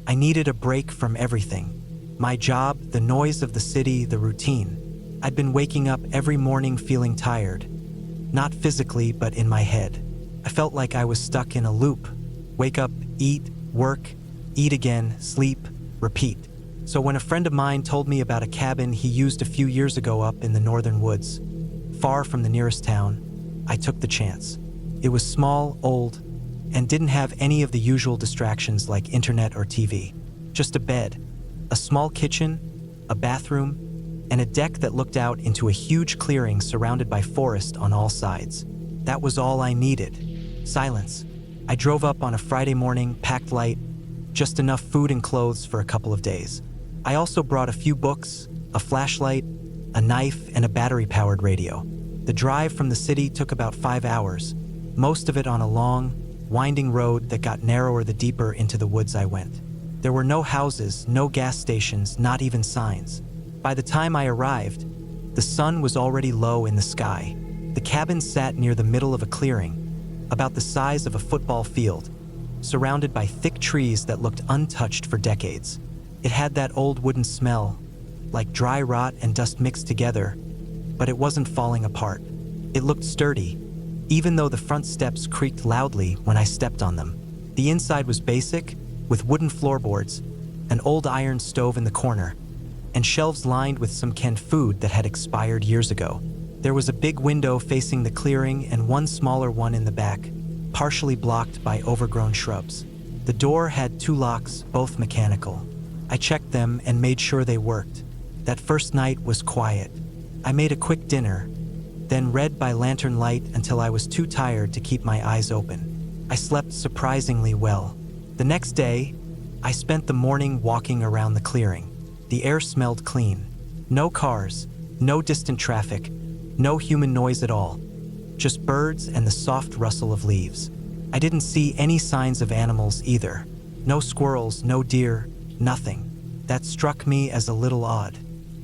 I needed a break from everything. My job, the noise of the city, the routine. I'd been waking up every morning feeling tired. Not physically, but in my head. I felt like I was stuck in a loop. Wake up, eat, work, eat again, sleep, repeat. So when a friend of mine told me about a cabin he used a few years ago up in the northern woods, far from the nearest town, I took the chance. It was small, old, and didn't have any of the usual distractions like internet or TV. Just a bed, a small kitchen, a bathroom, and a deck that looked out into a huge clearing surrounded by forest on all sides. That was all I needed. Silence. I drove up on a Friday morning, packed light, just enough food and clothes for a couple of days. I also brought a few books, a flashlight, a knife, and a battery-powered radio. The drive from the city took about 5 hours, most of it on a long, winding road that got narrower the deeper into the woods I went. There were no houses, no gas stations, not even signs. By the time I arrived, the sun was already low in the sky. The cabin sat near the middle of a clearing, about the size of a football field, surrounded by thick trees that looked untouched for decades. It had that old wooden smell, like dry rot and dust mixed together, but it wasn't falling apart. It looked sturdy, even though the front steps creaked loudly when I stepped on them. The inside was basic, with wooden floorboards, an old iron stove in the corner, and shelves lined with some canned food that had expired years ago. There was a big window facing the clearing and one smaller one in the back, partially blocked by overgrown shrubs. The door had 2 locks, both mechanical. I checked them and made sure they worked. That first night was quiet. I made a quick dinner, then read by lantern light until I was too tired to keep my eyes open. I slept surprisingly well. The next day, I spent the morning walking around the clearing. The air smelled clean. No cars, no distant traffic, no human noise at all. Just birds and the soft rustle of leaves. I didn't see any signs of animals either. No squirrels, no deer, nothing. That struck me as a little odd.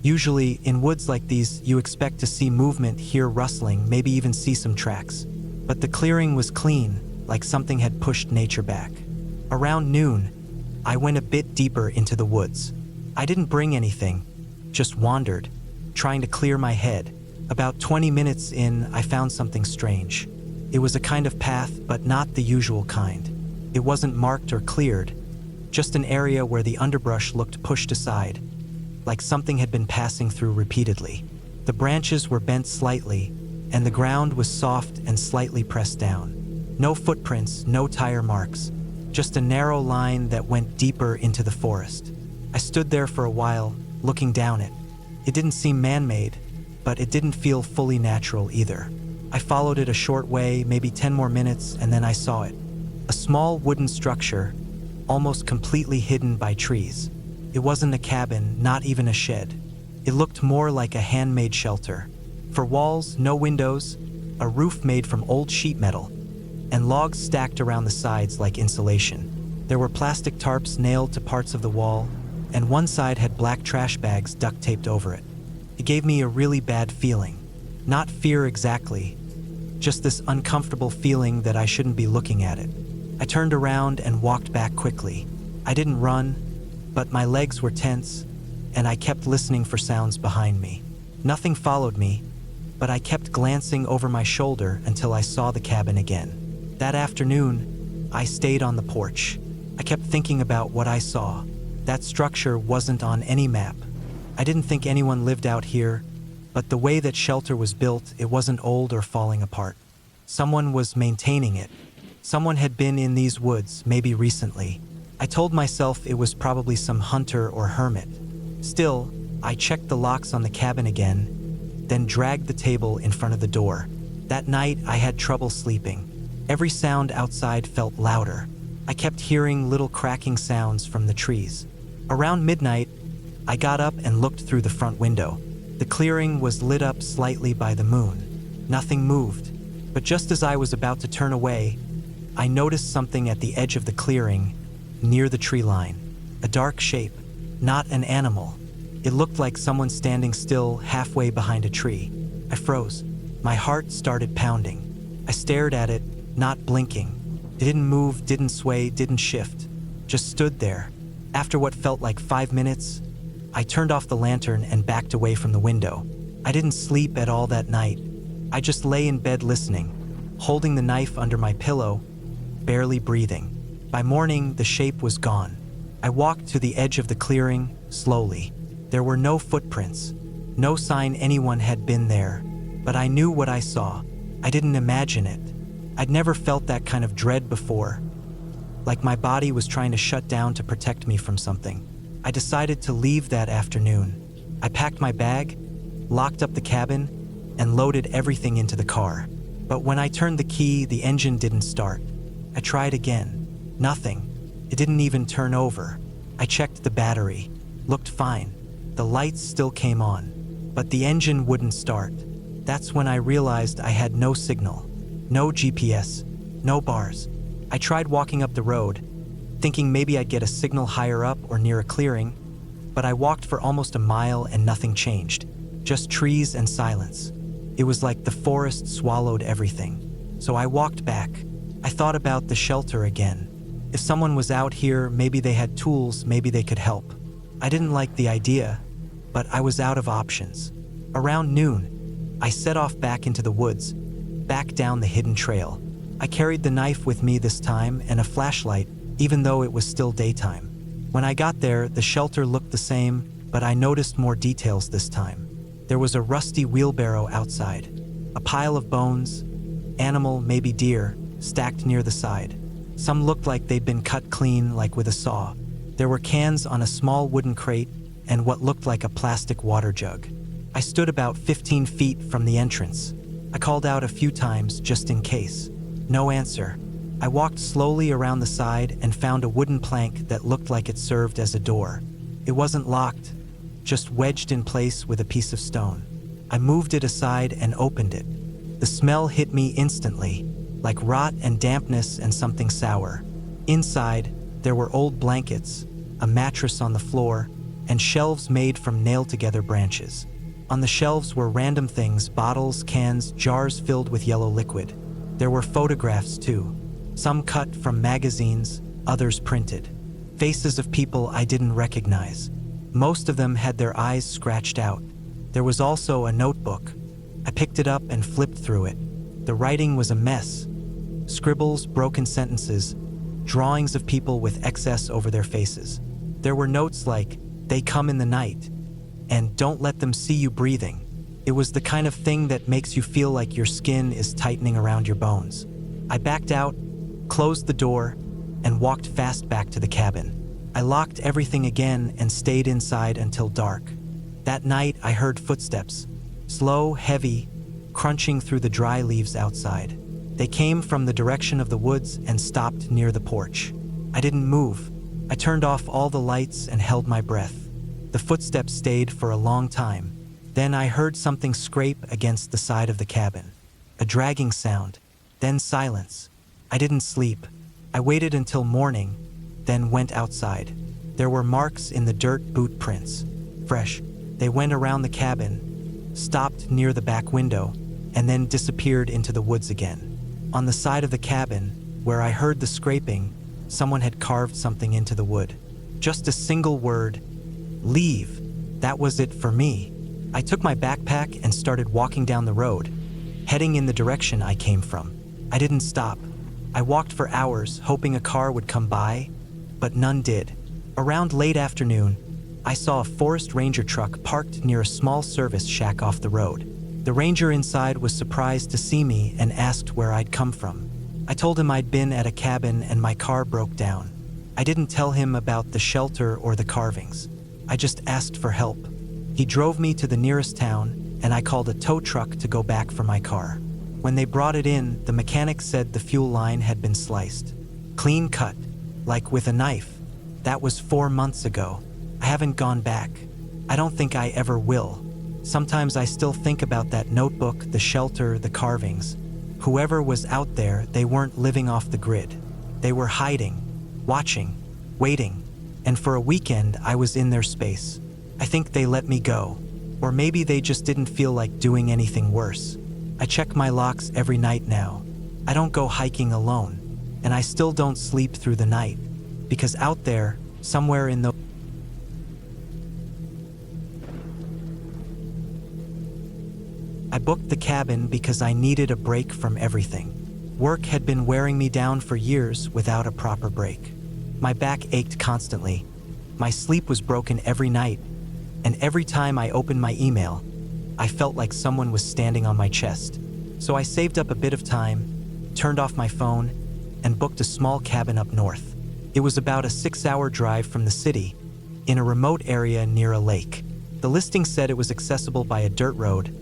Usually, in woods like these, you expect to see movement, hear rustling, maybe even see some tracks. But the clearing was clean, like something had pushed nature back. Around noon, I went a bit deeper into the woods. I didn't bring anything, just wandered, trying to clear my head. About 20 minutes in, I found something strange. It was a kind of path, but not the usual kind. It wasn't marked or cleared, just an area where the underbrush looked pushed aside, like something had been passing through repeatedly. The branches were bent slightly, and the ground was soft and slightly pressed down. No footprints, no tire marks, just a narrow line that went deeper into the forest. I stood there for a while, looking down it. It didn't seem man-made, but it didn't feel fully natural either. I followed it a short way, maybe 10 more minutes, and then I saw it. A small wooden structure, almost completely hidden by trees. It wasn't a cabin, not even a shed. It looked more like a handmade shelter. For walls, no windows, a roof made from old sheet metal, and logs stacked around the sides like insulation. There were plastic tarps nailed to parts of the wall, and one side had black trash bags duct taped over it. It gave me a really bad feeling. Not fear exactly, just this uncomfortable feeling that I shouldn't be looking at it. I turned around and walked back quickly. I didn't run, but my legs were tense, and I kept listening for sounds behind me. Nothing followed me, but I kept glancing over my shoulder until I saw the cabin again. That afternoon, I stayed on the porch. I kept thinking about what I saw. That structure wasn't on any map. I didn't think anyone lived out here, but the way that shelter was built, it wasn't old or falling apart. Someone was maintaining it. Someone had been in these woods, maybe recently. I told myself it was probably some hunter or hermit. Still, I checked the locks on the cabin again, then dragged the table in front of the door. That night, I had trouble sleeping. Every sound outside felt louder. I kept hearing little cracking sounds from the trees. Around midnight, I got up and looked through the front window. The clearing was lit up slightly by the moon. Nothing moved, but just as I was about to turn away, I noticed something at the edge of the clearing, near the tree line. A dark shape, not an animal. It looked like someone standing still halfway behind a tree. I froze. My heart started pounding. I stared at it, not blinking. It didn't move, didn't sway, didn't shift. Just stood there, After what felt like 5 minutes, I turned off the lantern and backed away from the window. I didn't sleep at all that night. I just lay in bed listening, holding the knife under my pillow, barely breathing. By morning, the shape was gone. I walked to the edge of the clearing, slowly. There were no footprints, no sign anyone had been there, but I knew what I saw. I didn't imagine it. I'd never felt that kind of dread before, like my body was trying to shut down to protect me from something. I decided to leave that afternoon. I packed my bag, locked up the cabin, and loaded everything into the car. But when I turned the key, the engine didn't start. I tried again. Nothing. It didn't even turn over. I checked the battery. Looked fine. The lights still came on. But the engine wouldn't start. That's when I realized I had no signal. No GPS. No bars. I tried walking up the road, thinking maybe I'd get a signal higher up or near a clearing, but I walked for almost a mile and nothing changed. Just trees and silence. It was like the forest swallowed everything. So I walked back. I thought about the shelter again. If someone was out here, maybe they had tools, maybe they could help. I didn't like the idea, but I was out of options. Around noon, I set off back into the woods, back down the hidden trail. I carried the knife with me this time and a flashlight, even though it was still daytime. When I got there, the shelter looked the same, but I noticed more details this time. There was a rusty wheelbarrow outside, a pile of bones, animal, maybe deer, stacked near the side. Some looked like they'd been cut clean, like with a saw. There were cans on a small wooden crate and what looked like a plastic water jug. I stood about 15 feet from the entrance. I called out a few times just in case. No answer. I walked slowly around the side and found a wooden plank that looked like it served as a door. It wasn't locked, just wedged in place with a piece of stone. I moved it aside and opened it. The smell hit me instantly, like rot and dampness and something sour. Inside, there were old blankets, a mattress on the floor, and shelves made from nailed-together branches. On the shelves were random things, bottles, cans, jars filled with yellow liquid. There were photographs too, some cut from magazines, others printed. Faces of people I didn't recognize. Most of them had their eyes scratched out. There was also a notebook. I picked it up and flipped through it. The writing was a mess. Scribbles, broken sentences, drawings of people with excess over their faces. There were notes like, "They come in the night," and "Don't let them see you breathing." It was the kind of thing that makes you feel like your skin is tightening around your bones. I backed out, closed the door, and walked fast back to the cabin. I locked everything again and stayed inside until dark. That night, I heard footsteps, slow, heavy, crunching through the dry leaves outside. They came from the direction of the woods and stopped near the porch. I didn't move. I turned off all the lights and held my breath. The footsteps stayed for a long time. Then I heard something scrape against the side of the cabin. A dragging sound, then silence. I didn't sleep. I waited until morning, then went outside. There were marks in the dirt, boot prints. Fresh. They went around the cabin, stopped near the back window, and then disappeared into the woods again. On the side of the cabin, where I heard the scraping, someone had carved something into the wood. Just a single word, "Leave." That was it for me. I took my backpack and started walking down the road, heading in the direction I came from. I didn't stop. I walked for hours, hoping a car would come by, but none did. Around late afternoon, I saw a forest ranger truck parked near a small service shack off the road. The ranger inside was surprised to see me and asked where I'd come from. I told him I'd been at a cabin and my car broke down. I didn't tell him about the shelter or the carvings. I just asked for help. He drove me to the nearest town, and I called a tow truck to go back for my car. When they brought it in, the mechanic said the fuel line had been sliced. Clean cut, like with a knife. That was 4 months ago. I haven't gone back. I don't think I ever will. Sometimes I still think about that notebook, the shelter, the carvings. Whoever was out there, they weren't living off the grid. They were hiding, watching, waiting, and for a weekend I was in their space. I think they let me go, or maybe they just didn't feel like doing anything worse. I check my locks every night now. I don't go hiking alone, and I still don't sleep through the night, because out there, Somewhere in the I booked the cabin because I needed a break from everything. Work had been wearing me down for years without a proper break. My back ached constantly. My sleep was broken every night, and every time I opened my email, I felt like someone was standing on my chest. So I saved up a bit of time, turned off my phone, and booked a small cabin up north. It was about a 6-hour drive from the city, in a remote area near a lake. The listing said it was accessible by a dirt road,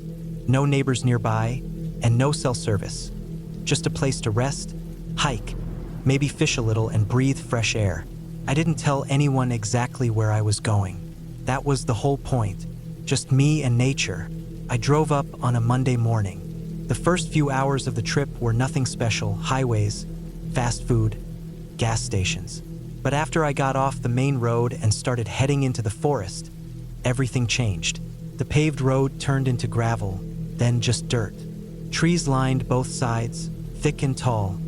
no neighbors nearby, and no cell service. Just a place to rest, hike, maybe fish a little and breathe fresh air. I didn't tell anyone exactly where I was going. That was the whole point, just me and nature. I drove up on a Monday morning. The first few hours of the trip were nothing special: highways, fast food, gas stations. But after I got off the main road and started heading into the forest, everything changed. The paved road turned into gravel, then just dirt. Trees lined both sides, thick and tall,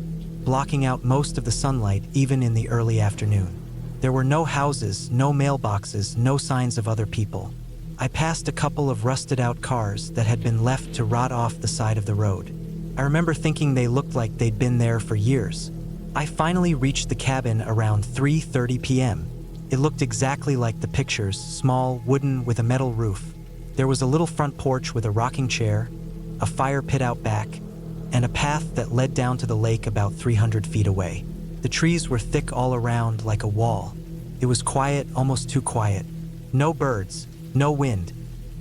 blocking out most of the sunlight even in the early afternoon. There were no houses, no mailboxes, no signs of other people. I passed a couple of rusted-out cars that had been left to rot off the side of the road. I remember thinking they looked like they'd been there for years. I finally reached the cabin around 3:30 p.m. It looked exactly like the pictures, small, wooden, with a metal roof. There was a little front porch with a rocking chair, a fire pit out back, and a path that led down to the lake about 300 feet away. The trees were thick all around like a wall. It was quiet, almost too quiet. No birds, no wind,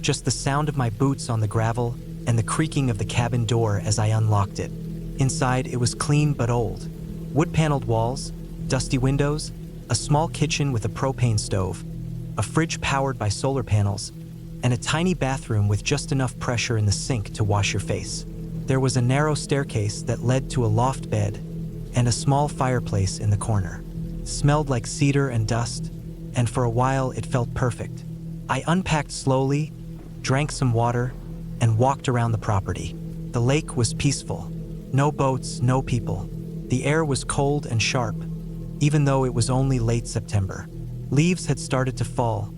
just the sound of my boots on the gravel and the creaking of the cabin door as I unlocked it. Inside, it was clean but old. Wood-paneled walls, dusty windows, a small kitchen with a propane stove, a fridge powered by solar panels, and a tiny bathroom with just enough pressure in the sink to wash your face. There was a narrow staircase that led to a loft bed and a small fireplace in the corner. It smelled like cedar and dust, and for a while it felt perfect. I unpacked slowly, drank some water, and walked around the property. The lake was peaceful. No boats, no people. The air was cold and sharp, even though it was only late September. Leaves had started to fall,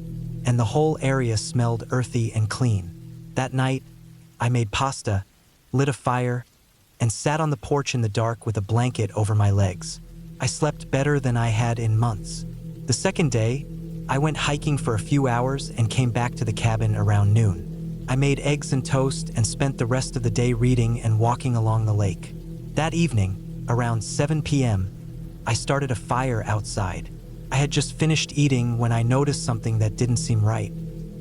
and the whole area smelled earthy and clean. That night, I made pasta, lit a fire, and sat on the porch in the dark with a blanket over my legs. I slept better than I had in months. The second day, I went hiking for a few hours and came back to the cabin around noon. I made eggs and toast and spent the rest of the day reading and walking along the lake. That evening, around 7 p.m., I started a fire outside. I had just finished eating when I noticed something that didn't seem right.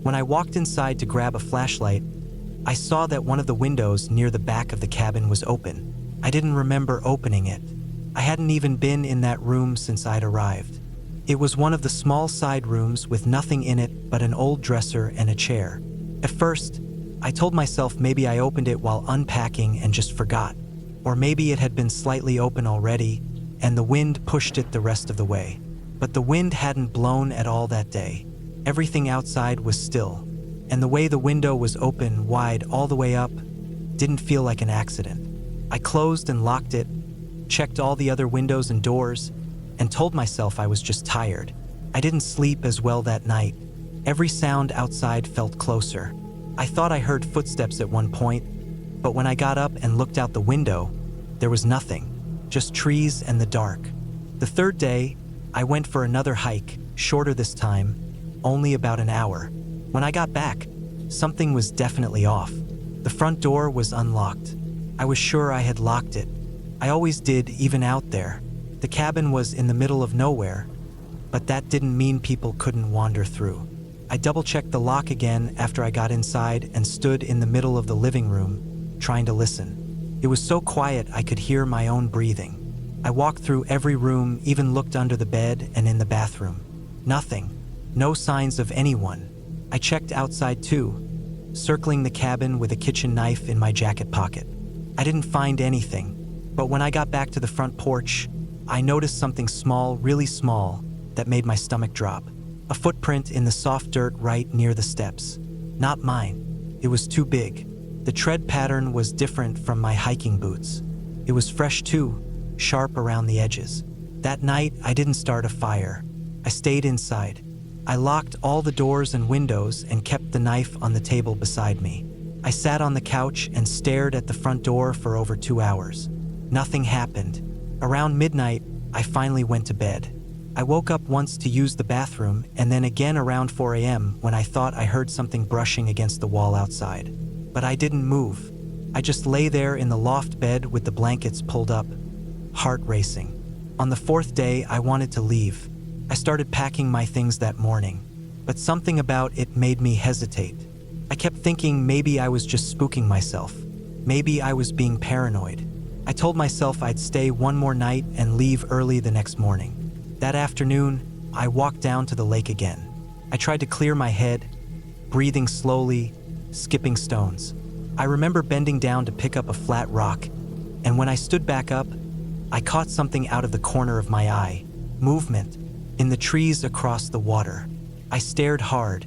When I walked inside to grab a flashlight, I saw that one of the windows near the back of the cabin was open. I didn't remember opening it. I hadn't even been in that room since I'd arrived. It was one of the small side rooms with nothing in it but an old dresser and a chair. At first, I told myself maybe I opened it while unpacking and just forgot. Or maybe it had been slightly open already, and the wind pushed it the rest of the way. But the wind hadn't blown at all that day. Everything outside was still, and the way the window was open wide all the way up didn't feel like an accident. I closed and locked it, checked all the other windows and doors, and told myself I was just tired. I didn't sleep as well that night. Every sound outside felt closer. I thought I heard footsteps at one point, but when I got up and looked out the window, there was nothing, just trees and the dark. The third day, I went for another hike, shorter this time, only about an hour. When I got back, something was definitely off. The front door was unlocked. I was sure I had locked it. I always did, even out there. The cabin was in the middle of nowhere, but that didn't mean people couldn't wander through. I double-checked the lock again after I got inside and stood in the middle of the living room, trying to listen. It was so quiet I could hear my own breathing. I walked through every room, even looked under the bed and in the bathroom. Nothing. No signs of anyone. I checked outside too, circling the cabin with a kitchen knife in my jacket pocket. I didn't find anything, but when I got back to the front porch, I noticed something small, really small, that made my stomach drop. A footprint in the soft dirt right near the steps. Not mine. It was too big. The tread pattern was different from my hiking boots. It was fresh too, sharp around the edges. That night, I didn't start a fire. I stayed inside. I locked all the doors and windows and kept the knife on the table beside me. I sat on the couch and stared at the front door for over 2 hours. Nothing happened. Around midnight, I finally went to bed. I woke up once to use the bathroom and then again around 4 a.m. when I thought I heard something brushing against the wall outside. But I didn't move. I just lay there in the loft bed with the blankets pulled up, heart racing. On the 4th day, I wanted to leave. I started packing my things that morning, but something about it made me hesitate. I kept thinking maybe I was just spooking myself. Maybe I was being paranoid. I told myself I'd stay one more night and leave early the next morning. That afternoon, I walked down to the lake again. I tried to clear my head, breathing slowly, skipping stones. I remember bending down to pick up a flat rock, and when I stood back up, I caught something out of the corner of my eye. Movement in the trees across the water. I stared hard,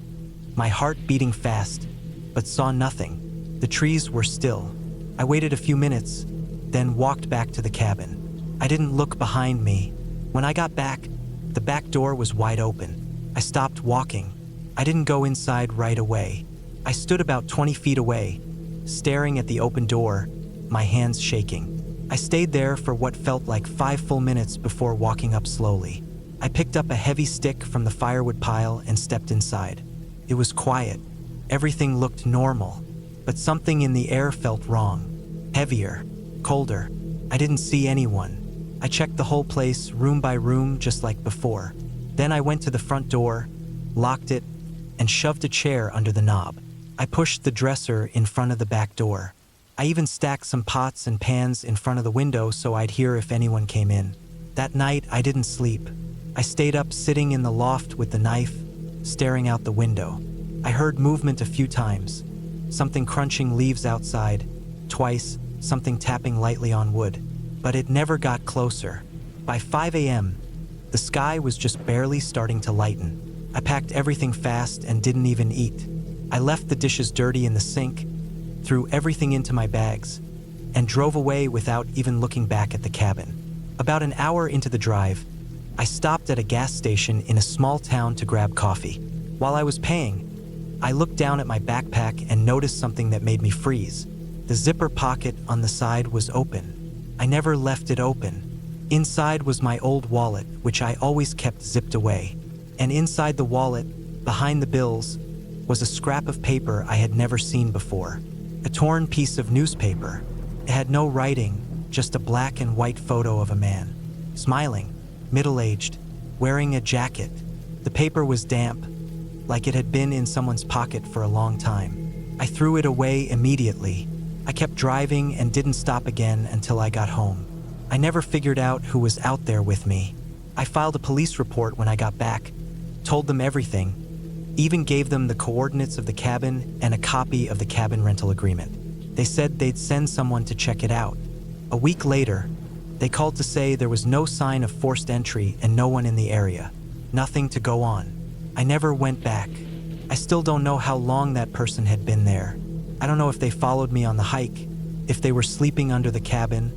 my heart beating fast, but saw nothing. The trees were still. I waited a few minutes, then walked back to the cabin. I didn't look behind me. When I got back, the back door was wide open. I stopped walking. I didn't go inside right away. I stood about 20 feet away, staring at the open door, my hands shaking. I stayed there for what felt like 5 full minutes before walking up slowly. I picked up a heavy stick from the firewood pile and stepped inside. It was quiet. Everything looked normal, but something in the air felt wrong. Heavier, colder. I didn't see anyone. I checked the whole place, room by room, just like before. Then I went to the front door, locked it, and shoved a chair under the knob. I pushed the dresser in front of the back door. I even stacked some pots and pans in front of the window so I'd hear if anyone came in. That night, I didn't sleep. I stayed up sitting in the loft with the knife, staring out the window. I heard movement a few times. Something crunching leaves outside. Twice, something tapping lightly on wood. But it never got closer. By 5 a.m., the sky was just barely starting to lighten. I packed everything fast and didn't even eat. I left the dishes dirty in the sink, threw everything into my bags, and drove away without even looking back at the cabin. About an hour into the drive, I stopped at a gas station in a small town to grab coffee. While I was paying, I looked down at my backpack and noticed something that made me freeze. The zipper pocket on the side was open. I never left it open. Inside was my old wallet, which I always kept zipped away. And inside the wallet, behind the bills, was a scrap of paper I had never seen before. A torn piece of newspaper. It had no writing, just a black and white photo of a man, smiling, middle-aged, wearing a jacket. The paper was damp, like it had been in someone's pocket for a long time. I threw it away immediately. I kept driving and didn't stop again until I got home. I never figured out who was out there with me. I filed a police report when I got back, told them everything, even gave them the coordinates of the cabin and a copy of the cabin rental agreement. They said they'd send someone to check it out. A week later, they called to say there was no sign of forced entry and no one in the area. Nothing to go on. I never went back. I still don't know how long that person had been there. I don't know if they followed me on the hike, if they were sleeping under the cabin,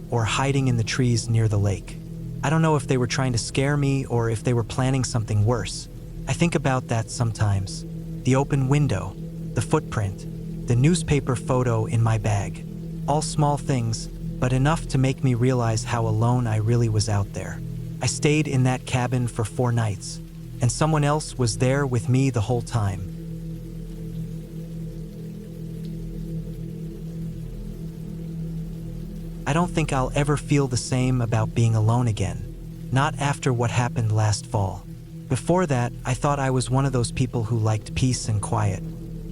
or hiding in the trees near the lake. I don't know if they were trying to scare me or if they were planning something worse. I think about that sometimes. The open window, the footprint, the newspaper photo in my bag. All small things, but enough to make me realize how alone I really was out there. I stayed in that cabin for 4 nights, and someone else was there with me the whole time. I don't think I'll ever feel the same about being alone again. Not after what happened last fall. Before that, I thought I was one of those people who liked peace and quiet.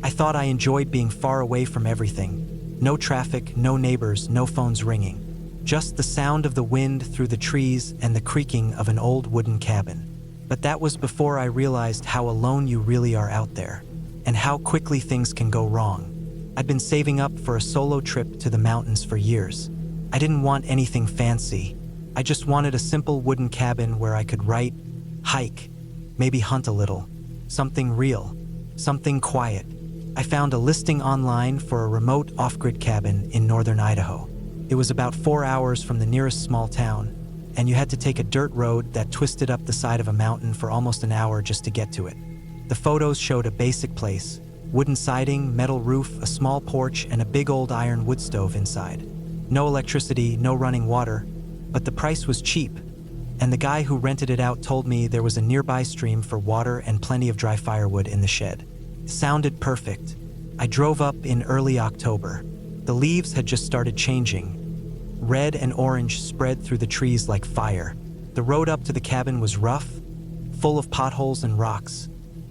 I thought I enjoyed being far away from everything. No traffic, no neighbors, no phones ringing. Just the sound of the wind through the trees and the creaking of an old wooden cabin. But that was before I realized how alone you really are out there, and how quickly things can go wrong. I'd been saving up for a solo trip to the mountains for years. I didn't want anything fancy. I just wanted a simple wooden cabin where I could write, hike, maybe hunt a little. Something real, something quiet. I found a listing online for a remote off-grid cabin in northern Idaho. It was about 4 hours from the nearest small town, and you had to take a dirt road that twisted up the side of a mountain for almost an hour just to get to it. The photos showed a basic place: wooden siding, metal roof, a small porch, and a big old iron wood stove inside. No electricity, no running water, but the price was cheap, and the guy who rented it out told me there was a nearby stream for water and plenty of dry firewood in the shed. Sounded perfect. I drove up in early October. The leaves had just started changing. Red and orange spread through the trees like fire. The road up to the cabin was rough, full of potholes and rocks,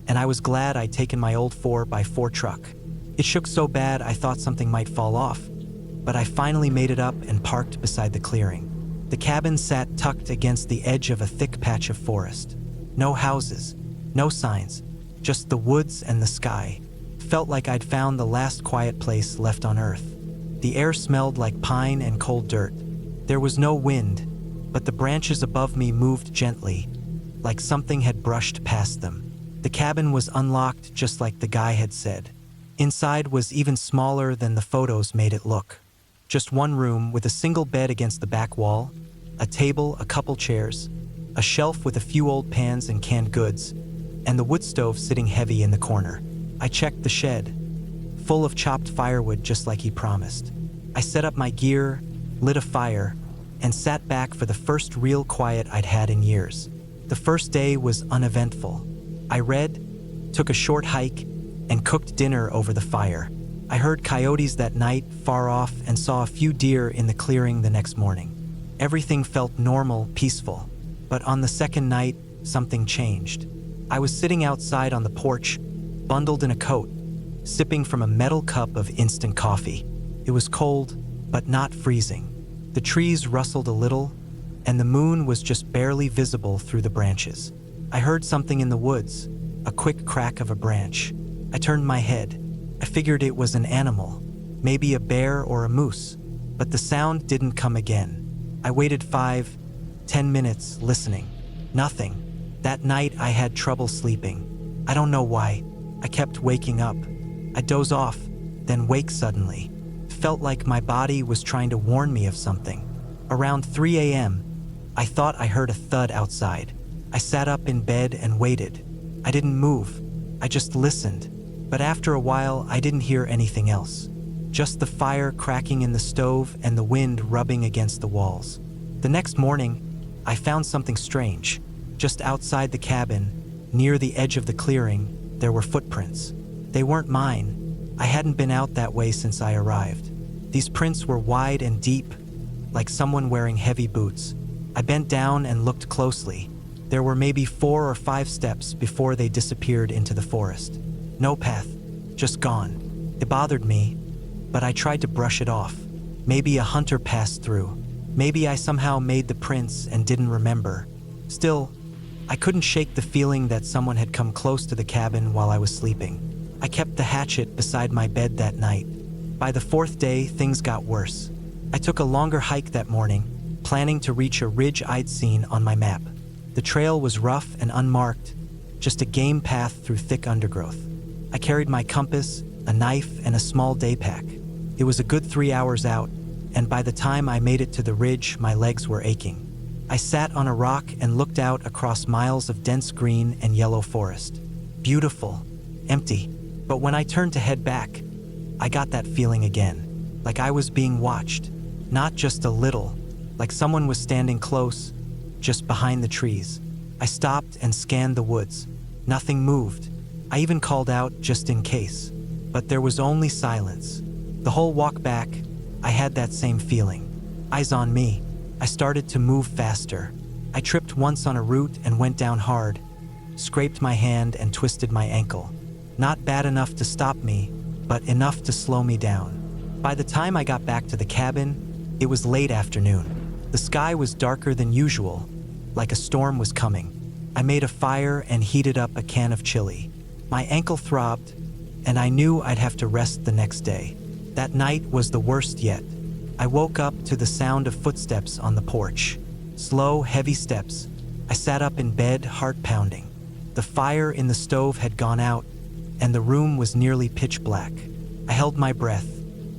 and I was glad I'd taken my old 4x4 truck. It shook so bad I thought something might fall off, but I finally made it up and parked beside the clearing. The cabin sat tucked against the edge of a thick patch of forest. No houses, no signs, just the woods and the sky. Felt like I'd found the last quiet place left on Earth. The air smelled like pine and cold dirt. There was no wind, but the branches above me moved gently, like something had brushed past them. The cabin was unlocked just like the guy had said. Inside was even smaller than the photos made it look. Just one room with a single bed against the back wall, a table, a couple chairs, a shelf with a few old pans and canned goods, and the wood stove sitting heavy in the corner. I checked the shed, full of chopped firewood just like he promised. I set up my gear, lit a fire, and sat back for the first real quiet I'd had in years. The first day was uneventful. I read, took a short hike, and cooked dinner over the fire. I heard coyotes that night far off and saw a few deer in the clearing the next morning. Everything felt normal, peaceful. But on the second night, something changed. I was sitting outside on the porch, bundled in a coat, sipping from a metal cup of instant coffee. It was cold, but not freezing. The trees rustled a little, and the moon was just barely visible through the branches. I heard something in the woods, a quick crack of a branch. I turned my head. I figured it was an animal, maybe a bear or a moose, but the sound didn't come again. I waited 5-10 minutes listening. Nothing. That night I had trouble sleeping. I don't know why. I kept waking up. I'd doze off, then wake suddenly. Felt like my body was trying to warn me of something. Around 3 a.m., I thought I heard a thud outside. I sat up in bed and waited. I didn't move. I just listened. But after a while, I didn't hear anything else. Just the fire cracking in the stove and the wind rubbing against the walls. The next morning, I found something strange. Just outside the cabin, near the edge of the clearing, there were footprints. They weren't mine. I hadn't been out that way since I arrived. These prints were wide and deep, like someone wearing heavy boots. I bent down and looked closely. There were maybe 4 or 5 steps before they disappeared into the forest. No path, just gone. It bothered me, but I tried to brush it off. Maybe a hunter passed through. Maybe I somehow made the prints and didn't remember. Still, I couldn't shake the feeling that someone had come close to the cabin while I was sleeping. I kept the hatchet beside my bed that night. By the 4th day, things got worse. I took a longer hike that morning, planning to reach a ridge I'd seen on my map. The trail was rough and unmarked, just a game path through thick undergrowth. I carried my compass, a knife, and a small day pack. It was a good 3 hours out, and by the time I made it to the ridge, my legs were aching. I sat on a rock and looked out across miles of dense green and yellow forest. Beautiful, empty. But when I turned to head back, I got that feeling again, like I was being watched. Not just a little, like someone was standing close, just behind the trees. I stopped and scanned the woods. Nothing moved. I even called out just in case. But there was only silence. The whole walk back, I had that same feeling. Eyes on me. I started to move faster. I tripped once on a root and went down hard, scraped my hand and twisted my ankle. Not bad enough to stop me, but enough to slow me down. By the time I got back to the cabin, it was late afternoon. The sky was darker than usual, like a storm was coming. I made a fire and heated up a can of chili. My ankle throbbed, and I knew I'd have to rest the next day. That night was the worst yet. I woke up to the sound of footsteps on the porch. Slow, heavy steps. I sat up in bed, heart pounding. The fire in the stove had gone out, and the room was nearly pitch black. I held my breath.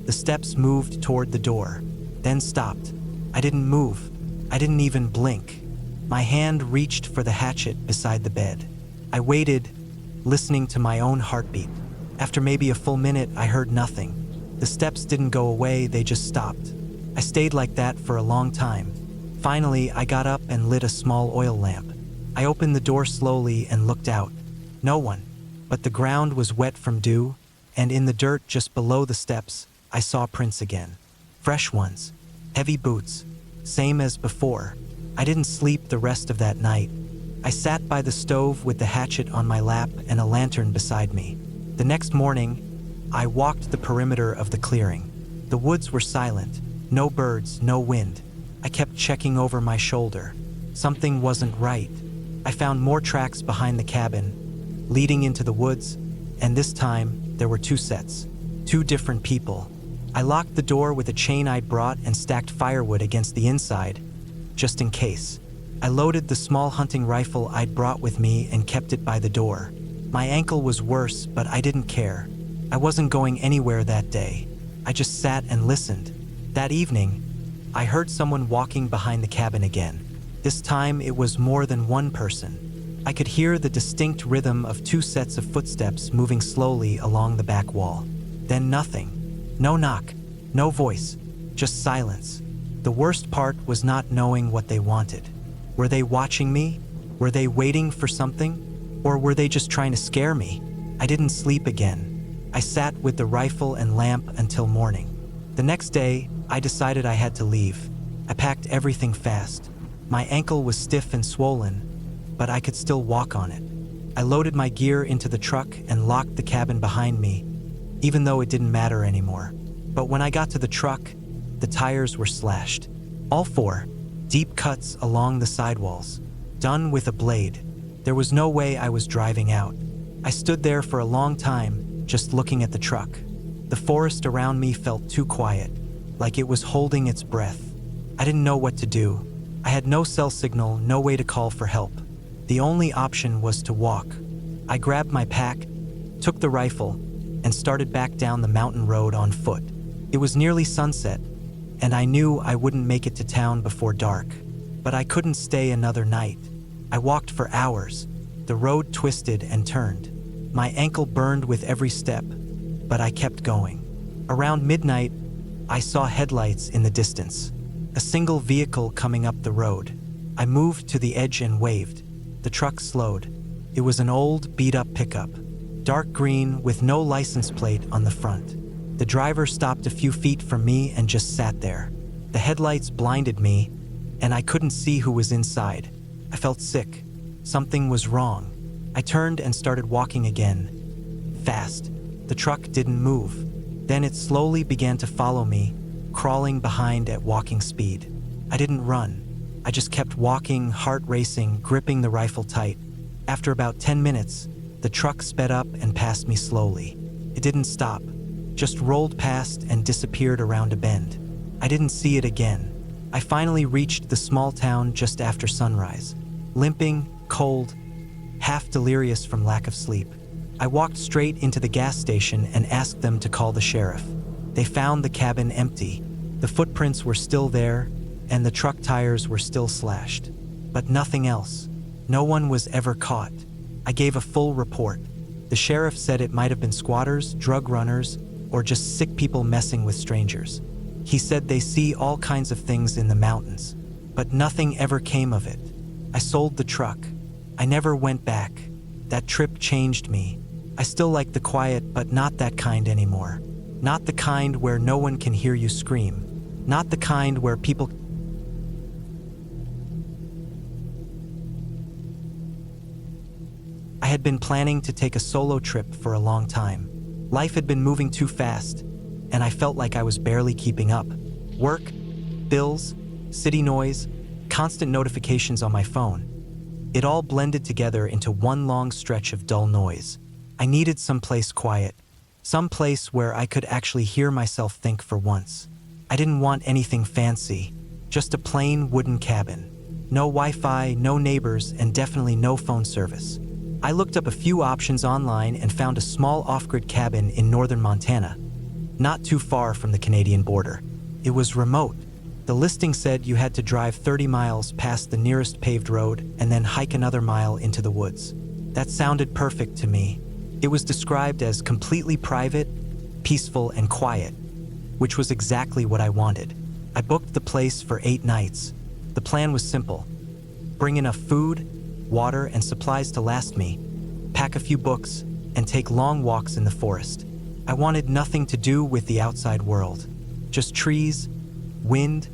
The steps moved toward the door, then stopped. I didn't move. I didn't even blink. My hand reached for the hatchet beside the bed. I waited, listening to my own heartbeat. After maybe a full minute, I heard nothing. The steps didn't go away, they just stopped. I stayed like that for a long time. Finally, I got up and lit a small oil lamp. I opened the door slowly and looked out. No one, but the ground was wet from dew, and in the dirt just below the steps, I saw prints again. Fresh ones, heavy boots, same as before. I didn't sleep the rest of that night. I sat by the stove with the hatchet on my lap and a lantern beside me. The next morning, I walked the perimeter of the clearing. The woods were silent, no birds, no wind. I kept checking over my shoulder. Something wasn't right. I found more tracks behind the cabin, leading into the woods, and this time, there were two sets, two different people. I locked the door with a chain I'd brought and stacked firewood against the inside, just in case. I loaded the small hunting rifle I'd brought with me and kept it by the door. My ankle was worse, but I didn't care. I wasn't going anywhere that day. I just sat and listened. That evening, I heard someone walking behind the cabin again. This time, it was more than one person. I could hear the distinct rhythm of two sets of footsteps moving slowly along the back wall. Then nothing. No knock, no voice, just silence. The worst part was not knowing what they wanted. Were they watching me? Were they waiting for something? Or were they just trying to scare me? I didn't sleep again. I sat with the rifle and lamp until morning. The next day, I decided I had to leave. I packed everything fast. My ankle was stiff and swollen, but I could still walk on it. I loaded my gear into the truck and locked the cabin behind me, even though it didn't matter anymore. But when I got to the truck, the tires were slashed. All four, deep cuts along the sidewalls, done with a blade. There was no way I was driving out. I stood there for a long time, just looking at the truck. The forest around me felt too quiet, like it was holding its breath. I didn't know what to do. I had no cell signal, no way to call for help. The only option was to walk. I grabbed my pack, took the rifle, and started back down the mountain road on foot. It was nearly sunset, and I knew I wouldn't make it to town before dark. But I couldn't stay another night. I walked for hours. The road twisted and turned. My ankle burned with every step, but I kept going. Around midnight, I saw headlights in the distance. A single vehicle coming up the road. I moved to the edge and waved. The truck slowed. It was an old, beat-up pickup, dark green with no license plate on the front. The driver stopped a few feet from me and just sat there. The headlights blinded me, and I couldn't see who was inside. I felt sick. Something was wrong. I turned and started walking again. Fast. The truck didn't move. Then it slowly began to follow me, crawling behind at walking speed. I didn't run. I just kept walking, heart racing, gripping the rifle tight. After about 10 minutes, the truck sped up and passed me slowly. It didn't stop, just rolled past and disappeared around a bend. I didn't see it again. I finally reached the small town just after sunrise. Limping, cold, half delirious from lack of sleep. I walked straight into the gas station and asked them to call the sheriff. They found the cabin empty. The footprints were still there, and the truck tires were still slashed. But nothing else. No one was ever caught. I gave a full report. The sheriff said it might have been squatters, drug runners, or just sick people messing with strangers. He said they see all kinds of things in the mountains, but nothing ever came of it. I sold the truck. I never went back. That trip changed me. I still like the quiet, but not that kind anymore. Not the kind where no one can hear you scream. Not the kind where people... I had been planning to take a solo trip for a long time. Life had been moving too fast, and I felt like I was barely keeping up. Work, bills, city noise, constant notifications on my phone. It all blended together into one long stretch of dull noise. I needed someplace quiet, some place where I could actually hear myself think for once. I didn't want anything fancy, just a plain wooden cabin. No Wi-Fi, no neighbors, and definitely no phone service. I looked up a few options online and found a small off-grid cabin in northern Montana, not too far from the Canadian border. It was remote, The listing said you had to drive 30 miles past the nearest paved road and then hike another mile into the woods. That sounded perfect to me. It was described as completely private, peaceful, and quiet, which was exactly what I wanted. I booked the place for 8 nights. The plan was simple: bring enough food, water, and supplies to last me, pack a few books, and take long walks in the forest. I wanted nothing to do with the outside world. Just trees, wind,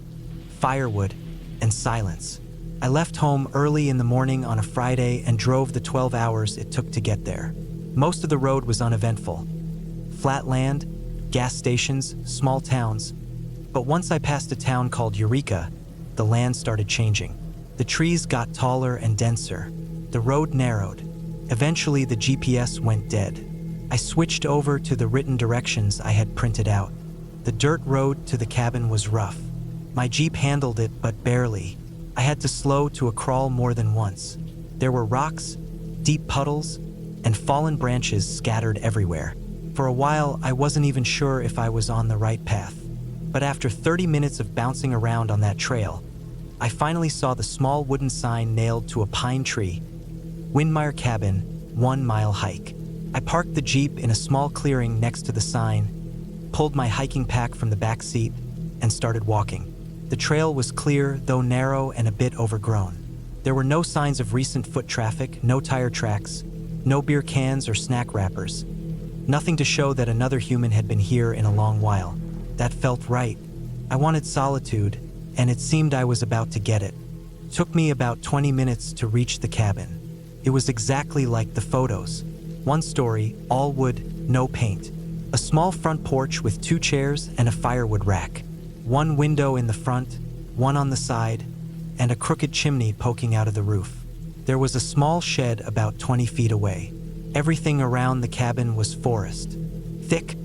firewood, and silence. I left home early in the morning on a Friday and drove the 12 hours it took to get there. Most of the road was uneventful. Flat land, gas stations, small towns. But once I passed a town called Eureka, the land started changing. The trees got taller and denser. The road narrowed. Eventually, the GPS went dead. I switched over to the written directions I had printed out. The dirt road to the cabin was rough. My Jeep handled it, but barely. I had to slow to a crawl more than once. There were rocks, deep puddles, and fallen branches scattered everywhere. For a while, I wasn't even sure if I was on the right path. But after 30 minutes of bouncing around on that trail, I finally saw the small wooden sign nailed to a pine tree: Windmeyer Cabin, 1 mile hike. I parked the Jeep in a small clearing next to the sign, pulled my hiking pack from the back seat, and started walking. The trail was clear, though narrow and a bit overgrown. There were no signs of recent foot traffic, no tire tracks, no beer cans or snack wrappers. Nothing to show that another human had been here in a long while. That felt right. I wanted solitude, and it seemed I was about to get it. It took me about 20 minutes to reach the cabin. It was exactly like the photos. 1 story, all wood, no paint. A small front porch with 2 chairs and a firewood rack. 1 window in the front, 1 on the side, and a crooked chimney poking out of the roof. There was a small shed about 20 feet away. Everything around the cabin was forest. Thick,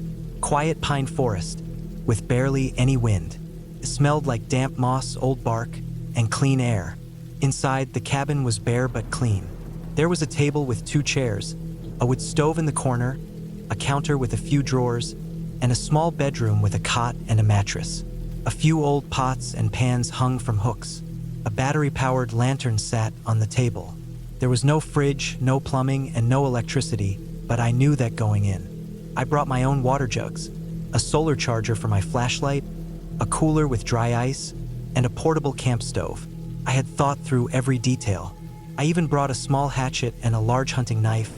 quiet pine forest, with barely any wind. It smelled like damp moss, old bark, and clean air. Inside, the cabin was bare but clean. There was a table with 2 chairs, a wood stove in the corner, a counter with a few drawers, and a small bedroom with a cot and a mattress. A few old pots and pans hung from hooks. A battery-powered lantern sat on the table. There was no fridge, no plumbing, and no electricity, but I knew that going in. I brought my own water jugs, a solar charger for my flashlight, a cooler with dry ice, and a portable camp stove. I had thought through every detail. I even brought a small hatchet and a large hunting knife,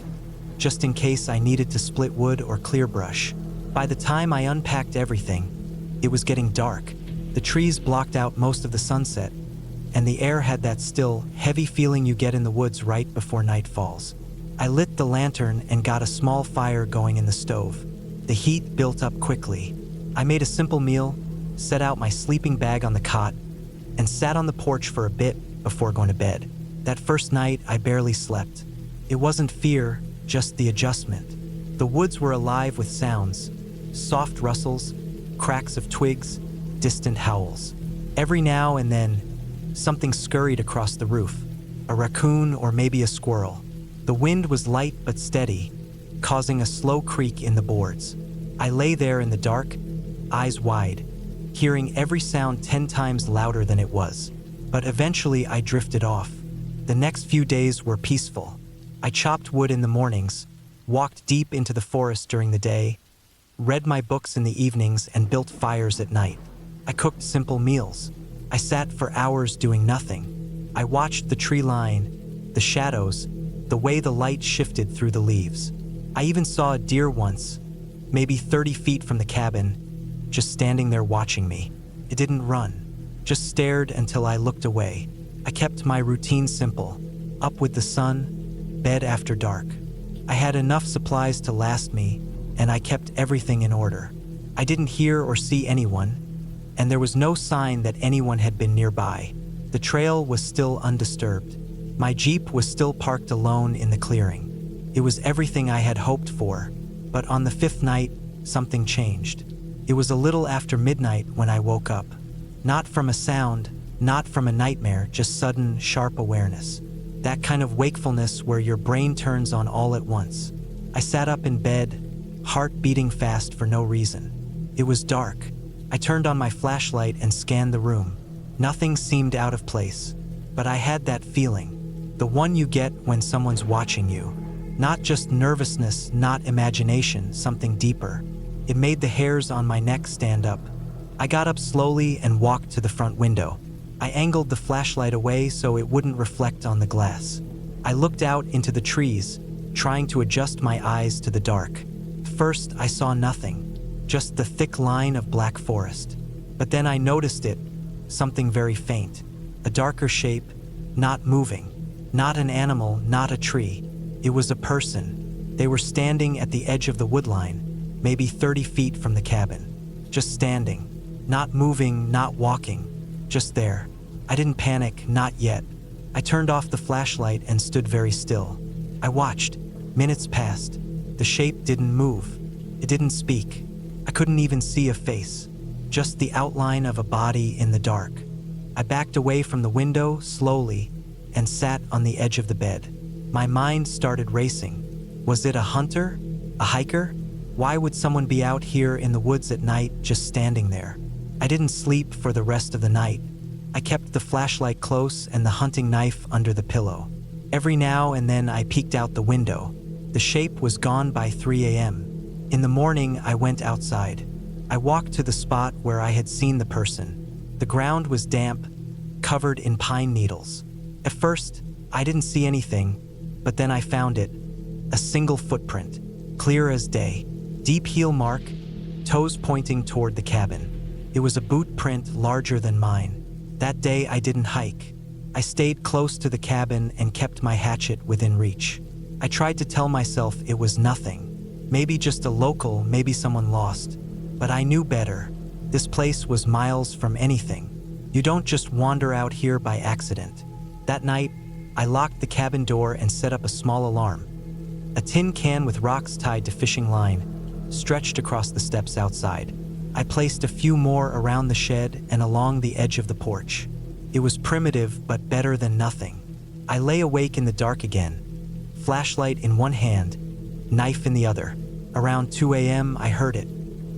just in case I needed to split wood or clear brush. By the time I unpacked everything, it was getting dark. The trees blocked out most of the sunset, and the air had that still, heavy feeling you get in the woods right before night falls. I lit the lantern and got a small fire going in the stove. The heat built up quickly. I made a simple meal, set out my sleeping bag on the cot, and sat on the porch for a bit before going to bed. That first night, I barely slept. It wasn't fear, just the adjustment. The woods were alive with sounds, soft rustles, cracks of twigs, distant howls. Every now and then, something scurried across the roof, a raccoon or maybe a squirrel. The wind was light but steady, causing a slow creak in the boards. I lay there in the dark, eyes wide, hearing every sound 10 times louder than it was. But eventually I drifted off. The next few days were peaceful. I chopped wood in the mornings, walked deep into the forest during the day, read my books in the evenings, and built fires at night. I cooked simple meals. I sat for hours doing nothing. I watched the tree line, the shadows, the way the light shifted through the leaves. I even saw a deer once, maybe 30 feet from the cabin, just standing there watching me. It didn't run, just stared until I looked away. I kept my routine simple: up with the sun, bed after dark. I had enough supplies to last me, and I kept everything in order. I didn't hear or see anyone, and there was no sign that anyone had been nearby. The trail was still undisturbed. My Jeep was still parked alone in the clearing. It was everything I had hoped for, but on the 5th night, something changed. It was a little after midnight when I woke up. Not from a sound, not from a nightmare, just sudden, sharp awareness. That kind of wakefulness where your brain turns on all at once. I sat up in bed, heart beating fast for no reason. It was dark. I turned on my flashlight and scanned the room. Nothing seemed out of place, but I had that feeling, the one you get when someone's watching you. Not just nervousness, not imagination, something deeper. It made the hairs on my neck stand up. I got up slowly and walked to the front window. I angled the flashlight away so it wouldn't reflect on the glass. I looked out into the trees, trying to adjust my eyes to the dark. First, I saw nothing, just the thick line of black forest. But then I noticed it, something very faint, a darker shape, not moving, not an animal, not a tree. It was a person. They were standing at the edge of the woodline, maybe 30 feet from the cabin. Just standing, not moving, not walking, just there. I didn't panic, not yet. I turned off the flashlight and stood very still. I watched. Minutes passed. The shape didn't move. It didn't speak. I couldn't even see a face, just the outline of a body in the dark. I backed away from the window slowly and sat on the edge of the bed. My mind started racing. Was it a hunter? A hiker? Why would someone be out here in the woods at night just standing there? I didn't sleep for the rest of the night. I kept the flashlight close and the hunting knife under the pillow. Every now and then I peeked out the window. The shape was gone by 3 a.m. In the morning, I went outside. I walked to the spot where I had seen the person. The ground was damp, covered in pine needles. At first, I didn't see anything, but then I found it. A single footprint, clear as day. Deep heel mark, toes pointing toward the cabin. It was a boot print larger than mine. That day I didn't hike. I stayed close to the cabin and kept my hatchet within reach. I tried to tell myself it was nothing. Maybe just a local, maybe someone lost. But I knew better. This place was miles from anything. You don't just wander out here by accident. That night, I locked the cabin door and set up a small alarm. A tin can with rocks tied to fishing line stretched across the steps outside. I placed a few more around the shed and along the edge of the porch. It was primitive, but better than nothing. I lay awake in the dark again, flashlight in one hand, knife in the other. Around 2 a.m., I heard it.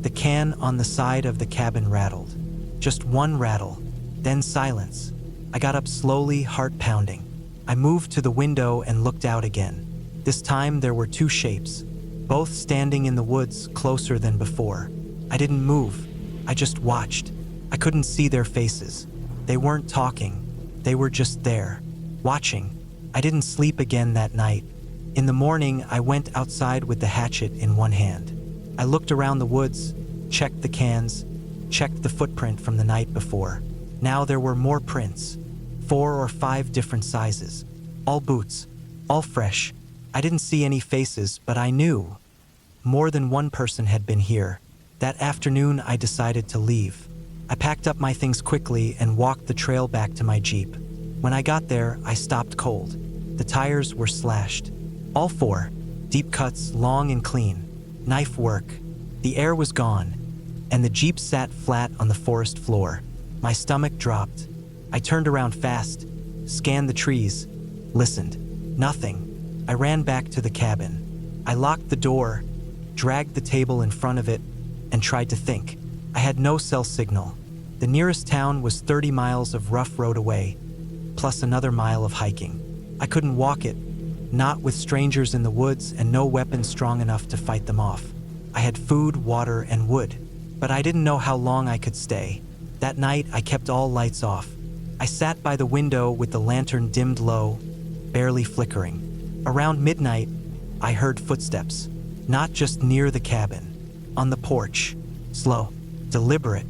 The can on the side of the cabin rattled. Just one rattle, then silence. I got up slowly, heart pounding. I moved to the window and looked out again. This time there were two shapes, both standing in the woods closer than before. I didn't move. I just watched. I couldn't see their faces. They weren't talking. They were just there, watching. I didn't sleep again that night. In the morning, I went outside with the hatchet in one hand. I looked around the woods, checked the cans, checked the footprint from the night before. Now there were more prints, 4 or 5 different sizes, all boots, all fresh. I didn't see any faces, but I knew more than one person had been here. That afternoon, I decided to leave. I packed up my things quickly and walked the trail back to my Jeep. When I got there, I stopped cold. The tires were slashed. All 4, deep cuts, long and clean. Knife work. The air was gone, and the Jeep sat flat on the forest floor. My stomach dropped. I turned around fast, scanned the trees, listened. Nothing. I ran back to the cabin. I locked the door, dragged the table in front of it, and tried to think. I had no cell signal. The nearest town was 30 miles of rough road away, plus another mile of hiking. I couldn't walk it, not with strangers in the woods and no weapon strong enough to fight them off. I had food, water, and wood, but I didn't know how long I could stay. That night, I kept all lights off. I sat by the window with the lantern dimmed low, barely flickering. Around midnight, I heard footsteps, not just near the cabin. On the porch, slow, deliberate,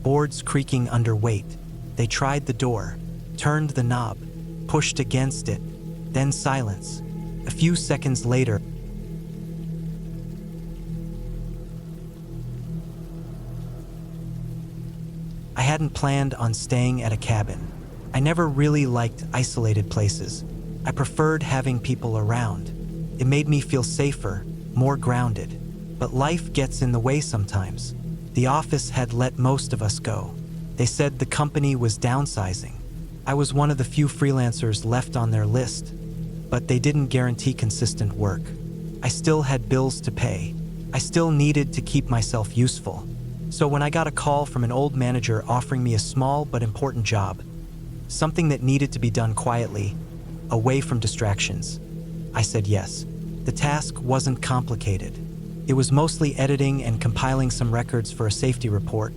boards creaking under weight. They tried the door, turned the knob, pushed against it, then silence. A few seconds later, I hadn't planned on staying at a cabin. I never really liked isolated places. I preferred having people around. It made me feel safer, more grounded. But life gets in the way sometimes. The office had let most of us go. They said the company was downsizing. I was one of the few freelancers left on their list, but they didn't guarantee consistent work. I still had bills to pay. I still needed to keep myself useful. So when I got a call from an old manager offering me a small but important job, something that needed to be done quietly, away from distractions, I said yes. The task wasn't complicated. It was mostly editing and compiling some records for a safety report,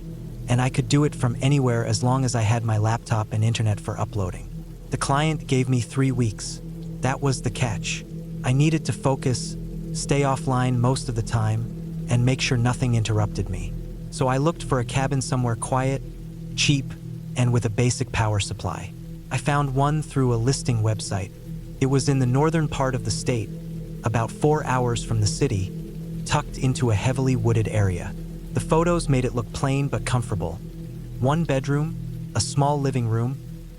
and I could do it from anywhere as long as I had my laptop and internet for uploading. The client gave me 3 weeks. That was the catch. I needed to focus, stay offline most of the time, and make sure nothing interrupted me. So I looked for a cabin somewhere quiet, cheap, and with a basic power supply. I found one through a listing website. It was in the northern part of the state, about 4 hours from the city, tucked into a heavily wooded area. The photos made it look plain but comfortable. 1 bedroom, a small living room,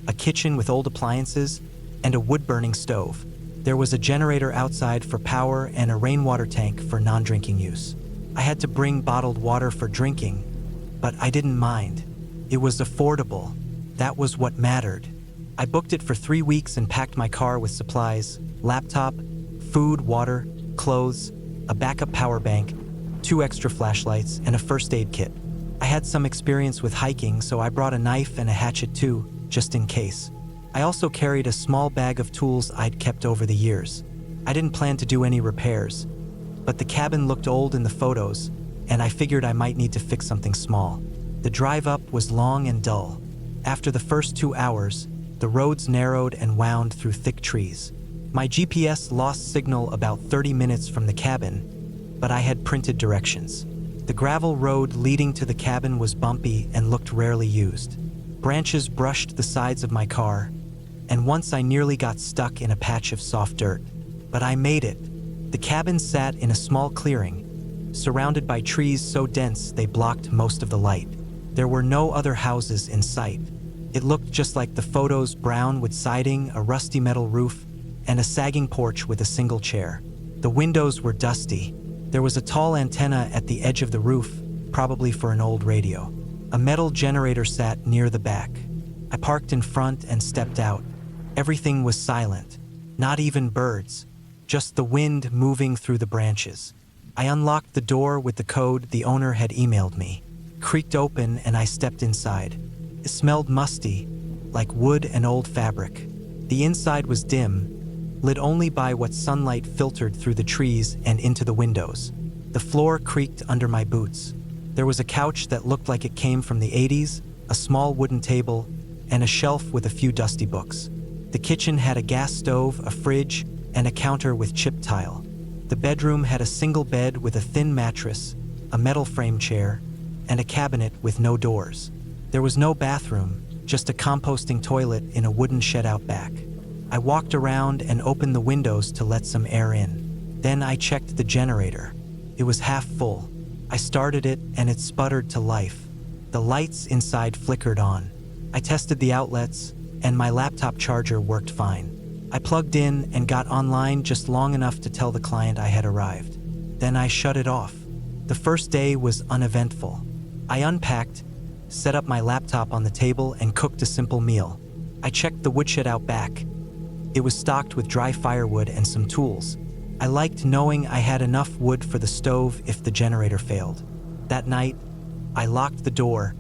a kitchen with old appliances, and a wood-burning stove. There was a generator outside for power and a rainwater tank for non-drinking use. I had to bring bottled water for drinking, but I didn't mind. It was affordable. That was what mattered. I booked it for 3 weeks and packed my car with supplies, laptop, food, water, clothes, a backup power bank, 2 extra flashlights, and a first aid kit. I had some experience with hiking, so I brought a knife and a hatchet too, just in case. I also carried a small bag of tools I'd kept over the years. I didn't plan to do any repairs, but the cabin looked old in the photos, and I figured I might need to fix something small. The drive up was long and dull. After the first 2 hours, the roads narrowed and wound through thick trees. My GPS lost signal about 30 minutes from the cabin, but I had printed directions. The gravel road leading to the cabin was bumpy and looked rarely used. Branches brushed the sides of my car, and once I nearly got stuck in a patch of soft dirt. But I made it. The cabin sat in a small clearing, surrounded by trees so dense they blocked most of the light. There were no other houses in sight. It looked just like the photos, brown wood siding, a rusty metal roof, and a sagging porch with a single chair. The windows were dusty. There was a tall antenna at the edge of the roof, probably for an old radio. A metal generator sat near the back. I parked in front and stepped out. Everything was silent, not even birds, just the wind moving through the branches. I unlocked the door with the code the owner had emailed me, creaked open, and I stepped inside. It smelled musty, like wood and old fabric. The inside was dim, lit only by what sunlight filtered through the trees and into the windows. The floor creaked under my boots. There was a couch that looked like it came from the 80s, a small wooden table, and a shelf with a few dusty books. The kitchen had a gas stove, a fridge, and a counter with chipped tile. The bedroom had a single bed with a thin mattress, a metal frame chair, and a cabinet with no doors. There was no bathroom, just a composting toilet in a wooden shed out back. I walked around and opened the windows to let some air in. Then I checked the generator. It was half full. I started it and it sputtered to life. The lights inside flickered on. I tested the outlets and my laptop charger worked fine. I plugged in and got online just long enough to tell the client I had arrived. Then I shut it off. The first day was uneventful. I unpacked, set up my laptop on the table, and cooked a simple meal. I checked the woodshed out back. It was stocked with dry firewood and some tools. I liked knowing I had enough wood for the stove if the generator failed. That night, I locked the door,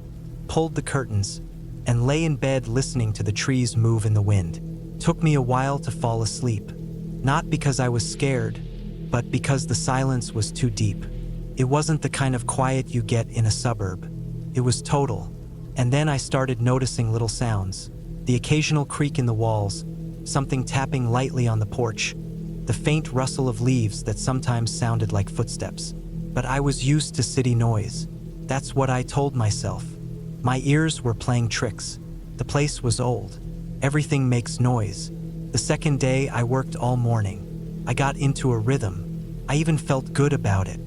pulled the curtains, and lay in bed listening to the trees move in the wind. It took me a while to fall asleep, not because I was scared, but because the silence was too deep. It wasn't the kind of quiet you get in a suburb. It was total. And then I started noticing little sounds, the occasional creak in the walls, something tapping lightly on the porch, the faint rustle of leaves that sometimes sounded like footsteps. But I was used to city noise. That's what I told myself. My ears were playing tricks. The place was old. Everything makes noise. The second day, I worked all morning. I got into a rhythm. I even felt good about it.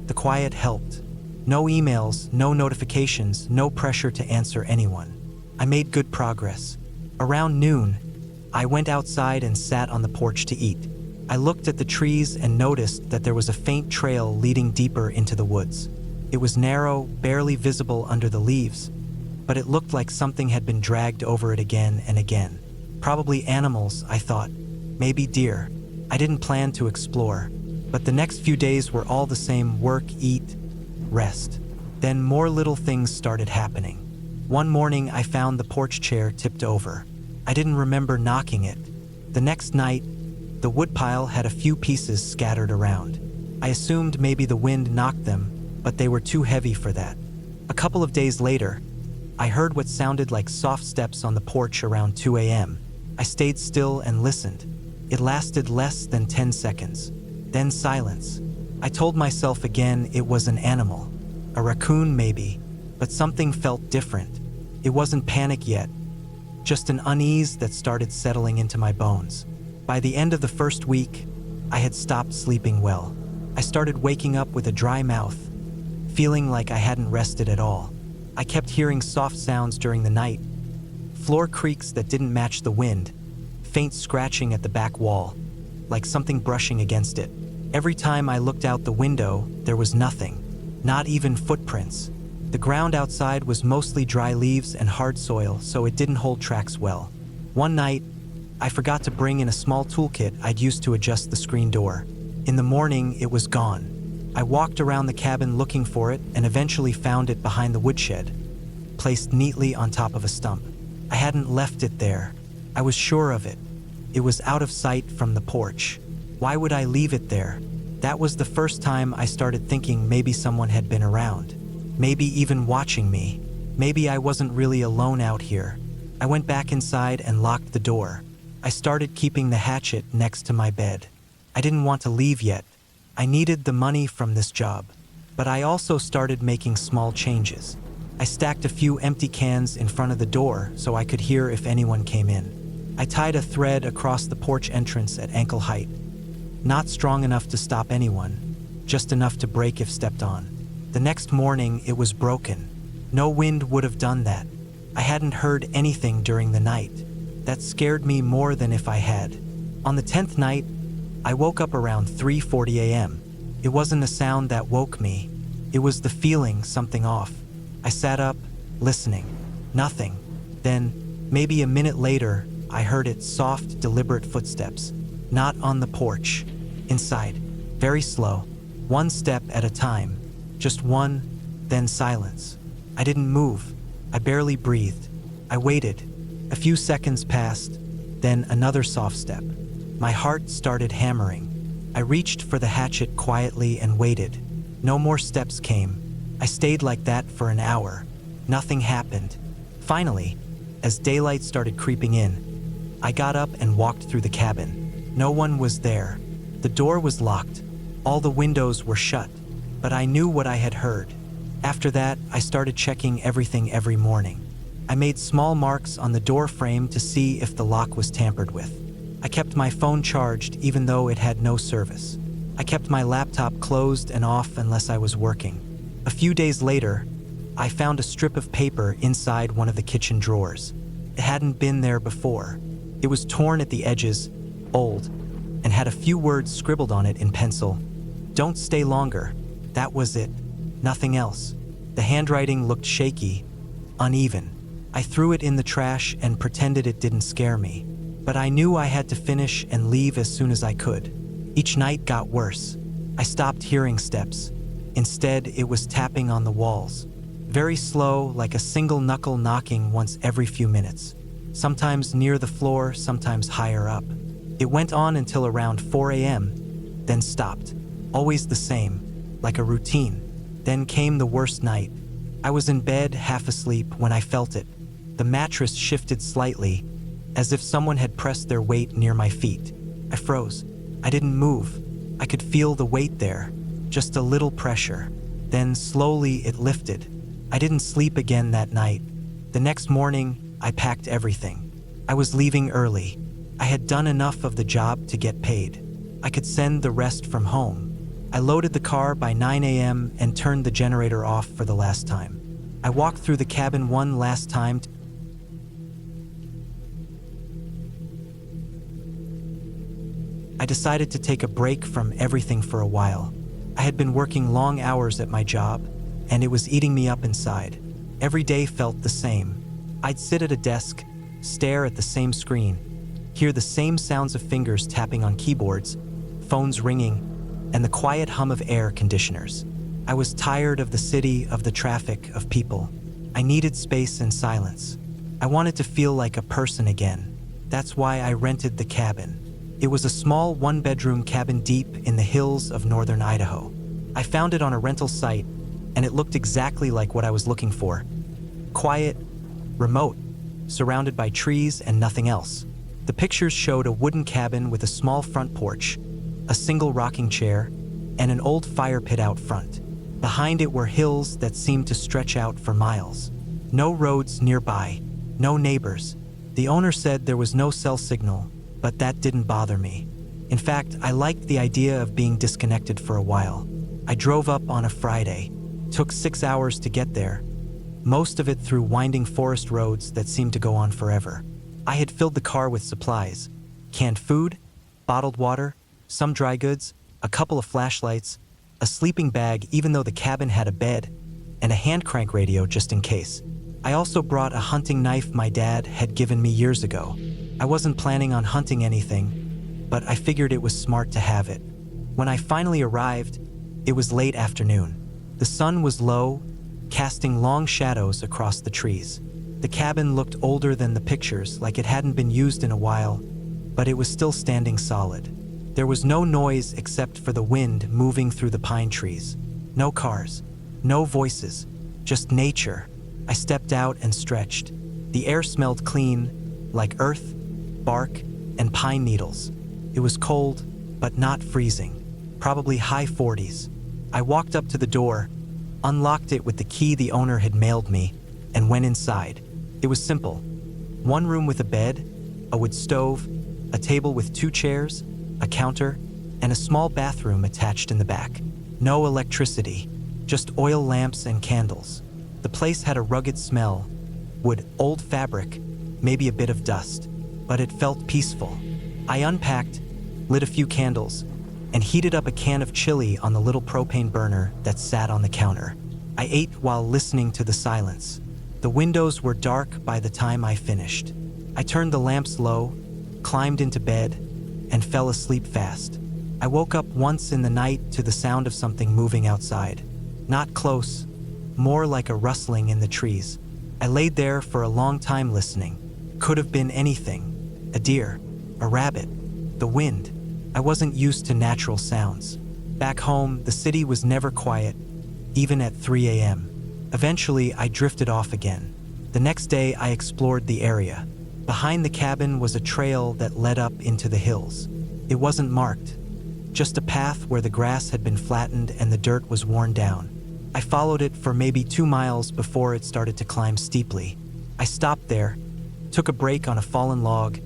The quiet helped. No emails, no notifications, no pressure to answer anyone. I made good progress. Around noon, I went outside and sat on the porch to eat. I looked at the trees and noticed that there was a faint trail leading deeper into the woods. It was narrow, barely visible under the leaves, but it looked like something had been dragged over it again and again. Probably animals, I thought. Maybe deer. I didn't plan to explore, but the next few days were all the same: work, eat, rest. Then more little things started happening. One morning, I found the porch chair tipped over. I didn't remember knocking it. The next night, the woodpile had a few pieces scattered around. I assumed maybe the wind knocked them, but they were too heavy for that. A couple of days later, I heard what sounded like soft steps on the porch around 2 a.m. I stayed still and listened. It lasted less than 10 seconds. Then silence. I told myself again it was an animal. A raccoon maybe, but something felt different. It wasn't panic yet, just an unease that started settling into my bones. By the end of the first week, I had stopped sleeping well. I started waking up with a dry mouth, feeling like I hadn't rested at all. I kept hearing soft sounds during the night, floor creaks that didn't match the wind, faint scratching at the back wall, like something brushing against it. Every time I looked out the window, there was nothing, not even footprints. The ground outside was mostly dry leaves and hard soil, so it didn't hold tracks well. One night, I forgot to bring in a small toolkit I'd used to adjust the screen door. In the morning, it was gone. I walked around the cabin looking for it and eventually found it behind the woodshed, placed neatly on top of a stump. I hadn't left it there. I was sure of it. It was out of sight from the porch. Why would I leave it there? That was the first time I started thinking maybe someone had been around. Maybe even watching me. Maybe I wasn't really alone out here. I went back inside and locked the door. I started keeping the hatchet next to my bed. I didn't want to leave yet. I needed the money from this job. But I also started making small changes. I stacked a few empty cans in front of the door so I could hear if anyone came in. I tied a thread across the porch entrance at ankle height. Not strong enough to stop anyone, just enough to break if stepped on. The next morning, it was broken. No wind would have done that. I hadn't heard anything during the night. That scared me more than if I had. On the 10th night, I woke up around 3:40 a.m. It wasn't a sound that woke me. It was the feeling something off. I sat up, listening. Nothing. Then, maybe a minute later, I heard its soft, deliberate footsteps. Not on the porch. Inside. Very slow. One step at a time. Just one, then silence. I didn't move. I barely breathed. I waited. A few seconds passed, then another soft step. My heart started hammering. I reached for the hatchet quietly and waited. No more steps came. I stayed like that for an hour. Nothing happened. Finally, as daylight started creeping in, I got up and walked through the cabin. No one was there. The door was locked. All the windows were shut. But I knew what I had heard. After that, I started checking everything every morning. I made small marks on the door frame to see if the lock was tampered with. I kept my phone charged even though it had no service. I kept my laptop closed and off unless I was working. A few days later, I found a strip of paper inside one of the kitchen drawers. It hadn't been there before. It was torn at the edges, old, and had a few words scribbled on it in pencil. "Don't stay longer." That was it. Nothing else. The handwriting looked shaky, uneven. I threw it in the trash and pretended it didn't scare me. But I knew I had to finish and leave as soon as I could. Each night got worse. I stopped hearing steps. Instead, it was tapping on the walls. Very slow, like a single knuckle knocking once every few minutes. Sometimes near the floor, sometimes higher up. It went on until around 4 a.m., then stopped. Always the same, like a routine. Then came the worst night. I was in bed, half asleep, when I felt it. The mattress shifted slightly, as if someone had pressed their weight near my feet. I froze. I didn't move. I could feel the weight there, just a little pressure. Then slowly it lifted. I didn't sleep again that night. The next morning, I packed everything. I was leaving early. I had done enough of the job to get paid. I could send the rest from home. I loaded the car by 9 a.m. and turned the generator off for the last time. I walked through the cabin one last time. I decided to take a break from everything for a while. I had been working long hours at my job, and it was eating me up inside. Every day felt the same. I'd sit at a desk, stare at the same screen, hear the same sounds of fingers tapping on keyboards, phones ringing, and the quiet hum of air conditioners. I was tired of the city, of the traffic, of people. I needed space and silence. I wanted to feel like a person again. That's why I rented the cabin. It was a small one-bedroom cabin deep in the hills of northern Idaho. I found it on a rental site, and it looked exactly like what I was looking for. Quiet, remote, surrounded by trees and nothing else. The pictures showed a wooden cabin with a small front porch, a single rocking chair, and an old fire pit out front. Behind it were hills that seemed to stretch out for miles. No roads nearby, no neighbors. The owner said there was no cell signal, but that didn't bother me. In fact, I liked the idea of being disconnected for a while. I drove up on a Friday. Took 6 hours to get there, most of it through winding forest roads that seemed to go on forever. I had filled the car with supplies: canned food, bottled water, some dry goods, a couple of flashlights, a sleeping bag even though the cabin had a bed, and a hand crank radio just in case. I also brought a hunting knife my dad had given me years ago. I wasn't planning on hunting anything, but I figured it was smart to have it. When I finally arrived, it was late afternoon. The sun was low, casting long shadows across the trees. The cabin looked older than the pictures, like it hadn't been used in a while, but it was still standing solid. There was no noise except for the wind moving through the pine trees. No cars, no voices, just nature. I stepped out and stretched. The air smelled clean, like earth, bark, and pine needles. It was cold, but not freezing, probably high 40s. I walked up to the door, unlocked it with the key the owner had mailed me, and went inside. It was simple. One room with a bed, a wood stove, a table with 2 chairs, a counter, and a small bathroom attached in the back. No electricity, just oil lamps and candles. The place had a rugged smell, wood, old fabric, maybe a bit of dust, but it felt peaceful. I unpacked, lit a few candles, and heated up a can of chili on the little propane burner that sat on the counter. I ate while listening to the silence. The windows were dark by the time I finished. I turned the lamps low, climbed into bed, and fell asleep fast. I woke up once in the night to the sound of something moving outside. Not close, more like a rustling in the trees. I laid there for a long time listening. Could have been anything. A deer, a rabbit, the wind. I wasn't used to natural sounds. Back home, the city was never quiet, even at 3 a.m. Eventually, I drifted off again. The next day, I explored the area. Behind the cabin was a trail that led up into the hills. It wasn't marked, just a path where the grass had been flattened and the dirt was worn down. I followed it for maybe 2 miles before it started to climb steeply. I stopped there, took a break on a fallen log,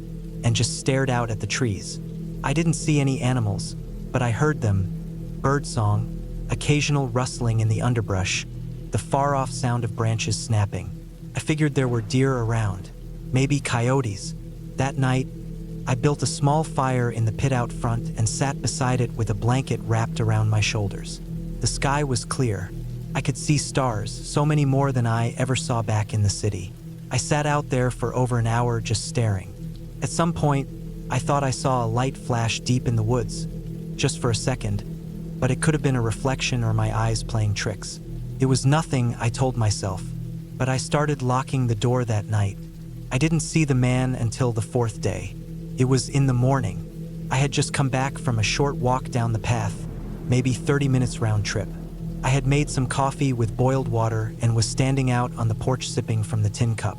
and just stared out at the trees. I didn't see any animals, but I heard them: birdsong, occasional rustling in the underbrush, the far-off sound of branches snapping. I figured there were deer around, maybe coyotes. That night, I built a small fire in the pit out front and sat beside it with a blanket wrapped around my shoulders. The sky was clear. I could see stars, so many more than I ever saw back in the city. I sat out there for over an hour just staring. At some point, I thought I saw a light flash deep in the woods, just for a second, but it could have been a reflection or my eyes playing tricks. It was nothing, I told myself, but I started locking the door that night. I didn't see the man until the 4th day. It was in the morning. I had just come back from a short walk down the path, maybe 30 minutes round trip. I had made some coffee with boiled water and was standing out on the porch sipping from the tin cup.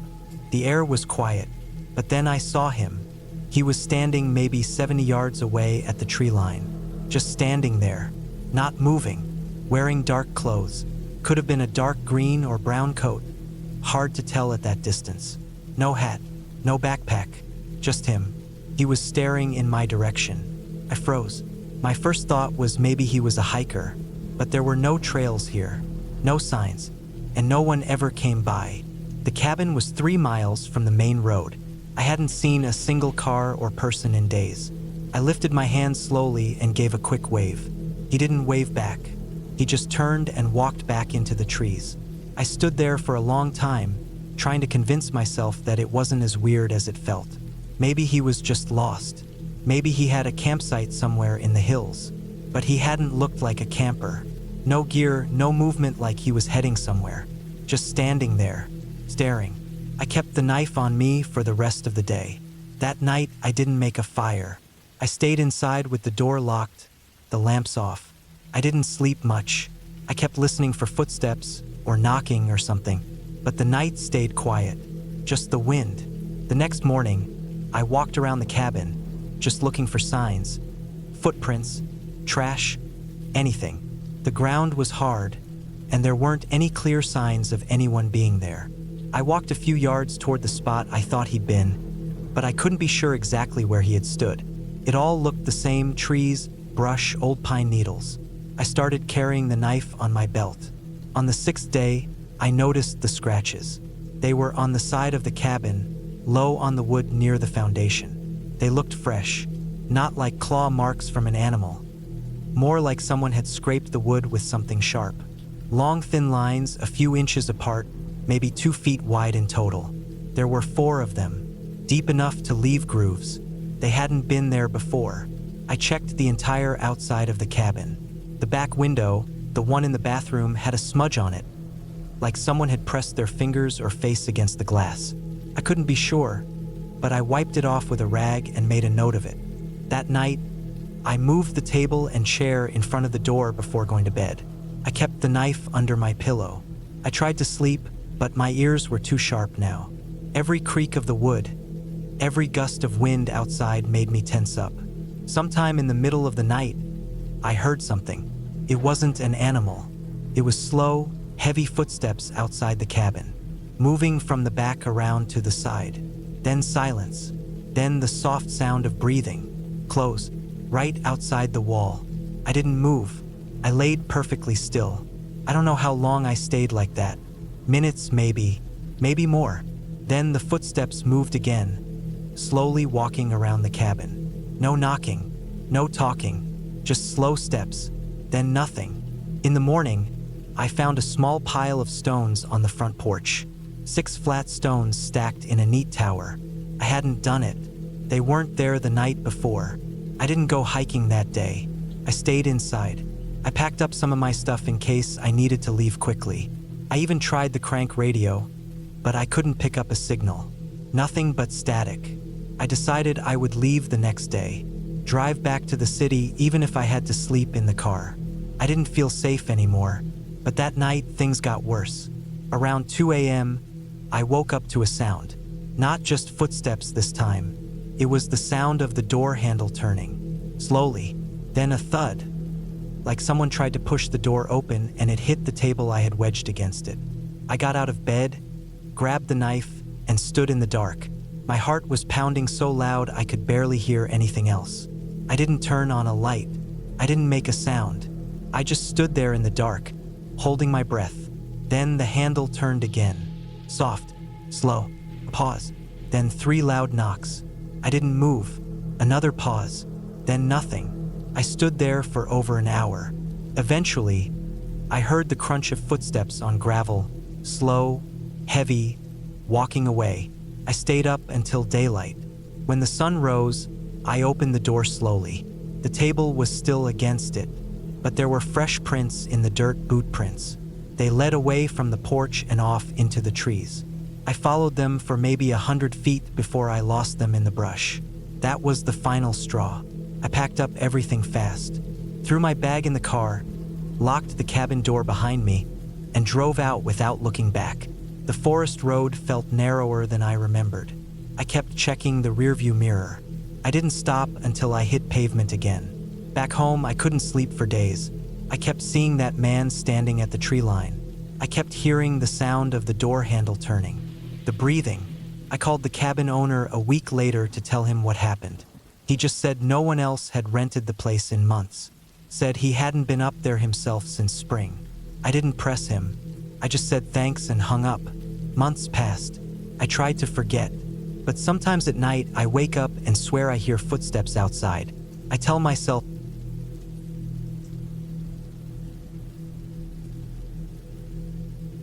The air was quiet, but then I saw him. He was standing maybe 70 yards away at the tree line, just standing there, not moving, wearing dark clothes. Could have been a dark green or brown coat. Hard to tell at that distance. No hat, no backpack, just him. He was staring in my direction. I froze. My first thought was maybe he was a hiker, but there were no trails here, no signs, and no one ever came by. The cabin was 3 miles from the main road. I hadn't seen a single car or person in days. I lifted my hand slowly and gave a quick wave. He didn't wave back. He just turned and walked back into the trees. I stood there for a long time, trying to convince myself that it wasn't as weird as it felt. Maybe he was just lost. Maybe he had a campsite somewhere in the hills. But he hadn't looked like a camper. No gear, no movement like he was heading somewhere. Just standing there, staring. I kept the knife on me for the rest of the day. That night, I didn't make a fire. I stayed inside with the door locked, the lamps off. I didn't sleep much. I kept listening for footsteps or knocking or something, but the night stayed quiet, just the wind. The next morning, I walked around the cabin, just looking for signs, footprints, trash, anything. The ground was hard, and there weren't any clear signs of anyone being there. I walked a few yards toward the spot I thought he'd been, but I couldn't be sure exactly where he had stood. It all looked the same: trees, brush, old pine needles. I started carrying the knife on my belt. On the 6th day, I noticed the scratches. They were on the side of the cabin, low on the wood near the foundation. They looked fresh, not like claw marks from an animal, more like someone had scraped the wood with something sharp. Long, thin lines, a few inches apart, maybe 2 feet wide in total. There were 4 of them, deep enough to leave grooves. They hadn't been there before. I checked the entire outside of the cabin. The back window, the one in the bathroom, had a smudge on it, like someone had pressed their fingers or face against the glass. I couldn't be sure, but I wiped it off with a rag and made a note of it. That night, I moved the table and chair in front of the door before going to bed. I kept the knife under my pillow. I tried to sleep, but my ears were too sharp now. Every creak of the wood, every gust of wind outside made me tense up. Sometime in the middle of the night, I heard something. It wasn't an animal. It was slow, heavy footsteps outside the cabin, moving from the back around to the side. Then silence. Then the soft sound of breathing, close, right outside the wall. I didn't move. I laid perfectly still. I don't know how long I stayed like that. Minutes maybe more. Then the footsteps moved again, slowly walking around the cabin. No knocking, no talking, just slow steps, then nothing. In the morning, I found a small pile of stones on the front porch. 6 flat stones stacked in a neat tower. I hadn't done it. They weren't there the night before. I didn't go hiking that day. I stayed inside. I packed up some of my stuff in case I needed to leave quickly. I even tried the crank radio, but I couldn't pick up a signal. Nothing but static. I decided I would leave the next day, drive back to the city even if I had to sleep in the car. I didn't feel safe anymore, but that night things got worse. Around 2 a.m., I woke up to a sound. Not just footsteps this time. It was the sound of the door handle turning, slowly, then a thud, like someone tried to push the door open and it hit the table I had wedged against it. I got out of bed, grabbed the knife, and stood in the dark. My heart was pounding so loud I could barely hear anything else. I didn't turn on a light. I didn't make a sound. I just stood there in the dark, holding my breath. Then the handle turned again. Soft, slow, a pause, then 3 loud knocks. I didn't move. Another pause, then nothing. I stood there for over an hour. Eventually, I heard the crunch of footsteps on gravel, slow, heavy, walking away. I stayed up until daylight. When the sun rose, I opened the door slowly. The table was still against it, but there were fresh prints in the dirt, boot prints. They led away from the porch and off into the trees. I followed them for maybe 100 feet before I lost them in the brush. That was the final straw. I packed up everything fast, threw my bag in the car, locked the cabin door behind me, and drove out without looking back. The forest road felt narrower than I remembered. I kept checking the rearview mirror. I didn't stop until I hit pavement again. Back home, I couldn't sleep for days. I kept seeing that man standing at the tree line. I kept hearing the sound of the door handle turning, the breathing. I called the cabin owner a week later to tell him what happened. He just said no one else had rented the place in months. Said he hadn't been up there himself since spring. I didn't press him. I just said thanks and hung up. Months passed. I tried to forget. But sometimes at night, I wake up and swear I hear footsteps outside. I tell myself,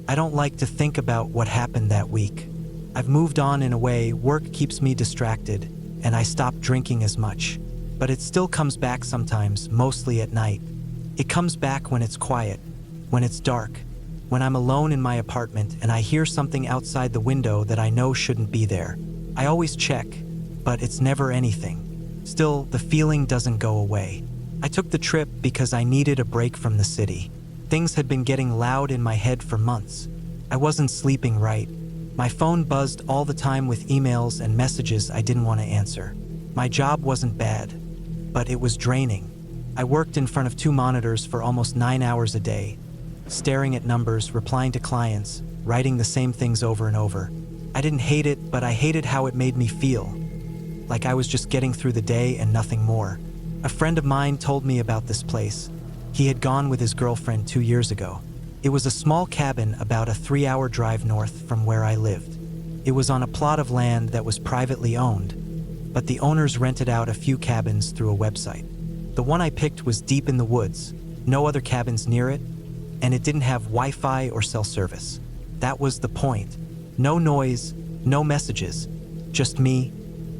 I don't like to think about what happened that week. I've moved on in a way, work keeps me distracted, and I stopped drinking as much. But it still comes back sometimes, mostly at night. It comes back when it's quiet, when it's dark, when I'm alone in my apartment and I hear something outside the window that I know shouldn't be there. I always check, but it's never anything. Still, the feeling doesn't go away. I took the trip because I needed a break from the city. Things had been getting loud in my head for months. I wasn't sleeping right. My phone buzzed all the time with emails and messages I didn't want to answer. My job wasn't bad, but it was draining. I worked in front of 2 monitors for almost 9 hours a day, staring at numbers, replying to clients, writing the same things over and over. I didn't hate it, but I hated how it made me feel. Like I was just getting through the day and nothing more. A friend of mine told me about this place. He had gone with his girlfriend 2 years ago. It was a small cabin about a 3-hour drive north from where I lived. It was on a plot of land that was privately owned, but the owners rented out a few cabins through a website. The one I picked was deep in the woods, no other cabins near it, and it didn't have Wi-Fi or cell service. That was the point. No noise, no messages, just me,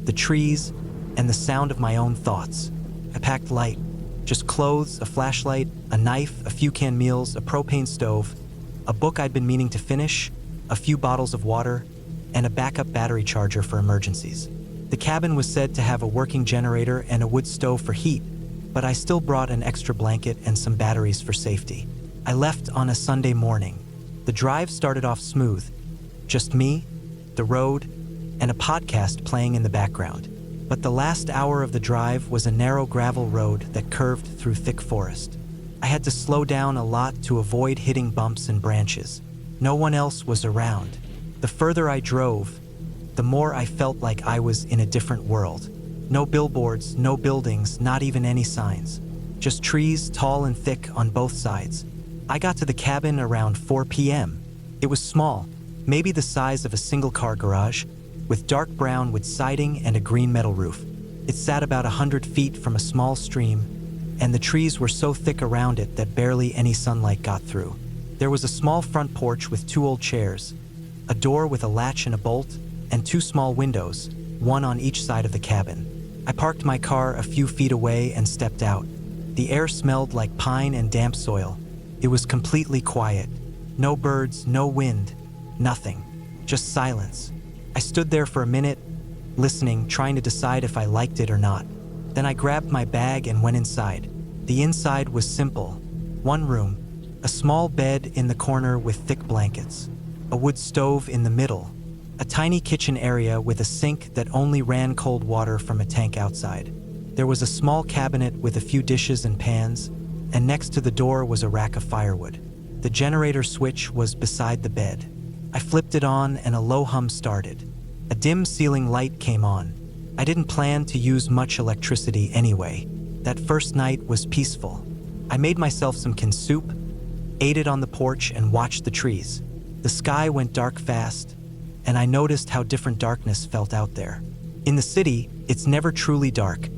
the trees, and the sound of my own thoughts. I packed light, just clothes, a flashlight, a knife, a few canned meals, a propane stove, a book I'd been meaning to finish, a few bottles of water, and a backup battery charger for emergencies. The cabin was said to have a working generator and a wood stove for heat, but I still brought an extra blanket and some batteries for safety. I left on a Sunday morning. The drive started off smooth. Just me, the road, and a podcast playing in the background. But the last hour of the drive was a narrow gravel road that curved through thick forest. I had to slow down a lot to avoid hitting bumps and branches. No one else was around. The further I drove, the more I felt like I was in a different world. No billboards, no buildings, not even any signs. Just trees, tall and thick on both sides. I got to the cabin around 4 p.m. It was small, maybe the size of a single-car garage, with dark brown wood siding and a green metal roof. It sat about 100 feet from a small stream, and the trees were so thick around it that barely any sunlight got through. There was a small front porch with 2 old chairs, a door with a latch and a bolt, and 2 small windows, one on each side of the cabin. I parked my car a few feet away and stepped out. The air smelled like pine and damp soil. It was completely quiet. No birds, no wind, nothing. Just silence. I stood there for a minute, listening, trying to decide if I liked it or not. Then I grabbed my bag and went inside. The inside was simple. 1 room, a small bed in the corner with thick blankets, a wood stove in the middle, a tiny kitchen area with a sink that only ran cold water from a tank outside. There was a small cabinet with a few dishes and pans, and next to the door was a rack of firewood. The generator switch was beside the bed. I flipped it on and a low hum started. A dim ceiling light came on. I didn't plan to use much electricity anyway. That first night was peaceful. I made myself some canned soup, ate it on the porch, and watched the trees. The sky went dark fast, and I noticed how different darkness felt out there. In the city, it's never truly dark.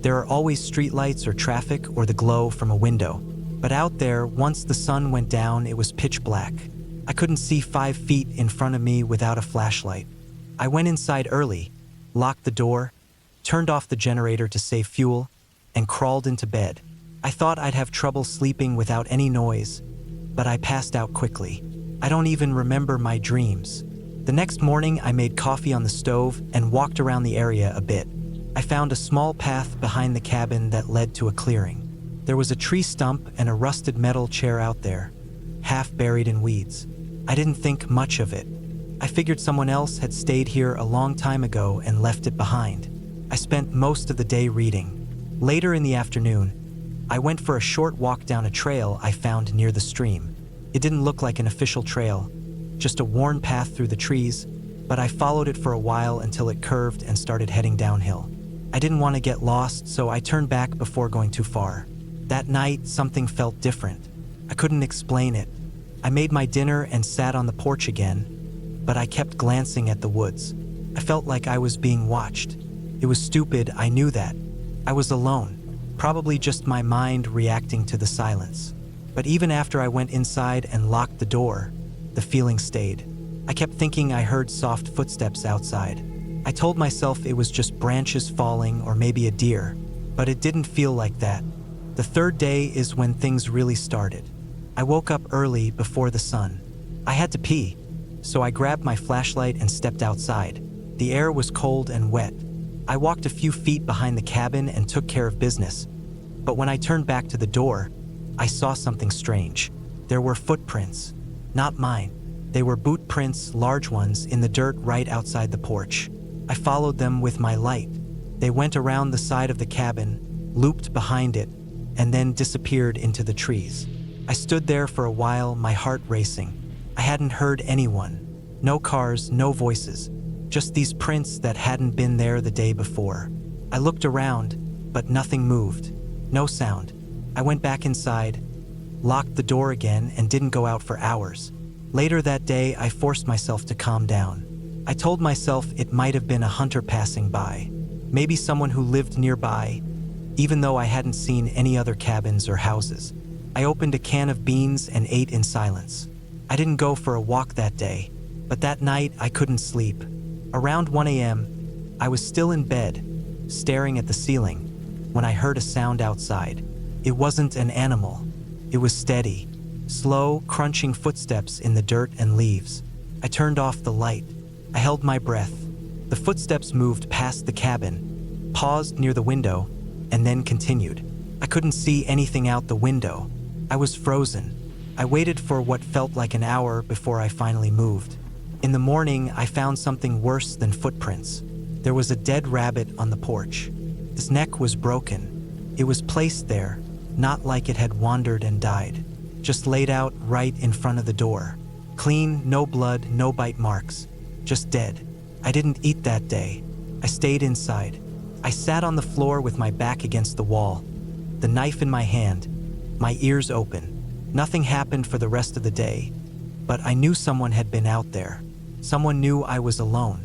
There are always streetlights or traffic or the glow from a window. But out there, once the sun went down, it was pitch black. I couldn't see 5 feet in front of me without a flashlight. I went inside early, locked the door, turned off the generator to save fuel, and crawled into bed. I thought I'd have trouble sleeping without any noise, but I passed out quickly. I don't even remember my dreams. The next morning, I made coffee on the stove and walked around the area a bit. I found a small path behind the cabin that led to a clearing. There was a tree stump and a rusted metal chair out there, half buried in weeds. I didn't think much of it. I figured someone else had stayed here a long time ago and left it behind. I spent most of the day reading. Later in the afternoon, I went for a short walk down a trail I found near the stream. It didn't look like an official trail, just a worn path through the trees, but I followed it for a while until it curved and started heading downhill. I didn't want to get lost, so I turned back before going too far. That night, something felt different. I couldn't explain it. I made my dinner and sat on the porch again, but I kept glancing at the woods. I felt like I was being watched. It was stupid, I knew that. I was alone, probably just my mind reacting to the silence. But even after I went inside and locked the door, the feeling stayed. I kept thinking I heard soft footsteps outside. I told myself it was just branches falling or maybe a deer, but it didn't feel like that. The third day is when things really started. I woke up early before the sun. I had to pee, so I grabbed my flashlight and stepped outside. The air was cold and wet. I walked a few feet behind the cabin and took care of business. But when I turned back to the door, I saw something strange. There were footprints. Not mine. They were boot prints, large ones, in the dirt right outside the porch. I followed them with my light. They went around the side of the cabin, looped behind it, and then disappeared into the trees. I stood there for a while, my heart racing. I hadn't heard anyone. No cars, no voices. Just these prints that hadn't been there the day before. I looked around, but nothing moved. No sound. I went back inside, locked the door again, and didn't go out for hours. Later that day, I forced myself to calm down. I told myself it might have been a hunter passing by, maybe someone who lived nearby, even though I hadn't seen any other cabins or houses. I opened a can of beans and ate in silence. I didn't go for a walk that day, but that night I couldn't sleep. Around 1 a.m., I was still in bed, staring at the ceiling, when I heard a sound outside. It wasn't an animal. It was steady, slow, crunching footsteps in the dirt and leaves. I turned off the light. I held my breath. The footsteps moved past the cabin, paused near the window, and then continued. I couldn't see anything out the window. I was frozen. I waited for what felt like an hour before I finally moved. In the morning, I found something worse than footprints. There was a dead rabbit on the porch. Its neck was broken. It was placed there, not like it had wandered and died, just laid out right in front of the door. Clean, no blood, no bite marks, just dead. I didn't eat that day. I stayed inside. I sat on the floor with my back against the wall, the knife in my hand, my ears open. Nothing happened for the rest of the day, but I knew someone had been out there. Someone knew I was alone.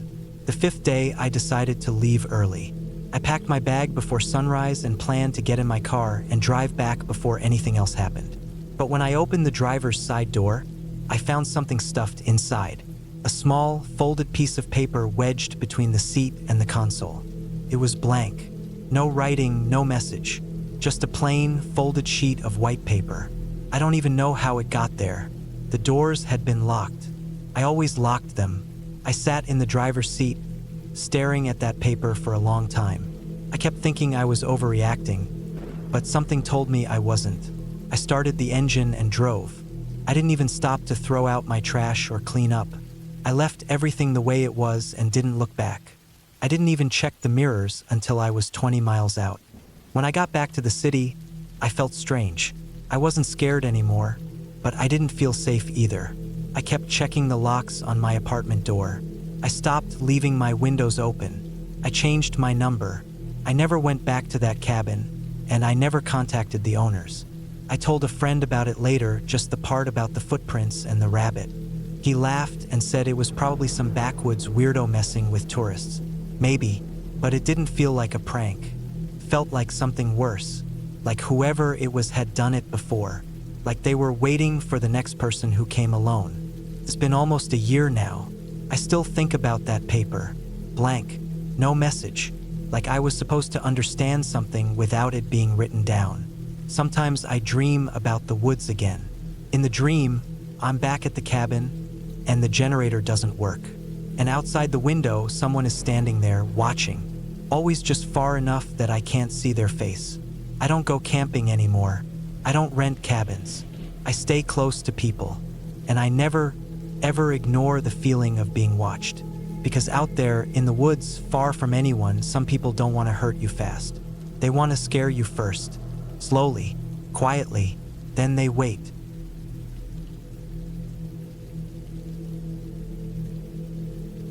The fifth day, I decided to leave early. I packed my bag before sunrise and planned to get in my car and drive back before anything else happened. But when I opened the driver's side door, I found something stuffed inside. A small, folded piece of paper wedged between the seat and the console. It was blank. No writing, no message. Just a plain, folded sheet of white paper. I don't even know how it got there. The doors had been locked. I always locked them. I sat in the driver's seat, staring at that paper for a long time. I kept thinking I was overreacting, but something told me I wasn't. I started the engine and drove. I didn't even stop to throw out my trash or clean up. I left everything the way it was and didn't look back. I didn't even check the mirrors until I was 20 miles out. When I got back to the city, I felt strange. I wasn't scared anymore, but I didn't feel safe either. I kept checking the locks on my apartment door. I stopped leaving my windows open. I changed my number. I never went back to that cabin, and I never contacted the owners. I told a friend about it later, just the part about the footprints and the rabbit. He laughed and said it was probably some backwoods weirdo messing with tourists. Maybe, but it didn't feel like a prank. Felt like something worse, like whoever it was had done it before, like they were waiting for the next person who came alone. It's been almost a year now. I still think about that paper. Blank, no message, like I was supposed to understand something without it being written down. Sometimes I dream about the woods again. In the dream, I'm back at the cabin, and the generator doesn't work. And outside the window, someone is standing there watching, always just far enough that I can't see their face. I don't go camping anymore. I don't rent cabins. I stay close to people, and I never, ever ignore the feeling of being watched. Because out there in the woods, far from anyone, some people don't want to hurt you fast. They want to scare you first, slowly, quietly, then they wait.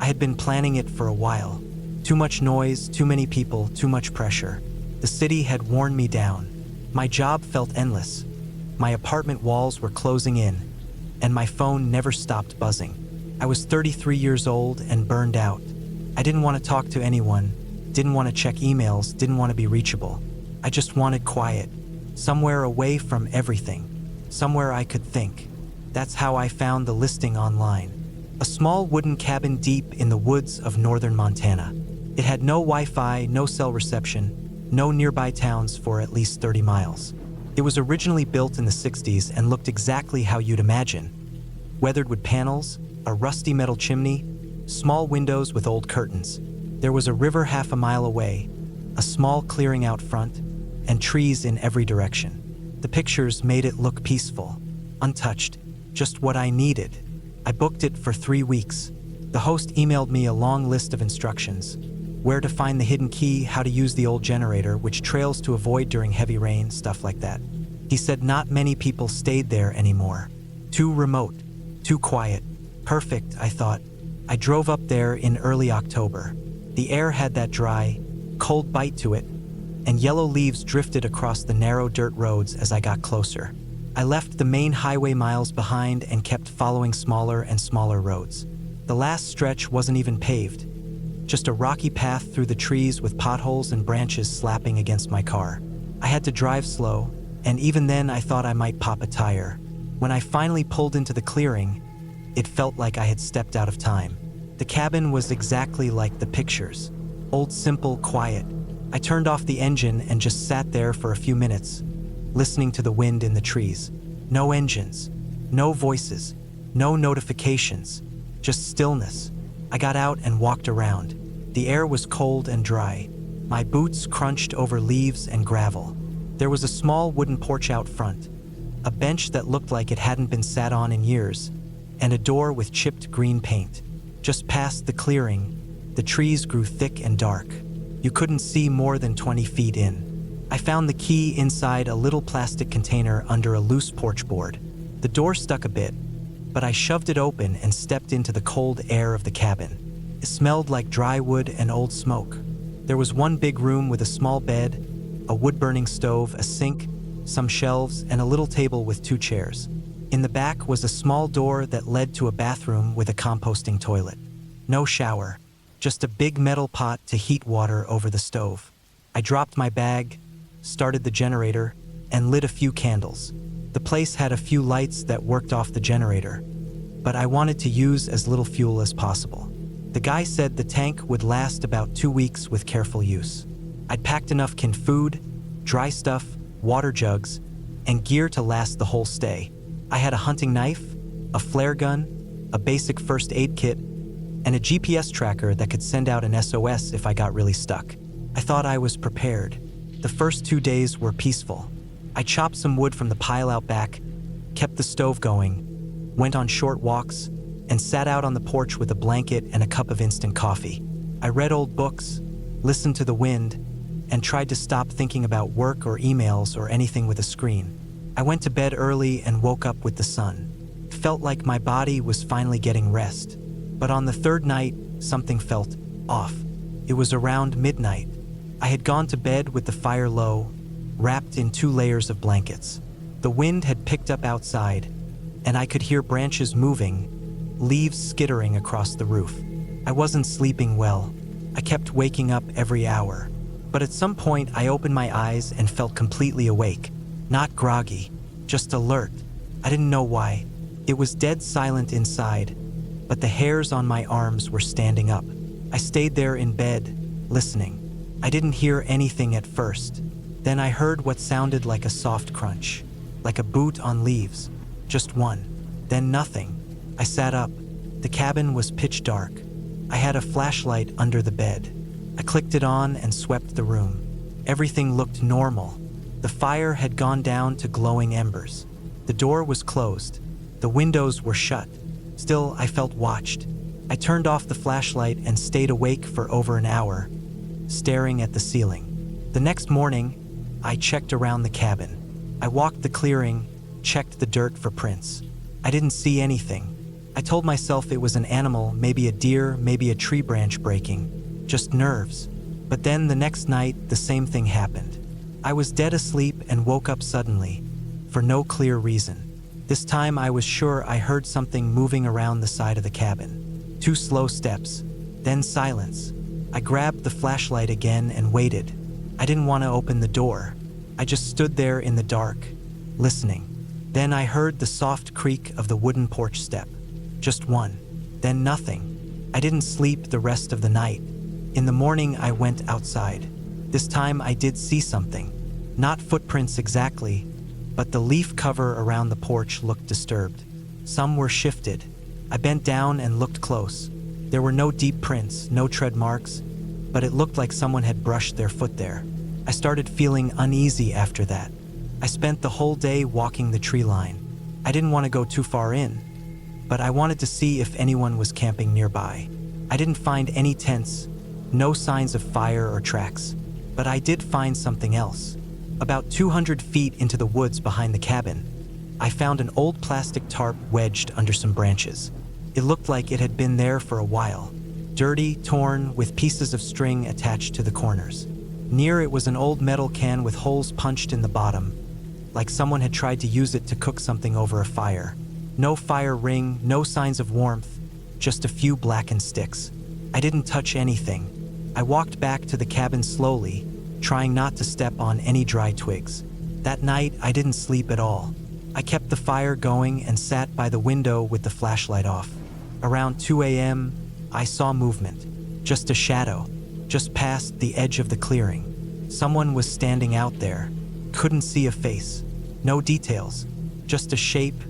I had been planning it for a while. Too much noise, too many people, too much pressure. The city had worn me down. My job felt endless. My apartment walls were closing in, and my phone never stopped buzzing. I was 33 years old and burned out. I didn't want to talk to anyone, didn't want to check emails, didn't want to be reachable. I just wanted quiet, somewhere away from everything, somewhere I could think. That's how I found the listing online. A small wooden cabin deep in the woods of northern Montana. It had no Wi-Fi, no cell reception, no nearby towns for at least 30 miles. It was originally built in the 60s and looked exactly how you'd imagine. Weathered wood panels, a rusty metal chimney, small windows with old curtains. There was a river half a mile away, a small clearing out front, and trees in every direction. The pictures made it look peaceful, untouched, just what I needed. I booked it for 3 weeks. The host emailed me a long list of instructions: where to find the hidden key, how to use the old generator, which trails to avoid during heavy rain, stuff like that. He said not many people stayed there anymore. Too remote, too quiet. Perfect, I thought. I drove up there in early October. The air had that dry, cold bite to it, and yellow leaves drifted across the narrow dirt roads as I got closer. I left the main highway miles behind and kept following smaller and smaller roads. The last stretch wasn't even paved, just a rocky path through the trees with potholes and branches slapping against my car. I had to drive slow, and even then I thought I might pop a tire. When I finally pulled into the clearing, it felt like I had stepped out of time. The cabin was exactly like the pictures. Old, simple, quiet. I turned off the engine and just sat there for a few minutes, listening to the wind in the trees. No engines, no voices, no notifications, just stillness. I got out and walked around. The air was cold and dry. My boots crunched over leaves and gravel. There was a small wooden porch out front, a bench that looked like it hadn't been sat on in years, and a door with chipped green paint. Just past the clearing, the trees grew thick and dark. You couldn't see more than 20 feet in. I found the key inside a little plastic container under a loose porch board. The door stuck a bit, but I shoved it open and stepped into the cold air of the cabin. It smelled like dry wood and old smoke. There was one big room with a small bed, a wood-burning stove, a sink, some shelves, and a little table with 2 chairs. In the back was a small door that led to a bathroom with a composting toilet. No shower, just a big metal pot to heat water over the stove. I dropped my bag, started the generator, and lit a few candles. The place had a few lights that worked off the generator, but I wanted to use as little fuel as possible. The guy said the tank would last about 2 weeks with careful use. I'd packed enough canned food, dry stuff, water jugs, and gear to last the whole stay. I had a hunting knife, a flare gun, a basic first aid kit, and a GPS tracker that could send out an SOS if I got really stuck. I thought I was prepared. The first 2 days were peaceful. I chopped some wood from the pile out back, kept the stove going, went on short walks, and sat out on the porch with a blanket and a cup of instant coffee. I read old books, listened to the wind, and tried to stop thinking about work or emails or anything with a screen. I went to bed early and woke up with the sun. It felt like my body was finally getting rest. But on the 3rd night, something felt off. It was around midnight. I had gone to bed with the fire low, wrapped in 2 layers of blankets. The wind had picked up outside, and I could hear branches moving, leaves skittering across the roof. I wasn't sleeping well. I kept waking up every hour. But at some point, I opened my eyes and felt completely awake. Not groggy, just alert. I didn't know why. It was dead silent inside, but the hairs on my arms were standing up. I stayed there in bed, listening. I didn't hear anything at first. Then I heard what sounded like a soft crunch, like a boot on leaves. Just one. Then nothing. I sat up. The cabin was pitch dark. I had a flashlight under the bed. I clicked it on and swept the room. Everything looked normal. The fire had gone down to glowing embers. The door was closed. The windows were shut. Still, I felt watched. I turned off the flashlight and stayed awake for over an hour, staring at the ceiling. The next morning, I checked around the cabin. I walked the clearing, checked the dirt for prints. I didn't see anything. I told myself it was an animal, maybe a deer, maybe a tree branch breaking, just nerves. But then the next night, the same thing happened. I was dead asleep and woke up suddenly, for no clear reason. This time I was sure I heard something moving around the side of the cabin. 2 slow steps, then silence. I grabbed the flashlight again and waited. I didn't want to open the door. I just stood there in the dark, listening. Then I heard the soft creak of the wooden porch step. Just one. Then nothing. I didn't sleep the rest of the night. In the morning, I went outside. This time I did see something. Not footprints exactly, but the leaf cover around the porch looked disturbed. Some were shifted. I bent down and looked close. There were no deep prints, no tread marks, but it looked like someone had brushed their foot there. I started feeling uneasy after that. I spent the whole day walking the tree line. I didn't want to go too far in, but I wanted to see if anyone was camping nearby. I didn't find any tents, no signs of fire or tracks, but I did find something else. About 200 feet into the woods behind the cabin, I found an old plastic tarp wedged under some branches. It looked like it had been there for a while, dirty, torn, with pieces of string attached to the corners. Near it was an old metal can with holes punched in the bottom, like someone had tried to use it to cook something over a fire. No fire ring, no signs of warmth, just a few blackened sticks. I didn't touch anything. I walked back to the cabin slowly, trying not to step on any dry twigs. That night, I didn't sleep at all. I kept the fire going and sat by the window with the flashlight off. Around 2 a.m., I saw movement. Just a shadow, just past the edge of the clearing. Someone was standing out there. Couldn't see a face. No details. Just a shape,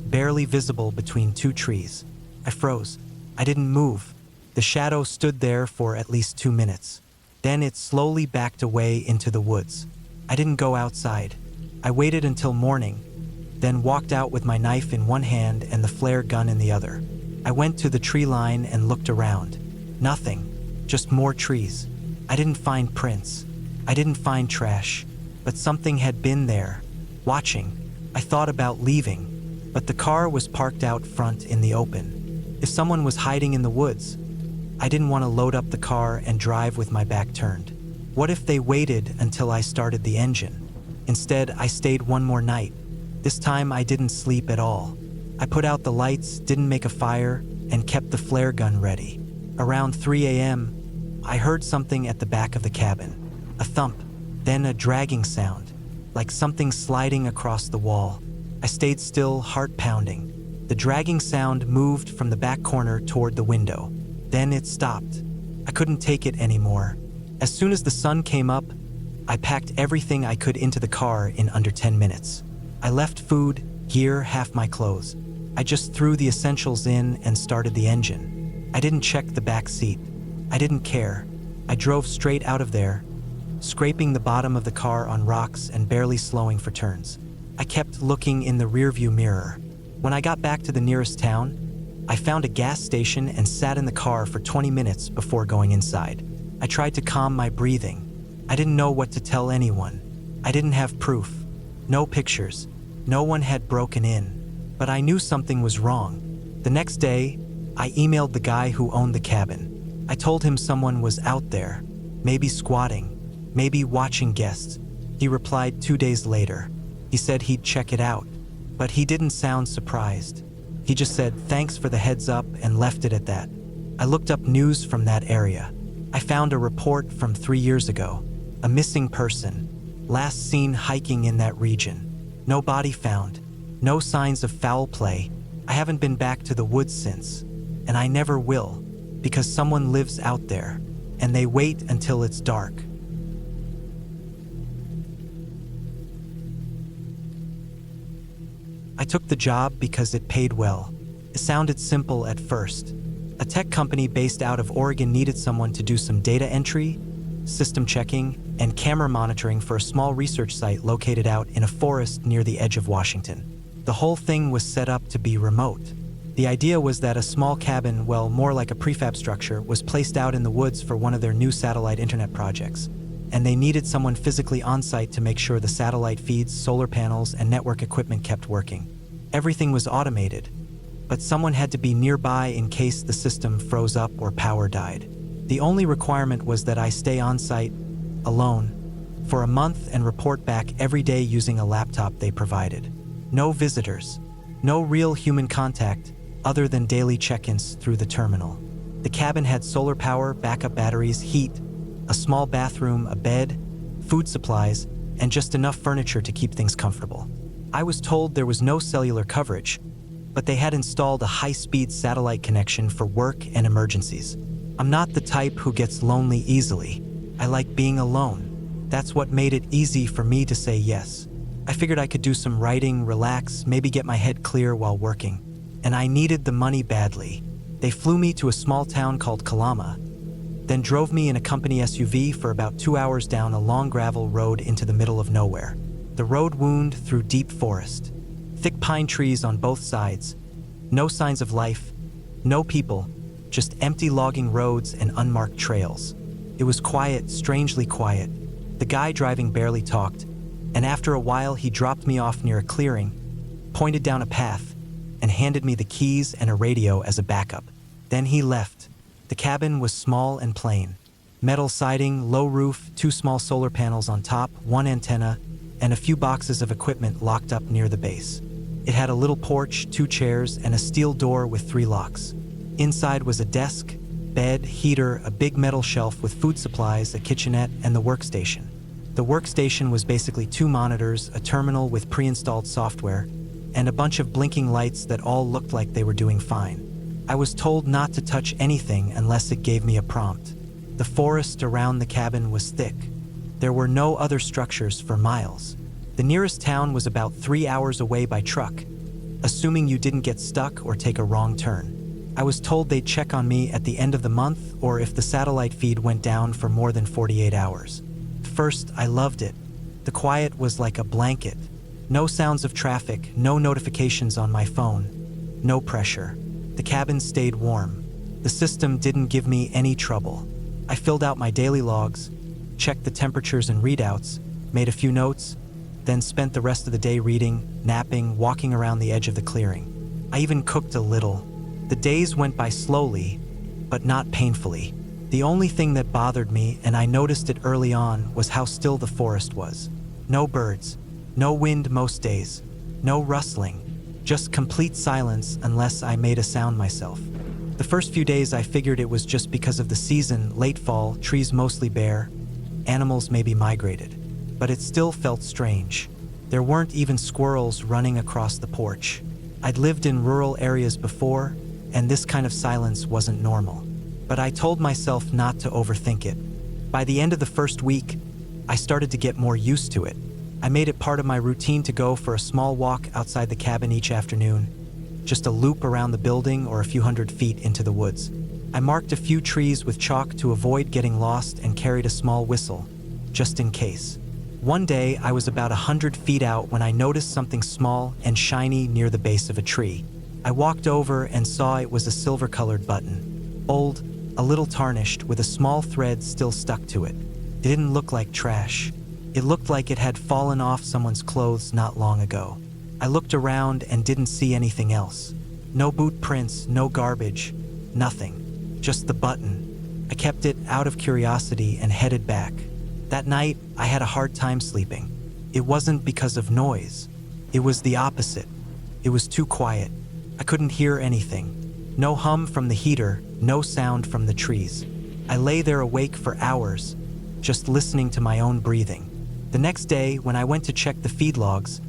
barely visible between two trees. I froze. I didn't move. The shadow stood there for at least 2 minutes. Then it slowly backed away into the woods. I didn't go outside. I waited until morning, then walked out with my knife in one hand and the flare gun in the other. I went to the tree line and looked around. Nothing, just more trees. I didn't find prints. I didn't find trash, but something had been there, watching. I thought about leaving, but the car was parked out front in the open. If someone was hiding in the woods, I didn't want to load up the car and drive with my back turned. What if they waited until I started the engine? Instead, I stayed one more night. This time I didn't sleep at all. I put out the lights, didn't make a fire, and kept the flare gun ready. Around 3 a.m., I heard something at the back of the cabin. A thump, then a dragging sound, like something sliding across the wall. I stayed still, heart pounding. The dragging sound moved from the back corner toward the window. Then it stopped. I couldn't take it anymore. As soon as the sun came up, I packed everything I could into the car in under 10 minutes. I left food, gear, half my clothes. I just threw the essentials in and started the engine. I didn't check the back seat. I didn't care. I drove straight out of there, scraping the bottom of the car on rocks and barely slowing for turns. I kept looking in the rearview mirror. When I got back to the nearest town, I found a gas station and sat in the car for 20 minutes before going inside. I tried to calm my breathing. I didn't know what to tell anyone. I didn't have proof. No pictures. No one had broken in. But I knew something was wrong. The next day, I emailed the guy who owned the cabin. I told him someone was out there, maybe squatting, maybe watching guests. He replied 2 days later. He said he'd check it out, but he didn't sound surprised. He just said thanks for the heads up and left it at that. I looked up news from that area. I found a report from 3 years ago. A missing person, last seen hiking in that region. No body found, no signs of foul play. I haven't been back to the woods since, and I never will, because someone lives out there, and they wait until it's dark. I took the job because it paid well. It sounded simple at first. A tech company based out of Oregon needed someone to do some data entry, system checking, and camera monitoring for a small research site located out in a forest near the edge of Washington. The whole thing was set up to be remote. The idea was that a small cabin, well, more like a prefab structure, was placed out in the woods for one of their new satellite internet projects, and they needed someone physically on site to make sure the satellite feeds, solar panels, and network equipment kept working. Everything was automated, but someone had to be nearby in case the system froze up or power died. The only requirement was that I stay on site, alone, for a month and report back every day using a laptop they provided. No visitors, no real human contact other than daily check-ins through the terminal. The cabin had solar power, backup batteries, heat, a small bathroom, a bed, food supplies, and just enough furniture to keep things comfortable. I was told there was no cellular coverage, but they had installed a high-speed satellite connection for work and emergencies. I'm not the type who gets lonely easily. I like being alone. That's what made it easy for me to say yes. I figured I could do some writing, relax, maybe get my head clear while working. And I needed the money badly. They flew me to a small town called Kalama, then drove me in a company SUV for about 2 hours down a long gravel road into the middle of nowhere. The road wound through deep forest, thick pine trees on both sides, no signs of life, no people, just empty logging roads and unmarked trails. It was quiet, strangely quiet. The guy driving barely talked, and after a while he dropped me off near a clearing, pointed down a path, and handed me the keys and a radio as a backup. Then he left. The cabin was small and plain. Metal siding, low roof, 2 small solar panels on top, 1 antenna, and a few boxes of equipment locked up near the base. It had a little porch, 2 chairs, and a steel door with 3 locks. Inside was a desk, bed, heater, a big metal shelf with food supplies, a kitchenette, and the workstation. The workstation was basically 2 monitors, a terminal with pre-installed software, and a bunch of blinking lights that all looked like they were doing fine. I was told not to touch anything unless it gave me a prompt. The forest around the cabin was thick. There were no other structures for miles. The nearest town was about 3 hours away by truck, assuming you didn't get stuck or take a wrong turn. I was told they'd check on me at the end of the month or if the satellite feed went down for more than 48 hours. First, I loved it. The quiet was like a blanket. No sounds of traffic, no notifications on my phone, no pressure. The cabin stayed warm. The system didn't give me any trouble. I filled out my daily logs, checked the temperatures and readouts, made a few notes, then spent the rest of the day reading, napping, walking around the edge of the clearing. I even cooked a little. The days went by slowly, but not painfully. The only thing that bothered me, and I noticed it early on, was how still the forest was. No birds, no wind most days, no rustling, just complete silence unless I made a sound myself. The first few days I figured it was just because of the season, late fall, trees mostly bare, animals maybe migrated. But it still felt strange. There weren't even squirrels running across the porch. I'd lived in rural areas before, and this kind of silence wasn't normal. But I told myself not to overthink it. By the end of the first week, I started to get more used to it. I made it part of my routine to go for a small walk outside the cabin each afternoon, just a loop around the building or a few hundred feet into the woods. I marked a few trees with chalk to avoid getting lost and carried a small whistle, just in case. One day, I was about 100 feet out when I noticed something small and shiny near the base of a tree. I walked over and saw it was a silver-colored button. Old, a little tarnished, with a small thread still stuck to it. It didn't look like trash. It looked like it had fallen off someone's clothes not long ago. I looked around and didn't see anything else. No boot prints, no garbage, nothing. Just the button. I kept it out of curiosity and headed back. That night, I had a hard time sleeping. It wasn't because of noise. It was the opposite. It was too quiet. I couldn't hear anything. No hum from the heater, no sound from the trees. I lay there awake for hours, just listening to my own breathing. The next day, when I went to check the feed logs,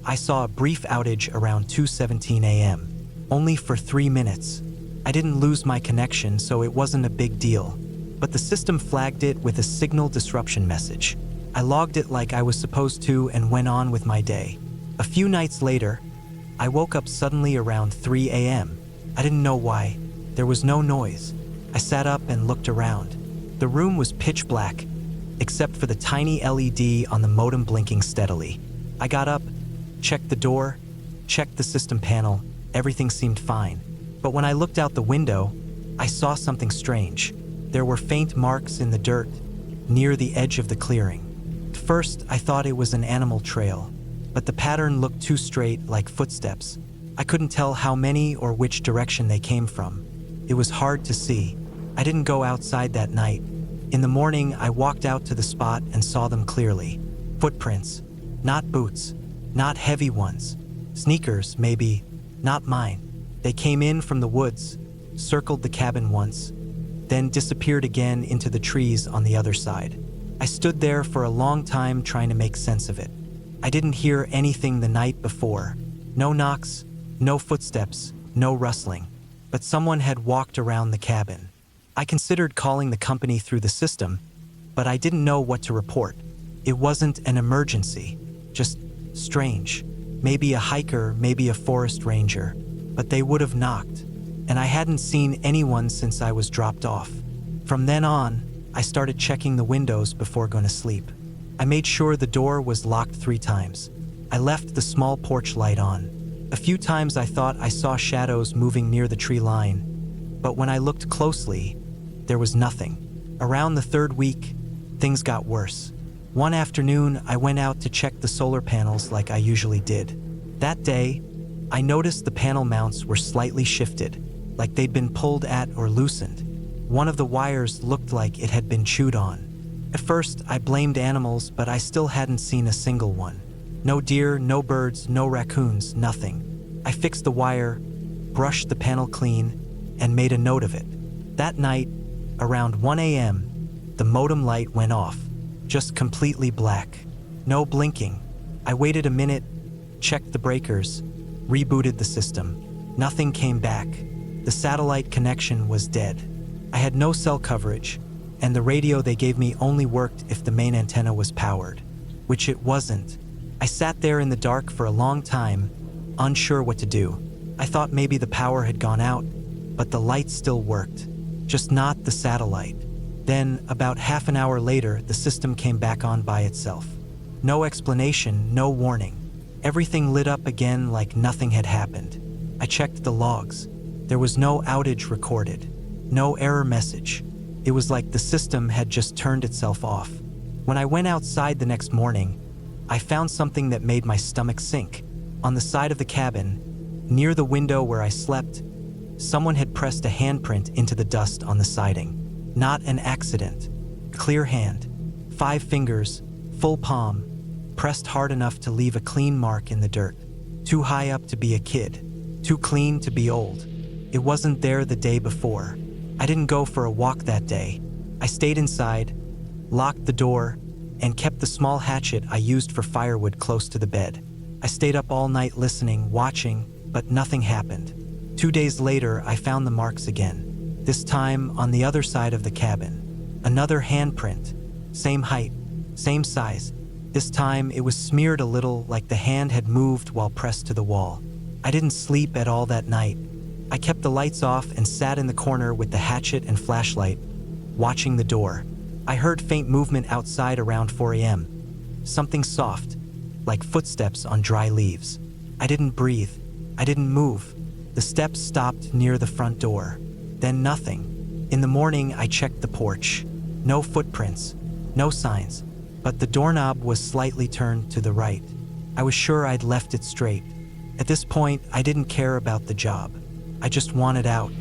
I saw a brief outage around 2:17 a.m., only for 3 minutes. I didn't lose my connection, so it wasn't a big deal. But the system flagged it with a signal disruption message. I logged it like I was supposed to and went on with my day. A few nights later, I woke up suddenly around 3 a.m. I didn't know why. There was no noise. I sat up and looked around. The room was pitch black, except for the tiny LED on the modem blinking steadily. I got up, checked the door, checked the system panel. Everything seemed fine. But when I looked out the window, I saw something strange. There were faint marks in the dirt near the edge of the clearing. At first, I thought it was an animal trail, but the pattern looked too straight, like footsteps. I couldn't tell how many or which direction they came from. It was hard to see. I didn't go outside that night. In the morning, I walked out to the spot and saw them clearly. Footprints, not boots, not heavy ones. Sneakers, maybe, not mine. They came in from the woods, circled the cabin once, then disappeared again into the trees on the other side. I stood there for a long time trying to make sense of it. I didn't hear anything the night before. No knocks, no footsteps, no rustling. But someone had walked around the cabin. I considered calling the company through the system, but I didn't know what to report. It wasn't an emergency, just Strange. Maybe a hiker, maybe a forest ranger. But they would have knocked. And I hadn't seen anyone since I was dropped off. From then on, I started checking the windows before going to sleep. I made sure the door was locked 3 times. I left the small porch light on. A few times I thought I saw shadows moving near the tree line, but when I looked closely, there was nothing. Around the 3rd week, things got worse. One afternoon, I went out to check the solar panels like I usually did. That day, I noticed the panel mounts were slightly shifted, like they'd been pulled at or loosened. One of the wires looked like it had been chewed on. At first, I blamed animals, but I still hadn't seen a single one. No deer, no birds, no raccoons, nothing. I fixed the wire, brushed the panel clean, and made a note of it. That night, around 1 a.m., the modem light went off, just completely black. No blinking. I waited a minute, checked the breakers, rebooted the system. Nothing came back. The satellite connection was dead. I had no cell coverage, and the radio they gave me only worked if the main antenna was powered, which it wasn't. I sat there in the dark for a long time, unsure what to do. I thought maybe the power had gone out, but the light still worked, just not the satellite. Then, about half an hour later, the system came back on by itself. No explanation, no warning. Everything lit up again like nothing had happened. I checked the logs. There was no outage recorded, no error message. It was like the system had just turned itself off. When I went outside the next morning, I found something that made my stomach sink. On the side of the cabin, near the window where I slept, someone had pressed a handprint into the dust on the siding. Not an accident. Clear hand. 5 fingers, full palm, pressed hard enough to leave a clean mark in the dirt. Too high up to be a kid. Too clean to be old. It wasn't there the day before. I didn't go for a walk that day. I stayed inside, locked the door, and kept the small hatchet I used for firewood close to the bed. I stayed up all night listening, watching, but nothing happened. 2 days later, I found the marks again, this time on the other side of the cabin. Another handprint, same height, same size. This time it was smeared a little like the hand had moved while pressed to the wall. I didn't sleep at all that night. I kept the lights off and sat in the corner with the hatchet and flashlight, watching the door. I heard faint movement outside around 4 a.m. Something soft, like footsteps on dry leaves. I didn't breathe. I didn't move. The steps stopped near the front door. Then nothing. In the morning, I checked the porch. No footprints, no signs, but the doorknob was slightly turned to the right. I was sure I'd left it straight. At this point, I didn't care about the job. I just wanted out.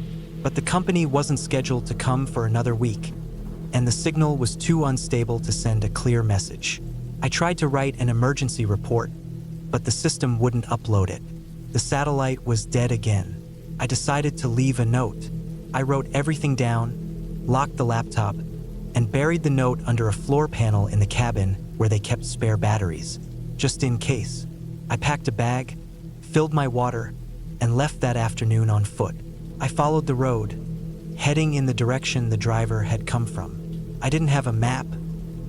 But the company wasn't scheduled to come for another week, and the signal was too unstable to send a clear message. I tried to write an emergency report, but the system wouldn't upload it. The satellite was dead again. I decided to leave a note. I wrote everything down, locked the laptop, and buried the note under a floor panel in the cabin where they kept spare batteries, just in case. I packed a bag, filled my water, and left that afternoon on foot. I followed the road, heading in the direction the driver had come from. I didn't have a map,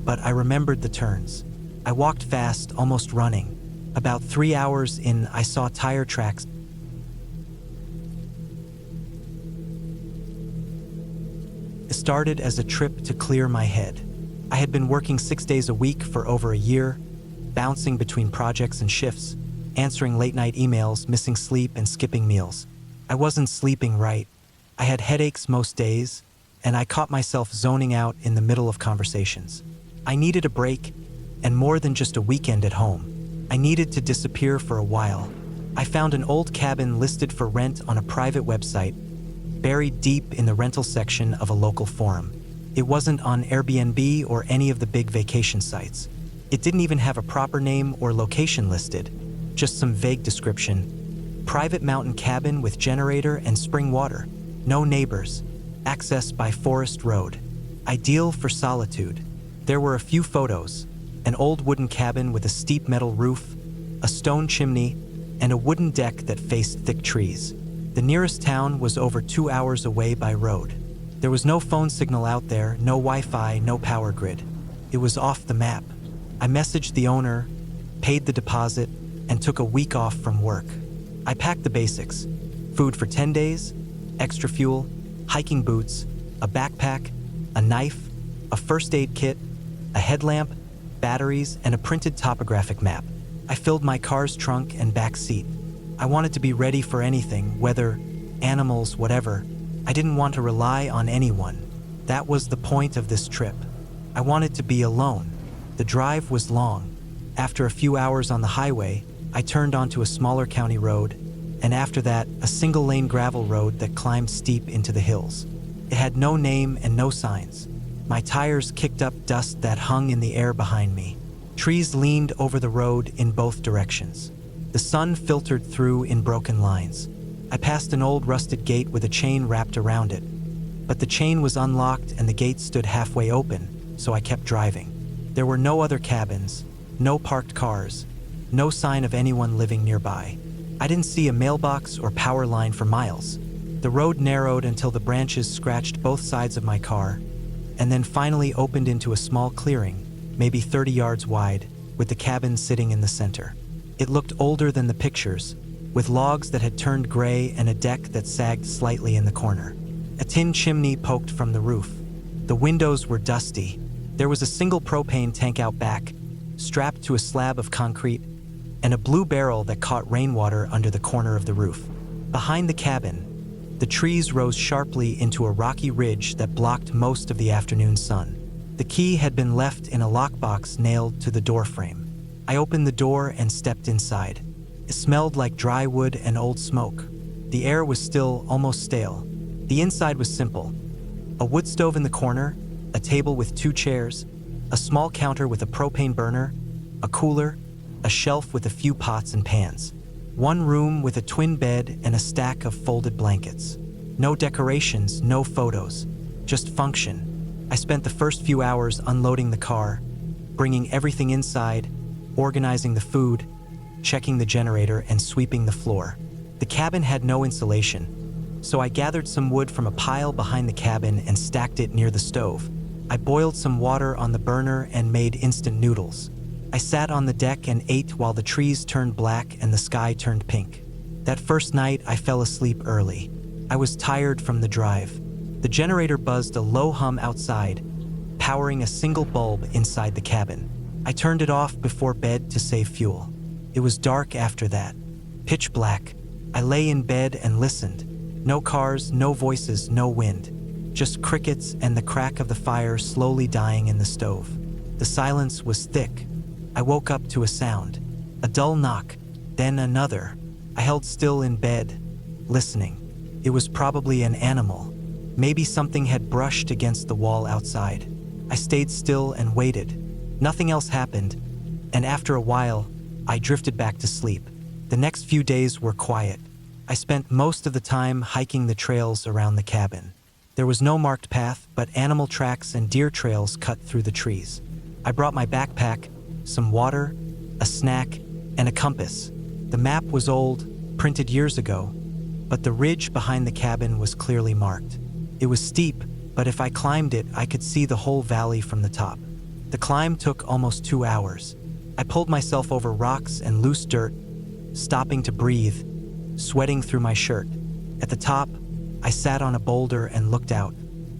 but I remembered the turns. I walked fast, almost running. About 3 hours in, I saw tire tracks. It started as a trip to clear my head. I had been working 6 days a week for over a year, bouncing between projects and shifts, answering late-night emails, missing sleep, and skipping meals. I wasn't sleeping right. I had headaches most days, and I caught myself zoning out in the middle of conversations. I needed a break, and more than just a weekend at home. I needed to disappear for a while. I found an old cabin listed for rent on a private website, buried deep in the rental section of a local forum. It wasn't on Airbnb or any of the big vacation sites. It didn't even have a proper name or location listed, just some vague description. Private mountain cabin with generator and spring water. No neighbors. Access by forest road. Ideal for solitude. There were a few photos. An old wooden cabin with a steep metal roof, a stone chimney, and a wooden deck that faced thick trees. The nearest town was over 2 hours away by road. There was no phone signal out there, no Wi-Fi, no power grid. It was off the map. I messaged the owner, paid the deposit, and took a week off from work. I packed the basics: food for 10 days, extra fuel, hiking boots, a backpack, a knife, a first aid kit, a headlamp, batteries, and a printed topographic map. I filled my car's trunk and back seat. I wanted to be ready for anything, weather, animals, whatever. I didn't want to rely on anyone. That was the point of this trip. I wanted to be alone. The drive was long. After a few hours on the highway, I turned onto a smaller county road, and after that, a single-lane gravel road that climbed steep into the hills. It had no name and no signs. My tires kicked up dust that hung in the air behind me. Trees leaned over the road in both directions. The sun filtered through in broken lines. I passed an old rusted gate with a chain wrapped around it, but the chain was unlocked and the gate stood halfway open, so I kept driving. There were no other cabins, no parked cars, no sign of anyone living nearby. I didn't see a mailbox or power line for miles. The road narrowed until the branches scratched both sides of my car, and then finally opened into a small clearing, maybe 30 yards wide, with the cabin sitting in the center. It looked older than the pictures, with logs that had turned gray and a deck that sagged slightly in the corner. A tin chimney poked from the roof. The windows were dusty. There was a single propane tank out back, strapped to a slab of concrete, and a blue barrel that caught rainwater under the corner of the roof. Behind the cabin, the trees rose sharply into a rocky ridge that blocked most of the afternoon sun. The key had been left in a lockbox nailed to the doorframe. I opened the door and stepped inside. It smelled like dry wood and old smoke. The air was still almost stale. The inside was simple: a wood stove in the corner, a table with 2 chairs, a small counter with a propane burner, a cooler, a shelf with a few pots and pans. One room with a twin bed and a stack of folded blankets. No decorations, no photos, just function. I spent the first few hours unloading the car, bringing everything inside, organizing the food, checking the generator, and sweeping the floor. The cabin had no insulation, so I gathered some wood from a pile behind the cabin and stacked it near the stove. I boiled some water on the burner and made instant noodles. I sat on the deck and ate while the trees turned black and the sky turned pink. That first night, I fell asleep early. I was tired from the drive. The generator buzzed a low hum outside, powering a single bulb inside the cabin. I turned it off before bed to save fuel. It was dark after that, pitch black. I lay in bed and listened. No cars, no voices, no wind. Just crickets and the crack of the fire slowly dying in the stove. The silence was thick. I woke up to a sound, a dull knock, then another. I held still in bed, listening. It was probably an animal. Maybe something had brushed against the wall outside. I stayed still and waited. Nothing else happened, and after a while, I drifted back to sleep. The next few days were quiet. I spent most of the time hiking the trails around the cabin. There was no marked path, but animal tracks and deer trails cut through the trees. I brought my backpack, some water, a snack, and a compass. The map was old, printed years ago, but the ridge behind the cabin was clearly marked. It was steep, but if I climbed it, I could see the whole valley from the top. The climb took almost 2 hours. I pulled myself over rocks and loose dirt, stopping to breathe, sweating through my shirt. At the top, I sat on a boulder and looked out.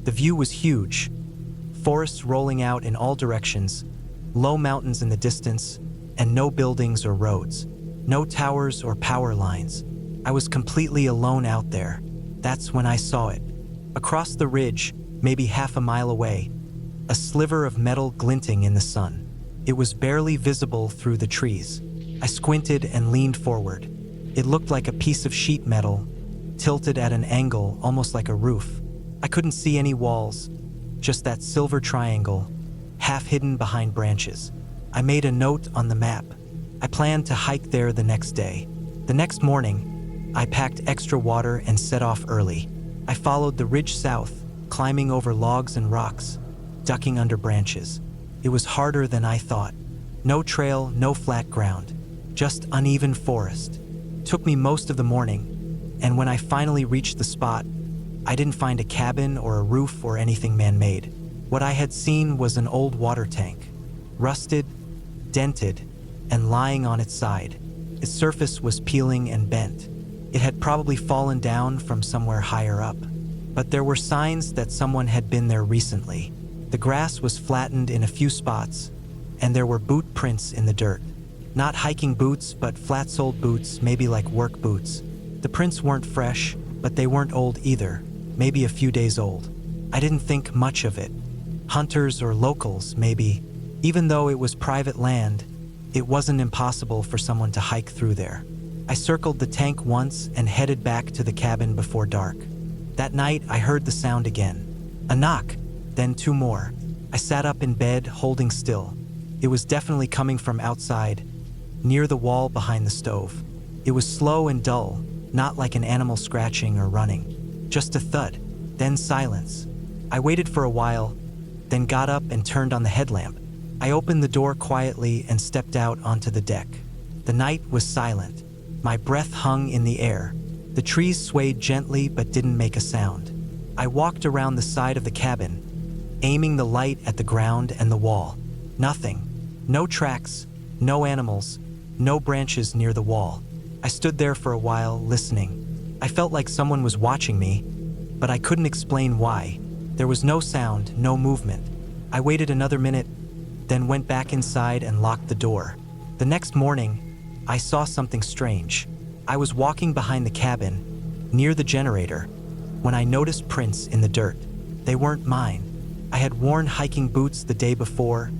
The view was huge. Forests rolling out in all directions, low mountains in the distance, and no buildings or roads. No towers or power lines. I was completely alone out there. That's when I saw it. Across the ridge, maybe half a mile away, a sliver of metal glinting in the sun. It was barely visible through the trees. I squinted and leaned forward. It looked like a piece of sheet metal, tilted at an angle, almost like a roof. I couldn't see any walls, just that silver triangle, half hidden behind branches. I made a note on the map. I planned to hike there the next day. The next morning, I packed extra water and set off early. I followed the ridge south, climbing over logs and rocks, ducking under branches. It was harder than I thought. No trail, no flat ground, just uneven forest. It took me most of the morning, and when I finally reached the spot, I didn't find a cabin or a roof or anything man-made. What I had seen was an old water tank, rusted, dented, and lying on its side. Its surface was peeling and bent. It had probably fallen down from somewhere higher up. But there were signs that someone had been there recently. The grass was flattened in a few spots, and there were boot prints in the dirt. Not hiking boots, but flat-soled boots, maybe like work boots. The prints weren't fresh, but they weren't old either, maybe a few days old. I didn't think much of it. Hunters or locals, maybe. Even though it was private land, it wasn't impossible for someone to hike through there. I circled the tank once and headed back to the cabin before dark. That night, I heard the sound again. A knock, then two more. I sat up in bed, holding still. It was definitely coming from outside, near the wall behind the stove. It was slow and dull, not like an animal scratching or running. Just a thud, then silence. I waited for a while, then got up and turned on the headlamp. I opened the door quietly and stepped out onto the deck. The night was silent. My breath hung in the air. The trees swayed gently but didn't make a sound. I walked around the side of the cabin, aiming the light at the ground and the wall. Nothing. No tracks, no animals, no branches near the wall. I stood there for a while, listening. I felt like someone was watching me, but I couldn't explain why. There was no sound, no movement. I waited another minute, then went back inside and locked the door. The next morning, I saw something strange. I was walking behind the cabin, near the generator, when I noticed prints in the dirt. They weren't mine. I had worn hiking boots the day before,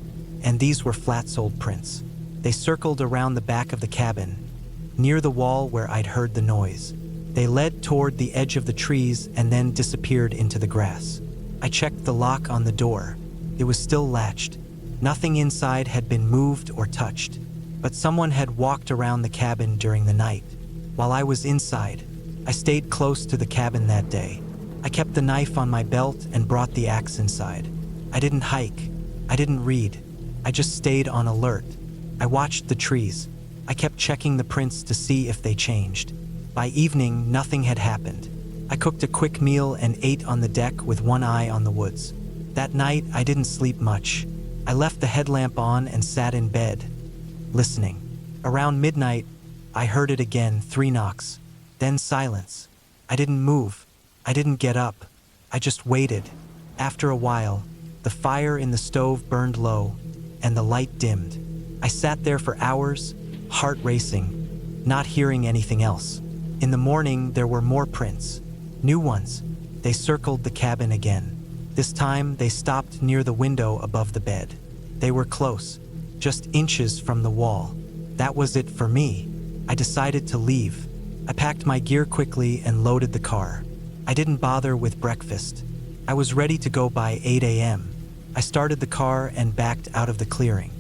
and these were flat-soled prints. They circled around the back of the cabin, near the wall where I'd heard the noise. They led toward the edge of the trees and then disappeared into the grass. I checked the lock on the door. It was still latched. Nothing inside had been moved or touched, but someone had walked around the cabin during the night. While I was inside, I stayed close to the cabin that day. I kept the knife on my belt and brought the axe inside. I didn't hike. I didn't read. I just stayed on alert. I watched the trees. I kept checking the prints to see if they changed. By evening, nothing had happened. I cooked a quick meal and ate on the deck with one eye on the woods. That night, I didn't sleep much. I left the headlamp on and sat in bed, listening. Around midnight, I heard it again, 3 knocks. Then silence. I didn't move. I didn't get up. I just waited. After a while, the fire in the stove burned low, and the light dimmed. I sat there for hours, heart racing, not hearing anything else. In the morning, there were more prints. New ones. They circled the cabin again. This time, they stopped near the window above the bed. They were close, just inches from the wall. That was it for me. I decided to leave. I packed my gear quickly and loaded the car. I didn't bother with breakfast. I was ready to go by 8 a.m. I started the car and backed out of the clearing.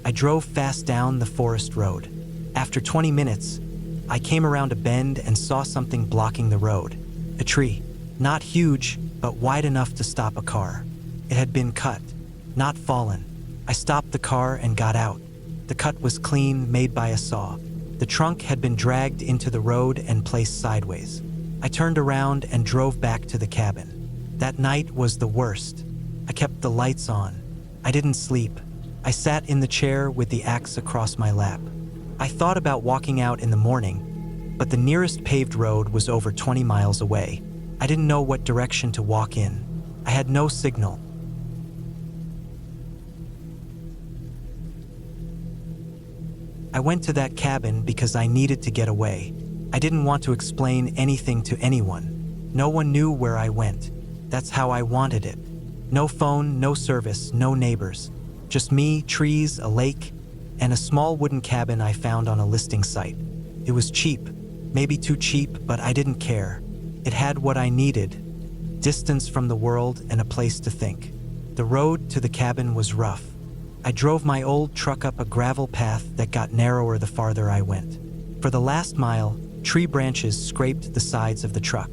I drove fast down the forest road. After 20 minutes, I came around a bend and saw something blocking the road. A tree. Not huge, but wide enough to stop a car. It had been cut, not fallen. I stopped the car and got out. The cut was clean, made by a saw. The trunk had been dragged into the road and placed sideways. I turned around and drove back to the cabin. That night was the worst. I kept the lights on. I didn't sleep. I sat in the chair with the axe across my lap. I thought about walking out in the morning, but the nearest paved road was over 20 miles away. I didn't know what direction to walk in. I had no signal. I went to that cabin because I needed to get away. I didn't want to explain anything to anyone. No one knew where I went. That's how I wanted it. No phone, no service, no neighbors. Just me, trees, a lake, and a small wooden cabin I found on a listing site. It was cheap, maybe too cheap, but I didn't care. It had what I needed: distance from the world and a place to think. The road to the cabin was rough. I drove my old truck up a gravel path that got narrower the farther I went. For the last mile, tree branches scraped the sides of the truck.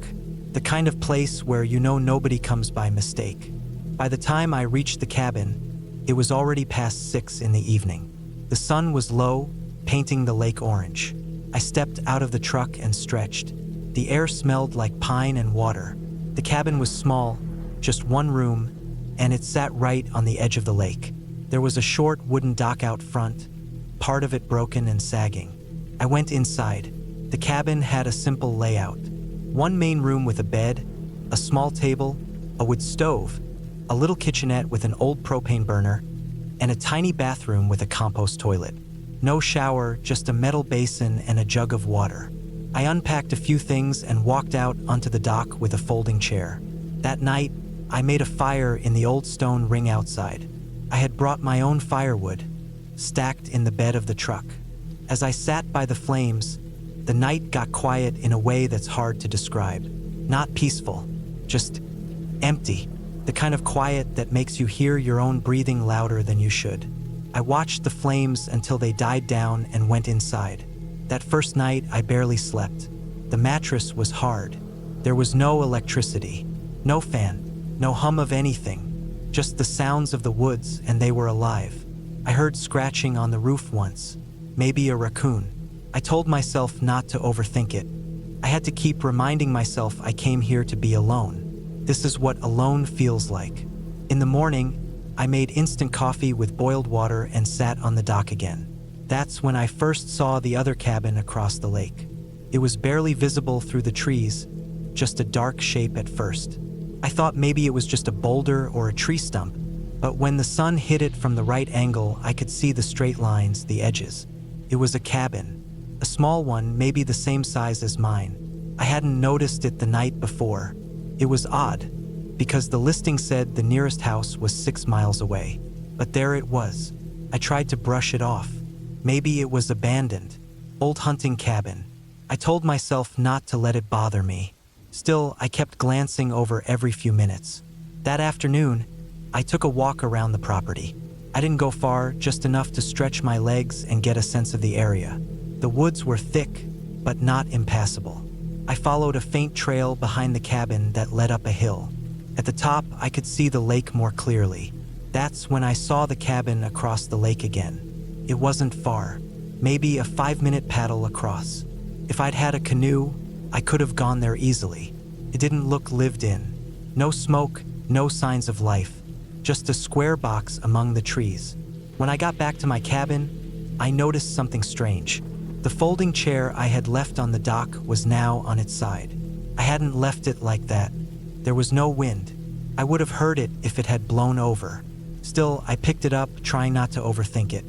The kind of place where you know nobody comes by mistake. By the time I reached the cabin, it was already past 6 in the evening. The sun was low, painting the lake orange. I stepped out of the truck and stretched. The air smelled like pine and water. The cabin was small, just one room, and it sat right on the edge of the lake. There was a short wooden dock out front, part of it broken and sagging. I went inside. The cabin had a simple layout. One main room with a bed, a small table, a wood stove, a little kitchenette with an old propane burner, and a tiny bathroom with a compost toilet. No shower, just a metal basin and a jug of water. I unpacked a few things and walked out onto the dock with a folding chair. That night, I made a fire in the old stone ring outside. I had brought my own firewood, stacked in the bed of the truck. As I sat by the flames, the night got quiet in a way that's hard to describe. Not peaceful, just empty. The kind of quiet that makes you hear your own breathing louder than you should. I watched the flames until they died down and went inside. That first night, I barely slept. The mattress was hard. There was no electricity, no fan, no hum of anything, just the sounds of the woods, and they were alive. I heard scratching on the roof once, maybe a raccoon. I told myself not to overthink it. I had to keep reminding myself I came here to be alone. This is what alone feels like. In the morning, I made instant coffee with boiled water and sat on the dock again. That's when I first saw the other cabin across the lake. It was barely visible through the trees, just a dark shape at first. I thought maybe it was just a boulder or a tree stump, but when the sun hit it from the right angle, I could see the straight lines, the edges. It was a cabin, a small one, maybe the same size as mine. I hadn't noticed it the night before. It was odd, because the listing said the nearest house was 6 miles away. But there it was. I tried to brush it off. Maybe it was abandoned. Old hunting cabin. I told myself not to let it bother me. Still, I kept glancing over every few minutes. That afternoon, I took a walk around the property. I didn't go far, just enough to stretch my legs and get a sense of the area. The woods were thick, but not impassable. I followed a faint trail behind the cabin that led up a hill. At the top, I could see the lake more clearly. That's when I saw the cabin across the lake again. It wasn't far, maybe a 5-minute paddle across. If I'd had a canoe, I could have gone there easily. It didn't look lived in. No smoke, no signs of life, just a square box among the trees. When I got back to my cabin, I noticed something strange. The folding chair I had left on the dock was now on its side. I hadn't left it like that. There was no wind. I would have heard it if it had blown over. Still, I picked it up, trying not to overthink it.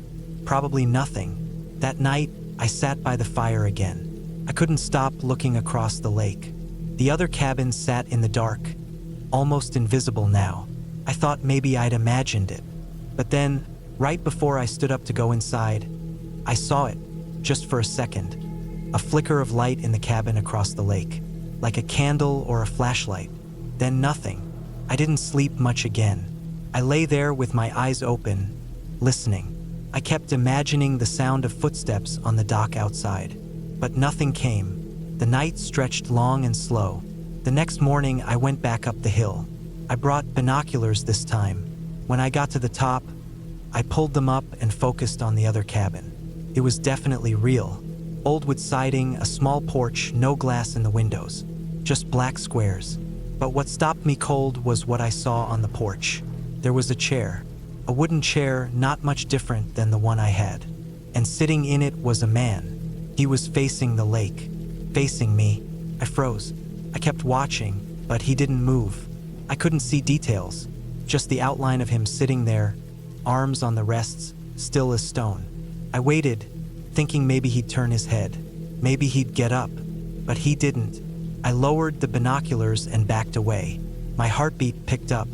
Probably nothing. That night, I sat by the fire again. I couldn't stop looking across the lake. The other cabin sat in the dark, almost invisible now. I thought maybe I'd imagined it. But then, right before I stood up to go inside, I saw it. Just for a second, a flicker of light in the cabin across the lake, like a candle or a flashlight. Then nothing. I didn't sleep much again. I lay there with my eyes open, listening. I kept imagining the sound of footsteps on the dock outside, but nothing came. The night stretched long and slow. The next morning, I went back up the hill. I brought binoculars this time. When I got to the top, I pulled them up and focused on the other cabin. It was definitely real. Old wood siding, a small porch, no glass in the windows, just black squares. But what stopped me cold was what I saw on the porch. There was a chair, a wooden chair not much different than the one I had. And sitting in it was a man. He was facing the lake, facing me. I froze. I kept watching, but he didn't move. I couldn't see details, just the outline of him sitting there, arms on the rests, still as stone. I waited, thinking maybe he'd turn his head. Maybe he'd get up, but he didn't. I lowered the binoculars and backed away. My heartbeat picked up.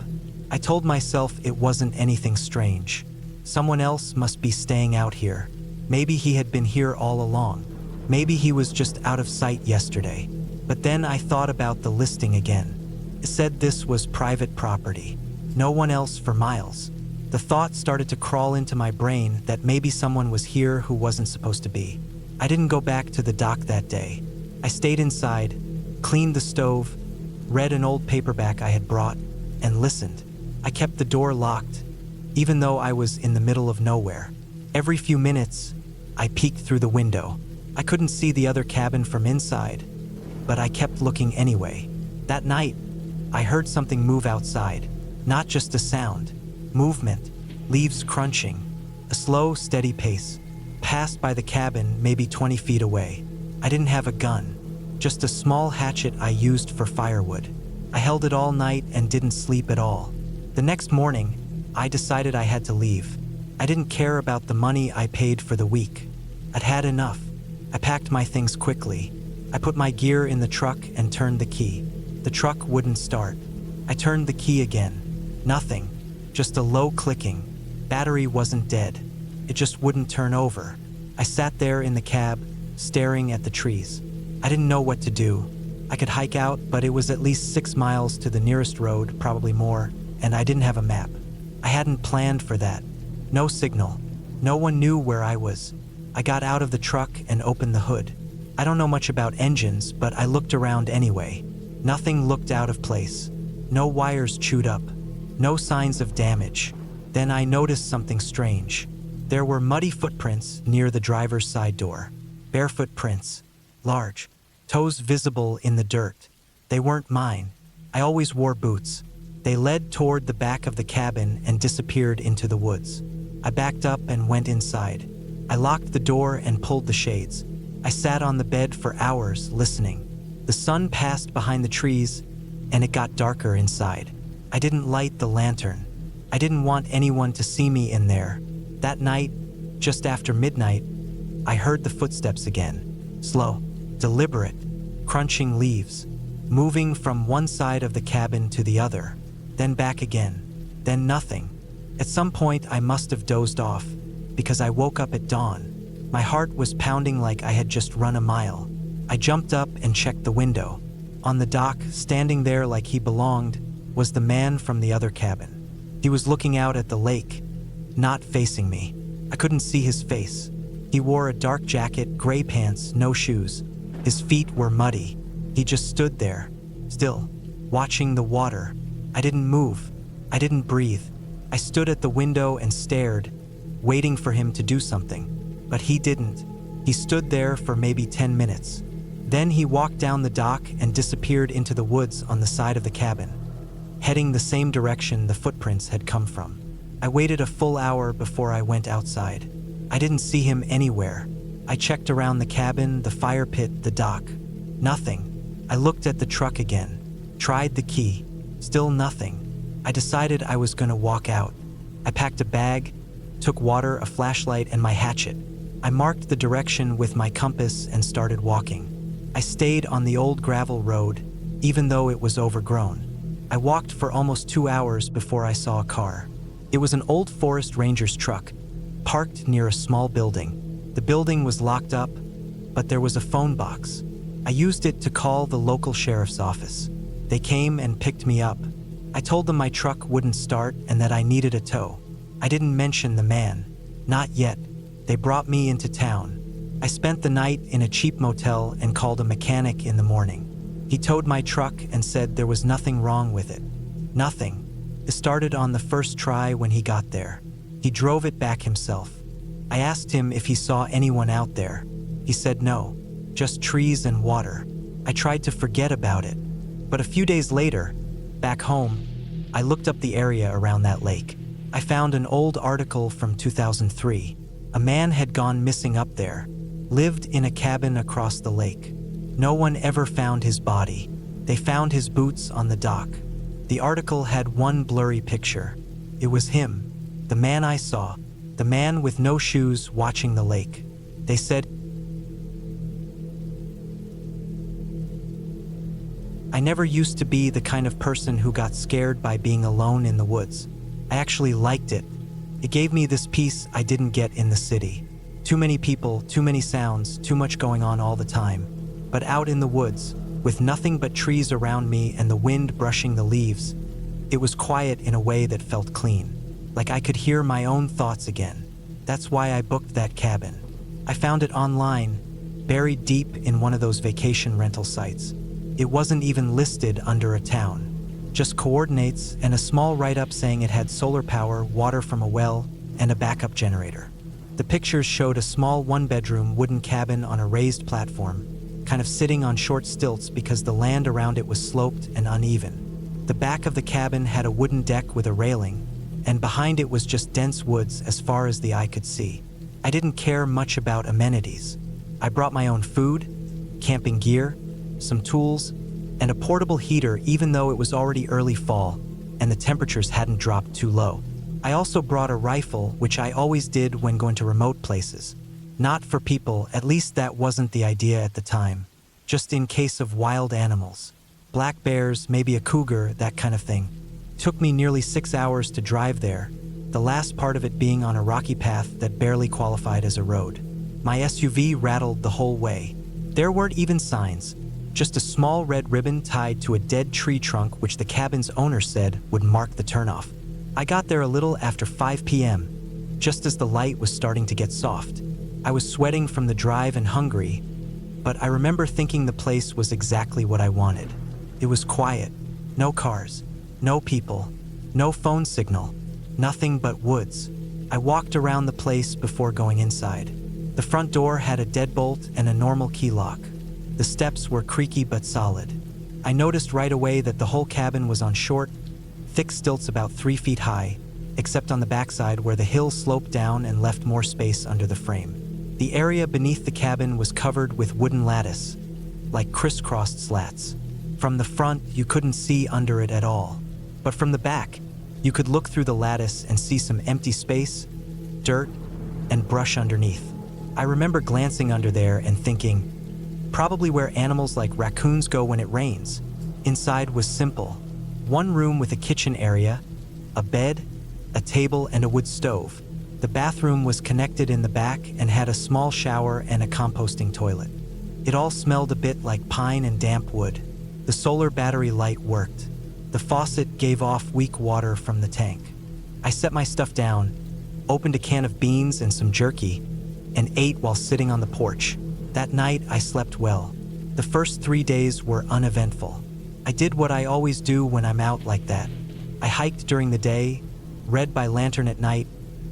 I told myself it wasn't anything strange. Someone else must be staying out here. Maybe he had been here all along. Maybe he was just out of sight yesterday. But then I thought about the listing again. It said this was private property. No one else for miles. The thought started to crawl into my brain that maybe someone was here who wasn't supposed to be. I didn't go back to the dock that day. I stayed inside, cleaned the stove, read an old paperback I had brought, and listened. I kept the door locked, even though I was in the middle of nowhere. Every few minutes, I peeked through the window. I couldn't see the other cabin from inside, but I kept looking anyway. That night, I heard something move outside. Not just a sound. Movement, leaves crunching, a slow, steady pace. passed by the cabin maybe 20 feet away. I didn't have a gun, just a small hatchet I used for firewood. I held it all night and didn't sleep at all. The next morning, I decided I had to leave. I didn't care about the money I paid for the week. I'd had enough. I packed my things quickly. I put my gear in the truck and turned the key. The truck wouldn't start. I turned the key again. Nothing. Just a low clicking. Battery wasn't dead. It just wouldn't turn over. I sat there in the cab, staring at the trees. I didn't know what to do. I could hike out, but it was at least 6 miles to the nearest road, probably more, and I didn't have a map. I hadn't planned for that. No signal. No one knew where I was. I got out of the truck and opened the hood. I don't know much about engines, but I looked around anyway. Nothing looked out of place. No wires chewed up. No signs of damage. Then I noticed something strange. There were muddy footprints near the driver's side door. Barefoot prints. Large. Toes visible in the dirt. They weren't mine. I always wore boots. They led toward the back of the cabin and disappeared into the woods. I backed up and went inside. I locked the door and pulled the shades. I sat on the bed for hours listening. The sun passed behind the trees and it got darker inside. I didn't light the lantern. I didn't want anyone to see me in there. That night, just after midnight, I heard the footsteps again. Slow, deliberate, crunching leaves, moving from one side of the cabin to the other, then back again, then nothing. At some point, I must have dozed off because I woke up at dawn. My heart was pounding like I had just run a mile. I jumped up and checked the window. On the dock, standing there like he belonged, was the man from the other cabin. He was looking out at the lake, not facing me. I couldn't see his face. He wore a dark jacket, gray pants, no shoes. His feet were muddy. He just stood there, still, watching the water. I didn't move. I didn't breathe. I stood at the window and stared, waiting for him to do something. But he didn't. He stood there for maybe 10 minutes. Then he walked down the dock and disappeared into the woods on the side of the cabin, heading the same direction the footprints had come from. I waited a full hour before I went outside. I didn't see him anywhere. I checked around the cabin, the fire pit, the dock. Nothing. I looked at the truck again, tried the key. Still nothing. I decided I was going to walk out. I packed a bag, took water, a flashlight, and my hatchet. I marked the direction with my compass and started walking. I stayed on the old gravel road, even though it was overgrown. I walked for almost 2 hours before I saw a car. It was an old forest ranger's truck, parked near a small building. The building was locked up, but there was a phone box. I used it to call the local sheriff's office. They came and picked me up. I told them my truck wouldn't start and that I needed a tow. I didn't mention the man. Not yet. They brought me into town. I spent the night in a cheap motel and called a mechanic in the morning. He towed my truck and said there was nothing wrong with it. Nothing. It started on the first try when he got there. He drove it back himself. I asked him if he saw anyone out there. He said no, just trees and water. I tried to forget about it. But a few days later, back home, I looked up the area around that lake. I found an old article from 2003. A man had gone missing up there, lived in a cabin across the lake. No one ever found his body. They found his boots on the dock. The article had one blurry picture. It was him, the man I saw, the man with no shoes watching the lake. They said, I never used to be the kind of person who got scared by being alone in the woods. I actually liked it. It gave me this peace I didn't get in the city. Too many people, too many sounds, too much going on all the time. But out in the woods, with nothing but trees around me and the wind brushing the leaves, it was quiet in a way that felt clean, like I could hear my own thoughts again. That's why I booked that cabin. I found it online, buried deep in one of those vacation rental sites. It wasn't even listed under a town. Just coordinates and a small write-up saying it had solar power, water from a well, and a backup generator. The pictures showed a small one-bedroom wooden cabin on a raised platform, kind of sitting on short stilts because the land around it was sloped and uneven. The back of the cabin had a wooden deck with a railing, and behind it was just dense woods as far as the eye could see. I didn't care much about amenities. I brought my own food, camping gear, some tools, and a portable heater even though it was already early fall and the temperatures hadn't dropped too low. I also brought a rifle, which I always did when going to remote places. Not for people, at least that wasn't the idea at the time. Just in case of wild animals. Black bears, maybe a cougar, that kind of thing. Took me nearly 6 hours to drive there, the last part of it being on a rocky path that barely qualified as a road. My SUV rattled the whole way. There weren't even signs, just a small red ribbon tied to a dead tree trunk which the cabin's owner said would mark the turnoff. I got there a little after 5 p.m., just as the light was starting to get soft. I was sweating from the drive and hungry, but I remember thinking the place was exactly what I wanted. It was quiet, no cars, no people, no phone signal, nothing but woods. I walked around the place before going inside. The front door had a deadbolt and a normal key lock. The steps were creaky but solid. I noticed right away that the whole cabin was on short, thick stilts about 3 feet high, except on the backside where the hill sloped down and left more space under the frame. The area beneath the cabin was covered with wooden lattice, like crisscrossed slats. From the front, you couldn't see under it at all. But from the back, you could look through the lattice and see some empty space, dirt, and brush underneath. I remember glancing under there and thinking, probably where animals like raccoons go when it rains. Inside was simple. One room with a kitchen area, a bed, a table, and a wood stove. The bathroom was connected in the back and had a small shower and a composting toilet. It all smelled a bit like pine and damp wood. The solar battery light worked. The faucet gave off weak water from the tank. I set my stuff down, opened a can of beans and some jerky, and ate while sitting on the porch. That night, I slept well. The first 3 days were uneventful. I did what I always do when I'm out like that. I hiked during the day, read by lantern at night,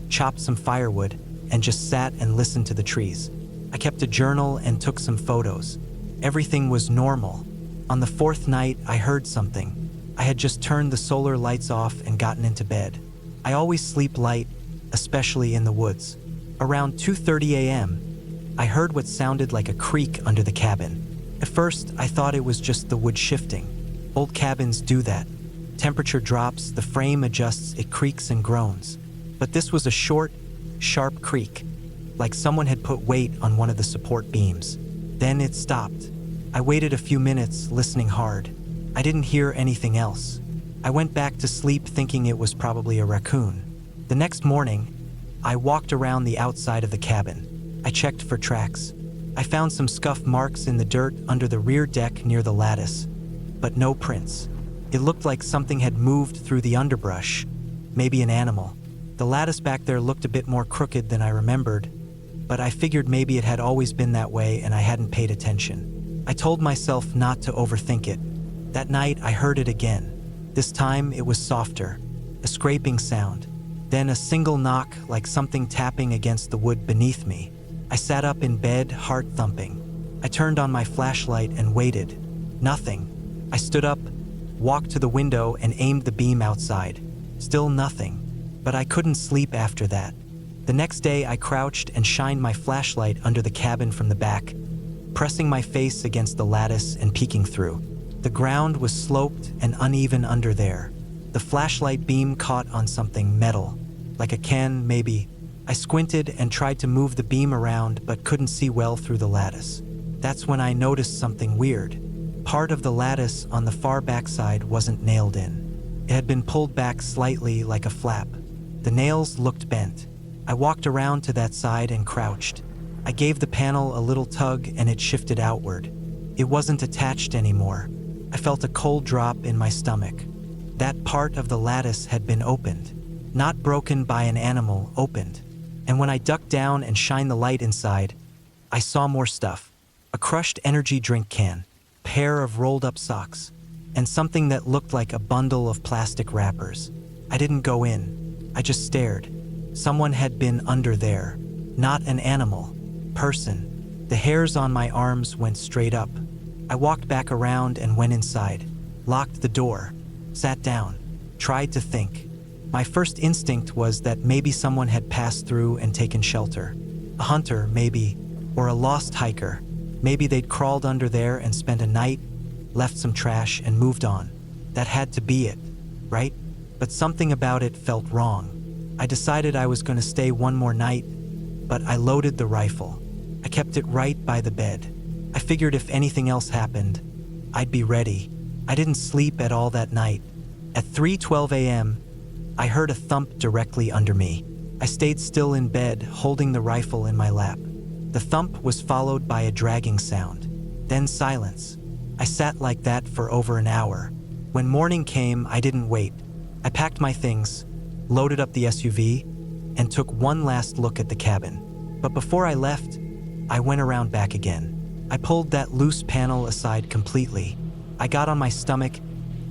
chopped some firewood, and just sat and listened to the trees. I kept a journal and took some photos. Everything was normal. On the 4th night, I heard something. I had just turned the solar lights off and gotten into bed. I always sleep light, especially in the woods. Around 2:30 a.m., I heard what sounded like a creak under the cabin. At first, I thought it was just the wood shifting. Old cabins do that. Temperature drops, the frame adjusts, it creaks and groans. But this was a short, sharp creak, like someone had put weight on one of the support beams. Then it stopped. I waited a few minutes, listening hard. I didn't hear anything else. I went back to sleep thinking it was probably a raccoon. The next morning, I walked around the outside of the cabin. I checked for tracks. I found some scuff marks in the dirt under the rear deck near the lattice, but no prints. It looked like something had moved through the underbrush, maybe an animal. The lattice back there looked a bit more crooked than I remembered, but I figured maybe it had always been that way and I hadn't paid attention. I told myself not to overthink it. That night, I heard it again. This time, it was softer, a scraping sound, then a single knock like something tapping against the wood beneath me. I sat up in bed, heart thumping. I turned on my flashlight and waited. Nothing. I stood up, walked to the window, and aimed the beam outside. Still nothing. But I couldn't sleep after that. The next day, I crouched and shined my flashlight under the cabin from the back, pressing my face against the lattice and peeking through. The ground was sloped and uneven under there. The flashlight beam caught on something metal, like a can, maybe. I squinted and tried to move the beam around but couldn't see well through the lattice. That's when I noticed something weird. Part of the lattice on the far backside wasn't nailed in. It had been pulled back slightly like a flap. The nails looked bent. I walked around to that side and crouched. I gave the panel a little tug and it shifted outward. It wasn't attached anymore. I felt a cold drop in my stomach. That part of the lattice had been opened. Not broken by an animal, opened. And when I ducked down and shined the light inside, I saw more stuff. A crushed energy drink can, pair of rolled up socks, and something that looked like a bundle of plastic wrappers. I didn't go in. I just stared. Someone had been under there. Not an animal. Person. The hairs on my arms went straight up. I walked back around and went inside. Locked the door. Sat down. Tried to think. My first instinct was that maybe someone had passed through and taken shelter. A hunter, maybe, or a lost hiker. Maybe they'd crawled under there and spent a night, left some trash, and moved on. That had to be it, right? But something about it felt wrong. I decided I was going to stay one more night, but I loaded the rifle. I kept it right by the bed. I figured if anything else happened, I'd be ready. I didn't sleep at all that night. At 3:12 a.m., I heard a thump directly under me. I stayed still in bed, holding the rifle in my lap. The thump was followed by a dragging sound, then silence. I sat like that for over an hour. When morning came, I didn't wait. I packed my things, loaded up the SUV, and took one last look at the cabin. But before I left, I went around back again. I pulled that loose panel aside completely. I got on my stomach,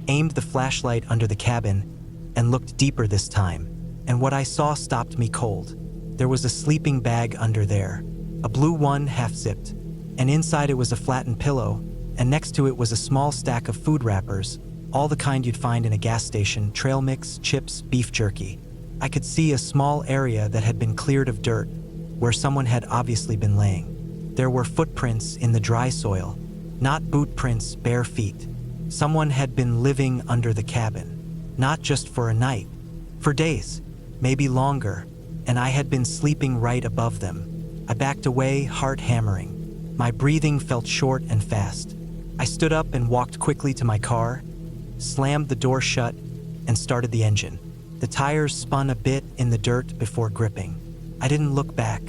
aimed the flashlight under the cabin, and looked deeper this time. And what I saw stopped me cold. There was a sleeping bag under there, a blue one half-zipped, and inside it was a flattened pillow, and next to it was a small stack of food wrappers, all the kind you'd find in a gas station: trail mix, chips, beef jerky. I could see a small area that had been cleared of dirt, where someone had obviously been laying. There were footprints in the dry soil, not boot prints, bare feet. Someone had been living under the cabin, not just for a night, for days, maybe longer, and I had been sleeping right above them. I backed away, heart hammering. My breathing felt short and fast. I stood up and walked quickly to my car, slammed the door shut, and started the engine. The tires spun a bit in the dirt before gripping. I didn't look back.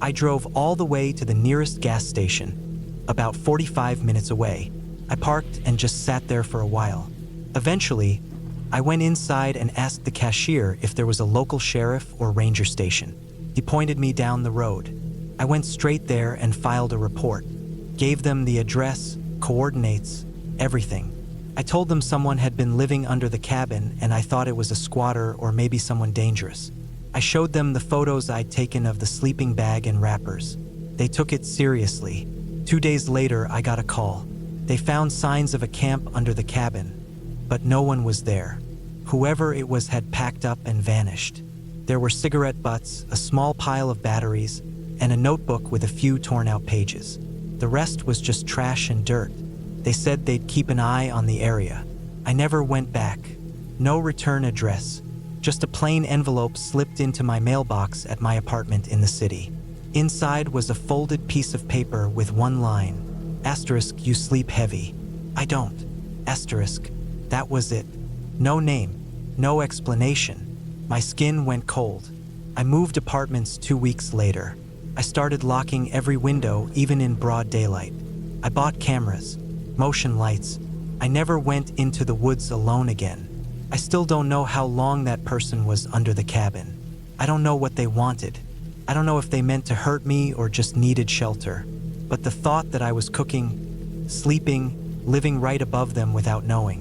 I drove all the way to the nearest gas station, about 45 minutes away. I parked and just sat there for a while. Eventually, I went inside and asked the cashier if there was a local sheriff or ranger station. He pointed me down the road. I went straight there and filed a report. Gave them the address, coordinates, everything. I told them someone had been living under the cabin and I thought it was a squatter or maybe someone dangerous. I showed them the photos I'd taken of the sleeping bag and wrappers. They took it seriously. 2 days later, I got a call. They found signs of a camp under the cabin, but no one was there. Whoever it was had packed up and vanished. There were cigarette butts, a small pile of batteries, and a notebook with a few torn-out pages. The rest was just trash and dirt. They said they'd keep an eye on the area. I never went back. No return address. Just a plain envelope slipped into my mailbox at my apartment in the city. Inside was a folded piece of paper with one line: asterisk, you sleep heavy. I don't. Asterisk. That was it. No name. No explanation. My skin went cold. I moved apartments 2 weeks later. I started locking every window, even in broad daylight. I bought cameras, motion lights. I never went into the woods alone again. I still don't know how long that person was under the cabin. I don't know what they wanted. I don't know if they meant to hurt me or just needed shelter. But the thought that I was cooking, sleeping, living right above them without knowing,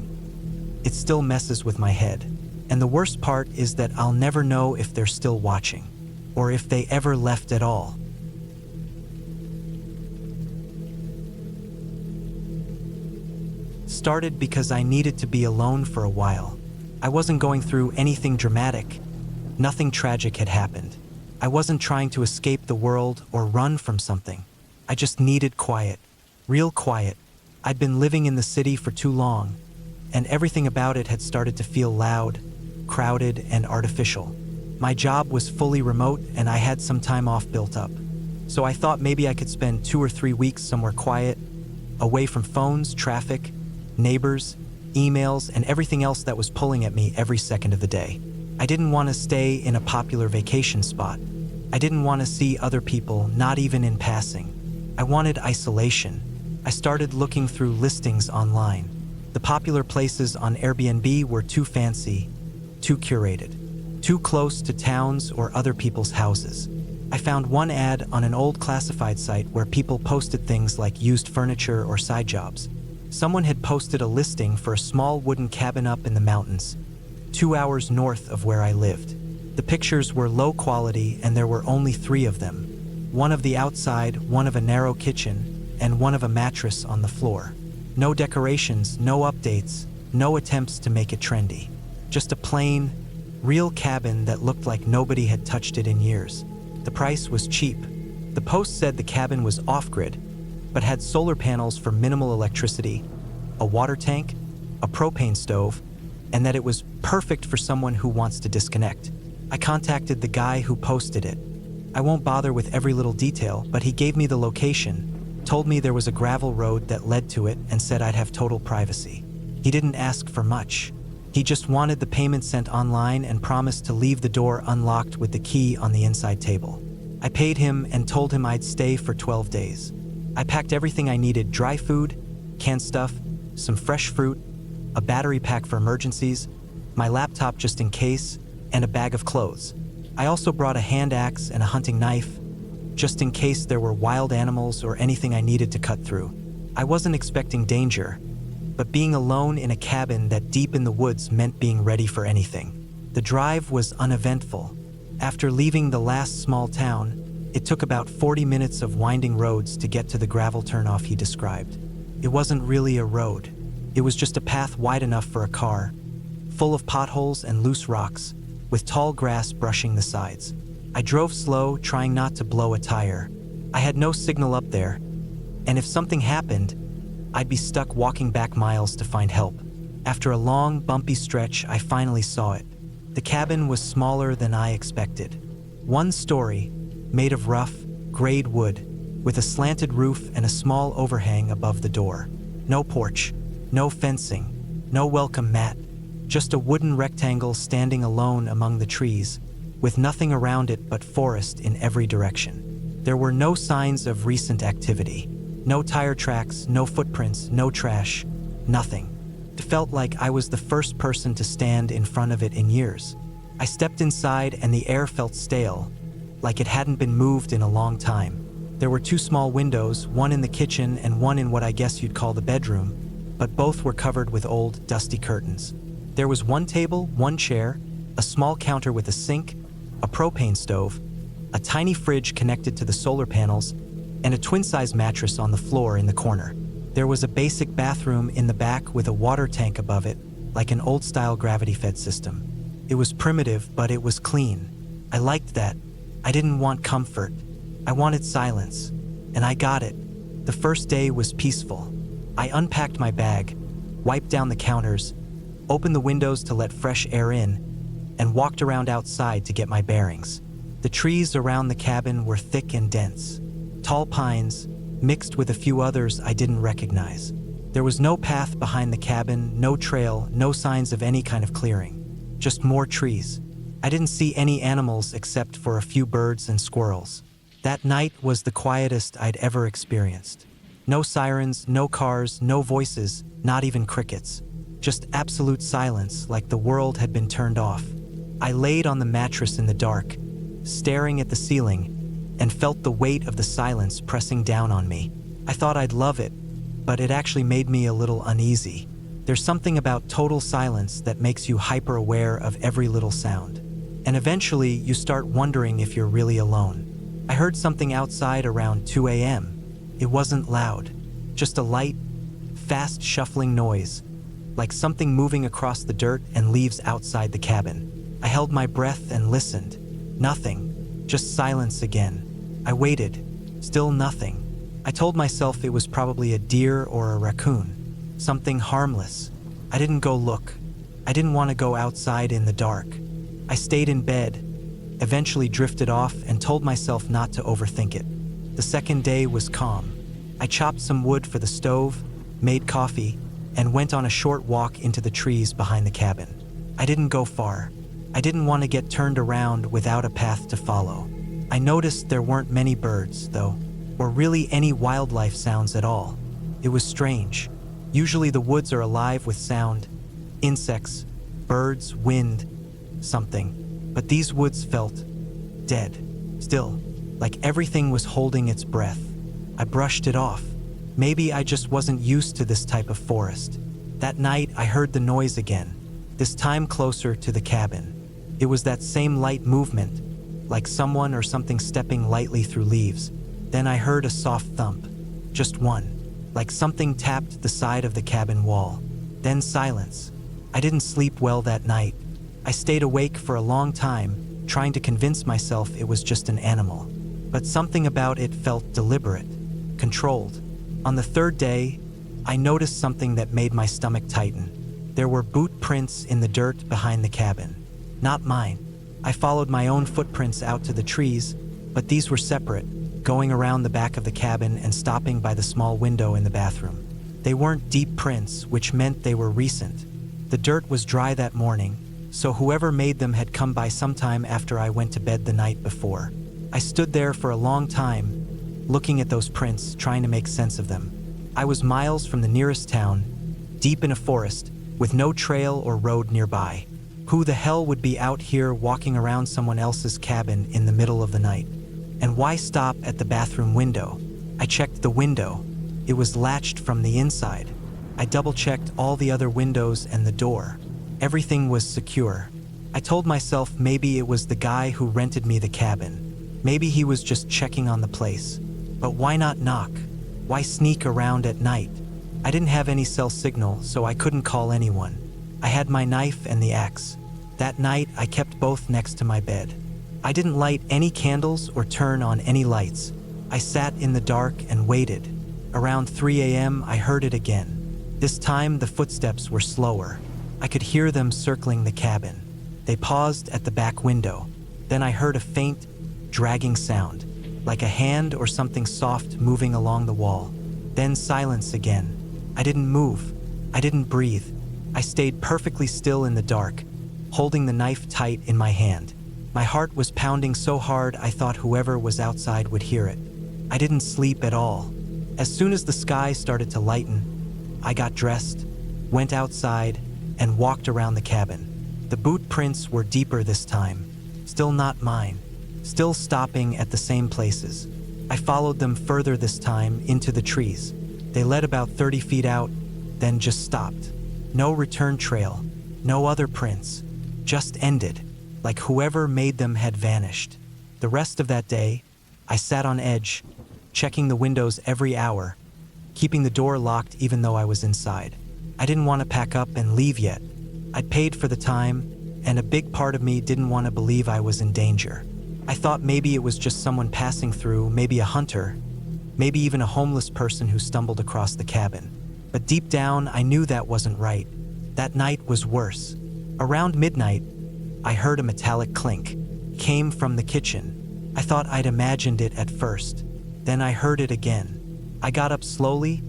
it still messes with my head. And the worst part is that I'll never know if they're still watching, or if they ever left at all. Started because I needed to be alone for a while. I wasn't going through anything dramatic. Nothing tragic had happened. I wasn't trying to escape the world or run from something. I just needed quiet, real quiet. I'd been living in the city for too long, and everything about it had started to feel loud, crowded, and artificial. My job was fully remote and I had some time off built up. So I thought maybe I could spend 2 or 3 weeks somewhere quiet, away from phones, traffic, neighbors, emails, and everything else that was pulling at me every second of the day. I didn't want to stay in a popular vacation spot. I didn't want to see other people, not even in passing. I wanted isolation. I started looking through listings online. The popular places on Airbnb were too fancy, too curated, too close to towns or other people's houses. I found one ad on an old classified site where people posted things like used furniture or side jobs. Someone had posted a listing for a small wooden cabin up in the mountains, 2 hours north of where I lived. The pictures were low quality and there were only 3 of them. One of the outside, one of a narrow kitchen, and one of a mattress on the floor. No decorations, no updates, no attempts to make it trendy. Just a plain, real cabin that looked like nobody had touched it in years. The price was cheap, The post said the cabin was off-grid, but had solar panels for minimal electricity, a water tank, a propane stove, and that it was perfect for someone who wants to disconnect. I contacted the guy who posted it. I won't bother with every little detail, but he gave me the location, told me there was a gravel road that led to it, and said I'd have total privacy. He didn't ask for much. He just wanted the payment sent online and promised to leave the door unlocked with the key on the inside table. I paid him and told him I'd stay for 12 days. I packed everything I needed: dry food, canned stuff, some fresh fruit, a battery pack for emergencies, my laptop just in case, and a bag of clothes. I also brought a hand axe and a hunting knife, just in case there were wild animals or anything I needed to cut through. I wasn't expecting danger, but being alone in a cabin that deep in the woods meant being ready for anything. The drive was uneventful. After leaving the last small town, it took about 40 minutes of winding roads to get to the gravel turnoff he described. It wasn't really a road. It was just a path wide enough for a car, full of potholes and loose rocks, with tall grass brushing the sides. I drove slow, trying not to blow a tire. I had no signal up there, and if something happened, I'd be stuck walking back miles to find help. After a long, bumpy stretch, I finally saw it. The cabin was smaller than I expected. One story, made of rough, grayed wood, with a slanted roof and a small overhang above the door. No porch, no fencing, no welcome mat, just a wooden rectangle standing alone among the trees, with nothing around it but forest in every direction. There were no signs of recent activity. No tire tracks, no footprints, no trash, nothing. It felt like I was the first person to stand in front of it in years. I stepped inside and the air felt stale, like it hadn't been moved in a long time. There were two small windows, one in the kitchen and one in what I guess you'd call the bedroom, but both were covered with old, dusty curtains. There was one table, one chair, a small counter with a sink, a propane stove, a tiny fridge connected to the solar panels, and a twin-size mattress on the floor in the corner. There was a basic bathroom in the back with a water tank above it, like an old-style gravity-fed system. It was primitive, but it was clean. I liked that. I didn't want comfort. I wanted silence, and I got it. The first day was peaceful. I unpacked my bag, wiped down the counters, opened the windows to let fresh air in, and walked around outside to get my bearings. The trees around the cabin were thick and dense. Tall pines, mixed with a few others I didn't recognize. There was no path behind the cabin, no trail, no signs of any kind of clearing. Just more trees. I didn't see any animals except for a few birds and squirrels. That night was the quietest I'd ever experienced. No sirens, no cars, no voices, not even crickets. Just absolute silence, like the world had been turned off. I laid on the mattress in the dark, staring at the ceiling, and felt the weight of the silence pressing down on me. I thought I'd love it, but it actually made me a little uneasy. There's something about total silence that makes you hyper-aware of every little sound. And eventually, you start wondering if you're really alone. I heard something outside around 2 a.m. It wasn't loud, just a light, fast shuffling noise, like something moving across the dirt and leaves outside the cabin. I held my breath and listened. Nothing, just silence again. I waited, still nothing. I told myself it was probably a deer or a raccoon, something harmless. I didn't go look. I didn't want to go outside in the dark. I stayed in bed, eventually drifted off and told myself not to overthink it. The second day was calm. I chopped some wood for the stove, made coffee, and went on a short walk into the trees behind the cabin. I didn't go far. I didn't want to get turned around without a path to follow. I noticed there weren't many birds, though, or really any wildlife sounds at all. It was strange. Usually the woods are alive with sound, insects, birds, wind, something. But these woods felt dead, still, like everything was holding its breath. I brushed it off. Maybe I just wasn't used to this type of forest. That night I heard the noise again, this time closer to the cabin. It was that same light movement, like someone or something stepping lightly through leaves. Then I heard a soft thump, just one, like something tapped the side of the cabin wall. Then silence. I didn't sleep well that night. I stayed awake for a long time, trying to convince myself it was just an animal. but something about it felt deliberate, controlled. On the third day, I noticed something that made my stomach tighten. There were boot prints in the dirt behind the cabin. Not mine. I followed my own footprints out to the trees, but these were separate, going around the back of the cabin and stopping by the small window in the bathroom. They weren't deep prints, which meant they were recent. The dirt was dry that morning, so whoever made them had come by sometime after I went to bed the night before. I stood there for a long time, looking at those prints, trying to make sense of them. I was miles from the nearest town, deep in a forest, with no trail or road nearby. Who the hell would be out here walking around someone else's cabin in the middle of the night? And why stop at the bathroom window? I checked the window. It was latched from the inside. I double-checked all the other windows and the door. Everything was secure. I told myself maybe it was the guy who rented me the cabin. Maybe he was just checking on the place. But why not knock? Why sneak around at night? I didn't have any cell signal, so I couldn't call anyone. I had my knife and the axe. That night, I kept both next to my bed. I didn't light any candles or turn on any lights. I sat in the dark and waited. Around 3 a.m., I heard it again. This time, the footsteps were slower. I could hear them circling the cabin. They paused at the back window. Then I heard a faint, dragging sound, like a hand or something soft moving along the wall. Then silence again. I didn't move. I didn't breathe. I stayed perfectly still in the dark, holding the knife tight in my hand. My heart was pounding so hard I thought whoever was outside would hear it. I didn't sleep at all. As soon as the sky started to lighten, I got dressed, went outside, and walked around the cabin. The boot prints were deeper this time, still not mine, still stopping at the same places. I followed them further this time into the trees. They led about 30 feet out, then just stopped. No return trail, no other prints, just ended, like whoever made them had vanished. The rest of that day, I sat on edge, checking the windows every hour, keeping the door locked even though I was inside. I didn't want to pack up and leave yet. I'd paid for the time, and a big part of me didn't want to believe I was in danger. I thought maybe it was just someone passing through, maybe a hunter, maybe even a homeless person who stumbled across the cabin. But deep down, I knew that wasn't right. That night was worse. Around midnight, I heard a metallic clink. Came from the kitchen. I thought I'd imagined it at first. Then I heard it again. I got up slowly,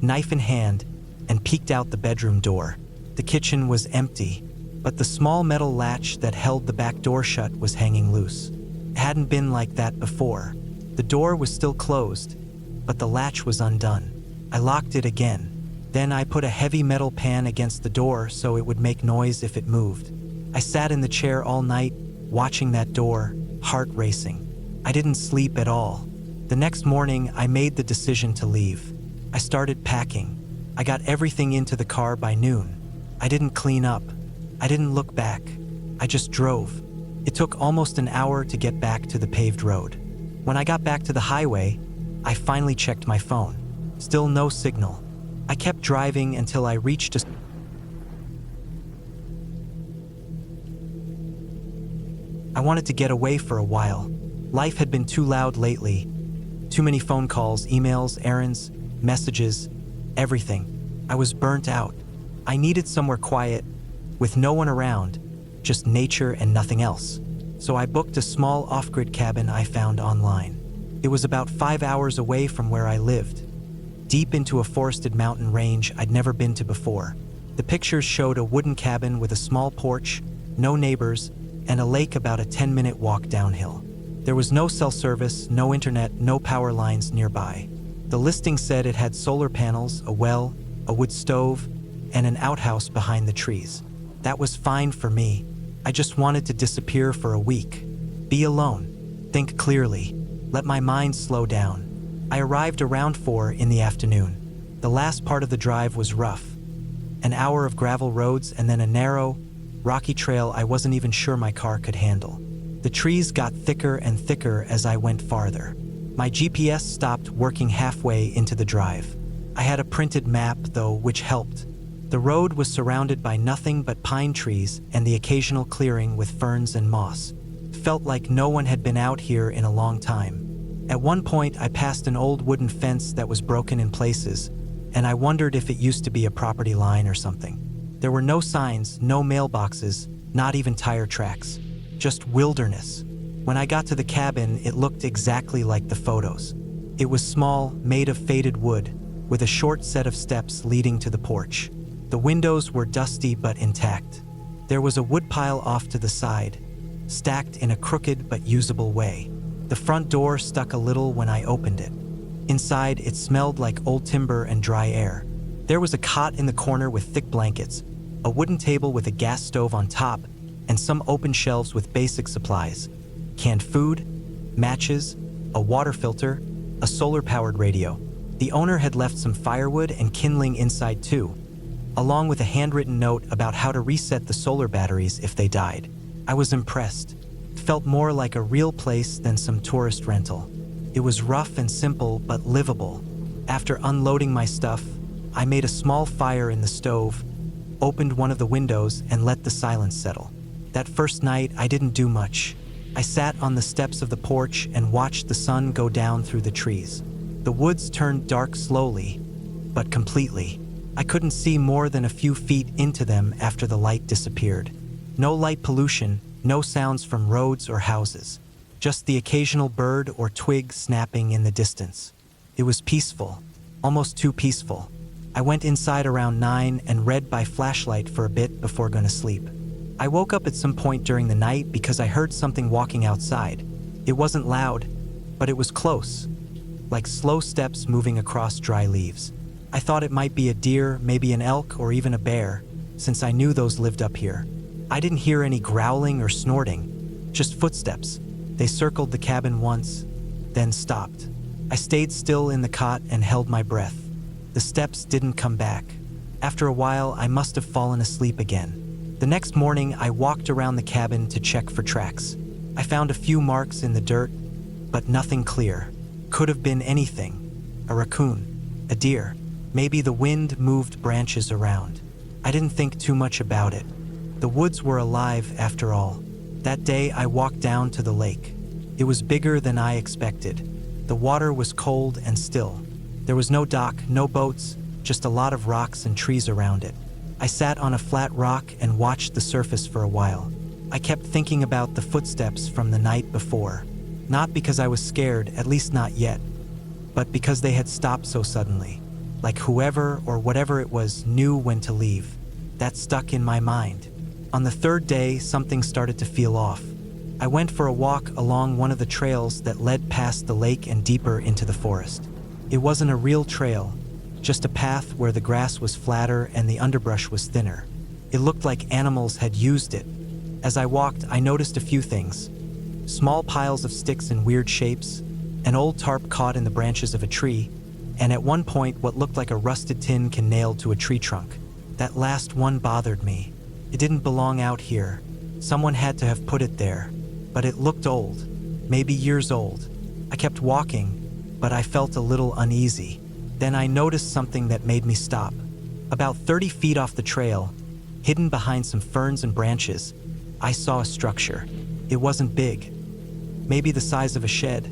knife in hand, and peeked out the bedroom door. The kitchen was empty, but the small metal latch that held the back door shut was hanging loose. It hadn't been like that before. The door was still closed, but the latch was undone. I locked it again. Then I put a heavy metal pan against the door so it would make noise if it moved. I sat in the chair all night, watching that door, heart racing. I didn't sleep at all. The next morning, I made the decision to leave. I started packing. I got everything into the car by noon. I didn't clean up. I didn't look back. I just drove. It took almost an hour to get back to the paved road. When I got back to the highway, I finally checked my phone. Still no signal. I kept driving until I reached a... I wanted to get away for a while. Life had been too loud lately. Too many phone calls, emails, errands, messages, everything. I was burnt out. I needed somewhere quiet, with no one around, just nature and nothing else. So I booked a small off-grid cabin I found online. It was about 5 hours away from where I lived, deep into a forested mountain range I'd never been to before. The pictures showed a wooden cabin with a small porch, no neighbors, and a lake about a 10-minute walk downhill. There was no cell service, no internet, no power lines nearby. The listing said it had solar panels, a well, a wood stove, and an outhouse behind the trees. That was fine for me. I just wanted to disappear for a week. Be alone. Think clearly. Let my mind slow down. I arrived around 4 in the afternoon. The last part of the drive was rough. An hour of gravel roads and then a narrow, rocky trail I wasn't even sure my car could handle. The trees got thicker and thicker as I went farther. My GPS stopped working halfway into the drive. I had a printed map, though, which helped. The road was surrounded by nothing but pine trees and the occasional clearing with ferns and moss. It felt like no one had been out here in a long time. At one point, I passed an old wooden fence that was broken in places, and I wondered if it used to be a property line or something. There were no signs, no mailboxes, not even tire tracks. Just wilderness. When I got to the cabin, it looked exactly like the photos. It was small, made of faded wood, with a short set of steps leading to the porch. The windows were dusty but intact. There was a woodpile off to the side, stacked in a crooked but usable way. The front door stuck a little when I opened it. Inside, it smelled like old timber and dry air. There was a cot in the corner with thick blankets, a wooden table with a gas stove on top, and some open shelves with basic supplies: canned food, matches, a water filter, a solar-powered radio. The owner had left some firewood and kindling inside too, along with a handwritten note about how to reset the solar batteries if they died. I was impressed. It felt more like a real place than some tourist rental. It was rough and simple, but livable. After unloading my stuff, I made a small fire in the stove, opened one of the windows, and let the silence settle. That first night, I didn't do much. I sat on the steps of the porch and watched the sun go down through the trees. The woods turned dark slowly, but completely. I couldn't see more than a few feet into them after the light disappeared. No light pollution, no sounds from roads or houses. Just the occasional bird or twig snapping in the distance. It was peaceful, almost too peaceful. I went inside around 9 and read by flashlight for a bit before going to sleep. I woke up at some point during the night because I heard something walking outside. It wasn't loud, but it was close, like slow steps moving across dry leaves. I thought it might be a deer, maybe an elk, or even a bear, since I knew those lived up here. I didn't hear any growling or snorting, just footsteps. They circled the cabin once, then stopped. I stayed still in the cot and held my breath. The steps didn't come back. After a while, I must have fallen asleep again. The next morning, I walked around the cabin to check for tracks. I found a few marks in the dirt, but nothing clear. Could have been anything. A raccoon, a deer. Maybe the wind moved branches around. I didn't think too much about it. The woods were alive after all. That day, I walked down to the lake. It was bigger than I expected. The water was cold and still. There was no dock, no boats, just a lot of rocks and trees around it. I sat on a flat rock and watched the surface for a while. I kept thinking about the footsteps from the night before. Not because I was scared, at least not yet, but because they had stopped so suddenly. Like whoever or whatever it was knew when to leave. That stuck in my mind. On the third day, something started to feel off. I went for a walk along one of the trails that led past the lake and deeper into the forest. It wasn't a real trail, just a path where the grass was flatter and the underbrush was thinner. It looked like animals had used it. As I walked, I noticed a few things. Small piles of sticks in weird shapes, an old tarp caught in the branches of a tree, and at one point what looked like a rusted tin can nailed to a tree trunk. That last one bothered me. It didn't belong out here. Someone had to have put it there, but it looked old, maybe years old. I kept walking, but I felt a little uneasy. Then I noticed something that made me stop. About 30 feet off the trail, hidden behind some ferns and branches, I saw a structure. It wasn't big, maybe the size of a shed,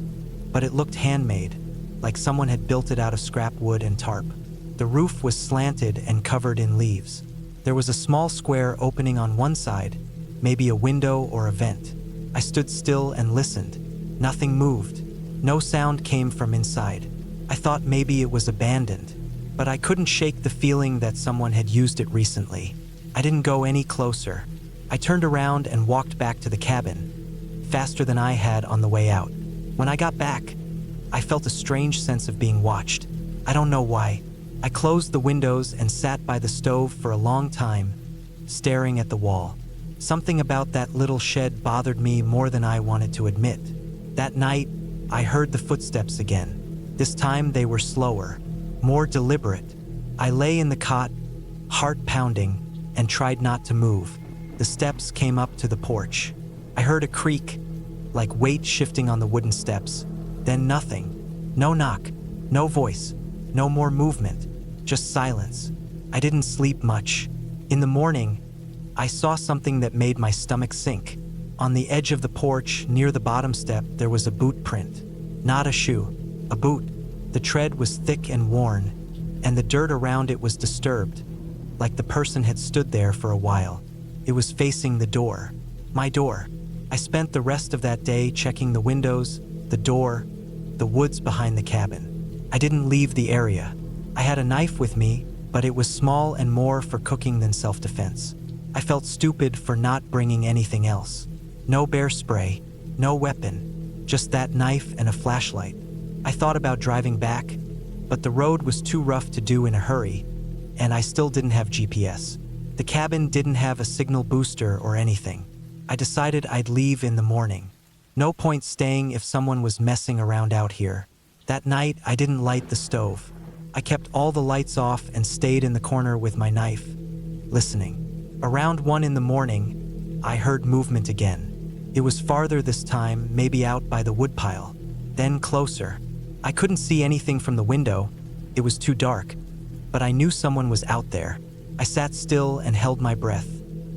but it looked handmade, like someone had built it out of scrap wood and tarp. The roof was slanted and covered in leaves. There was a small square opening on one side, maybe a window or a vent. I stood still and listened. Nothing moved. No sound came from inside. I thought maybe it was abandoned, but I couldn't shake the feeling that someone had used it recently. I didn't go any closer. I turned around and walked back to the cabin, faster than I had on the way out. When I got back, I felt a strange sense of being watched. I don't know why. I closed the windows and sat by the stove for a long time, staring at the wall. Something about that little shed bothered me more than I wanted to admit. That night, I heard the footsteps again. This time they were slower, more deliberate. I lay in the cot, heart pounding, and tried not to move. The steps came up to the porch. I heard a creak, like weight shifting on the wooden steps. Then nothing. No knock, no voice, no more movement, just silence. I didn't sleep much. In the morning, I saw something that made my stomach sink. On the edge of the porch, near the bottom step, there was a boot print. Not a shoe, a boot. The tread was thick and worn, and the dirt around it was disturbed, like the person had stood there for a while. It was facing the door. My door. I spent the rest of that day checking the windows, the door, the woods behind the cabin. I didn't leave the area. I had a knife with me, but it was small and more for cooking than self-defense. I felt stupid for not bringing anything else. No bear spray, no weapon, just that knife and a flashlight. I thought about driving back, but the road was too rough to do in a hurry, and I still didn't have GPS. The cabin didn't have a signal booster or anything. I decided I'd leave in the morning. No point staying if someone was messing around out here. That night, I didn't light the stove. I kept all the lights off and stayed in the corner with my knife, listening. Around 1 in the morning, I heard movement again. It was farther this time, maybe out by the woodpile, then closer. I couldn't see anything from the window. It was too dark, but I knew someone was out there. I sat still and held my breath.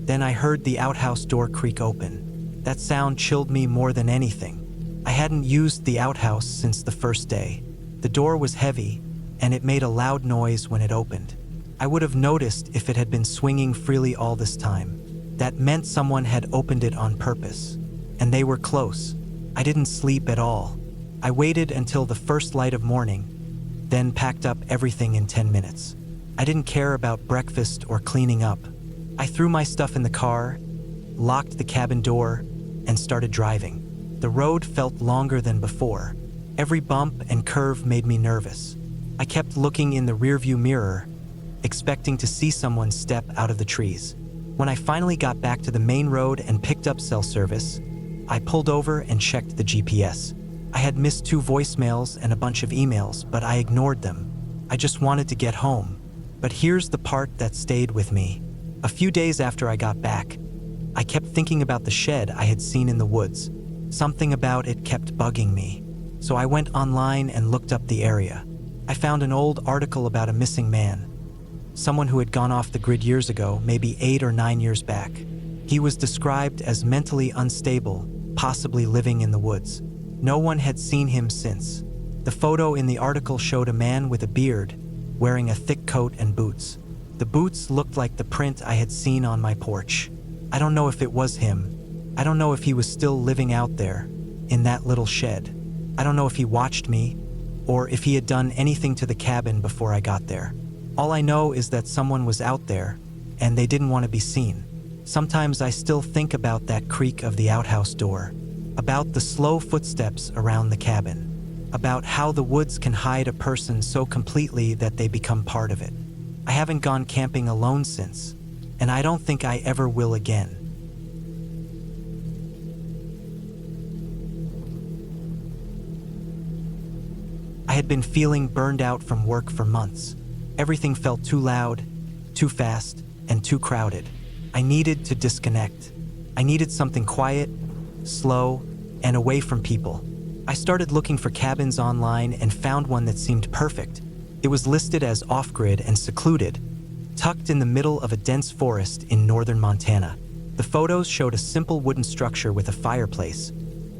Then I heard the outhouse door creak open. That sound chilled me more than anything. I hadn't used the outhouse since the first day. The door was heavy, and it made a loud noise when it opened. I would have noticed if it had been swinging freely all this time. That meant someone had opened it on purpose. And they were close. I didn't sleep at all. I waited until the first light of morning, then packed up everything in 10 minutes. I didn't care about breakfast or cleaning up. I threw my stuff in the car, locked the cabin door, and started driving. The road felt longer than before. Every bump and curve made me nervous. I kept looking in the rearview mirror, expecting to see someone step out of the trees. When I finally got back to the main road and picked up cell service, I pulled over and checked the GPS. I had missed 2 voicemails and a bunch of emails, but I ignored them. I just wanted to get home. But here's the part that stayed with me. A few days after I got back, I kept thinking about the shed I had seen in the woods. Something about it kept bugging me. So I went online and looked up the area. I found an old article about a missing man. Someone who had gone off the grid years ago, maybe 8 or 9 years back. He was described as mentally unstable, possibly living in the woods. No one had seen him since. The photo in the article showed a man with a beard, wearing a thick coat and boots. The boots looked like the print I had seen on my porch. I don't know if it was him. I don't know if he was still living out there, in that little shed. I don't know if he watched me, or if he had done anything to the cabin before I got there. All I know is that someone was out there, and they didn't want to be seen. Sometimes I still think about that creak of the outhouse door, about the slow footsteps around the cabin, about how the woods can hide a person so completely that they become part of it. I haven't gone camping alone since, and I don't think I ever will again. I had been feeling burned out from work for months. Everything felt too loud, too fast, and too crowded. I needed to disconnect. I needed something quiet, slow, and away from people. I started looking for cabins online and found one that seemed perfect. It was listed as off-grid and secluded, tucked in the middle of a dense forest in northern Montana. The photos showed a simple wooden structure with a fireplace,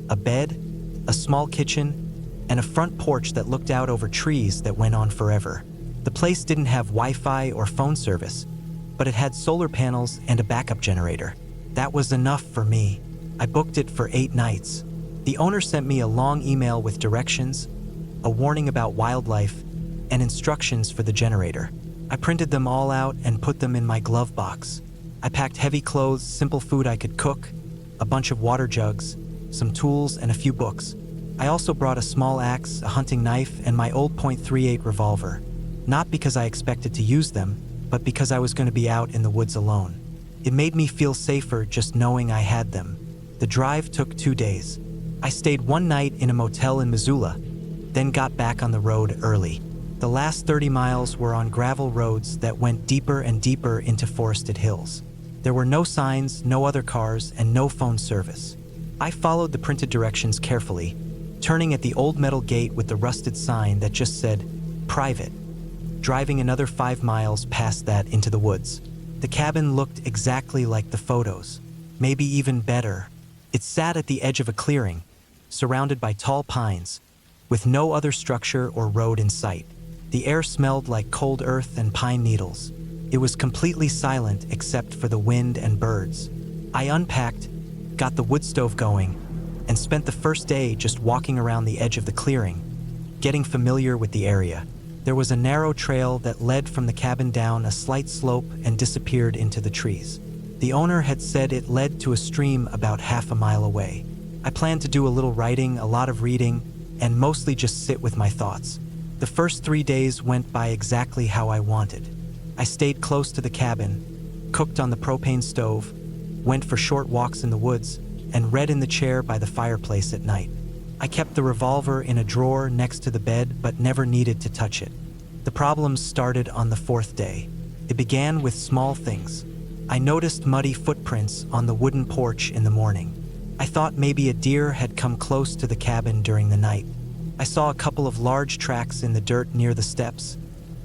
a bed, a small kitchen, and a front porch that looked out over trees that went on forever. The place didn't have Wi-Fi or phone service, but it had solar panels and a backup generator. That was enough for me. I booked it for 8 nights. The owner sent me a long email with directions, a warning about wildlife, and instructions for the generator. I printed them all out and put them in my glove box. I packed heavy clothes, simple food I could cook, a bunch of water jugs, some tools, and a few books. I also brought a small axe, a hunting knife, and my old .38 revolver. Not because I expected to use them, but because I was going to be out in the woods alone. It made me feel safer just knowing I had them. The drive took 2 days. I stayed 1 night in a motel in Missoula, then got back on the road early. The last 30 miles were on gravel roads that went deeper and deeper into forested hills. There were no signs, no other cars, and no phone service. I followed the printed directions carefully, turning at the old metal gate with the rusted sign that just said, "Private," driving another 5 miles past that into the woods. The cabin looked exactly like the photos, maybe even better. It sat at the edge of a clearing, surrounded by tall pines, with no other structure or road in sight. The air smelled like cold earth and pine needles. It was completely silent except for the wind and birds. I unpacked, got the wood stove going, and spent the first day just walking around the edge of the clearing, getting familiar with the area. There was a narrow trail that led from the cabin down a slight slope and disappeared into the trees. The owner had said it led to a stream about half a mile away. I planned to do a little writing, a lot of reading, and mostly just sit with my thoughts. The first 3 days went by exactly how I wanted. I stayed close to the cabin, cooked on the propane stove, went for short walks in the woods, and read in the chair by the fireplace at night. I kept the revolver in a drawer next to the bed but never needed to touch it. The problems started on the 4th day. It began with small things. I noticed muddy footprints on the wooden porch in the morning. I thought maybe a deer had come close to the cabin during the night. I saw a couple of large tracks in the dirt near the steps,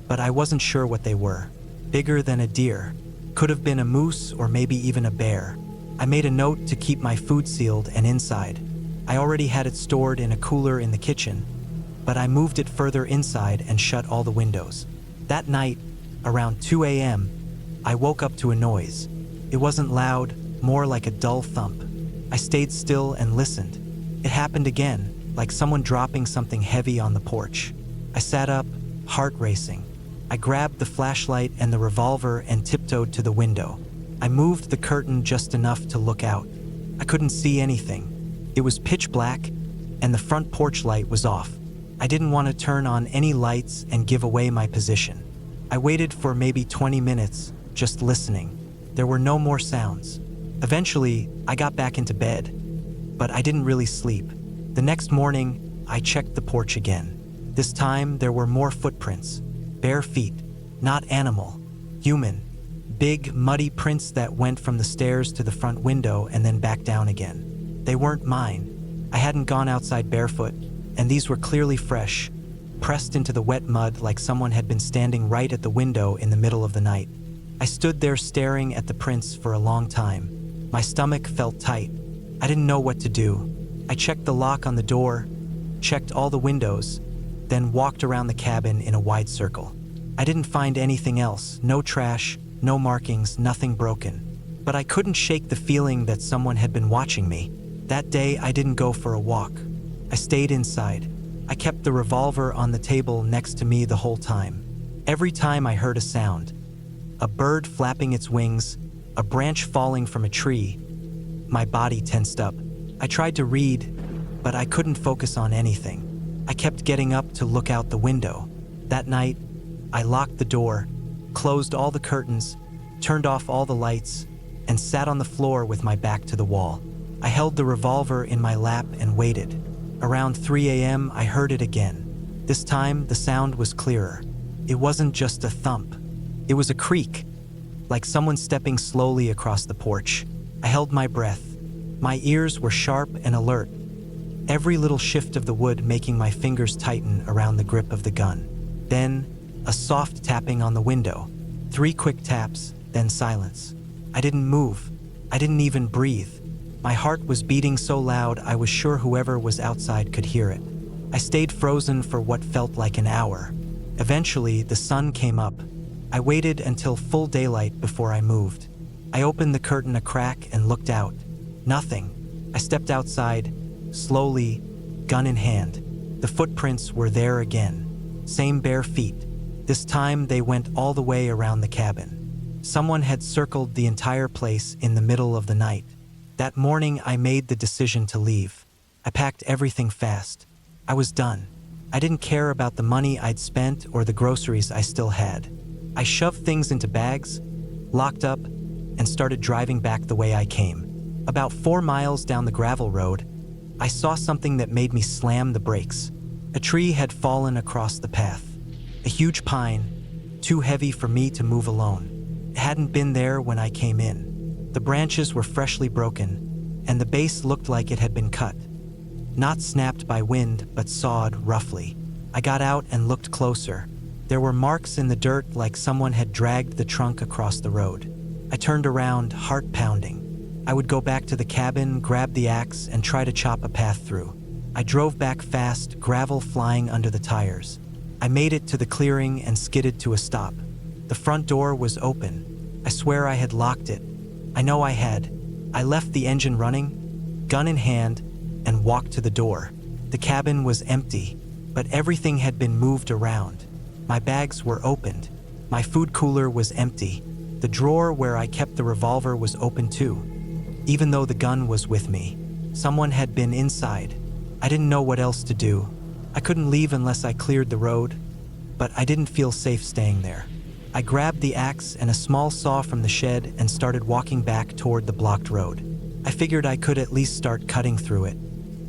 but I wasn't sure what they were. Bigger than a deer. Could have been a moose or maybe even a bear. I made a note to keep my food sealed and inside. I already had it stored in a cooler in the kitchen, but I moved it further inside and shut all the windows. That night, around 2 a.m., I woke up to a noise. It wasn't loud, more like a dull thump. I stayed still and listened. It happened again, like someone dropping something heavy on the porch. I sat up, heart racing. I grabbed the flashlight and the revolver and tiptoed to the window. I moved the curtain just enough to look out. I couldn't see anything. It was pitch black, and the front porch light was off. I didn't want to turn on any lights and give away my position. I waited for maybe 20 minutes, just listening. There were no more sounds. Eventually, I got back into bed, but I didn't really sleep. The next morning, I checked the porch again. This time, there were more footprints. Bare feet, not animal, human. Big, muddy prints that went from the stairs to the front window and then back down again. They weren't mine. I hadn't gone outside barefoot, and these were clearly fresh, pressed into the wet mud like someone had been standing right at the window in the middle of the night. I stood there staring at the prints for a long time. My stomach felt tight. I didn't know what to do. I checked the lock on the door, checked all the windows, then walked around the cabin in a wide circle. I didn't find anything else, no trash, no markings, nothing broken. But I couldn't shake the feeling that someone had been watching me. That day, I didn't go for a walk. I stayed inside. I kept the revolver on the table next to me the whole time. Every time I heard a sound, a bird flapping its wings, a branch falling from a tree, my body tensed up. I tried to read, but I couldn't focus on anything. I kept getting up to look out the window. That night, I locked the door, closed all the curtains, turned off all the lights, and sat on the floor with my back to the wall. I held the revolver in my lap and waited. Around 3 a.m., I heard it again. This time, the sound was clearer. It wasn't just a thump. It was a creak, like someone stepping slowly across the porch. I held my breath. My ears were sharp and alert, every little shift of the wood making my fingers tighten around the grip of the gun. Then, a soft tapping on the window. 3 quick taps, then silence. I didn't move. I didn't even breathe. My heart was beating so loud I was sure whoever was outside could hear it. I stayed frozen for what felt like an hour. Eventually, the sun came up. I waited until full daylight before I moved. I opened the curtain a crack and looked out. Nothing. I stepped outside, slowly, gun in hand. The footprints were there again. Same bare feet. This time they went all the way around the cabin. Someone had circled the entire place in the middle of the night. That morning I made the decision to leave. I packed everything fast. I was done. I didn't care about the money I'd spent or the groceries I still had. I shoved things into bags, locked up, and started driving back the way I came. About 4 miles down the gravel road, I saw something that made me slam the brakes. A tree had fallen across the path. A huge pine, too heavy for me to move alone. It hadn't been there when I came in. The branches were freshly broken, and the base looked like it had been cut. Not snapped by wind, but sawed roughly. I got out and looked closer. There were marks in the dirt like someone had dragged the trunk across the road. I turned around, heart pounding. I would go back to the cabin, grab the axe, and try to chop a path through. I drove back fast, gravel flying under the tires. I made it to the clearing and skidded to a stop. The front door was open. I swear I had locked it. I know I had. I left the engine running, gun in hand, and walked to the door. The cabin was empty, but everything had been moved around. My bags were opened. My food cooler was empty. The drawer where I kept the revolver was open too, even though the gun was with me. Someone had been inside. I didn't know what else to do. I couldn't leave unless I cleared the road, but I didn't feel safe staying there. I grabbed the axe and a small saw from the shed and started walking back toward the blocked road. I figured I could at least start cutting through it.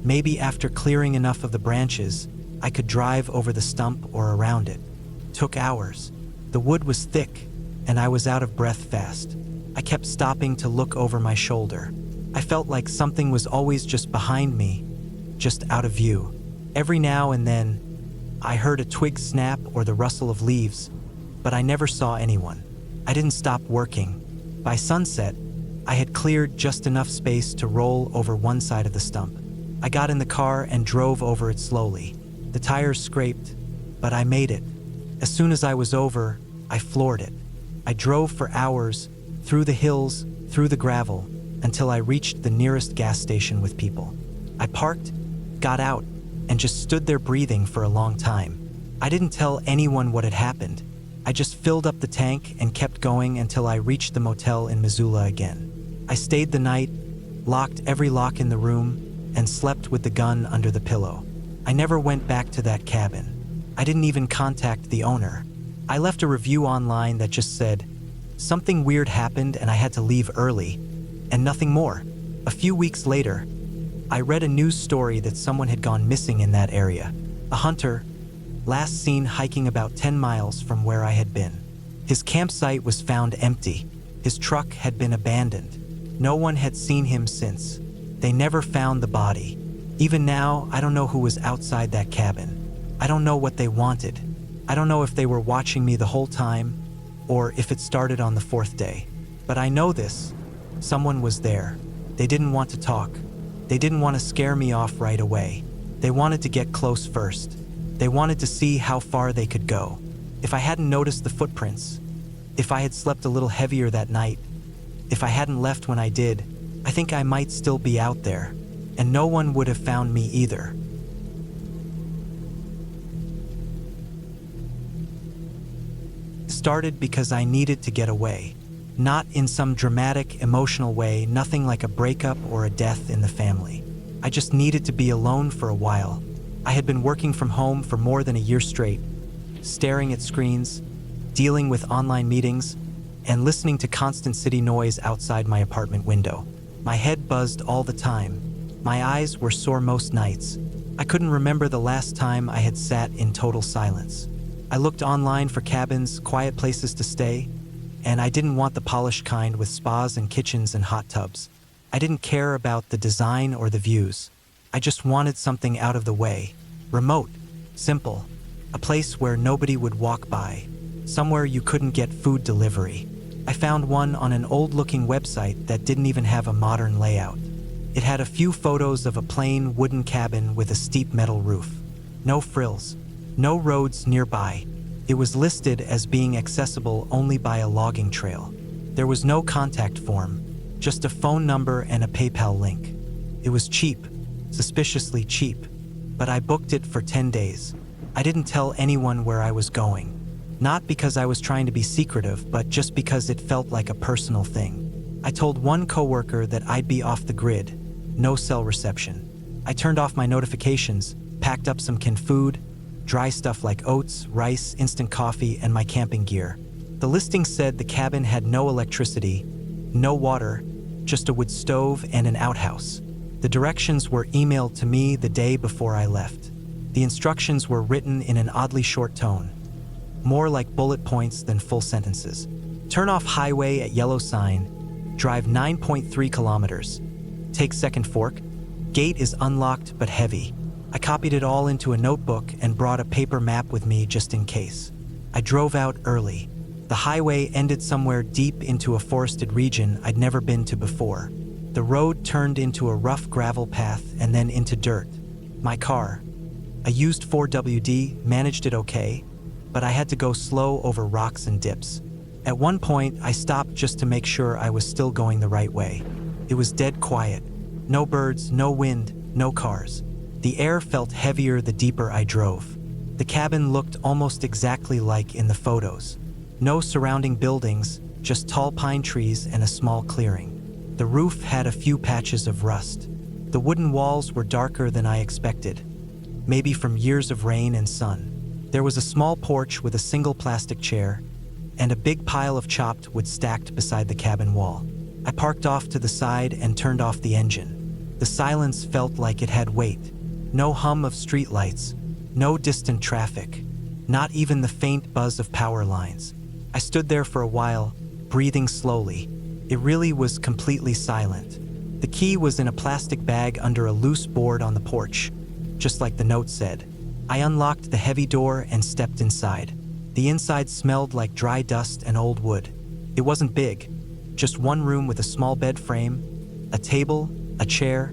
Maybe after clearing enough of the branches, I could drive over the stump or around it. It took hours. The wood was thick, and I was out of breath fast. I kept stopping to look over my shoulder. I felt like something was always just behind me, just out of view. Every now and then, I heard a twig snap or the rustle of leaves, but I never saw anyone. I didn't stop working. By sunset, I had cleared just enough space to roll over one side of the stump. I got in the car and drove over it slowly. The tires scraped, but I made it. As soon as I was over, I floored it. I drove for hours, through the hills, through the gravel, until I reached the nearest gas station with people. I parked, got out, and just stood there breathing for a long time. I didn't tell anyone what had happened. I just filled up the tank and kept going until I reached the motel in Missoula again. I stayed the night, locked every lock in the room, and slept with the gun under the pillow. I never went back to that cabin. I didn't even contact the owner. I left a review online that just said, "Something weird happened and I had to leave early," and nothing more. A few weeks later, I read a news story that someone had gone missing in that area. A hunter, last seen hiking about 10 miles from where I had been. His campsite was found empty. His truck had been abandoned. No one had seen him since. They never found the body. Even now, I don't know who was outside that cabin. I don't know what they wanted. I don't know if they were watching me the whole time, or if it started on the 4th day. But I know this. Someone was there. They didn't want to talk. They didn't want to scare me off right away. They wanted to get close first. They wanted to see how far they could go. If I hadn't noticed the footprints, if I had slept a little heavier that night, if I hadn't left when I did, I think I might still be out there, and no one would have found me either. It started because I needed to get away. Not in some dramatic, emotional way, nothing like a breakup or a death in the family. I just needed to be alone for a while. I had been working from home for more than a year straight, staring at screens, dealing with online meetings, and listening to constant city noise outside my apartment window. My head buzzed all the time. My eyes were sore most nights. I couldn't remember the last time I had sat in total silence. I looked online for cabins, quiet places to stay, and I didn't want the polished kind with spas and kitchens and hot tubs. I didn't care about the design or the views. I just wanted something out of the way, remote, simple, a place where nobody would walk by, somewhere you couldn't get food delivery. I found one on an old-looking website that didn't even have a modern layout. It had a few photos of a plain wooden cabin with a steep metal roof. No frills, no roads nearby. It was listed as being accessible only by a logging trail. There was no contact form, just a phone number and a PayPal link. It was cheap, suspiciously cheap, but I booked it for 10 days. I didn't tell anyone where I was going. Not because I was trying to be secretive, but just because it felt like a personal thing. I told one coworker that I'd be off the grid, no cell reception. I turned off my notifications, packed up some canned food, dry stuff like oats, rice, instant coffee, and my camping gear. The listing said the cabin had no electricity, no water, just a wood stove and an outhouse. The directions were emailed to me the day before I left. The instructions were written in an oddly short tone, more like bullet points than full sentences. Turn off highway at yellow sign, drive 9.3 kilometers, take second fork, gate is unlocked but heavy. I copied it all into a notebook and brought a paper map with me just in case. I drove out early. The highway ended somewhere deep into a forested region I'd never been to before. The road turned into a rough gravel path and then into dirt. My car, a used 4WD, managed it okay, but I had to go slow over rocks and dips. At one point, I stopped just to make sure I was still going the right way. It was dead quiet. No birds, no wind, no cars. The air felt heavier the deeper I drove. The cabin looked almost exactly like in the photos. No surrounding buildings, just tall pine trees and a small clearing. The roof had a few patches of rust. The wooden walls were darker than I expected, maybe from years of rain and sun. There was a small porch with a single plastic chair, and a big pile of chopped wood stacked beside the cabin wall. I parked off to the side and turned off the engine. The silence felt like it had weight. No hum of streetlights, no distant traffic, not even the faint buzz of power lines. I stood there for a while, breathing slowly. It really was completely silent. The key was in a plastic bag under a loose board on the porch, just like the note said. I unlocked the heavy door and stepped inside. The inside smelled like dry dust and old wood. It wasn't big, just one room with a small bed frame, a table, a chair,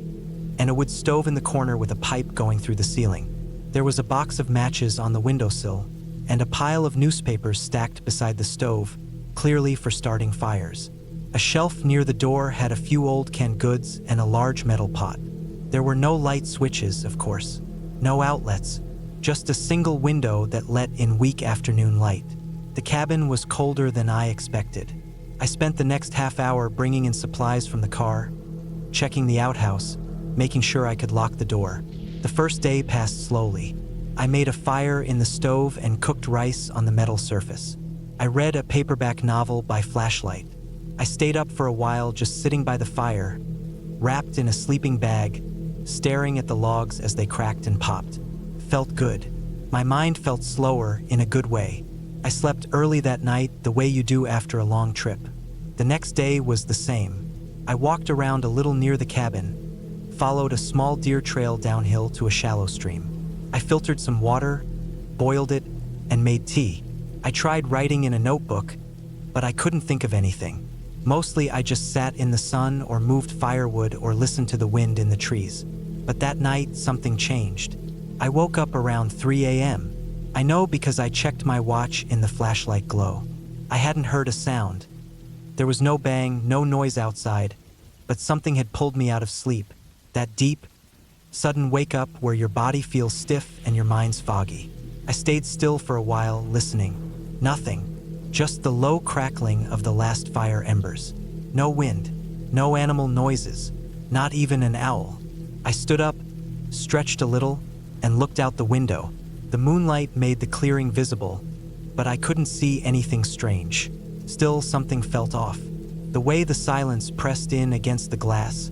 and a wood stove in the corner with a pipe going through the ceiling. There was a box of matches on the windowsill, and a pile of newspapers stacked beside the stove, clearly for starting fires. A shelf near the door had a few old canned goods and a large metal pot. There were no light switches, of course. No outlets, just a single window that let in weak afternoon light. The cabin was colder than I expected. I spent the next half hour bringing in supplies from the car, checking the outhouse, making sure I could lock the door. The first day passed slowly. I made a fire in the stove and cooked rice on the metal surface. I read a paperback novel by flashlight. I stayed up for a while just sitting by the fire, wrapped in a sleeping bag, staring at the logs as they cracked and popped. Felt good. My mind felt slower in a good way. I slept early that night the way you do after a long trip. The next day was the same. I walked around a little near the cabin, followed a small deer trail downhill to a shallow stream. I filtered some water, boiled it, and made tea. I tried writing in a notebook, but I couldn't think of anything. Mostly I just sat in the sun or moved firewood or listened to the wind in the trees. But that night, something changed. I woke up around 3 a.m. I know because I checked my watch in the flashlight glow. I hadn't heard a sound. There was no bang, no noise outside, but something had pulled me out of sleep. That deep, sudden wake-up where your body feels stiff and your mind's foggy. I stayed still for a while, listening. Nothing. Just the low crackling of the last fire embers. No wind, no animal noises, not even an owl. I stood up, stretched a little, and looked out the window. The moonlight made the clearing visible, but I couldn't see anything strange. Still, something felt off. The way the silence pressed in against the glass,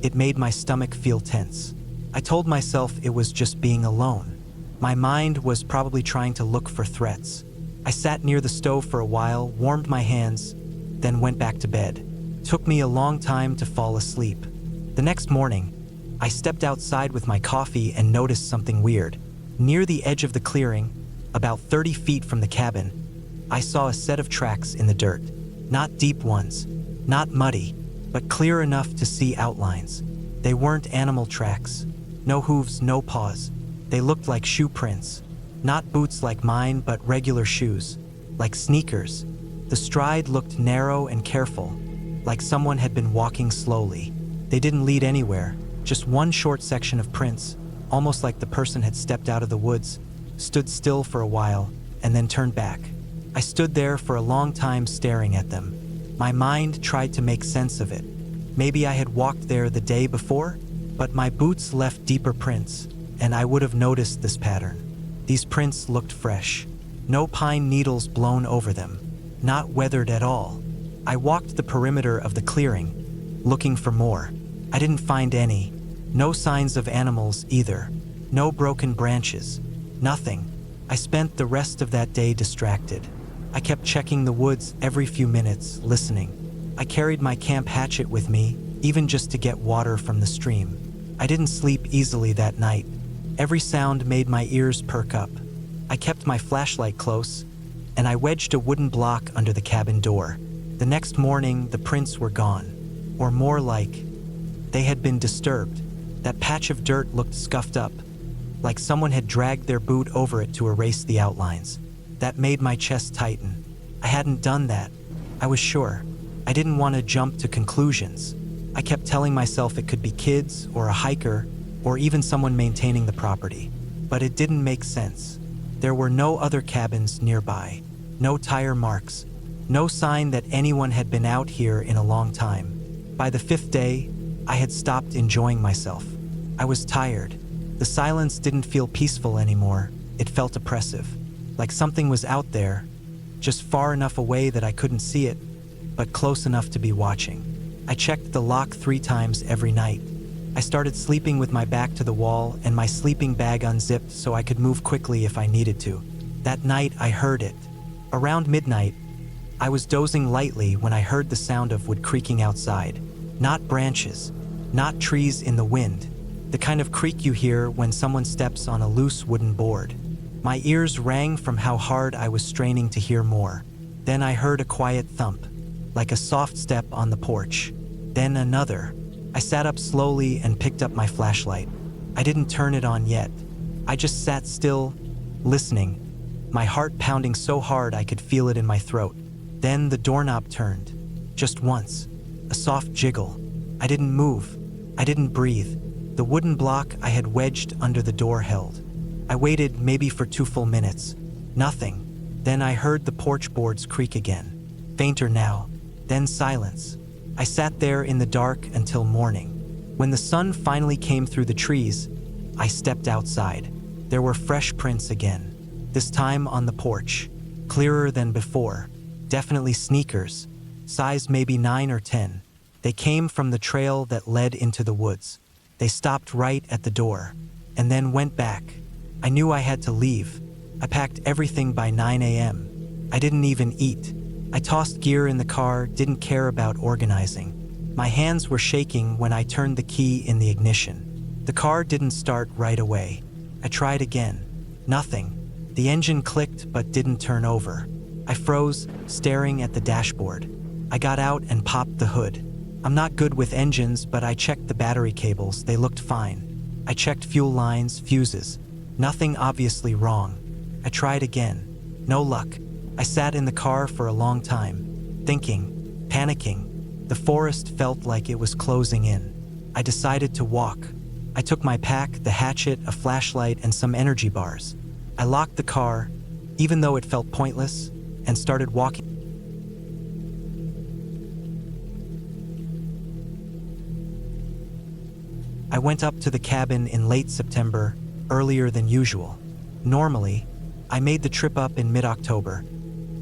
it made my stomach feel tense. I told myself it was just being alone. My mind was probably trying to look for threats. I sat near the stove for a while, warmed my hands, then went back to bed. It took me a long time to fall asleep. The next morning, I stepped outside with my coffee and noticed something weird. Near the edge of the clearing, about 30 feet from the cabin, I saw a set of tracks in the dirt. Not deep ones, not muddy, but clear enough to see outlines. They weren't animal tracks. No hooves, no paws. They looked like shoe prints. Not boots like mine, but regular shoes, like sneakers. The stride looked narrow and careful, like someone had been walking slowly. They didn't lead anywhere, just one short section of prints, almost like the person had stepped out of the woods, stood still for a while, and then turned back. I stood there for a long time staring at them. My mind tried to make sense of it. Maybe I had walked there the day before, but my boots left deeper prints, and I would have noticed this pattern. These prints looked fresh. No pine needles blown over them. Not weathered at all. I walked the perimeter of the clearing, looking for more. I didn't find any. No signs of animals either. No broken branches. Nothing. I spent the rest of that day distracted. I kept checking the woods every few minutes, listening. I carried my camp hatchet with me, even just to get water from the stream. I didn't sleep easily that night. Every sound made my ears perk up. I kept my flashlight close, and I wedged a wooden block under the cabin door. The next morning, the prints were gone. Or more like, they had been disturbed. That patch of dirt looked scuffed up, like someone had dragged their boot over it to erase the outlines. That made my chest tighten. I hadn't done that. I was sure. I didn't want to jump to conclusions. I kept telling myself it could be kids, or a hiker, or even someone maintaining the property. But it didn't make sense. There were no other cabins nearby, no tire marks, no sign that anyone had been out here in a long time. By the 5th day, I had stopped enjoying myself. I was tired. The silence didn't feel peaceful anymore. It felt oppressive, like something was out there, just far enough away that I couldn't see it, but close enough to be watching. I checked the lock 3 times every night. I started sleeping with my back to the wall and my sleeping bag unzipped so I could move quickly if I needed to. That night, I heard it. Around midnight, I was dozing lightly when I heard the sound of wood creaking outside. Not branches, not trees in the wind, the kind of creak you hear when someone steps on a loose wooden board. My ears rang from how hard I was straining to hear more. Then I heard a quiet thump, like a soft step on the porch. Then another. I sat up slowly and picked up my flashlight. I didn't turn it on yet. I just sat still, listening, my heart pounding so hard I could feel it in my throat. Then the doorknob turned, just once, a soft jiggle. I didn't move. I didn't breathe. The wooden block I had wedged under the door held. I waited maybe for 2 full minutes. Nothing. Then I heard the porch boards creak again. Fainter now. Then silence. I sat there in the dark until morning. When the sun finally came through the trees, I stepped outside. There were fresh prints again. This time on the porch. Clearer than before. Definitely sneakers. Size maybe 9 or 10. They came from the trail that led into the woods. They stopped right at the door, and then went back. I knew I had to leave. I packed everything by 9 a.m. I didn't even eat. I tossed gear in the car, didn't care about organizing. My hands were shaking when I turned the key in the ignition. The car didn't start right away. I tried again. Nothing. The engine clicked but didn't turn over. I froze, staring at the dashboard. I got out and popped the hood. I'm not good with engines, but I checked the battery cables. They looked fine. I checked fuel lines, fuses. Nothing obviously wrong. I tried again. No luck. I sat in the car for a long time, thinking, panicking. The forest felt like it was closing in. I decided to walk. I took my pack, the hatchet, a flashlight, and some energy bars. I locked the car, even though it felt pointless, and started walking. I went up to the cabin in late September, earlier than usual. Normally, I made the trip up in mid-October,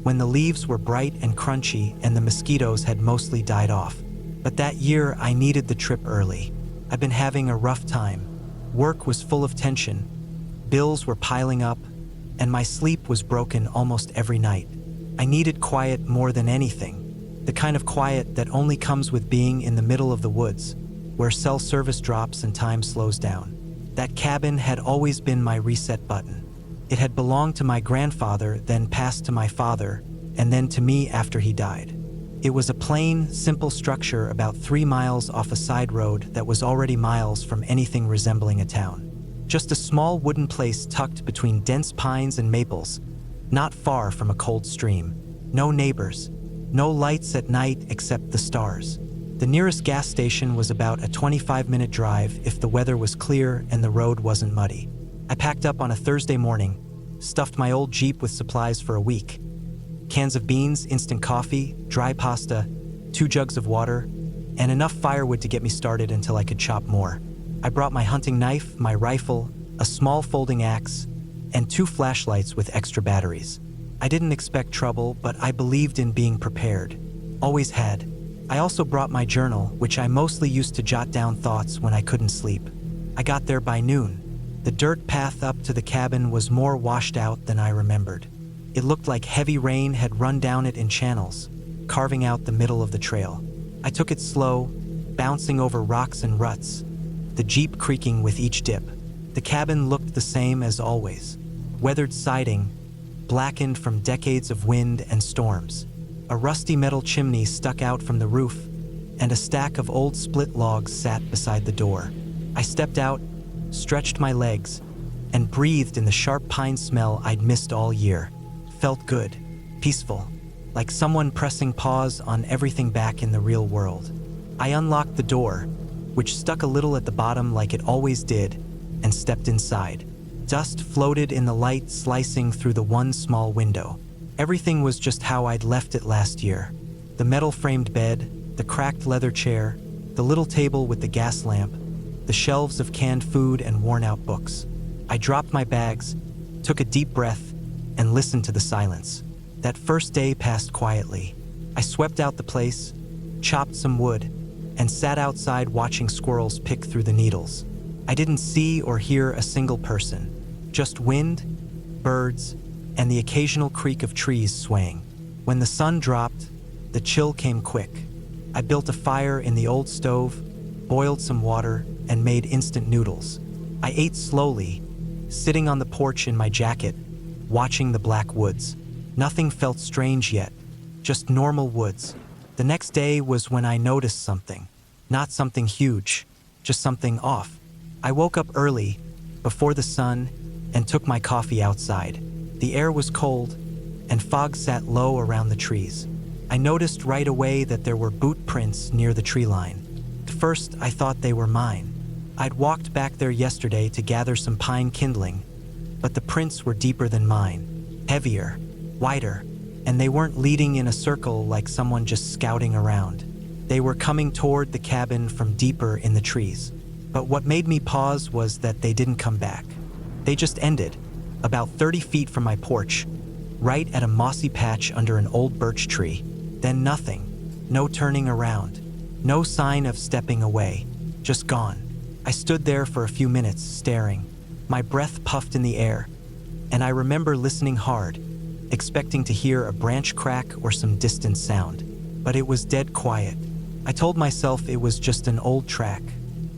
when the leaves were bright and crunchy and the mosquitoes had mostly died off. But that year, I needed the trip early. I've been having a rough time. Work was full of tension, bills were piling up, and my sleep was broken almost every night. I needed quiet more than anything, the kind of quiet that only comes with being in the middle of the woods, where cell service drops and time slows down. That cabin had always been my reset button. It had belonged to my grandfather, then passed to my father, and then to me after he died. It was a plain, simple structure about 3 miles off a side road that was already miles from anything resembling a town. Just a small wooden place tucked between dense pines and maples, not far from a cold stream. No neighbors, no lights at night except the stars. The nearest gas station was about a 25-minute drive if the weather was clear and the road wasn't muddy. I packed up on a Thursday morning, stuffed my old Jeep with supplies for a week. Cans of beans, instant coffee, dry pasta, 2 jugs of water, and enough firewood to get me started until I could chop more. I brought my hunting knife, my rifle, a small folding axe, and 2 flashlights with extra batteries. I didn't expect trouble, but I believed in being prepared. Always had. I also brought my journal, which I mostly used to jot down thoughts when I couldn't sleep. I got there by noon. The dirt path up to the cabin was more washed out than I remembered. It looked like heavy rain had run down it in channels, carving out the middle of the trail. I took it slow, bouncing over rocks and ruts, the Jeep creaking with each dip. The cabin looked the same as always. Weathered siding, blackened from decades of wind and storms. A rusty metal chimney stuck out from the roof, and a stack of old split logs sat beside the door. I stepped out, stretched my legs, and breathed in the sharp pine smell I'd missed all year. Felt good, peaceful, like someone pressing pause on everything back in the real world. I unlocked the door, which stuck a little at the bottom like it always did, and stepped inside. Dust floated in the light slicing through the one small window. Everything was just how I'd left it last year. The metal-framed bed, the cracked leather chair, the little table with the gas lamp, the shelves of canned food and worn-out books. I dropped my bags, took a deep breath, and listened to the silence. That first day passed quietly. I swept out the place, chopped some wood, and sat outside watching squirrels pick through the needles. I didn't see or hear a single person, just wind, birds, and the occasional creak of trees swaying. When the sun dropped, the chill came quick. I built a fire in the old stove, boiled some water, and made instant noodles. I ate slowly, sitting on the porch in my jacket, watching the black woods. Nothing felt strange yet, just normal woods. The next day was when I noticed something. Not something huge, just something off. I woke up early, before the sun, and took my coffee outside. The air was cold, and fog sat low around the trees. I noticed right away that there were boot prints near the tree line. At first, I thought they were mine. I'd walked back there yesterday to gather some pine kindling, but the prints were deeper than mine, heavier, wider, and they weren't leading in a circle like someone just scouting around. They were coming toward the cabin from deeper in the trees. But what made me pause was that they didn't come back. They just ended, about 30 feet from my porch, right at a mossy patch under an old birch tree. Then nothing, no turning around, no sign of stepping away, just gone. I stood there for a few minutes, staring. My breath puffed in the air, and I remember listening hard, expecting to hear a branch crack or some distant sound. But it was dead quiet. I told myself it was just an old track,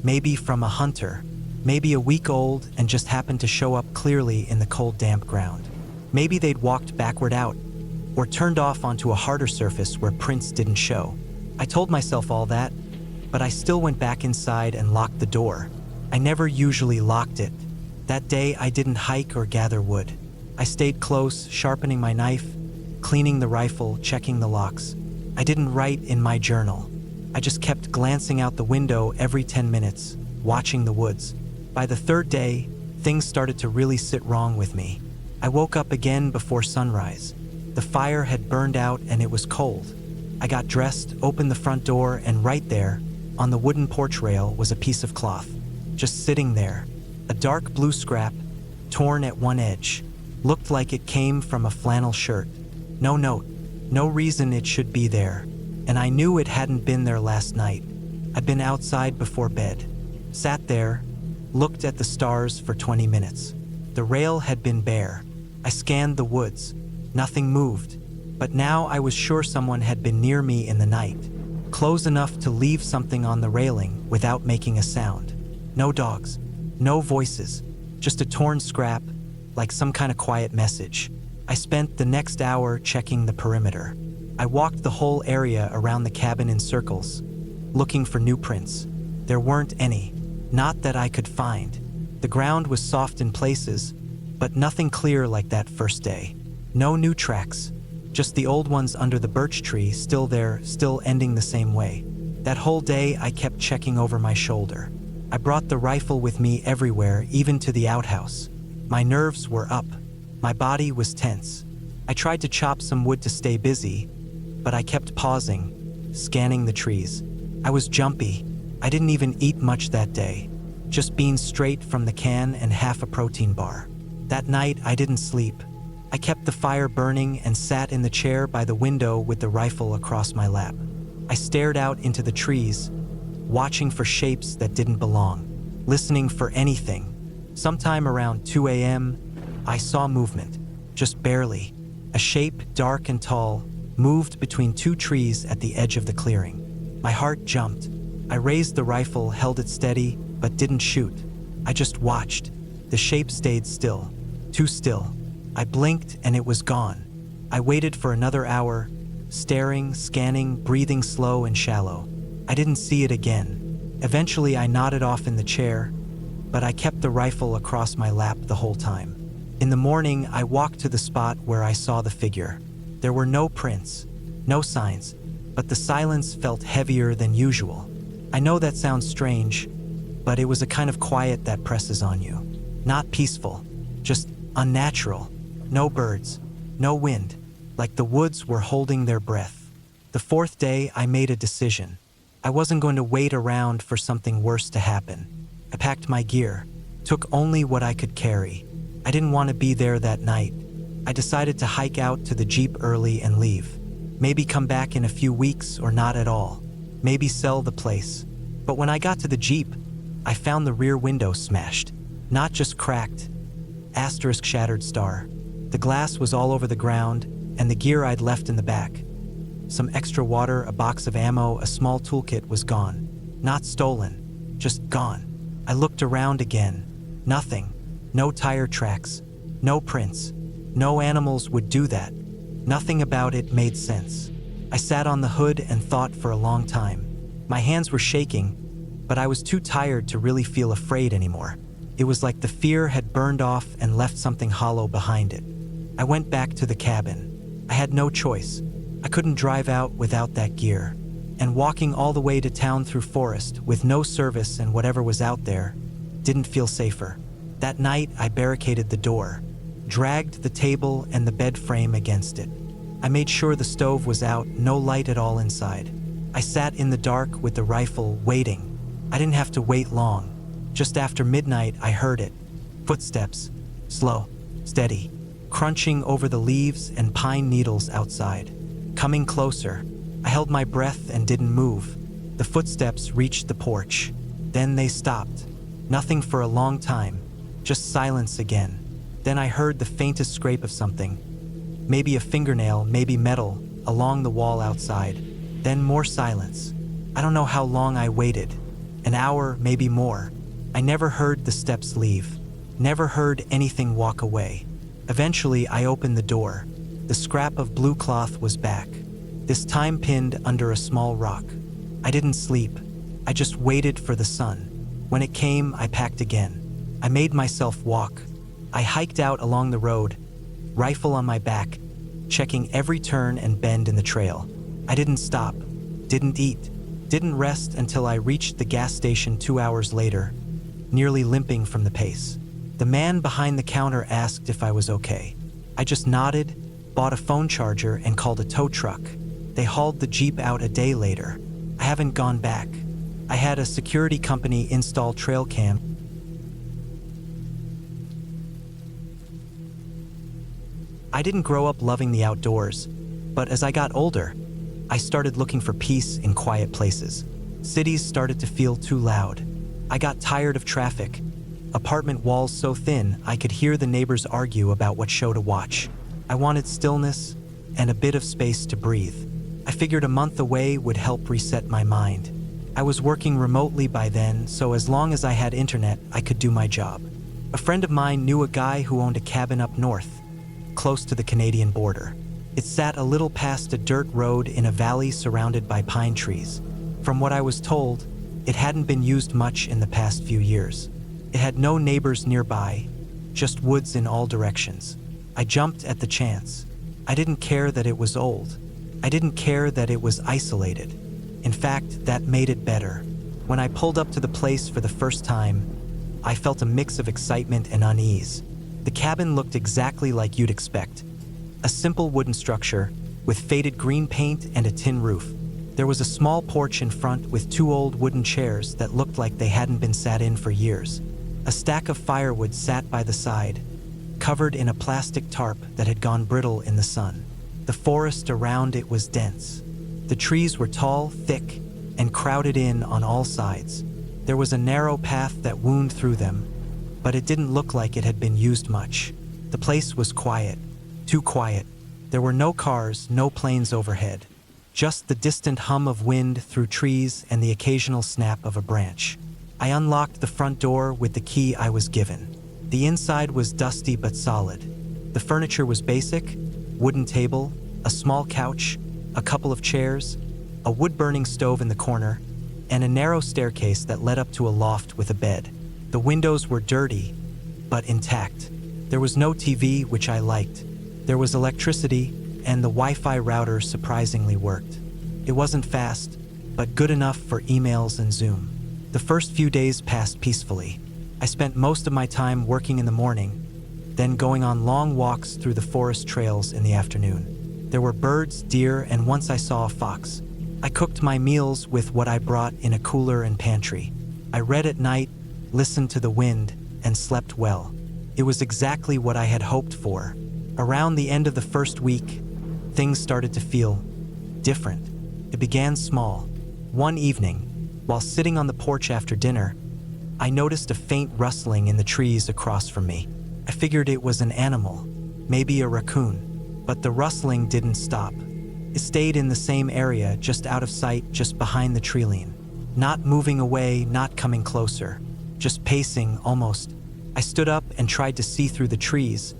maybe from a hunter, maybe a week old and just happened to show up clearly in the cold, damp ground. Maybe they'd walked backward out, or turned off onto a harder surface where prints didn't show. I told myself all that, but I still went back inside and locked the door. I never usually locked it. That day I didn't hike or gather wood. I stayed close, sharpening my knife, cleaning the rifle, checking the locks. I didn't write in my journal. I just kept glancing out the window every 10 minutes, watching the woods. By the third day, things started to really sit wrong with me. I woke up again before sunrise. The fire had burned out and it was cold. I got dressed, opened the front door, and right there, on the wooden porch rail, was a piece of cloth. Just sitting there. A dark blue scrap, torn at one edge. Looked like it came from a flannel shirt. No note, no reason it should be there. And I knew it hadn't been there last night. I'd been outside before bed. Sat there, looked at the stars for 20 minutes. The rail had been bare. I scanned the woods. Nothing moved. But now I was sure someone had been near me in the night, close enough to leave something on the railing without making a sound. No dogs, no voices, just a torn scrap, like some kind of quiet message. I spent the next hour checking the perimeter. I walked the whole area around the cabin in circles, looking for new prints. There weren't any, not that I could find. The ground was soft in places, but nothing clear like that first day. No new tracks, just the old ones under the birch tree, still there, still ending the same way. That whole day I kept checking over my shoulder. I brought the rifle with me everywhere, even to the outhouse. My nerves were up. My body was tense. I tried to chop some wood to stay busy, but I kept pausing, scanning the trees. I was jumpy. I didn't even eat much that day. Just beans straight from the can and half a protein bar. That night I didn't sleep. I kept the fire burning and sat in the chair by the window with the rifle across my lap. I stared out into the trees, watching for shapes that didn't belong, listening for anything. Sometime around 2 a.m., I saw movement, just barely. A shape, dark and tall, moved between two trees at the edge of the clearing. My heart jumped. I raised the rifle, held it steady, but didn't shoot. I just watched. The shape stayed still, too still. I blinked and it was gone. I waited for another hour, staring, scanning, breathing slow and shallow. I didn't see it again. Eventually I nodded off in the chair, but I kept the rifle across my lap the whole time. In the morning, I walked to the spot where I saw the figure. There were no prints, no signs, but the silence felt heavier than usual. I know that sounds strange, but it was a kind of quiet that presses on you. Not peaceful, just unnatural. No birds, no wind, like the woods were holding their breath. The fourth day, I made a decision. I wasn't going to wait around for something worse to happen. I packed my gear, took only what I could carry. I didn't want to be there that night. I decided to hike out to the Jeep early and leave. Maybe come back in a few weeks or not at all. Maybe sell the place. But when I got to the Jeep, I found the rear window smashed. Not just cracked, asterisk shattered star. The glass was all over the ground, and the gear I'd left in the back. Some extra water, a box of ammo, a small toolkit was gone. Not stolen, just gone. I looked around again. Nothing. No tire tracks. No prints. No animals would do that. Nothing about it made sense. I sat on the hood and thought for a long time. My hands were shaking, but I was too tired to really feel afraid anymore. It was like the fear had burned off and left something hollow behind it. I went back to the cabin. I had no choice. I couldn't drive out without that gear. And walking all the way to town through forest with no service and whatever was out there didn't feel safer. That night, I barricaded the door, dragged the table and the bed frame against it. I made sure the stove was out, no light at all inside. I sat in the dark with the rifle, waiting. I didn't have to wait long. Just after midnight, I heard it. Footsteps, slow, steady, crunching over the leaves and pine needles outside. Coming closer, I held my breath and didn't move. The footsteps reached the porch. Then they stopped. Nothing for a long time, just silence again. Then I heard the faintest scrape of something. Maybe a fingernail, maybe metal, along the wall outside. Then more silence. I don't know how long I waited. An hour, maybe more. I never heard the steps leave. Never heard anything walk away. Eventually, I opened the door. The scrap of blue cloth was back. This time pinned under a small rock. I didn't sleep. I just waited for the sun. When it came, I packed again. I made myself walk. I hiked out along the road, rifle on my back, checking every turn and bend in the trail. I didn't stop, didn't eat, didn't rest until I reached the gas station 2 hours later, nearly limping from the pace. The man behind the counter asked if I was okay. I just nodded, bought a phone charger, and called a tow truck. They hauled the Jeep out a day later. I haven't gone back. I had a security company install trail cam. I didn't grow up loving the outdoors, but as I got older, I started looking for peace in quiet places. Cities started to feel too loud. I got tired of traffic. Apartment walls so thin, I could hear the neighbors argue about what show to watch. I wanted stillness and a bit of space to breathe. I figured a month away would help reset my mind. I was working remotely by then, so as long as I had internet, I could do my job. A friend of mine knew a guy who owned a cabin up north, close to the Canadian border. It sat a little past a dirt road in a valley surrounded by pine trees. From what I was told, it hadn't been used much in the past few years. It had no neighbors nearby, just woods in all directions. I jumped at the chance. I didn't care that it was old. I didn't care that it was isolated. In fact, that made it better. When I pulled up to the place for the first time, I felt a mix of excitement and unease. The cabin looked exactly like you'd expect. A simple wooden structure with faded green paint and a tin roof. There was a small porch in front with 2 old wooden chairs that looked like they hadn't been sat in for years. A stack of firewood sat by the side, covered in a plastic tarp that had gone brittle in the sun. The forest around it was dense. The trees were tall, thick, and crowded in on all sides. There was a narrow path that wound through them, but it didn't look like it had been used much. The place was quiet, too quiet. There were no cars, no planes overhead, just the distant hum of wind through trees and the occasional snap of a branch. I unlocked the front door with the key I was given. The inside was dusty but solid. The furniture was basic: wooden table, a small couch, a couple of chairs, a wood-burning stove in the corner, and a narrow staircase that led up to a loft with a bed. The windows were dirty, but intact. There was no TV, which I liked. There was electricity, and the Wi-Fi router surprisingly worked. It wasn't fast, but good enough for emails and Zoom. The first few days passed peacefully. I spent most of my time working in the morning, then going on long walks through the forest trails in the afternoon. There were birds, deer, and once I saw a fox. I cooked my meals with what I brought in a cooler and pantry. I read at night, listened to the wind, and slept well. It was exactly what I had hoped for. Around the end of the first week, things started to feel different. It began small. One evening, while sitting on the porch after dinner, I noticed a faint rustling in the trees across from me. I figured it was an animal, maybe a raccoon, but the rustling didn't stop. It stayed in the same area, just out of sight, just behind the tree line. Not moving away, not coming closer, just pacing almost. I stood up and tried to see through the trees,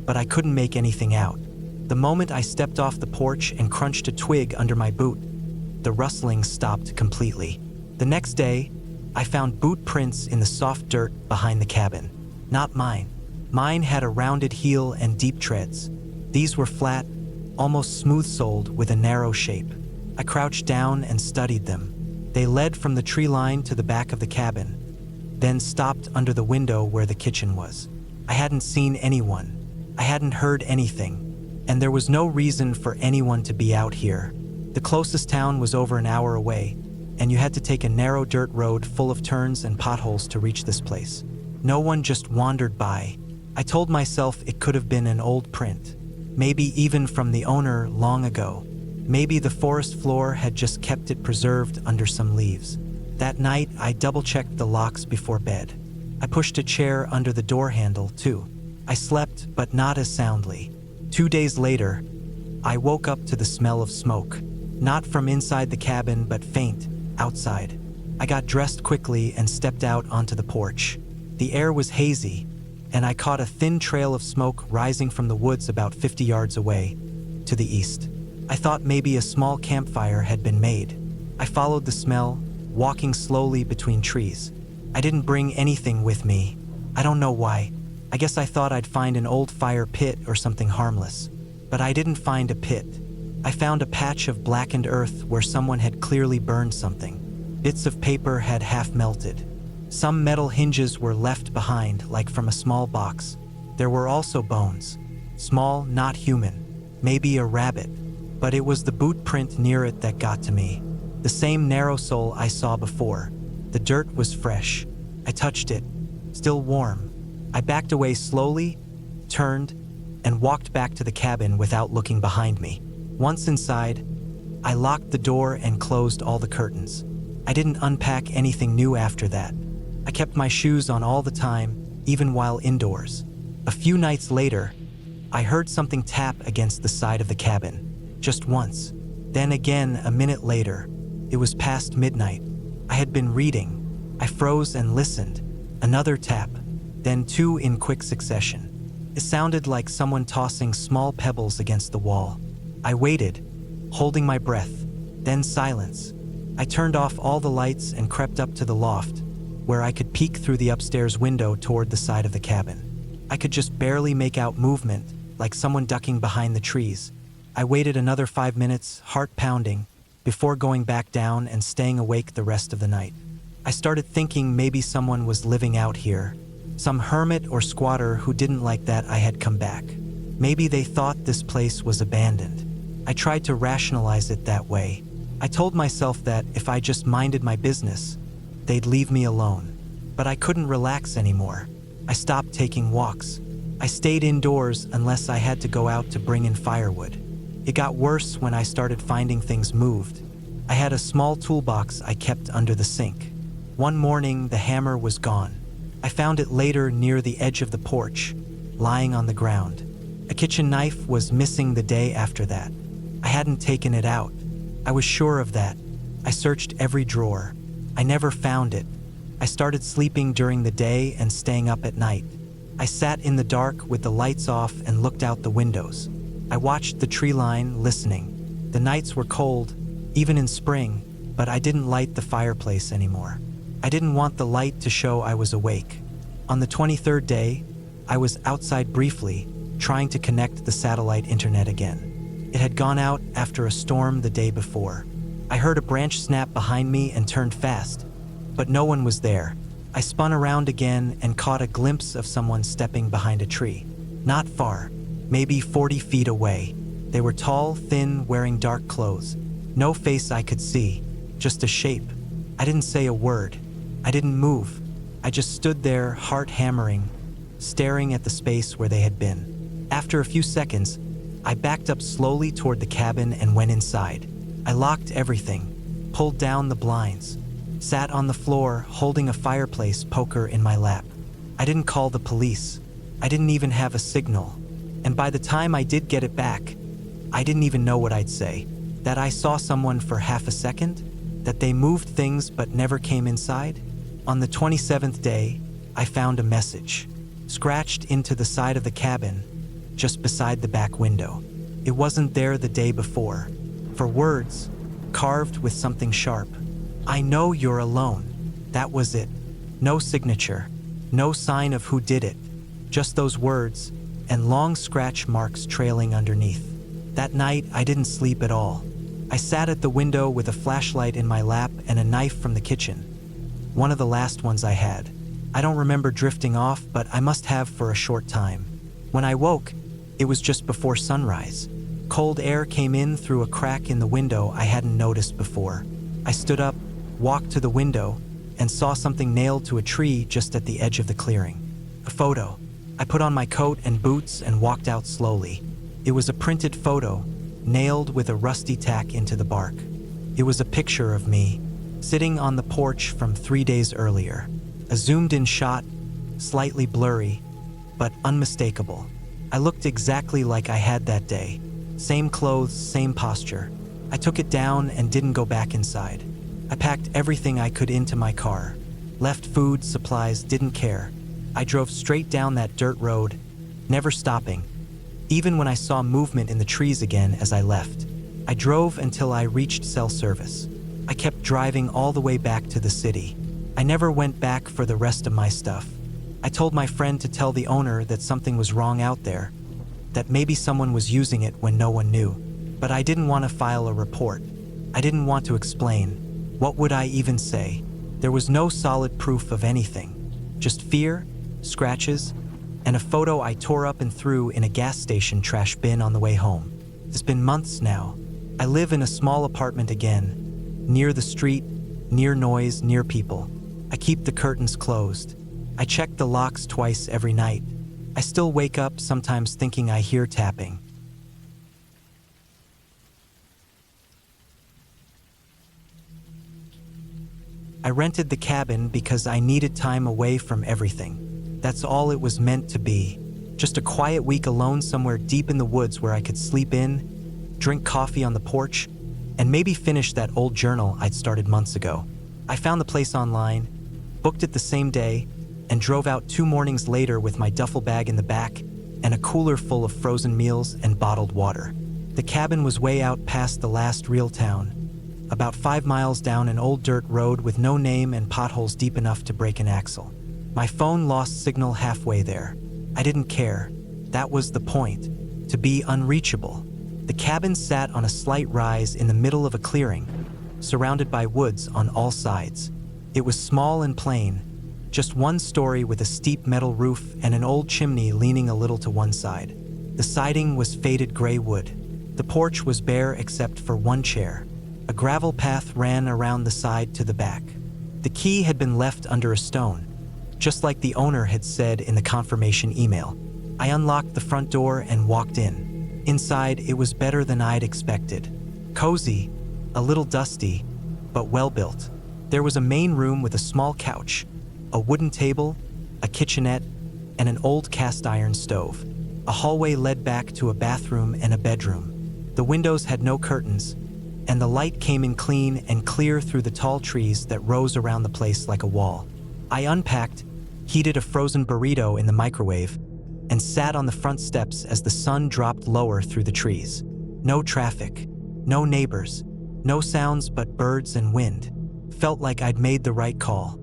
but I couldn't make anything out. The moment I stepped off the porch and crunched a twig under my boot, the rustling stopped completely. The next day, I found boot prints in the soft dirt behind the cabin. Not mine. Mine had a rounded heel and deep treads. These were flat, almost smooth-soled with a narrow shape. I crouched down and studied them. They led from the tree line to the back of the cabin, then stopped under the window where the kitchen was. I hadn't seen anyone. I hadn't heard anything, and there was no reason for anyone to be out here. The closest town was over an hour away, and you had to take a narrow dirt road full of turns and potholes to reach this place. No one just wandered by. I told myself it could have been an old print, maybe even from the owner long ago. Maybe the forest floor had just kept it preserved under some leaves. That night, I double-checked the locks before bed. I pushed a chair under the door handle, too. I slept, but not as soundly. 2 days later, I woke up to the smell of smoke. Not from inside the cabin, but faint, outside. I got dressed quickly and stepped out onto the porch. The air was hazy, and I caught a thin trail of smoke rising from the woods about 50 yards away, to the east. I thought maybe a small campfire had been made. I followed the smell, walking slowly between trees. I didn't bring anything with me. I don't know why. I guess I thought I'd find an old fire pit or something harmless. But I didn't find a pit. I found a patch of blackened earth where someone had clearly burned something. Bits of paper had half melted. Some metal hinges were left behind, like from a small box. There were also bones. Small, not human. Maybe a rabbit. But it was the boot print near it that got to me. The same narrow sole I saw before. The dirt was fresh. I touched it, still warm. I backed away slowly, turned, and walked back to the cabin without looking behind me. Once inside, I locked the door and closed all the curtains. I didn't unpack anything new after that. I kept my shoes on all the time, even while indoors. A few nights later, I heard something tap against the side of the cabin. Just once. Then again a minute later. It was past midnight. I had been reading. I froze and listened. Another tap, then two in quick succession. It sounded like someone tossing small pebbles against the wall. I waited, holding my breath, then silence. I turned off all the lights and crept up to the loft, where I could peek through the upstairs window toward the side of the cabin. I could just barely make out movement, like someone ducking behind the trees. I waited another 5 minutes, heart pounding, before going back down and staying awake the rest of the night. I started thinking maybe someone was living out here. Some hermit or squatter who didn't like that I had come back. Maybe they thought this place was abandoned. I tried to rationalize it that way. I told myself that if I just minded my business, they'd leave me alone. But I couldn't relax anymore. I stopped taking walks. I stayed indoors unless I had to go out to bring in firewood. It got worse when I started finding things moved. I had a small toolbox I kept under the sink. One morning, the hammer was gone. I found it later near the edge of the porch, lying on the ground. A kitchen knife was missing the day after that. I hadn't taken it out. I was sure of that. I searched every drawer. I never found it. I started sleeping during the day and staying up at night. I sat in the dark with the lights off and looked out the windows. I watched the tree line, listening. The nights were cold, even in spring, but I didn't light the fireplace anymore. I didn't want the light to show I was awake. On the 23rd day, I was outside briefly, trying to connect the satellite internet again. It had gone out after a storm the day before. I heard a branch snap behind me and turned fast, but no one was there. I spun around again and caught a glimpse of someone stepping behind a tree. Not far, maybe 40 feet away. They were tall, thin, wearing dark clothes. No face I could see, just a shape. I didn't say a word. I didn't move. I just stood there, heart hammering, staring at the space where they had been. After a few seconds, I backed up slowly toward the cabin and went inside. I locked everything, pulled down the blinds, sat on the floor holding a fireplace poker in my lap. I didn't call the police. I didn't even have a signal. And by the time I did get it back, I didn't even know what I'd say. That I saw someone for half a second? That they moved things but never came inside? On the 27th day, I found a message, scratched into the side of the cabin, just beside the back window. It wasn't there the day before. For words, carved with something sharp. I know you're alone. That was it. No signature, no sign of who did it. Just those words, and long scratch marks trailing underneath. That night, I didn't sleep at all. I sat at the window with a flashlight in my lap and a knife from the kitchen. One of the last ones I had. I don't remember drifting off, but I must have for a short time. When I woke, it was just before sunrise. Cold air came in through a crack in the window I hadn't noticed before. I stood up, walked to the window, and saw something nailed to a tree just at the edge of the clearing. A photo. I put on my coat and boots and walked out slowly. It was a printed photo, nailed with a rusty tack into the bark. It was a picture of me, sitting on the porch from 3 days earlier. A zoomed-in shot, slightly blurry, but unmistakable. I looked exactly like I had that day. Same clothes, same posture. I took it down and didn't go back inside. I packed everything I could into my car. Left food, supplies, didn't care. I drove straight down that dirt road, never stopping, even when I saw movement in the trees again as I left. I drove until I reached cell service. I kept driving all the way back to the city. I never went back for the rest of my stuff. I told my friend to tell the owner that something was wrong out there, that maybe someone was using it when no one knew. But I didn't want to file a report. I didn't want to explain. What would I even say? There was no solid proof of anything. Just fear, scratches, and a photo I tore up and threw in a gas station trash bin on the way home. It's been months now. I live in a small apartment again, near the street, near noise, near people. I keep the curtains closed. I check the locks twice every night. I still wake up sometimes thinking I hear tapping. I rented the cabin because I needed time away from everything. That's all it was meant to be. Just a quiet week alone somewhere deep in the woods where I could sleep in, drink coffee on the porch, and maybe finish that old journal I'd started months ago. I found the place online, booked it the same day, and drove out 2 mornings later with my duffel bag in the back and a cooler full of frozen meals and bottled water. The cabin was way out past the last real town, about 5 miles down an old dirt road with no name and potholes deep enough to break an axle. My phone lost signal halfway there. I didn't care. That was the point, to be unreachable. The cabin sat on a slight rise in the middle of a clearing, surrounded by woods on all sides. It was small and plain, just 1 story with a steep metal roof and an old chimney leaning a little to one side. The siding was faded gray wood. The porch was bare except for 1 chair. A gravel path ran around the side to the back. The key had been left under a stone, just like the owner had said in the confirmation email. I unlocked the front door and walked in. Inside, it was better than I'd expected. Cozy, a little dusty, but well-built. There was a main room with a small couch, a wooden table, a kitchenette, and an old cast-iron stove. A hallway led back to a bathroom and a bedroom. The windows had no curtains, and the light came in clean and clear through the tall trees that rose around the place like a wall. I unpacked, heated a frozen burrito in the microwave, and sat on the front steps as the sun dropped lower through the trees. No traffic, no neighbors, no sounds but birds and wind. Felt like I'd made the right call.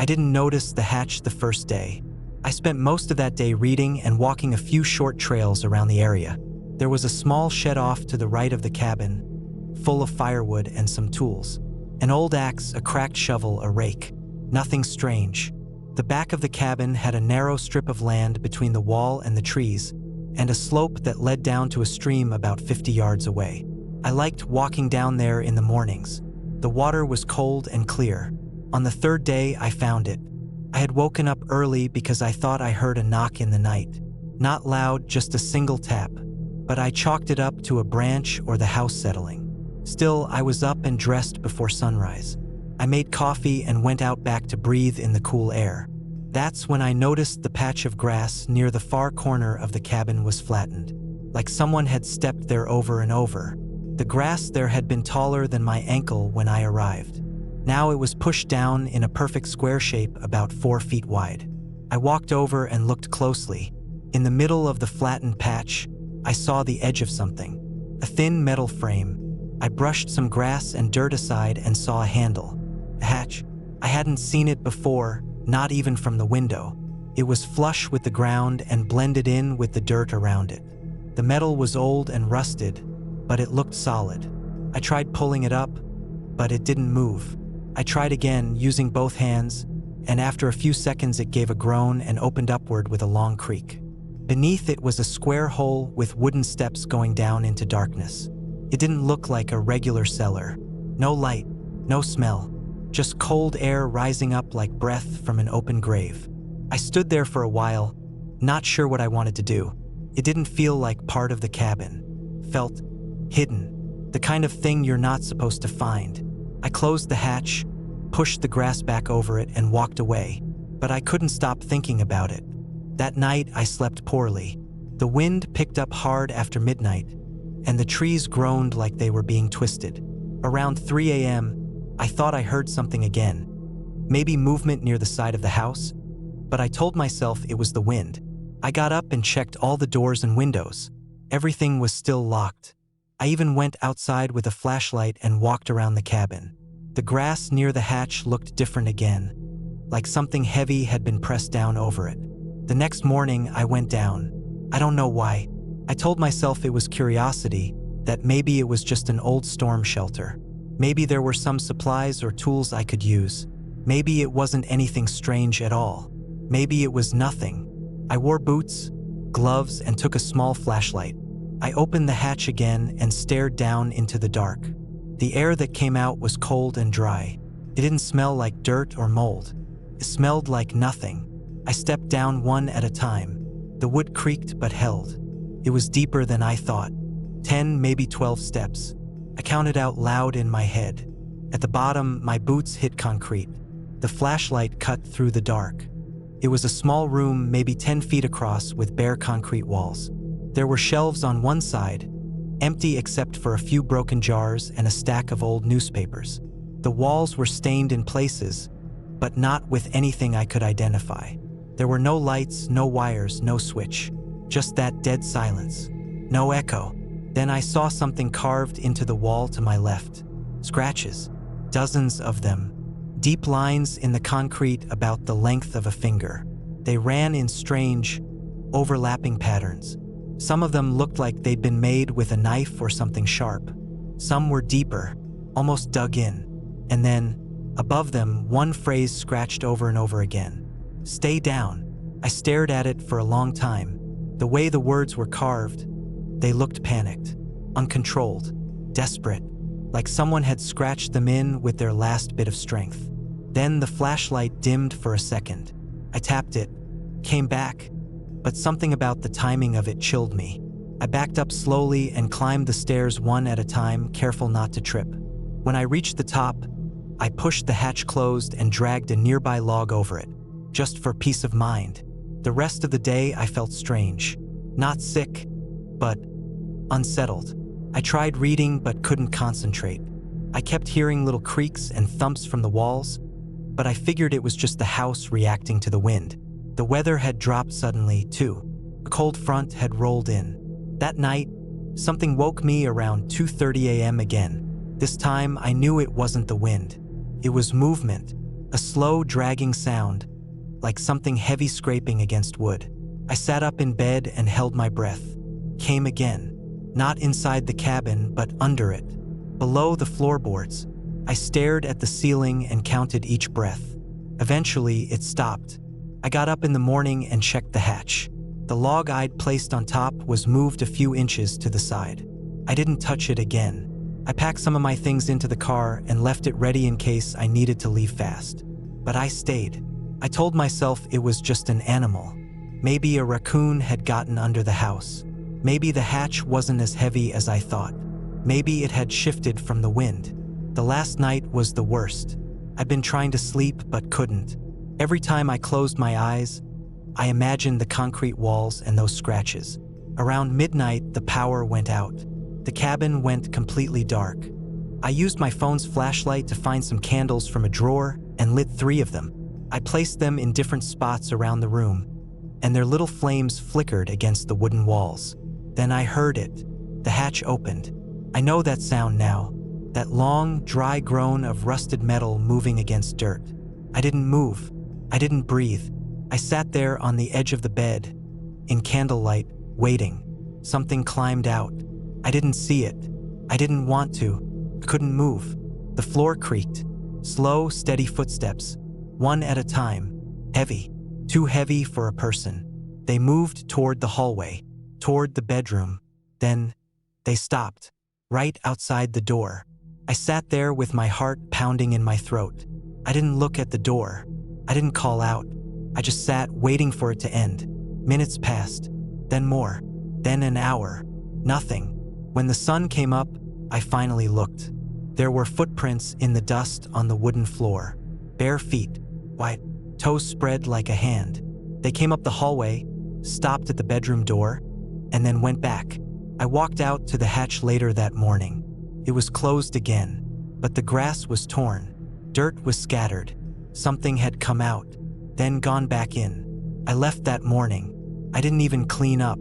I didn't notice the hatch the first day. I spent most of that day reading and walking a few short trails around the area. There was a small shed off to the right of the cabin, full of firewood and some tools. An old axe, a cracked shovel, a rake. Nothing strange. The back of the cabin had a narrow strip of land between the wall and the trees, and a slope that led down to a stream about 50 yards away. I liked walking down there in the mornings. The water was cold and clear. On the third day, I found it. I had woken up early because I thought I heard a knock in the night. Not loud, just a single tap. But I chalked it up to a branch or the house settling. Still, I was up and dressed before sunrise. I made coffee and went out back to breathe in the cool air. That's when I noticed the patch of grass near the far corner of the cabin was flattened, like someone had stepped there over and over. The grass there had been taller than my ankle when I arrived. Now it was pushed down in a perfect square shape about 4 feet wide. I walked over and looked closely. In the middle of the flattened patch, I saw the edge of something, a thin metal frame. I brushed some grass and dirt aside and saw a handle, a hatch. I hadn't seen it before, not even from the window. It was flush with the ground and blended in with the dirt around it. The metal was old and rusted, but it looked solid. I tried pulling it up, but it didn't move. I tried again, using both hands, and after a few seconds it gave a groan and opened upward with a long creak. Beneath it was a square hole with wooden steps going down into darkness. It didn't look like a regular cellar. No light, no smell, just cold air rising up like breath from an open grave. I stood there for a while, not sure what I wanted to do. It didn't feel like part of the cabin. Felt hidden, the kind of thing you're not supposed to find. I closed the hatch, pushed the grass back over it, and walked away, but I couldn't stop thinking about it. That night, I slept poorly. The wind picked up hard after midnight, and the trees groaned like they were being twisted. Around 3 a.m., I thought I heard something again. Maybe movement near the side of the house, but I told myself it was the wind. I got up and checked all the doors and windows. Everything was still locked. I even went outside with a flashlight and walked around the cabin. The grass near the hatch looked different again, like something heavy had been pressed down over it. The next morning, I went down. I don't know why. I told myself it was curiosity, that maybe it was just an old storm shelter. Maybe there were some supplies or tools I could use. Maybe it wasn't anything strange at all. Maybe it was nothing. I wore boots, gloves, and took a small flashlight. I opened the hatch again and stared down into the dark. The air that came out was cold and dry. It didn't smell like dirt or mold. It smelled like nothing. I stepped down one at a time. The wood creaked but held. It was deeper than I thought. 10, maybe 12 steps. I counted out loud in my head. At the bottom, my boots hit concrete. The flashlight cut through the dark. It was a small room, maybe 10 feet across, with bare concrete walls. There were shelves on one side, empty except for a few broken jars and a stack of old newspapers. The walls were stained in places, but not with anything I could identify. There were no lights, no wires, no switch. Just that dead silence. No echo. Then I saw something carved into the wall to my left. Scratches. Dozens of them. Deep lines in the concrete about the length of a finger. They ran in strange, overlapping patterns. Some of them looked like they'd been made with a knife or something sharp. Some were deeper, almost dug in. And then, above them, one phrase scratched over and over again. Stay down. I stared at it for a long time. The way the words were carved, they looked panicked, uncontrolled, desperate, like someone had scratched them in with their last bit of strength. Then the flashlight dimmed for a second. I tapped it, came back, but something about the timing of it chilled me. I backed up slowly and climbed the stairs one at a time, careful not to trip. When I reached the top, I pushed the hatch closed and dragged a nearby log over it, just for peace of mind. The rest of the day I felt strange. Not sick, but unsettled. I tried reading but couldn't concentrate. I kept hearing little creaks and thumps from the walls, but I figured it was just the house reacting to the wind. The weather had dropped suddenly, too. A cold front had rolled in. That night, something woke me around 2:30 a.m. again. This time, I knew it wasn't the wind. It was movement, A slow, dragging sound, like something heavy scraping against wood. I sat up in bed and held my breath. Came again. Not inside the cabin, but under it. Below the floorboards. I stared at the ceiling and counted each breath. Eventually, it stopped. I got up in the morning and checked the hatch. The log I'd placed on top was moved a few inches to the side. I didn't touch it again. I packed some of my things into the car and left it ready in case I needed to leave fast. But I stayed. I told myself it was just an animal. Maybe a raccoon had gotten under the house. Maybe the hatch wasn't as heavy as I thought. Maybe it had shifted from the wind. The last night was the worst. I'd been trying to sleep but couldn't. Every time I closed my eyes, I imagined the concrete walls and those scratches. Around midnight, the power went out. The cabin went completely dark. I used my phone's flashlight to find some candles from a drawer and lit 3 of them. I placed them in different spots around the room, and their little flames flickered against the wooden walls. Then I heard it. The hatch opened. I know that sound now, that long, dry groan of rusted metal moving against dirt. I didn't move. I didn't breathe. I sat there on the edge of the bed, in candlelight, waiting. Something climbed out. I didn't see it. I didn't want to. I couldn't move. The floor creaked. Slow, steady footsteps, one at a time. Heavy. Too heavy for a person. They moved toward the hallway, toward the bedroom. Then, they stopped, right outside the door. I sat there with my heart pounding in my throat. I didn't look at the door. I didn't call out. I just sat waiting for it to end. Minutes passed, then more, then an hour. Nothing. When the sun came up, I finally looked. There were footprints in the dust on the wooden floor. Bare feet, white, toes spread like a hand. They came up the hallway, stopped at the bedroom door, and then went back. I walked out to the hatch later that morning. It was closed again, but the grass was torn. Dirt was scattered. Something had come out, then gone back in. I left that morning. I didn't even clean up.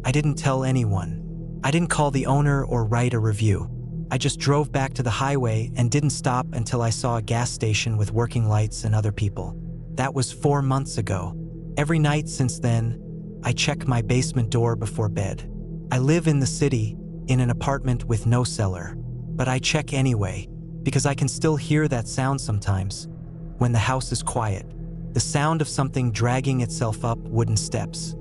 I didn't tell anyone. I didn't call the owner or write a review. I just drove back to the highway and didn't stop until I saw a gas station with working lights and other people. That was 4 months ago. Every night since then, I check my basement door before bed. I live in the city, in an apartment with no cellar. But I check anyway, because I can still hear that sound sometimes. When the house is quiet, the sound of something dragging itself up wooden steps.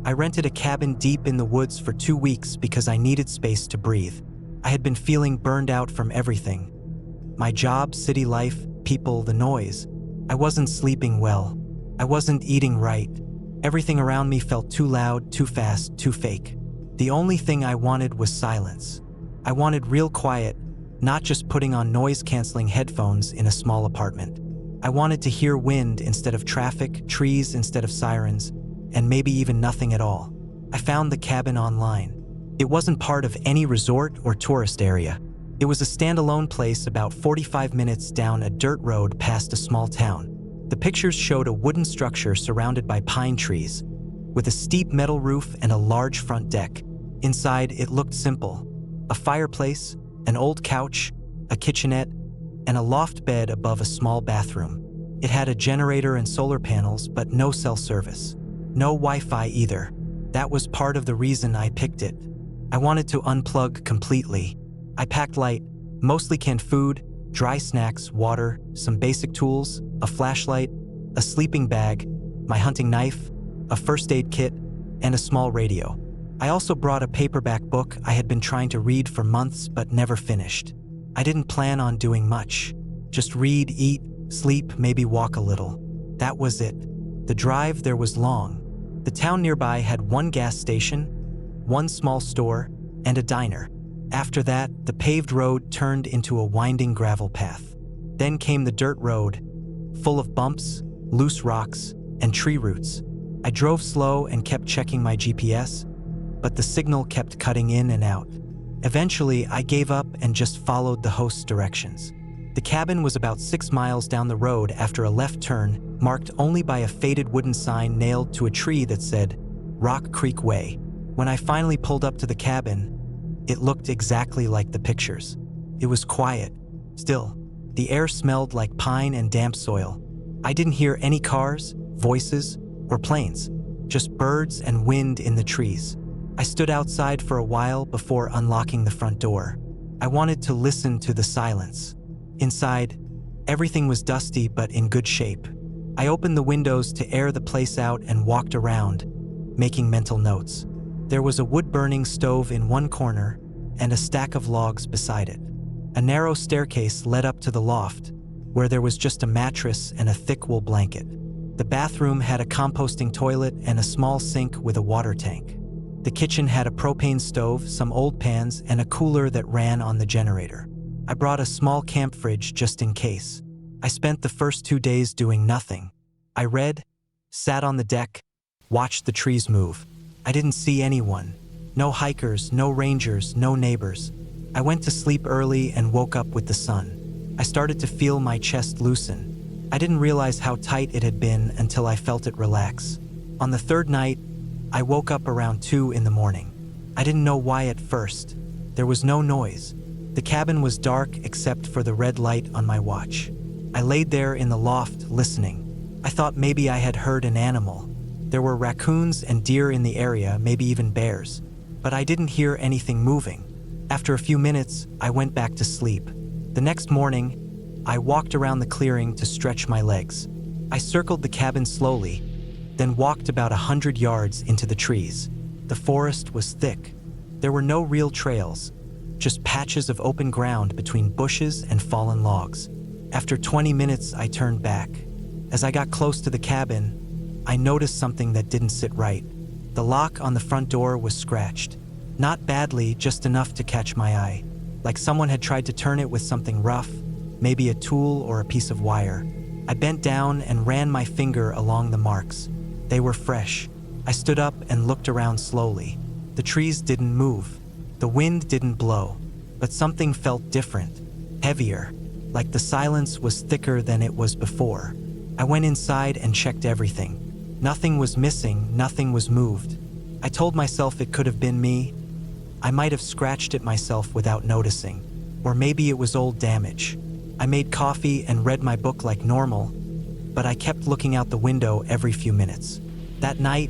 I rented a cabin deep in the woods for 2 weeks because I needed space to breathe. I had been feeling burned out from everything. My job, city life, people, the noise. I wasn't sleeping well. I wasn't eating right. Everything around me felt too loud, too fast, too fake. The only thing I wanted was silence. I wanted real quiet, not just putting on noise-canceling headphones in a small apartment. I wanted to hear wind instead of traffic, trees instead of sirens, and maybe even nothing at all. I found the cabin online. It wasn't part of any resort or tourist area. It was a standalone place about 45 minutes down a dirt road past a small town. The pictures showed a wooden structure surrounded by pine trees, with a steep metal roof and a large front deck. Inside, it looked simple. A fireplace, an old couch, a kitchenette, and a loft bed above a small bathroom. It had a generator and solar panels, but no cell service. No Wi-Fi either. That was part of the reason I picked it. I wanted to unplug completely. I packed light, mostly canned food, dry snacks, water, some basic tools, a flashlight, a sleeping bag, my hunting knife, a first aid kit, and a small radio. I also brought a paperback book I had been trying to read for months but never finished. I didn't plan on doing much. Just read, eat, sleep, maybe walk a little. That was it. The drive there was long. The town nearby had one gas station, one small store, and a diner. After that, the paved road turned into a winding gravel path. Then came the dirt road, full of bumps, loose rocks, and tree roots. I drove slow and kept checking my GPS, but the signal kept cutting in and out. Eventually, I gave up and just followed the host's directions. The cabin was about 6 miles down the road after a left turn, marked only by a faded wooden sign nailed to a tree that said, Rock Creek Way. When I finally pulled up to the cabin, It looked exactly like the pictures. It was quiet. Still, the air smelled like pine and damp soil. I didn't hear any cars, voices, or planes, just birds and wind in the trees. I stood outside for a while before unlocking the front door. I wanted to listen to the silence. Inside, everything was dusty but in good shape. I opened the windows to air the place out and walked around, making mental notes. There was a wood-burning stove in one corner and a stack of logs beside it. A narrow staircase led up to the loft, where there was just a mattress and a thick wool blanket. The bathroom had a composting toilet and a small sink with a water tank. The kitchen had a propane stove, some old pans, and a cooler that ran on the generator. I brought a small camp fridge just in case. I spent the first 2 days doing nothing. I read, sat on the deck, watched the trees move. I didn't see anyone. No hikers, no rangers, no neighbors. I went to sleep early and woke up with the sun. I started to feel my chest loosen. I didn't realize how tight it had been until I felt it relax. On the third night, I woke up around 2 in the morning. I didn't know why at first. There was no noise. The cabin was dark except for the red light on my watch. I laid there in the loft, listening. I thought maybe I had heard an animal. There were raccoons and deer in the area, maybe even bears. But I didn't hear anything moving. After a few minutes, I went back to sleep. The next morning, I walked around the clearing to stretch my legs. I circled the cabin slowly, then walked about 100 yards into the trees. The forest was thick. There were no real trails, just patches of open ground between bushes and fallen logs. After 20 minutes, I turned back. As I got close to the cabin, I noticed something that didn't sit right. The lock on the front door was scratched. Not badly, just enough to catch my eye. Like someone had tried to turn it with something rough, maybe a tool or a piece of wire. I bent down and ran my finger along the marks. They were fresh. I stood up and looked around slowly. The trees didn't move. The wind didn't blow. But something felt different, heavier, like the silence was thicker than it was before. I went inside and checked everything. Nothing was missing, nothing was moved. I told myself it could have been me. I might have scratched it myself without noticing. Or maybe it was old damage. I made coffee and read my book like normal, but I kept looking out the window every few minutes. That night,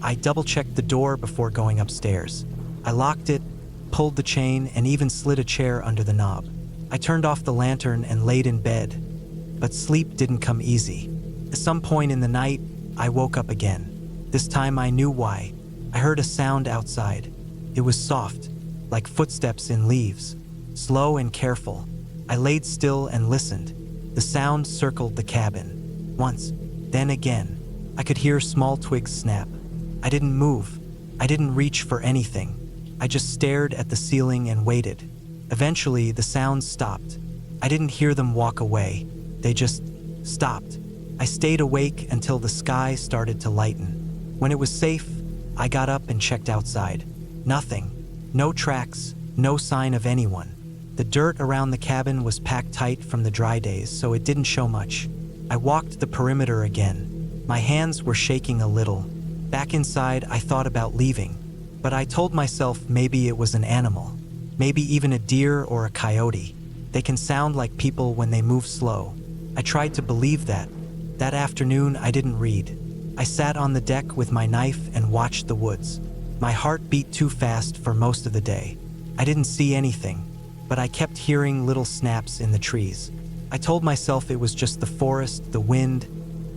I double-checked the door before going upstairs. I locked it, pulled the chain, and even slid a chair under the knob. I turned off the lantern and laid in bed, but sleep didn't come easy. At some point in the night, I woke up again. This time I knew why. I heard a sound outside. It was soft, like footsteps in leaves, slow and careful. I laid still and listened. The sound circled the cabin. Once, then again. I could hear small twigs snap. I didn't move. I didn't reach for anything. I just stared at the ceiling and waited. Eventually, the sounds stopped. I didn't hear them walk away. They just stopped. I stayed awake until the sky started to lighten. When it was safe, I got up and checked outside. Nothing. No tracks, no sign of anyone. The dirt around the cabin was packed tight from the dry days, so it didn't show much. I walked the perimeter again. My hands were shaking a little. Back inside, I thought about leaving, but I told myself maybe it was an animal, maybe even a deer or a coyote. They can sound like people when they move slow. I tried to believe that. That afternoon, I didn't read. I sat on the deck with my knife and watched the woods. My heart beat too fast for most of the day. I didn't see anything, but I kept hearing little snaps in the trees. I told myself it was just the forest, the wind,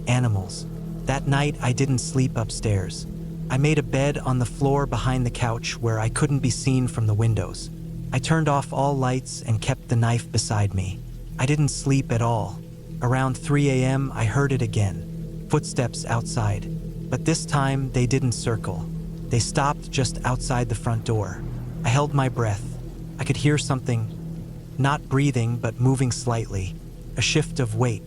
animals. That night, I didn't sleep upstairs. I made a bed on the floor behind the couch where I couldn't be seen from the windows. I turned off all lights and kept the knife beside me. I didn't sleep at all. Around 3 a.m., I heard it again. Footsteps outside. But this time, they didn't circle. They stopped just outside the front door. I held my breath. I could hear something, not breathing but moving slightly. A shift of weight.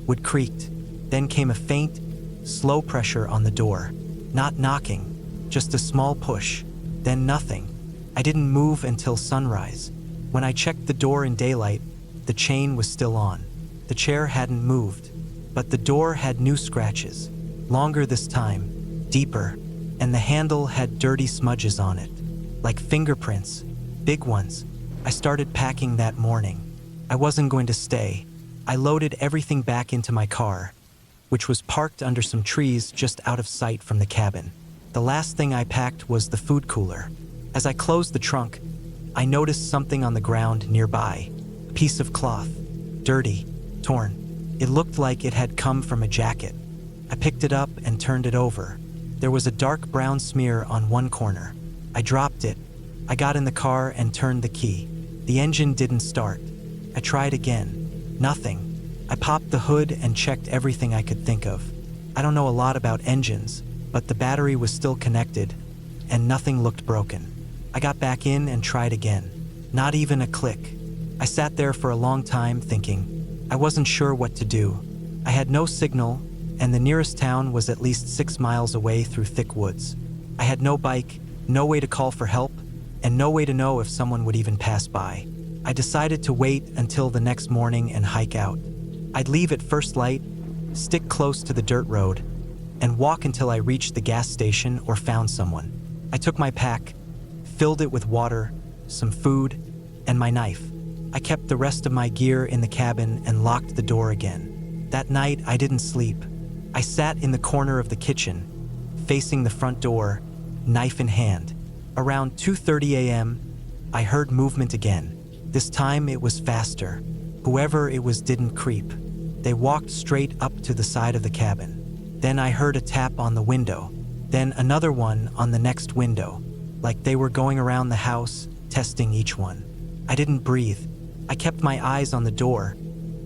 Wood creaked. Then came a faint, slow pressure on the door. Not knocking, just a small push. Then nothing. I didn't move until sunrise. When I checked the door in daylight, the chain was still on. The chair hadn't moved, but the door had new scratches. Longer this time, deeper, and the handle had dirty smudges on it, like fingerprints, big ones. I started packing that morning. I wasn't going to stay. I loaded everything back into my car, which was parked under some trees just out of sight from the cabin. The last thing I packed was the food cooler. As I closed the trunk, I noticed something on the ground nearby, a piece of cloth, dirty, torn. It looked like it had come from a jacket. I picked it up and turned it over. There was a dark brown smear on one corner. I dropped it. I got in the car and turned the key. The engine didn't start. I tried again. Nothing. I popped the hood and checked everything I could think of. I don't know a lot about engines, but the battery was still connected, and nothing looked broken. I got back in and tried again. Not even a click. I sat there for a long time thinking. I wasn't sure what to do. I had no signal, and the nearest town was at least 6 miles away through thick woods. I had no bike, no way to call for help, and no way to know if someone would even pass by. I decided to wait until the next morning and hike out. I'd leave at first light, stick close to the dirt road, and walk until I reached the gas station or found someone. I took my pack, filled it with water, some food, and my knife. I kept the rest of my gear in the cabin and locked the door again. That night, I didn't sleep. I sat in the corner of the kitchen, facing the front door, knife in hand. Around 2:30 a.m., I heard movement again. This time it was faster. Whoever it was didn't creep. They walked straight up to the side of the cabin. Then I heard a tap on the window, then another one on the next window, like they were going around the house, testing each one. I didn't breathe. I kept my eyes on the door,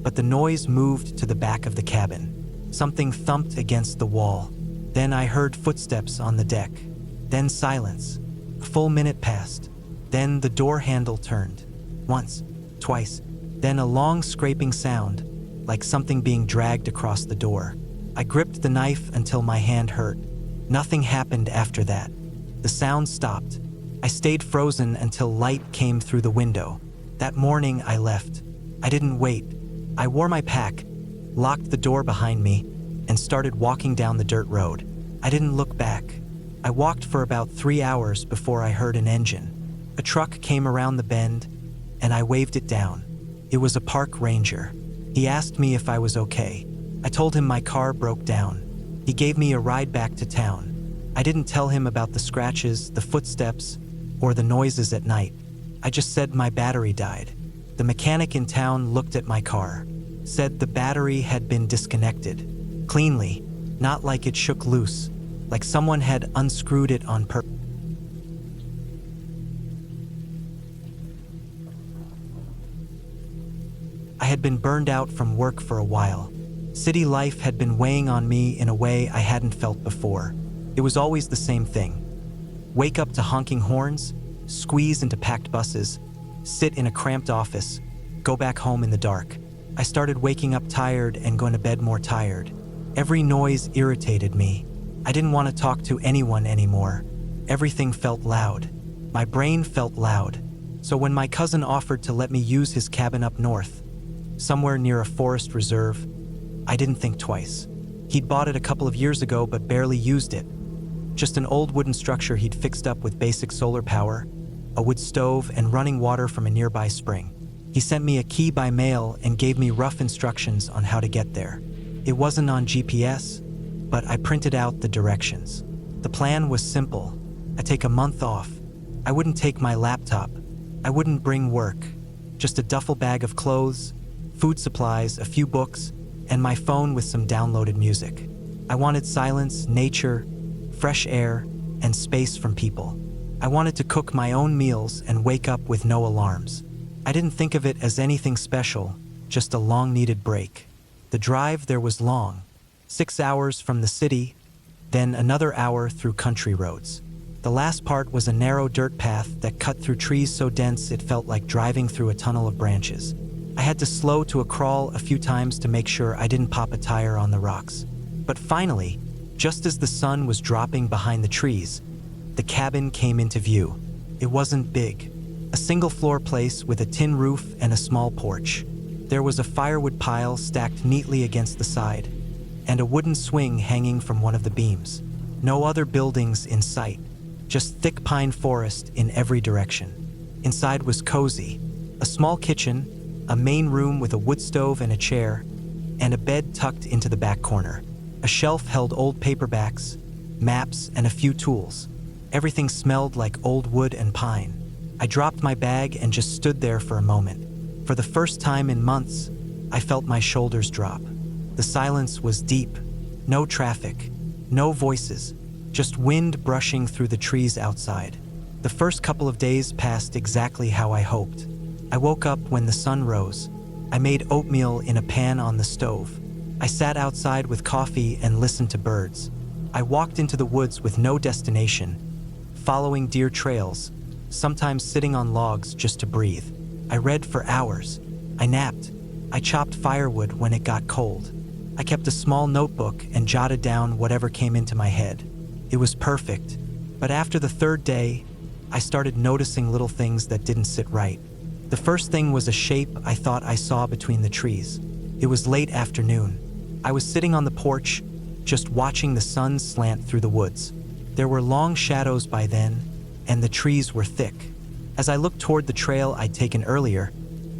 but the noise moved to the back of the cabin. Something thumped against the wall. Then I heard footsteps on the deck. Then silence. A full minute passed. Then the door handle turned. Once, twice. Then a long scraping sound, like something being dragged across the door. I gripped the knife until my hand hurt. Nothing happened after that. The sound stopped. I stayed frozen until light came through the window. That morning I left. I didn't wait. I wore my pack, locked the door behind me, and started walking down the dirt road. I didn't look back. I walked for about 3 hours before I heard an engine. A truck came around the bend, and I waved it down. It was a park ranger. He asked me if I was okay. I told him my car broke down. He gave me a ride back to town. I didn't tell him about the scratches, the footsteps, or the noises at night. I just said my battery died. The mechanic in town looked at my car, said the battery had been disconnected. Cleanly, not like it shook loose, like someone had unscrewed it on purpose. I had been burned out from work for a while. City life had been weighing on me in a way I hadn't felt before. It was always the same thing. Wake up to honking horns, squeeze into packed buses, sit in a cramped office, go back home in the dark. I started waking up tired and going to bed more tired. Every noise irritated me. I didn't want to talk to anyone anymore. Everything felt loud. My brain felt loud. So when my cousin offered to let me use his cabin up north, somewhere near a forest reserve, I didn't think twice. He'd bought it a couple of years ago but barely used it. Just an old wooden structure he'd fixed up with basic solar power, a wood stove, and running water from a nearby spring. He sent me a key by mail and gave me rough instructions on how to get there. It wasn't on GPS, but I printed out the directions. The plan was simple. I'd take a month off. I wouldn't take my laptop. I wouldn't bring work. Just a duffel bag of clothes, food supplies, a few books, and my phone with some downloaded music. I wanted silence, nature, fresh air, and space from people. I wanted to cook my own meals and wake up with no alarms. I didn't think of it as anything special, just a long-needed break. The drive there was long, 6 hours from the city, then another hour through country roads. The last part was a narrow dirt path that cut through trees so dense it felt like driving through a tunnel of branches. I had to slow to a crawl a few times to make sure I didn't pop a tire on the rocks. But finally, just as the sun was dropping behind the trees, the cabin came into view. It wasn't big. A single-floor place with a tin roof and a small porch. There was a firewood pile stacked neatly against the side, and a wooden swing hanging from one of the beams. No other buildings in sight, just thick pine forest in every direction. Inside was cozy. A small kitchen, a main room with a wood stove and a chair, and a bed tucked into the back corner. A shelf held old paperbacks, maps, and a few tools. Everything smelled like old wood and pine. I dropped my bag and just stood there for a moment. For the first time in months, I felt my shoulders drop. The silence was deep. No traffic, no voices, just wind brushing through the trees outside. The first couple of days passed exactly how I hoped. I woke up when the sun rose. I made oatmeal in a pan on the stove. I sat outside with coffee and listened to birds. I walked into the woods with no destination, following deer trails, sometimes sitting on logs just to breathe. I read for hours. I napped. I chopped firewood when it got cold. I kept a small notebook and jotted down whatever came into my head. It was perfect, but after the third day, I started noticing little things that didn't sit right. The first thing was a shape I thought I saw between the trees. It was late afternoon. I was sitting on the porch, just watching the sun slant through the woods. There were long shadows by then, and the trees were thick. As I looked toward the trail I'd taken earlier,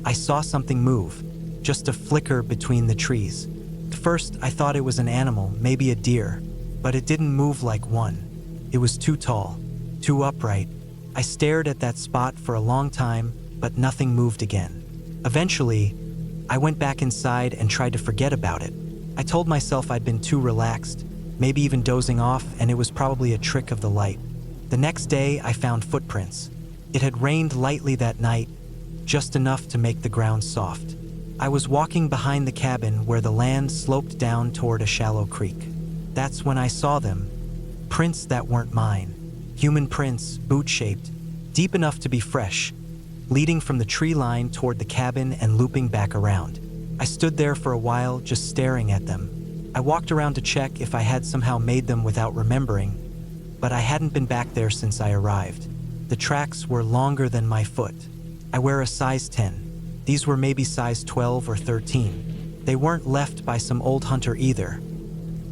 I saw something move, just a flicker between the trees. At first, I thought it was an animal, maybe a deer, but it didn't move like one. It was too tall, too upright. I stared at that spot for a long time, but nothing moved again. Eventually, I went back inside and tried to forget about it. I told myself I'd been too relaxed, maybe even dozing off, and it was probably a trick of the light. The next day, I found footprints. It had rained lightly that night, just enough to make the ground soft. I was walking behind the cabin where the land sloped down toward a shallow creek. That's when I saw them. Prints that weren't mine. Human prints, boot-shaped, deep enough to be fresh, leading from the tree line toward the cabin and looping back around. I stood there for a while, just staring at them. I walked around to check if I had somehow made them without remembering, but I hadn't been back there since I arrived. The tracks were longer than my foot. I wear a size 10. These were maybe size 12 or 13. They weren't left by some old hunter either.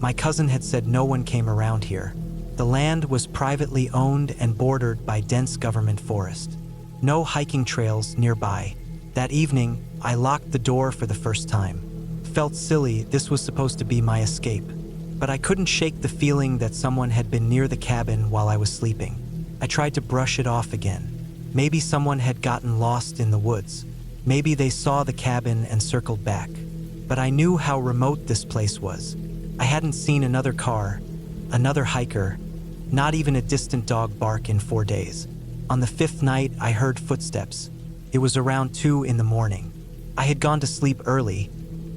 My cousin had said no one came around here. The land was privately owned and bordered by dense government forest. No hiking trails nearby. That evening, I locked the door for the first time. Felt silly, this was supposed to be my escape. But I couldn't shake the feeling that someone had been near the cabin while I was sleeping. I tried to brush it off again. Maybe someone had gotten lost in the woods. Maybe they saw the cabin and circled back. But I knew how remote this place was. I hadn't seen another car, another hiker, not even a distant dog bark in 4 days. On the 5th night, I heard footsteps. It was around 2 in the morning. I had gone to sleep early,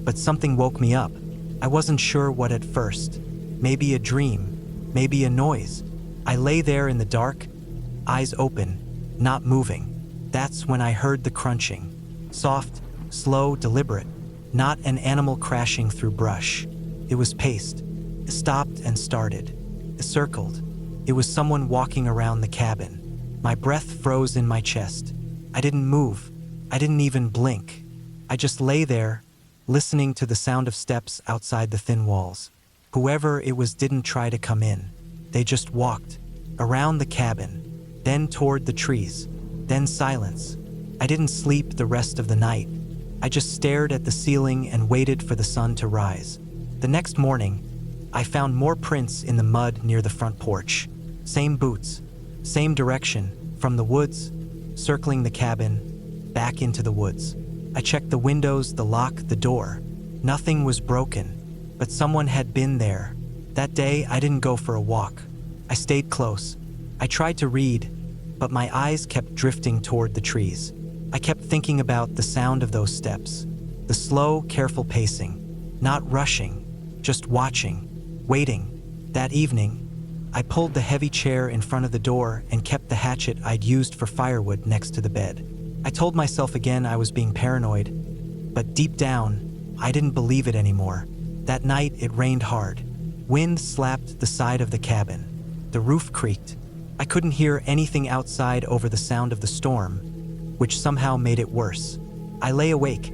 but something woke me up. I wasn't sure what at first. Maybe a dream, maybe a noise. I lay there in the dark, eyes open, not moving. That's when I heard the crunching. Soft, slow, deliberate. Not an animal crashing through brush. It was paced. It stopped and started. It circled. It was someone walking around the cabin. My breath froze in my chest. I didn't move. I didn't even blink. I just lay there, listening to the sound of steps outside the thin walls. Whoever it was didn't try to come in. They just walked around the cabin, then toward the trees, then silence. I didn't sleep the rest of the night. I just stared at the ceiling and waited for the sun to rise. The next morning, I found more prints in the mud near the front porch. Same boots, same direction, from the woods, circling the cabin, back into the woods. I checked the windows, the lock, the door. Nothing was broken, but someone had been there. That day, I didn't go for a walk. I stayed close. I tried to read, but my eyes kept drifting toward the trees. I kept thinking about the sound of those steps, the slow, careful pacing, not rushing, just watching, waiting. That evening, I pulled the heavy chair in front of the door and kept the hatchet I'd used for firewood next to the bed. I told myself again I was being paranoid, but deep down, I didn't believe it anymore. That night, it rained hard. Wind slapped the side of the cabin. The roof creaked. I couldn't hear anything outside over the sound of the storm, which somehow made it worse. I lay awake,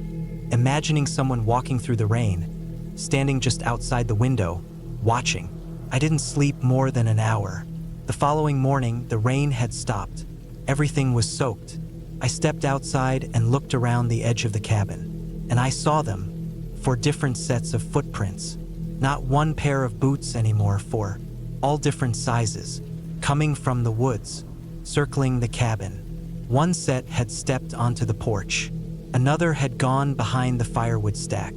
imagining someone walking through the rain, standing just outside the window, watching. I didn't sleep more than an hour. The following morning, the rain had stopped. Everything was soaked. I stepped outside and looked around the edge of the cabin, and I saw them, 4 different sets of footprints. Not one pair of boots anymore, 4, all different sizes, coming from the woods, circling the cabin. One set had stepped onto the porch. Another had gone behind the firewood stack.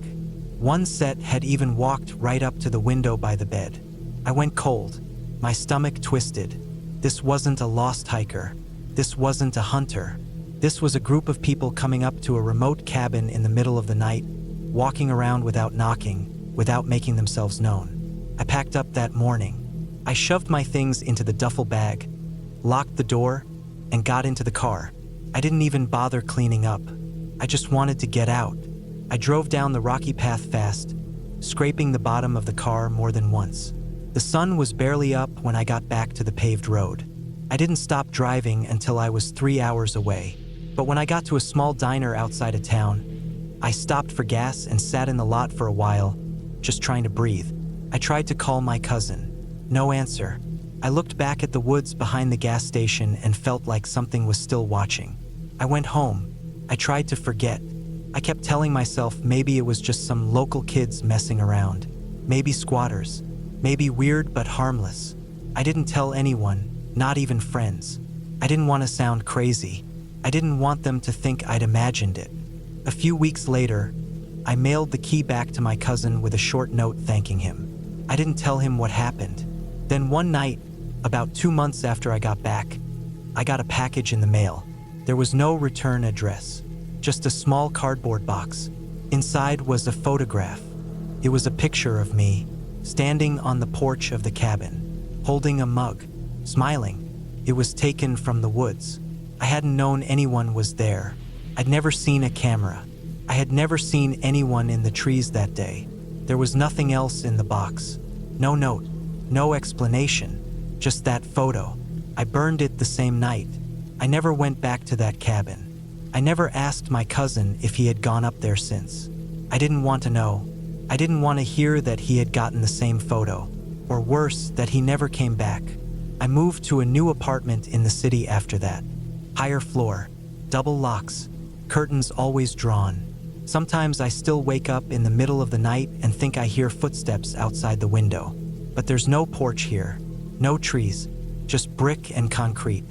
One set had even walked right up to the window by the bed. I went cold. My stomach twisted. This wasn't a lost hiker. This wasn't a hunter. This was a group of people coming up to a remote cabin in the middle of the night, walking around without knocking, without making themselves known. I packed up that morning. I shoved my things into the duffel bag, locked the door, and got into the car. I didn't even bother cleaning up. I just wanted to get out. I drove down the rocky path fast, scraping the bottom of the car more than once. The sun was barely up when I got back to the paved road. I didn't stop driving until I was 3 hours away. But when I got to a small diner outside of town, I stopped for gas and sat in the lot for a while, just trying to breathe. I tried to call my cousin. No answer. I looked back at the woods behind the gas station and felt like something was still watching. I went home. I tried to forget. I kept telling myself maybe it was just some local kids messing around. Maybe squatters. Maybe weird but harmless. I didn't tell anyone, not even friends. I didn't want to sound crazy. I didn't want them to think I'd imagined it. A few weeks later, I mailed the key back to my cousin with a short note thanking him. I didn't tell him what happened. Then one night, about 2 months after I got back, I got a package in the mail. There was no return address, just a small cardboard box. Inside was a photograph. It was a picture of me, standing on the porch of the cabin, holding a mug, smiling. It was taken from the woods. I hadn't known anyone was there. I'd never seen a camera. I had never seen anyone in the trees that day. There was nothing else in the box. No note, no explanation, just that photo. I burned it the same night. I never went back to that cabin. I never asked my cousin if he had gone up there since. I didn't want to know. I didn't want to hear that he had gotten the same photo, or worse, that he never came back. I moved to a new apartment in the city after that. Higher floor, double locks, curtains always drawn. Sometimes I still wake up in the middle of the night and think I hear footsteps outside the window. But there's no porch here, no trees, just brick and concrete.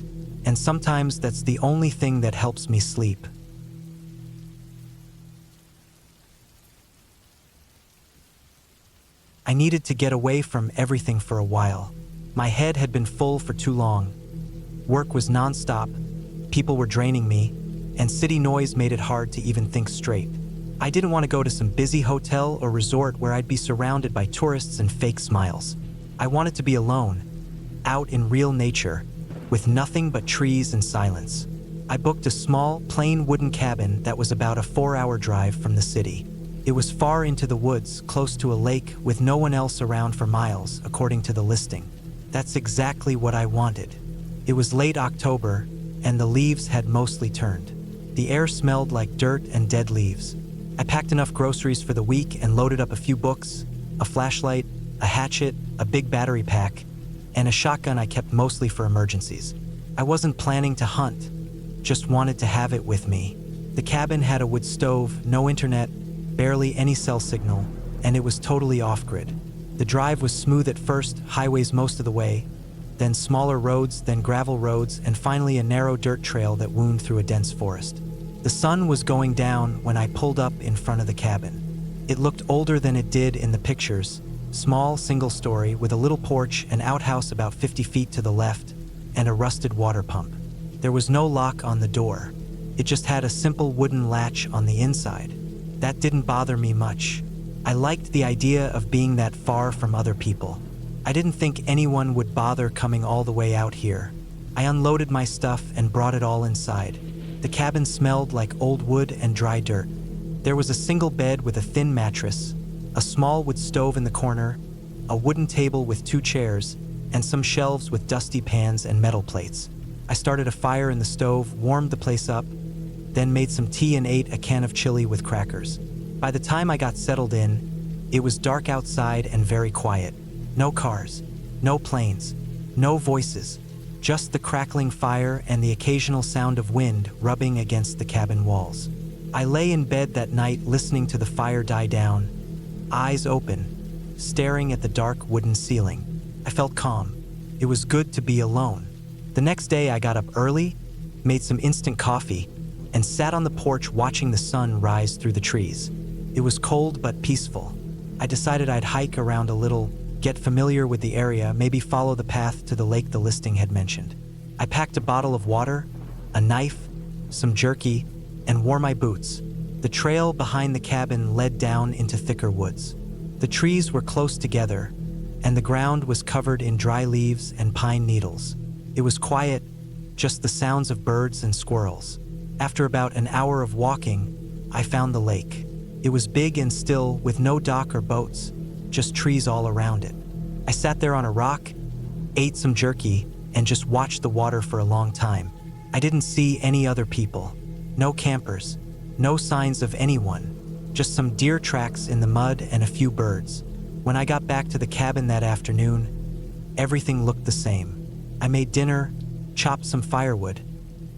And sometimes that's the only thing that helps me sleep. I needed to get away from everything for a while. My head had been full for too long. Work was nonstop, people were draining me, and city noise made it hard to even think straight. I didn't want to go to some busy hotel or resort where I'd be surrounded by tourists and fake smiles. I wanted to be alone, out in real nature, with nothing but trees and silence. I booked a small, plain wooden cabin that was about a 4-hour drive from the city. It was far into the woods, close to a lake, with no one else around for miles, according to the listing. That's exactly what I wanted. It was late October, and the leaves had mostly turned. The air smelled like dirt and dead leaves. I packed enough groceries for the week and loaded up a few books, a flashlight, a hatchet, a big battery pack, and a shotgun I kept mostly for emergencies. I wasn't planning to hunt, just wanted to have it with me. The cabin had a wood stove, no internet, barely any cell signal, and it was totally off-grid. The drive was smooth at first, highways most of the way, then smaller roads, then gravel roads, and finally a narrow dirt trail that wound through a dense forest. The sun was going down when I pulled up in front of the cabin. It looked older than it did in the pictures, small, single-story, with a little porch, an outhouse about 50 feet to the left, and a rusted water pump. There was no lock on the door. It just had a simple wooden latch on the inside. That didn't bother me much. I liked the idea of being that far from other people. I didn't think anyone would bother coming all the way out here. I unloaded my stuff and brought it all inside. The cabin smelled like old wood and dry dirt. There was a single bed with a thin mattress, a small wood stove in the corner, a wooden table with 2 chairs, and some shelves with dusty pans and metal plates. I started a fire in the stove, warmed the place up, then made some tea and ate a can of chili with crackers. By the time I got settled in, it was dark outside and very quiet. No cars, no planes, no voices, just the crackling fire and the occasional sound of wind rubbing against the cabin walls. I lay in bed that night listening to the fire die down, eyes open, staring at the dark wooden ceiling. I felt calm. It was good to be alone. The next day I got up early, made some instant coffee, and sat on the porch watching the sun rise through the trees. It was cold but peaceful. I decided I'd hike around a little, get familiar with the area, maybe follow the path to the lake the listing had mentioned. I packed a bottle of water, a knife, some jerky, and wore my boots. The trail behind the cabin led down into thicker woods. The trees were close together, and the ground was covered in dry leaves and pine needles. It was quiet, just the sounds of birds and squirrels. After about an hour of walking, I found the lake. It was big and still, with no dock or boats, just trees all around it. I sat there on a rock, ate some jerky, and just watched the water for a long time. I didn't see any other people. No campers, no signs of anyone, just some deer tracks in the mud and a few birds. When I got back to the cabin that afternoon, everything looked the same. I made dinner, chopped some firewood,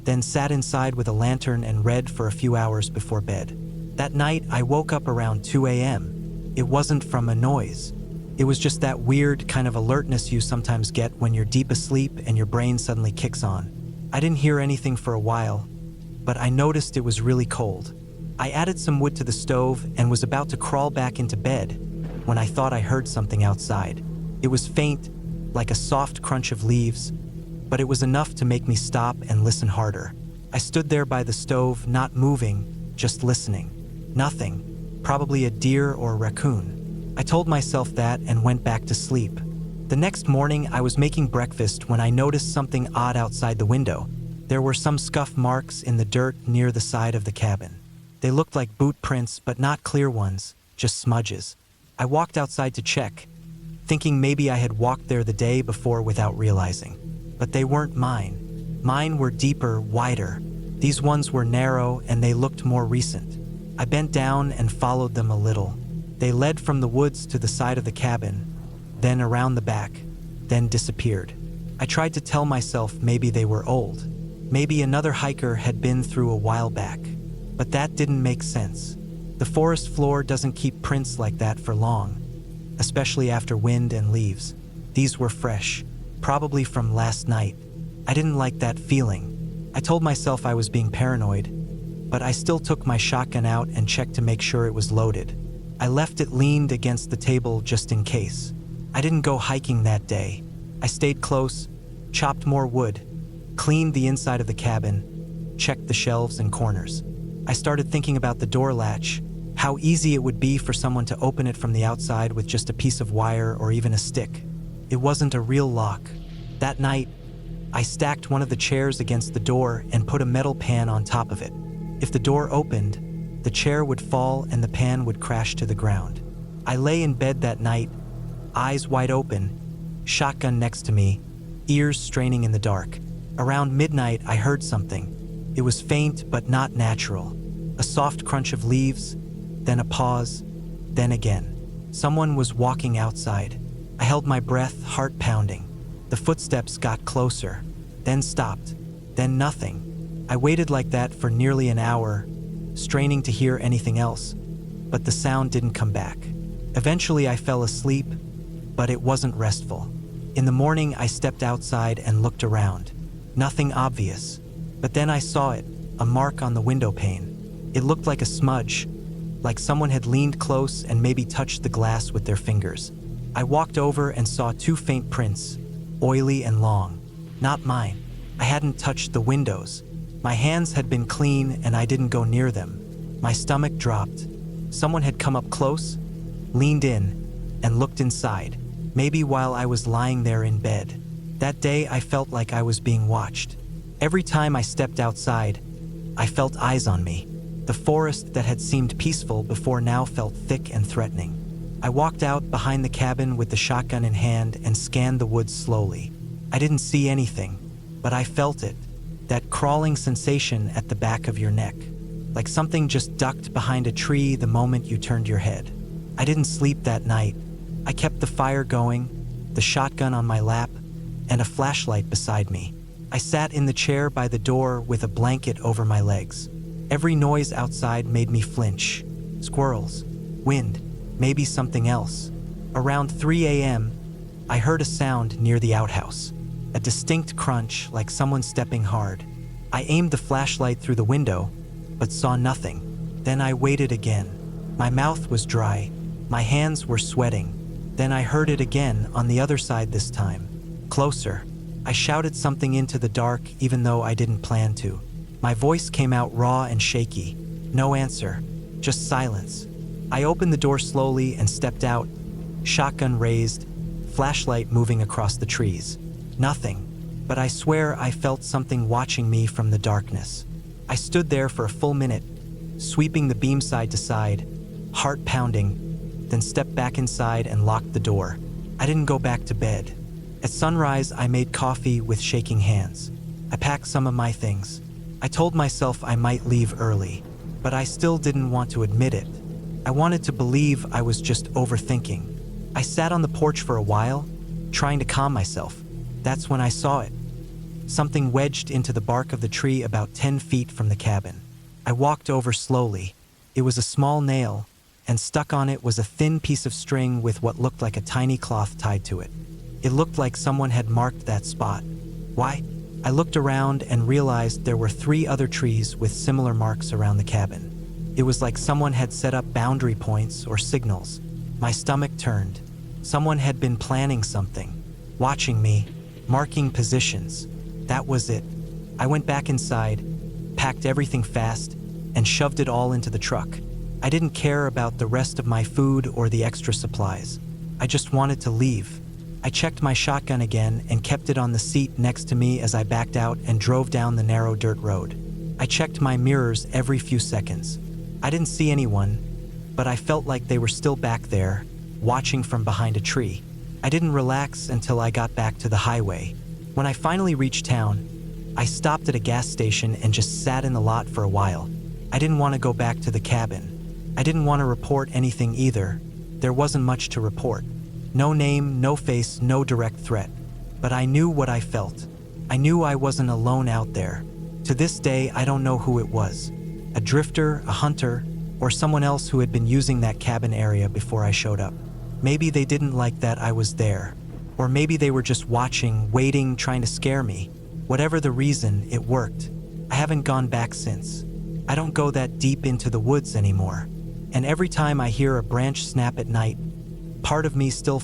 then sat inside with a lantern and read for a few hours before bed. That night, I woke up around 2 a.m. It wasn't from a noise. It was just that weird kind of alertness you sometimes get when you're deep asleep and your brain suddenly kicks on. I didn't hear anything for a while, but I noticed it was really cold. I added some wood to the stove and was about to crawl back into bed when I thought I heard something outside. It was faint, like a soft crunch of leaves, but it was enough to make me stop and listen harder. I stood there by the stove, not moving, just listening. Nothing, probably a deer or a raccoon. I told myself that and went back to sleep. The next morning, I was making breakfast when I noticed something odd outside the window. There were some scuff marks in the dirt near the side of the cabin. They looked like boot prints, but not clear ones, just smudges. I walked outside to check, thinking maybe I had walked there the day before without realizing. But they weren't mine. Mine were deeper, wider. These ones were narrow and they looked more recent. I bent down and followed them a little. They led from the woods to the side of the cabin, then around the back, then disappeared. I tried to tell myself maybe they were old. Maybe another hiker had been through a while back. But that didn't make sense. The forest floor doesn't keep prints like that for long, especially after wind and leaves. These were fresh, probably from last night. I didn't like that feeling. I told myself I was being paranoid, but I still took my shotgun out and checked to make sure it was loaded. I left it leaned against the table just in case. I didn't go hiking that day. I stayed close, chopped more wood, cleaned the inside of the cabin, checked the shelves and corners. I started thinking about the door latch, how easy it would be for someone to open it from the outside with just a piece of wire or even a stick. It wasn't a real lock. That night, I stacked one of the chairs against the door and put a metal pan on top of it. If the door opened, the chair would fall and the pan would crash to the ground. I lay in bed that night, eyes wide open, shotgun next to me, ears straining in the dark. Around midnight, I heard something. It was faint but not natural. A soft crunch of leaves, then a pause, then again. Someone was walking outside. I held my breath, heart pounding. The footsteps got closer, then stopped, then nothing. I waited like that for nearly an hour, straining to hear anything else, but the sound didn't come back. Eventually I fell asleep, but it wasn't restful. In the morning I stepped outside and looked around. Nothing obvious, but then I saw it, a mark on the window pane. It looked like a smudge, like someone had leaned close and maybe touched the glass with their fingers. I walked over and saw two faint prints, oily and long. Not mine. I hadn't touched the windows. My hands had been clean and I didn't go near them. My stomach dropped. Someone had come up close, leaned in, and looked inside, maybe while I was lying there in bed. That day I felt like I was being watched. Every time I stepped outside, I felt eyes on me. The forest that had seemed peaceful before now felt thick and threatening. I walked out behind the cabin with the shotgun in hand and scanned the woods slowly. I didn't see anything, but I felt it, that crawling sensation at the back of your neck, like something just ducked behind a tree the moment you turned your head. I didn't sleep that night. I kept the fire going, the shotgun on my lap, and a flashlight beside me. I sat in the chair by the door with a blanket over my legs. Every noise outside made me flinch. Squirrels, wind, maybe something else. Around 3 a.m., I heard a sound near the outhouse. A distinct crunch, like someone stepping hard. I aimed the flashlight through the window, but saw nothing. Then I waited again. My mouth was dry. My hands were sweating. Then I heard it again on the other side this time. Closer. I shouted something into the dark even though I didn't plan to. My voice came out raw and shaky. No answer. Just silence. I opened the door slowly and stepped out, shotgun raised, flashlight moving across the trees. Nothing. But I swear I felt something watching me from the darkness. I stood there for a full minute, sweeping the beam side to side, heart pounding, then stepped back inside and locked the door. I didn't go back to bed. At sunrise, I made coffee with shaking hands. I packed some of my things. I told myself I might leave early, but I still didn't want to admit it. I wanted to believe I was just overthinking. I sat on the porch for a while, trying to calm myself. That's when I saw it. Something wedged into the bark of the tree about 10 feet from the cabin. I walked over slowly. It was a small nail, and stuck on it was a thin piece of string with what looked like a tiny cloth tied to it. It looked like someone had marked that spot. Why? I looked around and realized there were 3 other trees with similar marks around the cabin. It was like someone had set up boundary points or signals. My stomach turned. Someone had been planning something, watching me, marking positions. That was it. I went back inside, packed everything fast, and shoved it all into the truck. I didn't care about the rest of my food or the extra supplies. I just wanted to leave. I checked my shotgun again and kept it on the seat next to me as I backed out and drove down the narrow dirt road. I checked my mirrors every few seconds. I didn't see anyone, but I felt like they were still back there, watching from behind a tree. I didn't relax until I got back to the highway. When I finally reached town, I stopped at a gas station and just sat in the lot for a while. I didn't want to go back to the cabin. I didn't want to report anything either. There wasn't much to report. No name, no face, no direct threat. But I knew what I felt. I knew I wasn't alone out there. To this day, I don't know who it was. A drifter, a hunter, or someone else who had been using that cabin area before I showed up. Maybe they didn't like that I was there. Or maybe they were just watching, waiting, trying to scare me. Whatever the reason, it worked. I haven't gone back since. I don't go that deep into the woods anymore. And every time I hear a branch snap at night, part of me still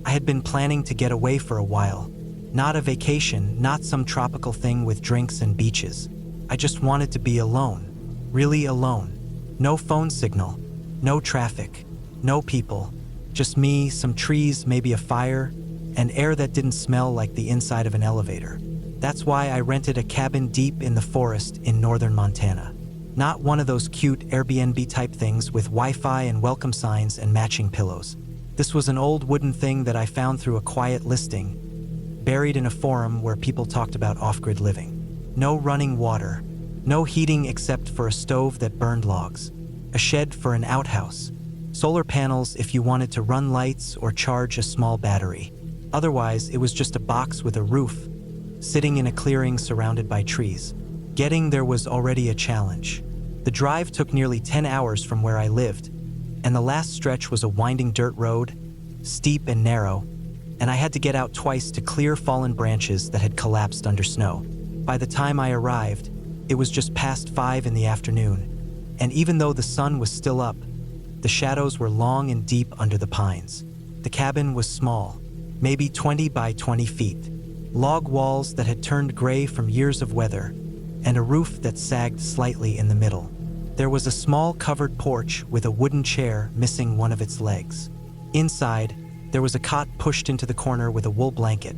I had been planning to get away for a while. Not a vacation, not some tropical thing with drinks and beaches. I just wanted to be alone. Really alone. No phone signal. No traffic. No people. Just me, some trees, maybe a fire, and air that didn't smell like the inside of an elevator. That's why I rented a cabin deep in the forest in northern Montana. Not one of those cute Airbnb type things with Wi-Fi and welcome signs and matching pillows. This was an old wooden thing that I found through a quiet listing, buried in a forum where people talked about off-grid living. No running water, no heating except for a stove that burned logs, a shed for an outhouse, solar panels if you wanted to run lights or charge a small battery. Otherwise, it was just a box with a roof, sitting in a clearing surrounded by trees. Getting there was already a challenge. The drive took nearly 10 hours from where I lived, and the last stretch was a winding dirt road, steep and narrow, and I had to get out twice to clear fallen branches that had collapsed under snow. By the time I arrived, it was just past 5 in the afternoon, and even though the sun was still up, the shadows were long and deep under the pines. The cabin was small, maybe 20 by 20 feet, log walls that had turned gray from years of weather, and a roof that sagged slightly in the middle. There was a small covered porch with a wooden chair missing one of its legs. Inside, there was a cot pushed into the corner with a wool blanket,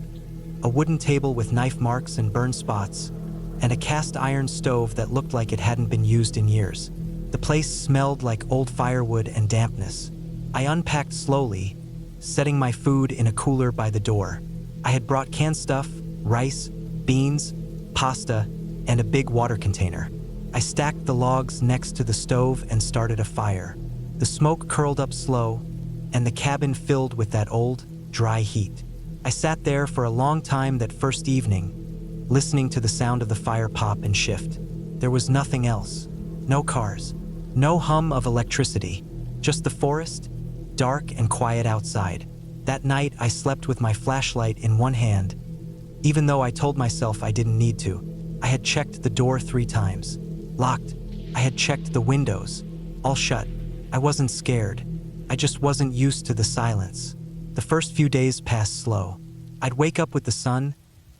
a wooden table with knife marks and burn spots, and a cast iron stove that looked like it hadn't been used in years. The place smelled like old firewood and dampness. I unpacked slowly, setting my food in a cooler by the door. I had brought canned stuff, rice, beans, pasta, and a big water container. I stacked the logs next to the stove and started a fire. The smoke curled up slow, and the cabin filled with that old, dry heat. I sat there for a long time that first evening, listening to the sound of the fire pop and shift. There was nothing else. No cars. No hum of electricity. Just the forest, dark and quiet outside. That night, I slept with my flashlight in one hand, even though I told myself I didn't need to. I had checked the door 3 times. Locked. I had checked the windows. All shut. I wasn't scared. I just wasn't used to the silence. The first few days passed slow. I'd wake up with the sun,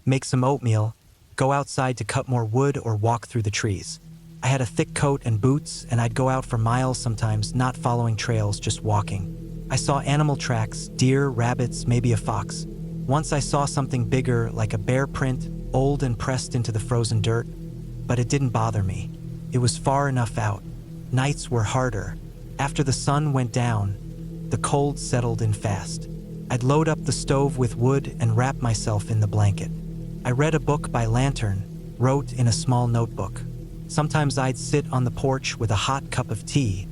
make some oatmeal, go outside to cut more wood or walk through the trees. I had a thick coat and boots, and I'd go out for miles sometimes, not following trails, just walking. I saw animal tracks, deer, rabbits, maybe a fox. Once I saw something bigger, like a bear print, old and pressed into the frozen dirt, but it didn't bother me. It was far enough out. Nights were harder. After the sun went down, the cold settled in fast. I'd load up the stove with wood and wrap myself in the blanket. I read a book by lantern, wrote in a small notebook. Sometimes I'd sit on the porch with a hot cup of tea,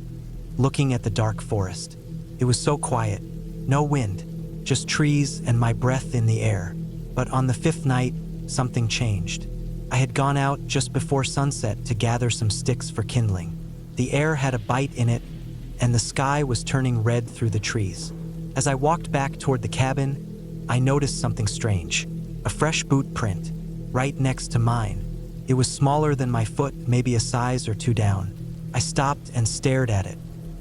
looking at the dark forest. It was so quiet, no wind, just trees and my breath in the air. But on the 5th night, something changed. I had gone out just before sunset to gather some sticks for kindling. The air had a bite in it, and the sky was turning red through the trees. As I walked back toward the cabin, I noticed something strange. A fresh boot print, right next to mine. It was smaller than my foot, maybe a size or 2 down. I stopped and stared at it.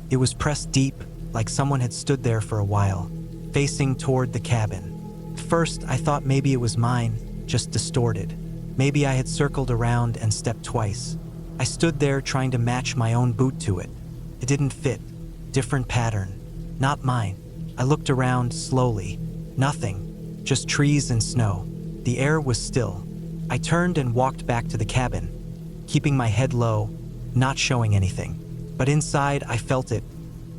It was pressed deep, like someone had stood there for a while, facing toward the cabin. First, I thought maybe it was mine, just distorted. Maybe I had circled around and stepped twice. I stood there trying to match my own boot to it. It didn't fit. Different pattern. Not mine. I looked around slowly. Nothing. Just trees and snow. The air was still. I turned and walked back to the cabin, keeping my head low, not showing anything. But inside, I felt it.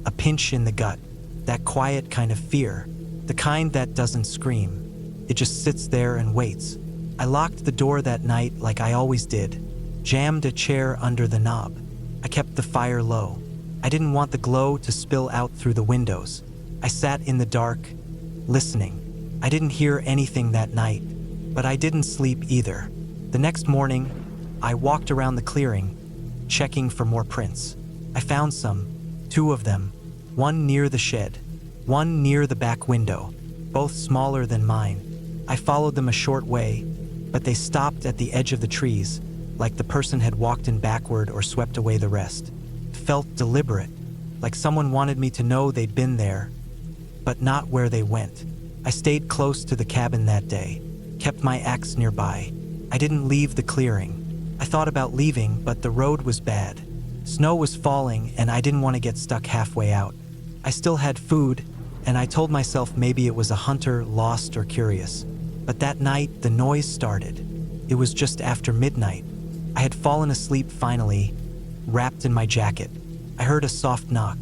A pinch in the gut. That quiet kind of fear. The kind that doesn't scream. It just sits there and waits. I locked the door that night like I always did. Jammed a chair under the knob. I kept the fire low. I didn't want the glow to spill out through the windows. I sat in the dark, listening. I didn't hear anything that night, but I didn't sleep either. The next morning, I walked around the clearing, checking for more prints. I found some, 2 of them, one near the shed, one near the back window, both smaller than mine. I followed them a short way, but they stopped at the edge of the trees, like the person had walked in backward or swept away the rest. It felt deliberate, like someone wanted me to know they'd been there, but not where they went. I stayed close to the cabin that day, kept my axe nearby. I didn't leave the clearing. I thought about leaving, but the road was bad. Snow was falling, and I didn't want to get stuck halfway out. I still had food, and I told myself maybe it was a hunter, lost or curious. But that night, the noise started. It was just after midnight. I had fallen asleep finally, wrapped in my jacket. I heard a soft knock.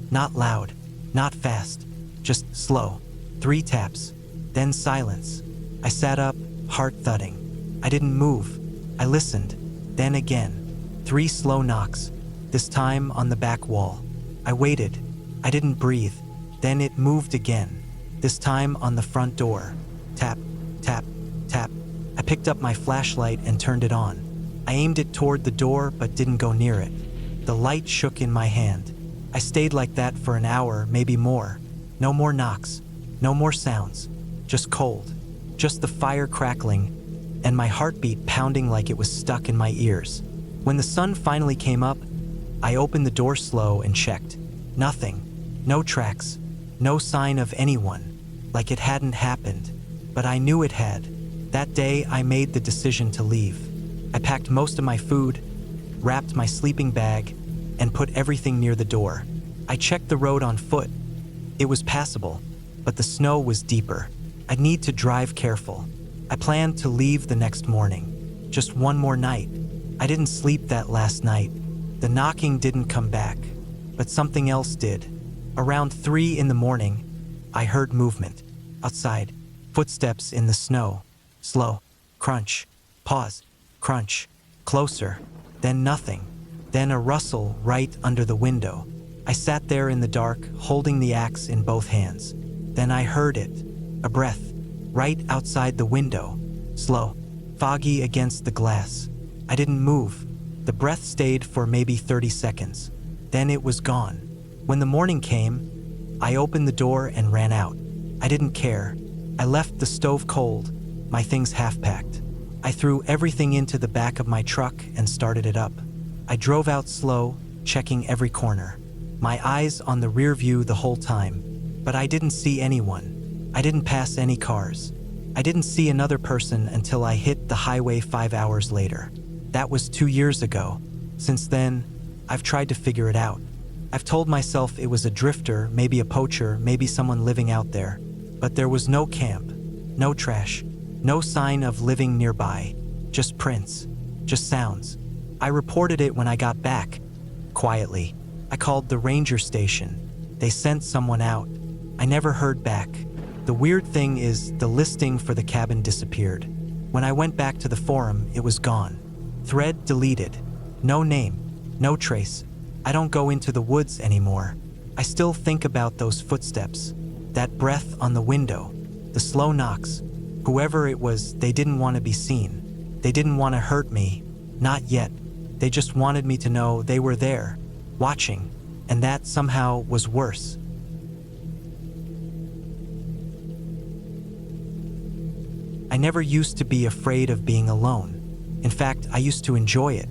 Not loud, not fast, just slow. 3 taps, then silence. I sat up, heart thudding. I didn't move. I listened, then again. 3 slow knocks, this time on the back wall. I waited. I didn't breathe. Then it moved again, this time on the front door. Tap, tap, tap. I picked up my flashlight and turned it on. I aimed it toward the door but didn't go near it. The light shook in my hand. I stayed like that for an hour, maybe more. No more knocks, no more sounds, just cold. Just the fire crackling and my heartbeat pounding like it was stuck in my ears. When the sun finally came up, I opened the door slow and checked. Nothing. No tracks. No sign of anyone. Like it hadn't happened. But I knew it had. That day, I made the decision to leave. I packed most of my food, wrapped my sleeping bag, and put everything near the door. I checked the road on foot. It was passable, but the snow was deeper. I'd need to drive careful. I planned to leave the next morning. Just one more night. I didn't sleep that last night. The knocking didn't come back, but something else did. Around 3 in the morning, I heard movement. Outside, footsteps in the snow. Slow, crunch, pause, crunch, closer, then nothing, then a rustle right under the window. I sat there in the dark, holding the axe in both hands. Then I heard it, a breath, right outside the window, slow, foggy against the glass. I didn't move. The breath stayed for maybe 30 seconds. Then it was gone. When the morning came, I opened the door and ran out. I didn't care. I left the stove cold, my things half-packed. I threw everything into the back of my truck and started it up. I drove out slow, checking every corner. My eyes on the rear view the whole time. But I didn't see anyone. I didn't pass any cars. I didn't see another person until I hit the highway 5 hours later. That was 2 years ago. Since then, I've tried to figure it out. I've told myself it was a drifter, maybe a poacher, maybe someone living out there. But there was no camp, no trash, no sign of living nearby. Just prints, just sounds. I reported it when I got back. Quietly, I called the ranger station. They sent someone out. I never heard back. The weird thing is, the listing for the cabin disappeared. When I went back to the forum, it was gone. Thread deleted. No name, no trace. I don't go into the woods anymore. I still think about those footsteps, that breath on the window, the slow knocks. Whoever it was, they didn't want to be seen. They didn't want to hurt me. Not yet. They just wanted me to know they were there, watching, and that somehow was worse. I never used to be afraid of being alone. In fact, I used to enjoy it.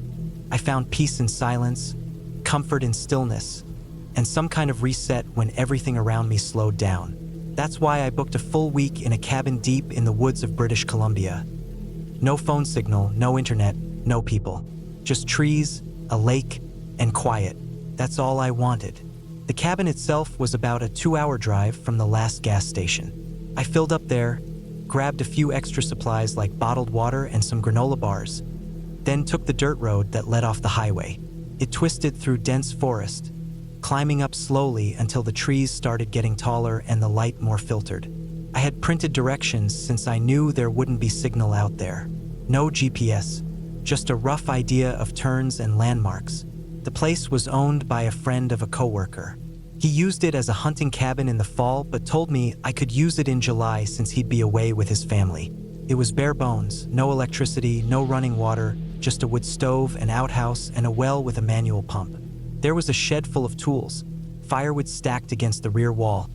I found peace in silence, comfort in stillness, and some kind of reset when everything around me slowed down. That's why I booked a full week in a cabin deep in the woods of British Columbia. No phone signal, no internet, no people. Just trees, a lake, and quiet. That's all I wanted. The cabin itself was about a 2-hour drive from the last gas station. I filled up there, grabbed a few extra supplies like bottled water and some granola bars, then took the dirt road that led off the highway. It twisted through dense forest, climbing up slowly until the trees started getting taller and the light more filtered. I had printed directions since I knew there wouldn't be signal out there. No GPS, just a rough idea of turns and landmarks. The place was owned by a friend of a coworker. He used it as a hunting cabin in the fall, but told me I could use it in July since he'd be away with his family. It was bare bones, no electricity, no running water, just a wood stove, an outhouse, and a well with a manual pump. There was a shed full of tools, firewood stacked against the rear wall,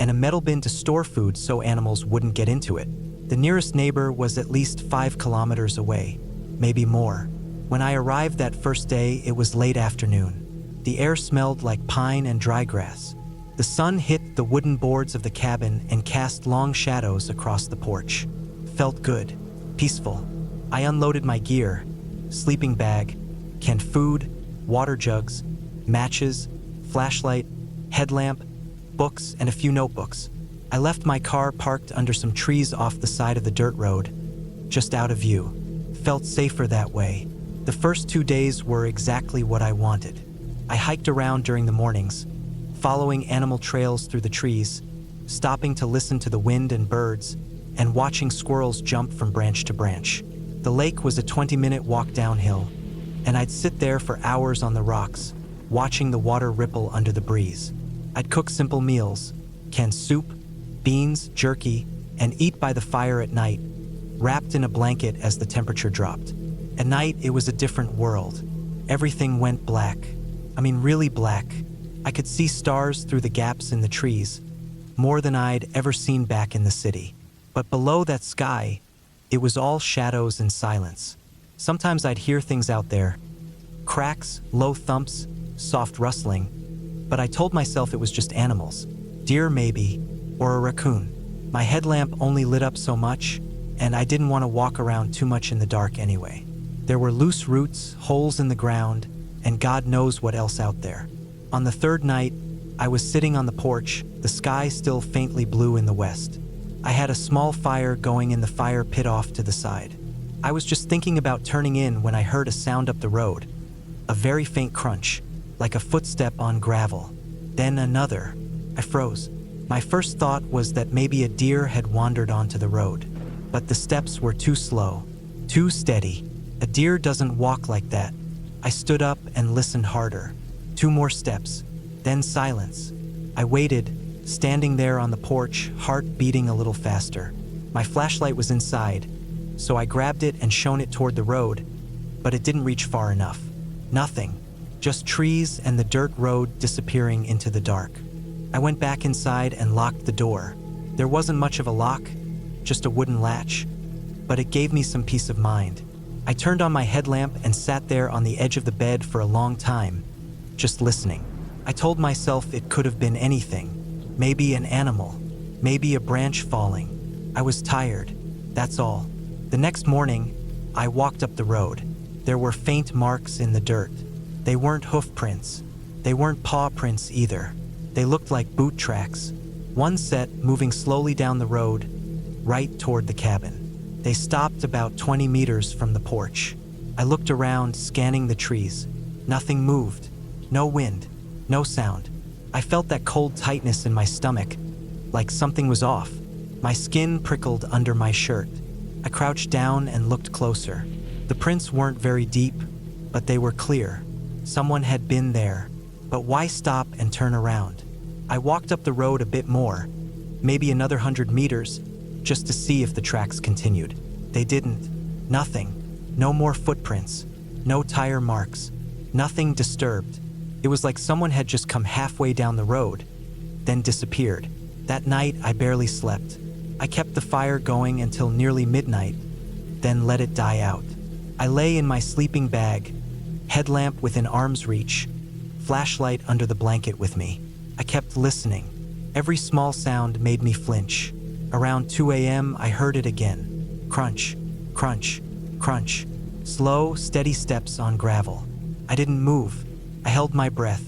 and a metal bin to store food so animals wouldn't get into it. The nearest neighbor was at least 5 kilometers away, maybe more. When I arrived that first day, it was late afternoon. The air smelled like pine and dry grass. The sun hit the wooden boards of the cabin and cast long shadows across the porch. Felt good, peaceful. I unloaded my gear, sleeping bag, canned food, water jugs, matches, flashlight, headlamp, books, and a few notebooks. I left my car parked under some trees off the side of the dirt road, just out of view. Felt safer that way. The first 2 days were exactly what I wanted. I hiked around during the mornings, following animal trails through the trees, stopping to listen to the wind and birds, and watching squirrels jump from branch to branch. The lake was a 20-minute walk downhill, and I'd sit there for hours on the rocks, watching the water ripple under the breeze. I'd cook simple meals, canned soup, beans, jerky, and eat by the fire at night, wrapped in a blanket as the temperature dropped. At night, it was a different world. Everything went black. I mean, really black. I could see stars through the gaps in the trees, more than I'd ever seen back in the city. But below that sky, it was all shadows and silence. Sometimes I'd hear things out there. Cracks, low thumps, soft rustling. But I told myself it was just animals. Deer maybe, or a raccoon. My headlamp only lit up so much, and I didn't want to walk around too much in the dark anyway. There were loose roots, holes in the ground, and God knows what else out there. On the third night, I was sitting on the porch, the sky still faintly blue in the west. I had a small fire going in the fire pit off to the side. I was just thinking about turning in when I heard a sound up the road. A very faint crunch, like a footstep on gravel. Then another. I froze. My first thought was that maybe a deer had wandered onto the road. But the steps were too slow, too steady. A deer doesn't walk like that. I stood up and listened harder. 2 more steps. Then silence. I waited, standing there on the porch, heart beating a little faster. My flashlight was inside, so I grabbed it and shone it toward the road, but it didn't reach far enough. Nothing. Just trees and the dirt road disappearing into the dark. I went back inside and locked the door. There wasn't much of a lock, just a wooden latch, but it gave me some peace of mind. I turned on my headlamp and sat there on the edge of the bed for a long time, just listening. I told myself it could have been anything. Maybe an animal, maybe a branch falling. I was tired, that's all. The next morning, I walked up the road. There were faint marks in the dirt. They weren't hoof prints. They weren't paw prints either. They looked like boot tracks. One set moving slowly down the road, right toward the cabin. They stopped about 20 meters from the porch. I looked around, scanning the trees. Nothing moved. No wind. No sound. I felt that cold tightness in my stomach, like something was off. My skin prickled under my shirt. I crouched down and looked closer. The prints weren't very deep, but they were clear. Someone had been there, but why stop and turn around? I walked up the road a bit more, maybe another 100 meters, just to see if the tracks continued. They didn't. Nothing. No more footprints. No tire marks. Nothing disturbed. It was like someone had just come halfway down the road, then disappeared. That night, I barely slept. I kept the fire going until nearly midnight, then let it die out. I lay in my sleeping bag, headlamp within arm's reach, flashlight under the blanket with me. I kept listening. Every small sound made me flinch. Around 2 a.m., I heard it again. Crunch, crunch, crunch. Slow, steady steps on gravel. I didn't move. I held my breath.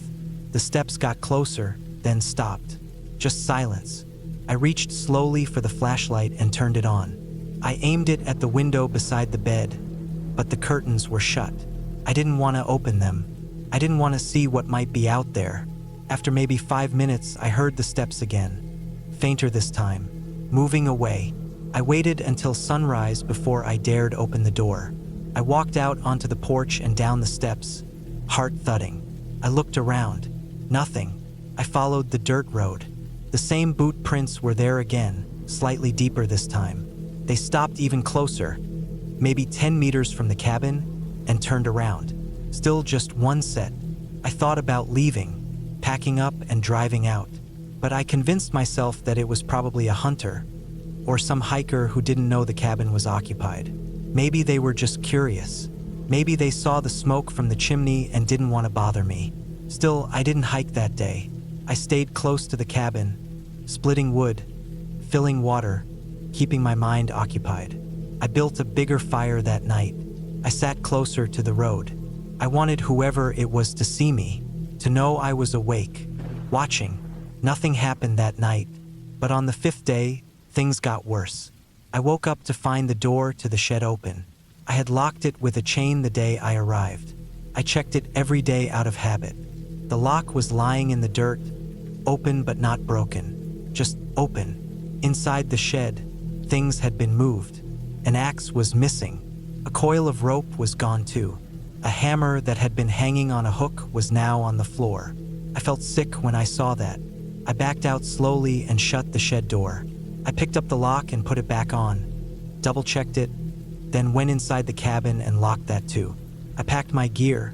The steps got closer, then stopped. Just silence. I reached slowly for the flashlight and turned it on. I aimed it at the window beside the bed, but the curtains were shut. I didn't want to open them. I didn't want to see what might be out there. After maybe 5 minutes, I heard the steps again. Fainter this time. Moving away. I waited until sunrise before I dared open the door. I walked out onto the porch and down the steps, heart thudding. I looked around. Nothing. I followed the dirt road. The same boot prints were there again, slightly deeper this time. They stopped even closer, maybe 10 meters from the cabin, and turned around. Still just one set. I thought about leaving, packing up and driving out, but I convinced myself that it was probably a hunter or some hiker who didn't know the cabin was occupied. Maybe they were just curious. Maybe they saw the smoke from the chimney and didn't want to bother me. Still, I didn't hike that day. I stayed close to the cabin, splitting wood, filling water, keeping my mind occupied. I built a bigger fire that night. I sat closer to the road. I wanted whoever it was to see me, to know I was awake, watching. Nothing happened that night, but on the 5th day, things got worse. I woke up to find the door to the shed open. I had locked it with a chain the day I arrived. I checked it every day out of habit. The lock was lying in the dirt, open but not broken, just open. Inside the shed, things had been moved. An axe was missing. A coil of rope was gone too. A hammer that had been hanging on a hook was now on the floor. I felt sick when I saw that. I backed out slowly and shut the shed door. I picked up the lock and put it back on, double-checked it, then went inside the cabin and locked that too. I packed my gear,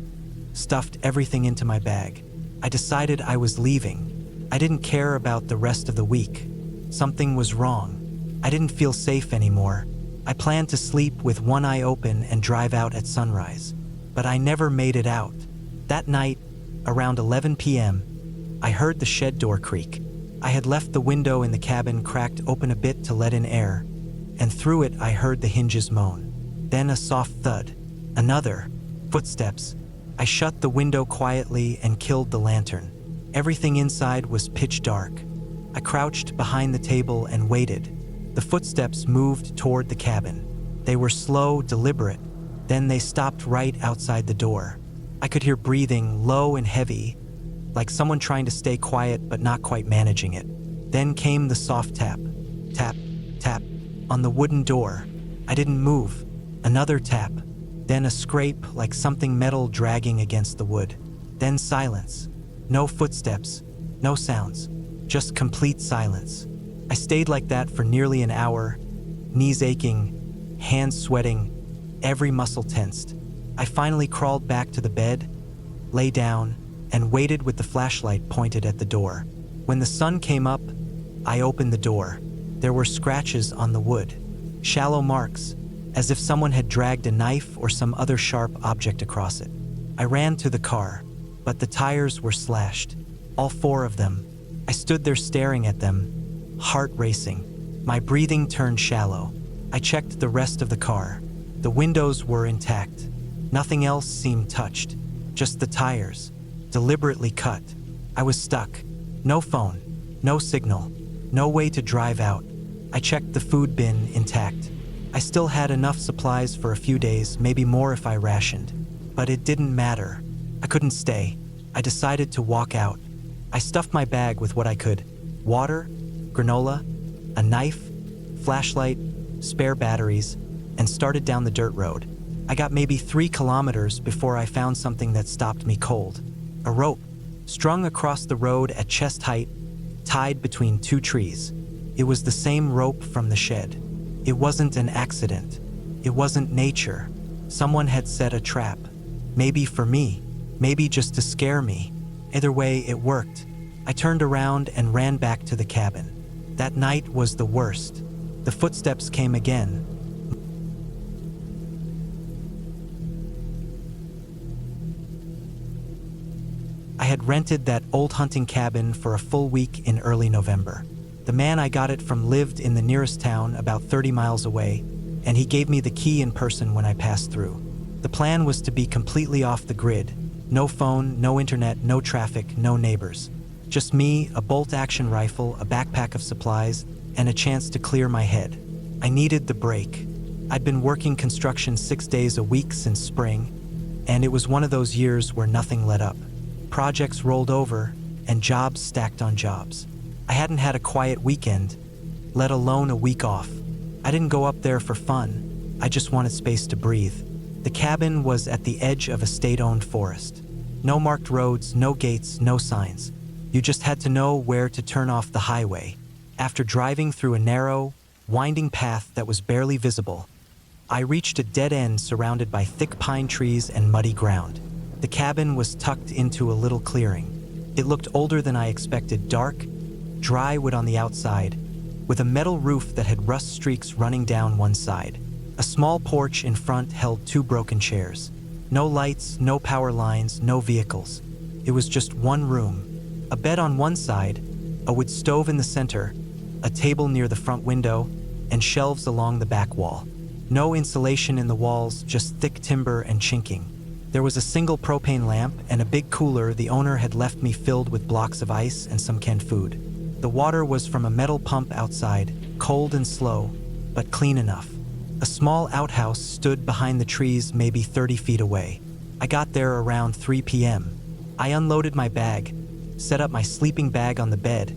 stuffed everything into my bag. I decided I was leaving. I didn't care about the rest of the week. Something was wrong. I didn't feel safe anymore. I planned to sleep with one eye open and drive out at sunrise. But I never made it out. That night, around 11 p.m., I heard the shed door creak. I had left the window in the cabin cracked open a bit to let in air, and through it I heard the hinges moan. Then a soft thud. Another. Footsteps. I shut the window quietly and killed the lantern. Everything inside was pitch dark. I crouched behind the table and waited. The footsteps moved toward the cabin. They were slow, deliberate. Then they stopped right outside the door. I could hear breathing, low and heavy, like someone trying to stay quiet but not quite managing it. Then came the soft tap. Tap, tap, on the wooden door. I didn't move. Another tap. Then a scrape like something metal dragging against the wood. Then silence. No footsteps, no sounds, just complete silence. I stayed like that for nearly an hour, knees aching, hands sweating, every muscle tensed. I finally crawled back to the bed, lay down, and waited with the flashlight pointed at the door. When the sun came up, I opened the door. There were scratches on the wood, shallow marks, as if someone had dragged a knife or some other sharp object across it. I ran to the car, but the tires were slashed, all four of them. I stood there staring at them, heart racing. My breathing turned shallow. I checked the rest of the car. The windows were intact. Nothing else seemed touched, just the tires, deliberately cut. I was stuck. No phone, no signal, no way to drive out. I checked the food bin intact. I still had enough supplies for a few days, maybe more if I rationed. But it didn't matter. I couldn't stay. I decided to walk out. I stuffed my bag with what I could: water, granola, a knife, flashlight, spare batteries, and started down the dirt road. I got maybe 3 kilometers before I found something that stopped me cold. A rope, strung across the road at chest height, tied between 2 trees. It was the same rope from the shed. It wasn't an accident. It wasn't nature. Someone had set a trap. Maybe for me, maybe just to scare me. Either way, it worked. I turned around and ran back to the cabin. That night was the worst. The footsteps came again. I had rented that old hunting cabin for a full week in early November. The man I got it from lived in the nearest town about 30 miles away, and he gave me the key in person when I passed through. The plan was to be completely off the grid. No phone, no internet, no traffic, no neighbors. Just me, a bolt-action rifle, a backpack of supplies, and a chance to clear my head. I needed the break. I'd been working construction 6 days a week since spring, and it was one of those years where nothing let up. Projects rolled over, and jobs stacked on jobs. I hadn't had a quiet weekend, let alone a week off. I didn't go up there for fun. I just wanted space to breathe. The cabin was at the edge of a state-owned forest. No marked roads, no gates, no signs. You just had to know where to turn off the highway. After driving through a narrow, winding path that was barely visible, I reached a dead end surrounded by thick pine trees and muddy ground. The cabin was tucked into a little clearing. It looked older than I expected, dark, dry wood on the outside, with a metal roof that had rust streaks running down one side. A small porch in front held 2 broken chairs. No lights, no power lines, no vehicles. It was just one room. A bed on one side, a wood stove in the center, a table near the front window, and shelves along the back wall. No insulation in the walls, just thick timber and chinking. There was a single propane lamp and a big cooler the owner had left me filled with blocks of ice and some canned food. The water was from a metal pump outside, cold and slow, but clean enough. A small outhouse stood behind the trees maybe 30 feet away. I got there around 3 p.m. I unloaded my bag, set up my sleeping bag on the bed,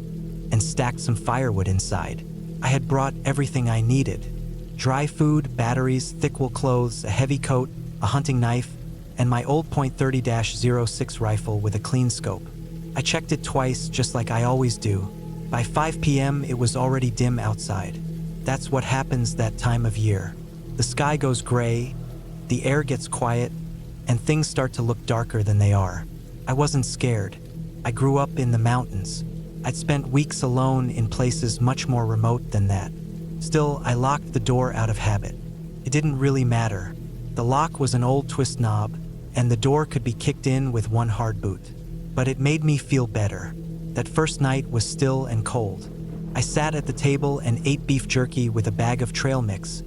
and stacked some firewood inside. I had brought everything I needed: dry food, batteries, thick wool clothes, a heavy coat, a hunting knife, and my old .30-06 rifle with a clean scope. I checked it twice, just like I always do. By 5 p.m., it was already dim outside. That's what happens that time of year. The sky goes gray, the air gets quiet, and things start to look darker than they are. I wasn't scared. I grew up in the mountains. I'd spent weeks alone in places much more remote than that. Still, I locked the door out of habit. It didn't really matter. The lock was an old twist knob, and the door could be kicked in with one hard boot. But it made me feel better. That first night was still and cold. I sat at the table and ate beef jerky with a bag of trail mix,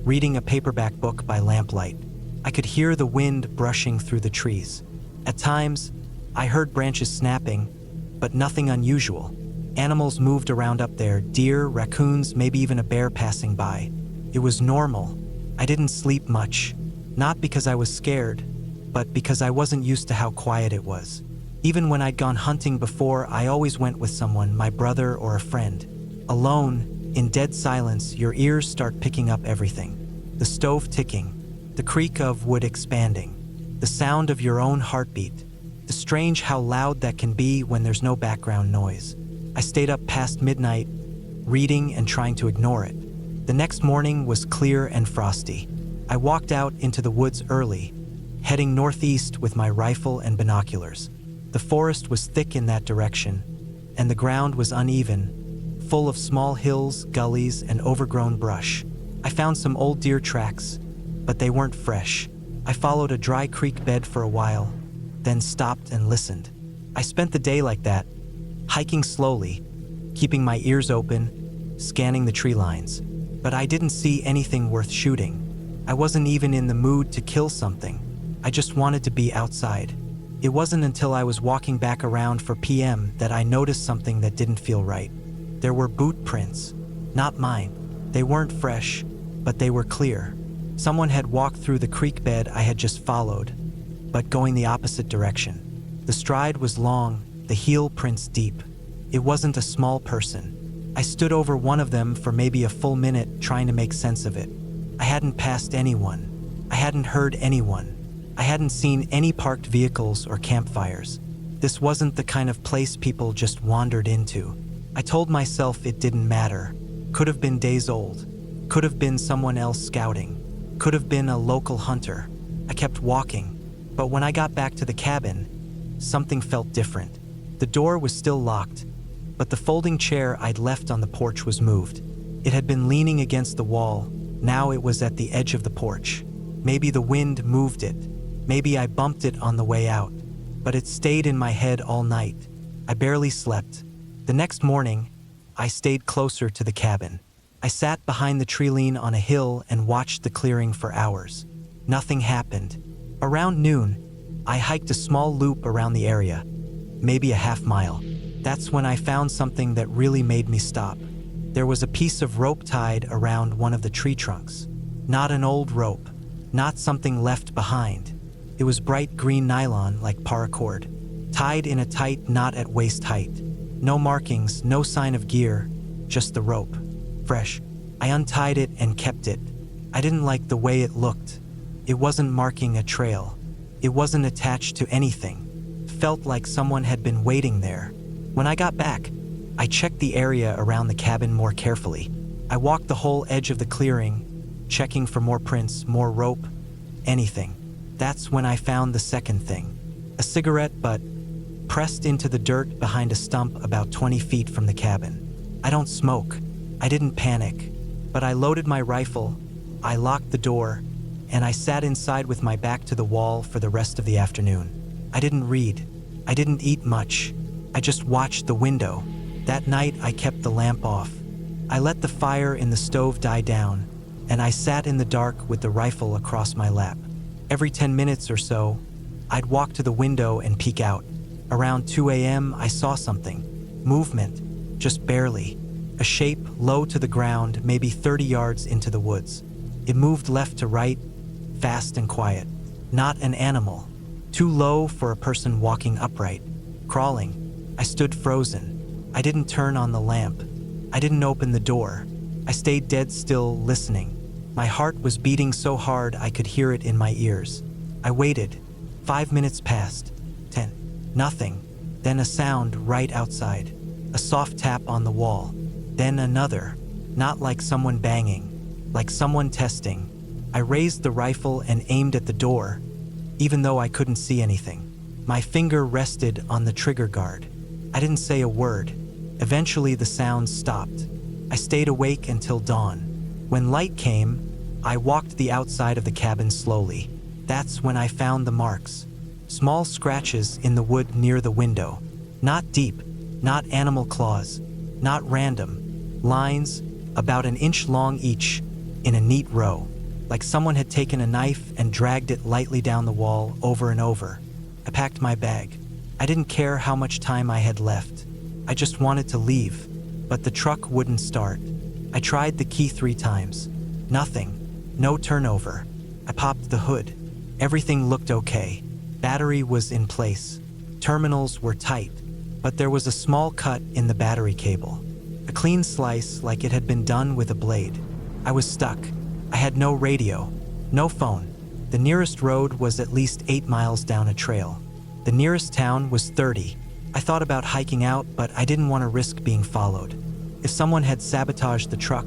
reading a paperback book by lamplight. I could hear the wind brushing through the trees. At times, I heard branches snapping, but nothing unusual. Animals moved around up there, deer, raccoons, maybe even a bear passing by. It was normal. I didn't sleep much, not because I was scared, but because I wasn't used to how quiet it was. Even when I'd gone hunting before, I always went with someone, my brother or a friend. Alone, in dead silence, your ears start picking up everything. The stove ticking, the creak of wood expanding, the sound of your own heartbeat. It's strange how loud that can be when there's no background noise. I stayed up past midnight, reading and trying to ignore it. The next morning was clear and frosty. I walked out into the woods early, heading northeast with my rifle and binoculars. The forest was thick in that direction, and the ground was uneven, full of small hills, gullies, and overgrown brush. I found some old deer tracks, but they weren't fresh. I followed a dry creek bed for a while, then stopped and listened. I spent the day like that, hiking slowly, keeping my ears open, scanning the tree lines. But I didn't see anything worth shooting. I wasn't even in the mood to kill something. I just wanted to be outside. It wasn't until I was walking back around for PM that I noticed something that didn't feel right. There were boot prints, not mine. They weren't fresh, but they were clear. Someone had walked through the creek bed I had just followed, but going the opposite direction. The stride was long, the heel prints deep. It wasn't a small person. I stood over one of them for maybe a full minute trying to make sense of it. I hadn't passed anyone. I hadn't heard anyone. I hadn't seen any parked vehicles or campfires. This wasn't the kind of place people just wandered into. I told myself it didn't matter. Could have been days old. Could have been someone else scouting. Could have been a local hunter. I kept walking, but when I got back to the cabin, something felt different. The door was still locked, but the folding chair I'd left on the porch was moved. It had been leaning against the wall. Now it was at the edge of the porch. Maybe the wind moved it. Maybe I bumped it on the way out, but it stayed in my head all night. I barely slept. The next morning, I stayed closer to the cabin. I sat behind the tree lean on a hill and watched the clearing for hours. Nothing happened. Around noon, I hiked a small loop around the area, maybe a half mile. That's when I found something that really made me stop. There was a piece of rope tied around one of the tree trunks. Not an old rope, not something left behind. It was bright green nylon like paracord, tied in a tight knot at waist height. No markings, no sign of gear, just the rope. Fresh. I untied it and kept it. I didn't like the way it looked. It wasn't marking a trail. It wasn't attached to anything. It felt like someone had been waiting there. When I got back, I checked the area around the cabin more carefully. I walked the whole edge of the clearing, checking for more prints, more rope, anything. That's when I found the second thing. A cigarette butt pressed into the dirt behind a stump about 20 feet from the cabin. I don't smoke. I didn't panic, but I loaded my rifle, I locked the door, and I sat inside with my back to the wall for the rest of the afternoon. I didn't read. I didn't eat much. I just watched the window. That night, I kept the lamp off. I let the fire in the stove die down, and I sat in the dark with the rifle across my lap. Every 10 minutes or so, I'd walk to the window and peek out. Around 2 a.m., I saw something. Movement, just barely. A shape low to the ground, maybe 30 yards into the woods. It moved left to right, fast and quiet. Not an animal. Too low for a person walking upright. Crawling. I stood frozen. I didn't turn on the lamp. I didn't open the door. I stayed dead still, listening. My heart was beating so hard I could hear it in my ears. I waited. 5 minutes passed. 10. Nothing. Then a sound right outside. A soft tap on the wall. Then another. Not like someone banging. Like someone testing. I raised the rifle and aimed at the door, even though I couldn't see anything. My finger rested on the trigger guard. I didn't say a word. Eventually the sounds stopped. I stayed awake until dawn. When light came, I walked the outside of the cabin slowly. That's when I found the marks. Small scratches in the wood near the window. Not deep, not animal claws, not random. Lines, about an inch long each, in a neat row. Like someone had taken a knife and dragged it lightly down the wall over and over. I packed my bag. I didn't care how much time I had left. I just wanted to leave, but the truck wouldn't start. I tried the key 3 times. Nothing. No turnover. I popped the hood. Everything looked okay. Battery was in place. Terminals were tight, but there was a small cut in the battery cable. A clean slice like it had been done with a blade. I was stuck. I had no radio, no phone. The nearest road was at least 8 miles down a trail. The nearest town was 30. I thought about hiking out, but I didn't want to risk being followed. If someone had sabotaged the truck,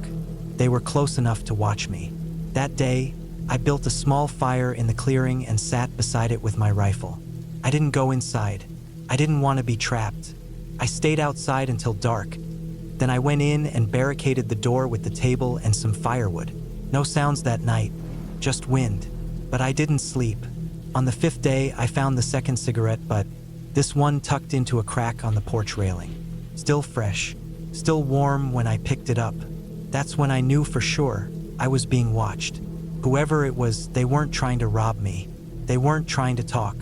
they were close enough to watch me. That day, I built a small fire in the clearing and sat beside it with my rifle. I didn't go inside. I didn't want to be trapped. I stayed outside until dark. Then I went in and barricaded the door with the table and some firewood. No sounds that night, just wind. But I didn't sleep. On the 5th day, I found the second cigarette butt, this one tucked into a crack on the porch railing. Still fresh, still warm when I picked it up. That's when I knew for sure I was being watched. Whoever it was, they weren't trying to rob me. They weren't trying to talk.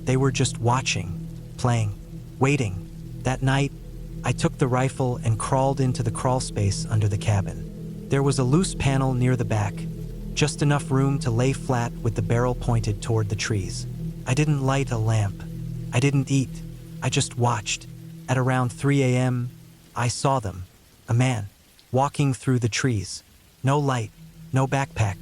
They were just watching, playing, waiting. That night, I took the rifle and crawled into the crawl space under the cabin. There was a loose panel near the back, just enough room to lay flat with the barrel pointed toward the trees. I didn't light a lamp. I didn't eat. I just watched. At around 3 a.m., I saw them. A man, walking through the trees. No light, no backpack,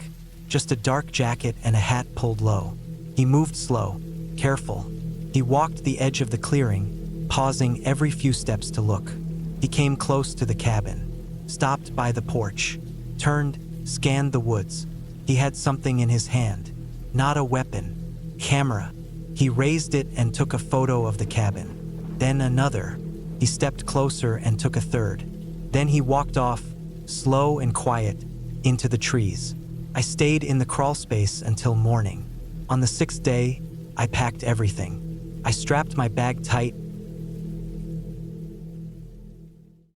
just a dark jacket and a hat pulled low. He moved slow, careful. He walked the edge of the clearing, pausing every few steps to look. He came close to the cabin, stopped by the porch, turned, scanned the woods. He had something in his hand, not a weapon, camera. He raised it and took a photo of the cabin. Then another. He stepped closer and took a third. Then he walked off, slow and quiet, into the trees. I stayed in the crawl space until morning. On the 6th day, I packed everything. I strapped my bag tight